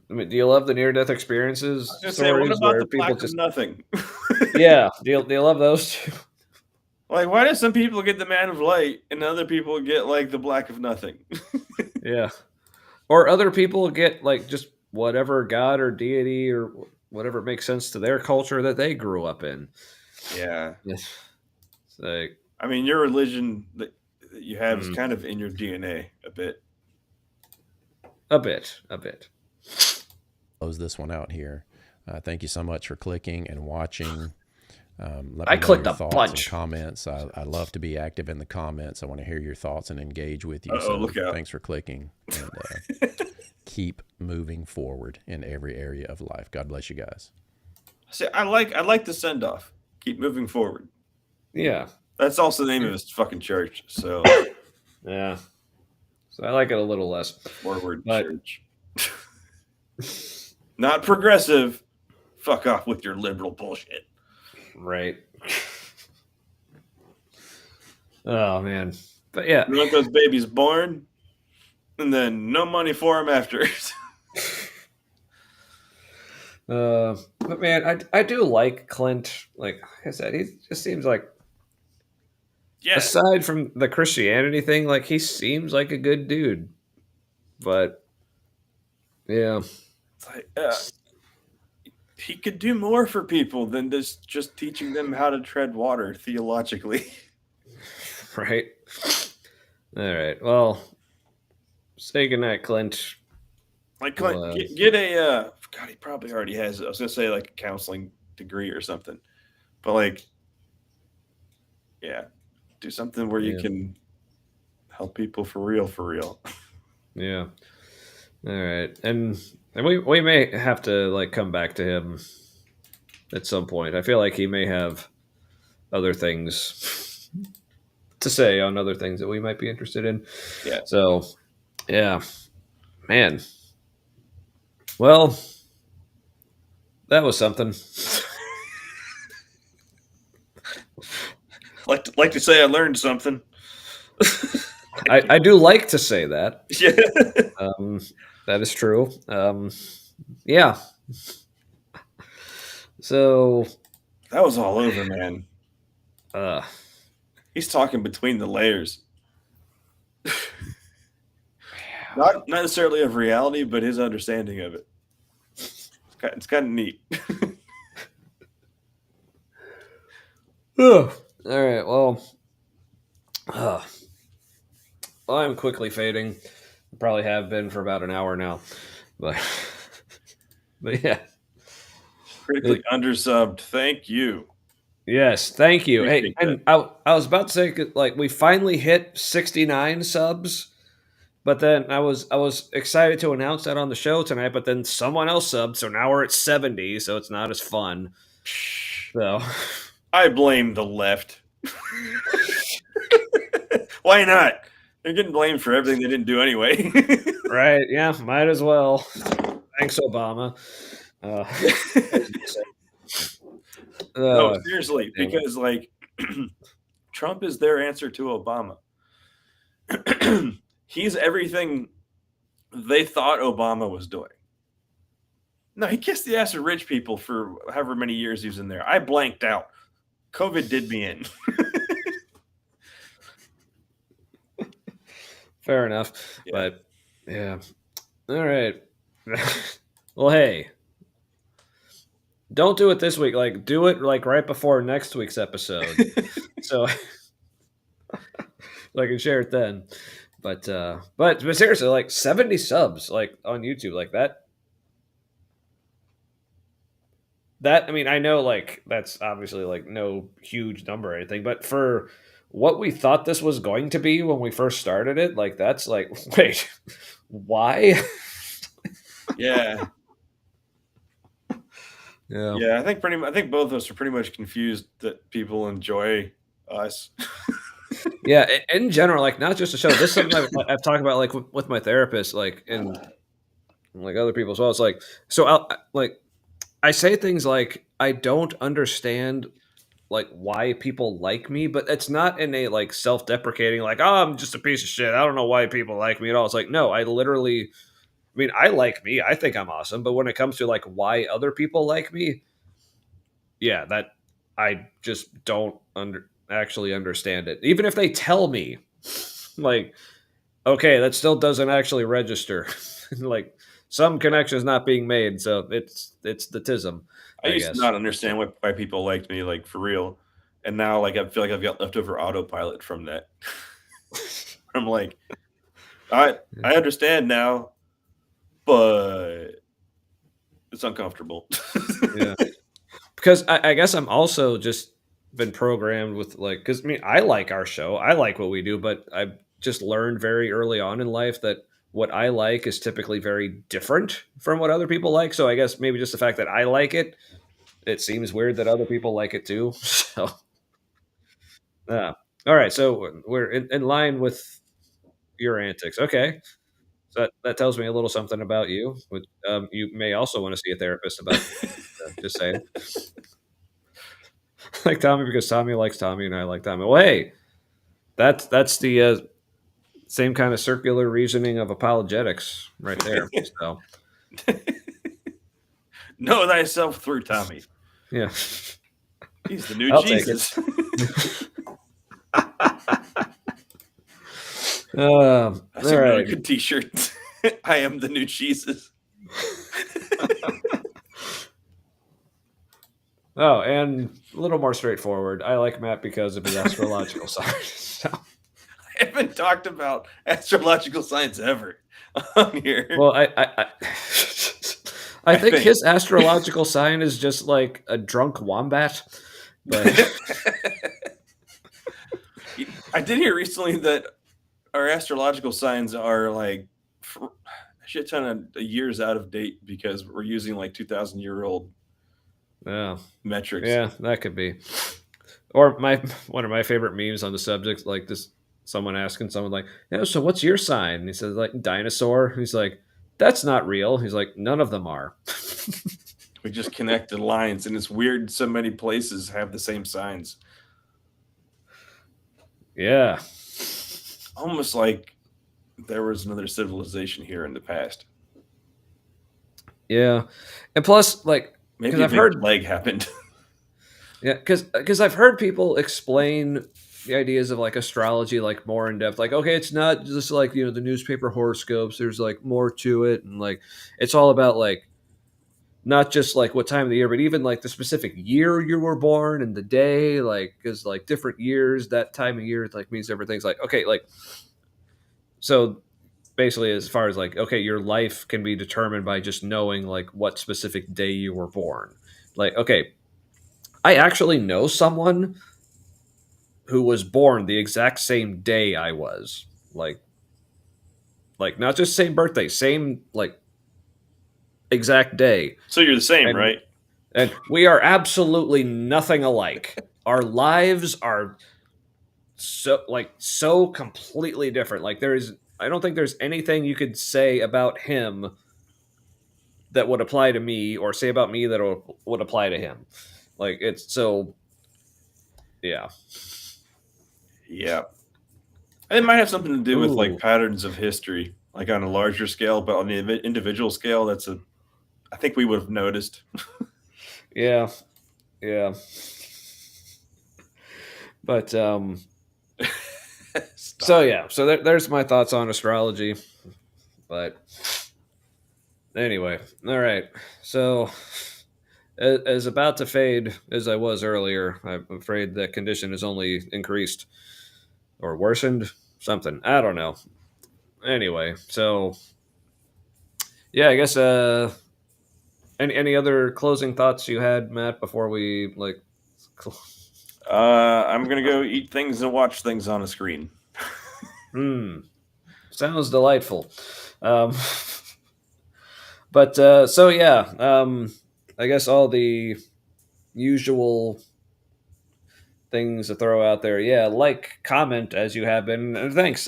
I mean, do you love the near-death experiences? Just say, what Stories about where the people plaque just of nothing? yeah. Do you love those too? Like, why do some people get the Man of Light and other people get like the Black of Nothing? Yeah. Or other people get like just whatever god or deity or whatever makes sense to their culture that they grew up in. Yeah. It's like, I mean, your religion that you have is kind of in your DNA a bit. a bit. Close this one out here. Thank you so much for clicking and watching. Let I me know clicked your a thoughts bunch. and comments. I love to be active in the comments. I want to hear your thoughts and engage with you. Uh-oh, So look out. thanks for clicking, and keep moving forward in every area of life. God bless you guys. See, I like the send off. Keep moving forward. Yeah. That's also the name of his fucking church. So Yeah. So I like it a little less. forward But- church. Not progressive. Fuck off with your liberal bullshit. Right. Oh man. But yeah. You want those babies born, and then no money for them after. But man, I do like Clint. Like I said, he just seems like, Yeah. aside from the Christianity thing, like he seems like a good dude. But yeah, It's like, he could do more for people than just teaching them how to tread water theologically. right. All right. Well, say goodnight, Clint. Like, Clint, Well, get a God, he probably already has. I was gonna say like a counseling degree or something, but like, yeah, do something where you Yeah. can help people for real. Yeah. All right. And we may have to like come back to him at some point. I feel like he may have other things to say on other things that we might be interested in. Yeah. So, yeah. Man. Well, that was something. Like to say I learned something. I do like to say that. Yeah. That is true. Yeah. So, That was all over, man. uh, He's talking between the layers. Not necessarily of reality, but his understanding of it. It's kind of neat. all right. Well, I'm quickly fading. Probably have been for about an hour now, but yeah. Critically undersubbed. Thank you. Yes, thank you. Hey, Appreciate and I was about to say like we finally hit 69 subs, but then I was excited to announce that on the show tonight, but then someone else subbed, so now we're at 70, so it's not as fun. So I blame the left. Why not? They're getting blamed for everything they didn't do anyway. right, yeah, might as well. Thanks, Obama. No, seriously, damn it. because like Trump is their answer to Obama. He's everything they thought Obama was doing. No, he kissed the ass of rich people for however many years he was in there. I blanked out. COVID did me in. Fair enough. Yeah. But yeah. All right. Well, hey. Don't do it this week. Like, do it like right before next week's episode. So I can share it then. But seriously, like 70 subs like on YouTube, like that. I mean, I know like that's obviously like no huge number or anything, but for what we thought this was going to be when we first started it, like that's like, wait, why? Yeah. Yeah. Yeah, I think both of us are pretty much confused that people enjoy us. Yeah, in general, like not just a show. This is something I've talked about like with my therapist, like and like other people as well. It's like so I say things like I don't understand like why people like me, but it's not in a like self-deprecating like, oh, I'm just a piece of shit. I don't know why people like me at all. It's like, no, I mean, I like me. I think I'm awesome. But when it comes to like why other people like me, yeah, that I just don't actually understand it. Even if they tell me, like, okay, that still doesn't actually register. Like, some connection's not being made, so it's the tism, I I used to guess. not understand why people liked me, like, for real, and now, like, I feel like I've got leftover autopilot from that. I'm like, I understand now, but it's uncomfortable. Yeah. Because I guess I'm also just been programmed with like, because I mean, I like our show, I like what we do, but I've just learned very early on in life that what I like is typically very different from what other people like. So I guess maybe just the fact that I like it, it seems weird that other people like it too. So, uh, all right. So we're in line with your antics. Okay. So that tells me a little something about you, which you may also want to see a therapist about. Just saying. Like Tommy because Tommy likes Tommy and I like Tommy. Well, hey, that's the same kind of circular reasoning of apologetics right there. So Know thyself through Tommy. yeah, He's the new I'll take it. Jesus. I All see really right. good t-shirt. I am the new Jesus. Oh, and a little more straightforward. I like Matt because of his astrological sign. So, I haven't talked about astrological science ever on here. well, I think his astrological sign is just like a drunk wombat. But I did hear recently that our astrological signs are like a shit ton of years out of date because we're using like 2,000-year-old yeah, metrics. yeah, that could be. Or one of my favorite memes on the subject, like this someone asking someone like, yeah, so what's your sign? And he says like dinosaur. He's like, that's not real. He's like, none of them are. We just connected lines, and it's weird so many places have the same signs. Yeah. Almost like there was another civilization here in the past. Yeah. And plus, like, Maybe a I've big heard plague happened. yeah, because I've heard people explain the ideas of like astrology like more in depth. Like, okay, it's not just like the newspaper horoscopes. There's like more to it, and like it's all about like not just like what time of the year, but even like the specific year you were born and the day. Like, because like different years, that time of year like means different things. Like, okay, like so basically as far as like okay, your life can be determined by just knowing like what specific day you were born. Like, okay, I actually know someone who was born the exact same day I was. Like not just same birthday, same like exact day. So you're the same, And right? and we are absolutely nothing alike. Our lives are so completely different. Like I don't think there's anything you could say about him that would apply to me or say about me that would apply to him. Like it's so yeah. Yeah. It might have something to do with Ooh. like patterns of history, like on a larger scale, but on the individual scale, I think we would have noticed. Yeah. Yeah. But so yeah, so there's my thoughts on astrology. But anyway, all right. So as about to fade as I was earlier, I'm afraid that condition has only increased or worsened. Something I don't know. Anyway, so yeah, I guess any other closing thoughts you had, Matt, before we like? I'm gonna go eat things and watch things on a screen. Sounds delightful. Um, but so yeah, I guess all the usual things to throw out there. Yeah, like, comment as you have been. And thanks.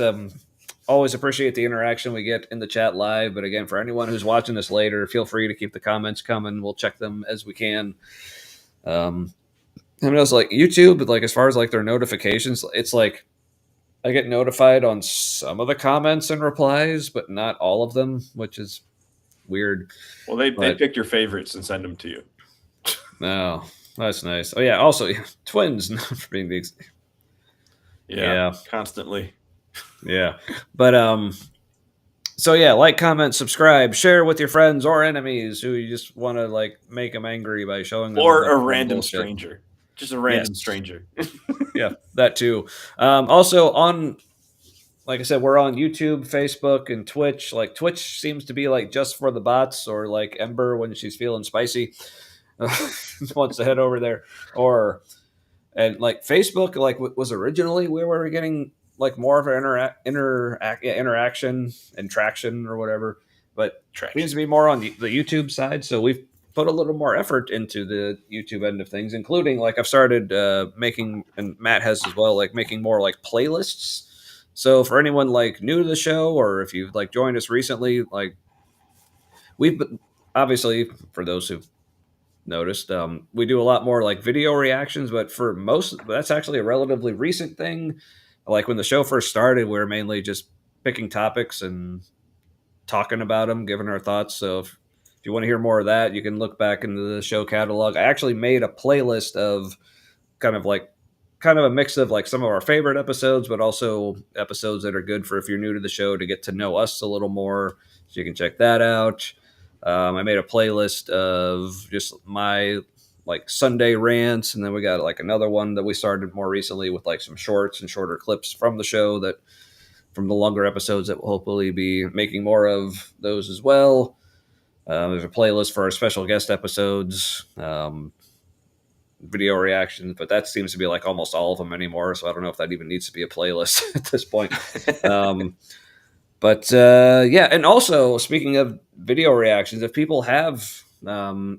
Always appreciate the interaction we get in the chat live. But again, for anyone who's watching this later, feel free to keep the comments coming. We'll check them as we can. I mean, it's like YouTube, but like as far as like their notifications, it's like I get notified on some of the comments and replies, but not all of them, which is weird. Well, they pick your favorites and send them to you. No, that's nice. Oh yeah, also twins not for being the Yeah. Constantly. Yeah. But so yeah, like, comment, subscribe, share with your friends or enemies who you just want to like make them angry by showing them Or bunch a of random bullshit. stranger. Just a random Yes. stranger. Yeah, that too. Also on, like I said, we're on YouTube, Facebook, and Twitch. Like Twitch seems to be like just for the bots, or like Ember when she's feeling spicy wants to head over there, or and like Facebook like was originally where we were getting like more of an interaction and traction or whatever, but seems to be more on the YouTube side. So we've put a little more effort into the YouTube end of things, including like I've started making, and Matt has as well, like making more like playlists. So for anyone like new to the show, or if you've like joined us recently, like we've obviously, for those who've noticed, we do a lot more like video reactions, but for most, that's actually a relatively recent thing. Like when the show first started, we were mainly just picking topics and talking about them, giving our thoughts. So if you want to hear more of that, you can look back into the show catalog. I actually made a playlist of kind of a mix of like some of our favorite episodes, but also episodes that are good for if you're new to the show to get to know us a little more. So you can check that out. I made a playlist of just my like Sunday rants, and then we got like another one that we started more recently with like some shorts and shorter clips from the show, that from the longer episodes, that will hopefully be making more of those as well. There's a playlist for our special guest episodes, video reactions, but that seems to be like almost all of them anymore. So I don't know if that even needs to be a playlist at this point. But yeah, and also speaking of video reactions, if people have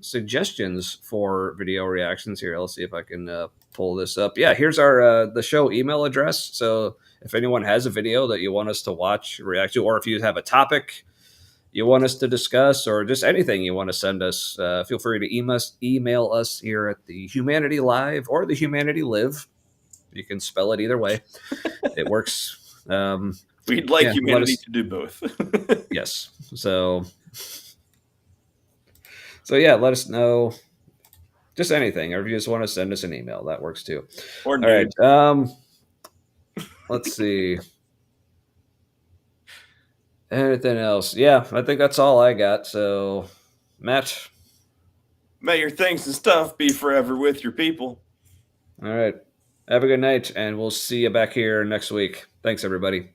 suggestions for video reactions, here, let's see if I can pull this up. Yeah, here's our the show email address. So if anyone has a video that you want us to watch, react to, or if you have a topic you want us to discuss, or just anything you want to send us, feel free to email us here at the Humanity Live or the Humanity Live. You can spell it either way. It works. We'd like humanity to do both. Yes. So yeah, let us know. Just anything, or if you just want to send us an email, that works too. Or all right. Let's see. Anything else? Yeah, I think that's all I got. So, Matt. May your things and stuff be forever with your people. All right. Have a good night, and we'll see you back here next week. Thanks, everybody.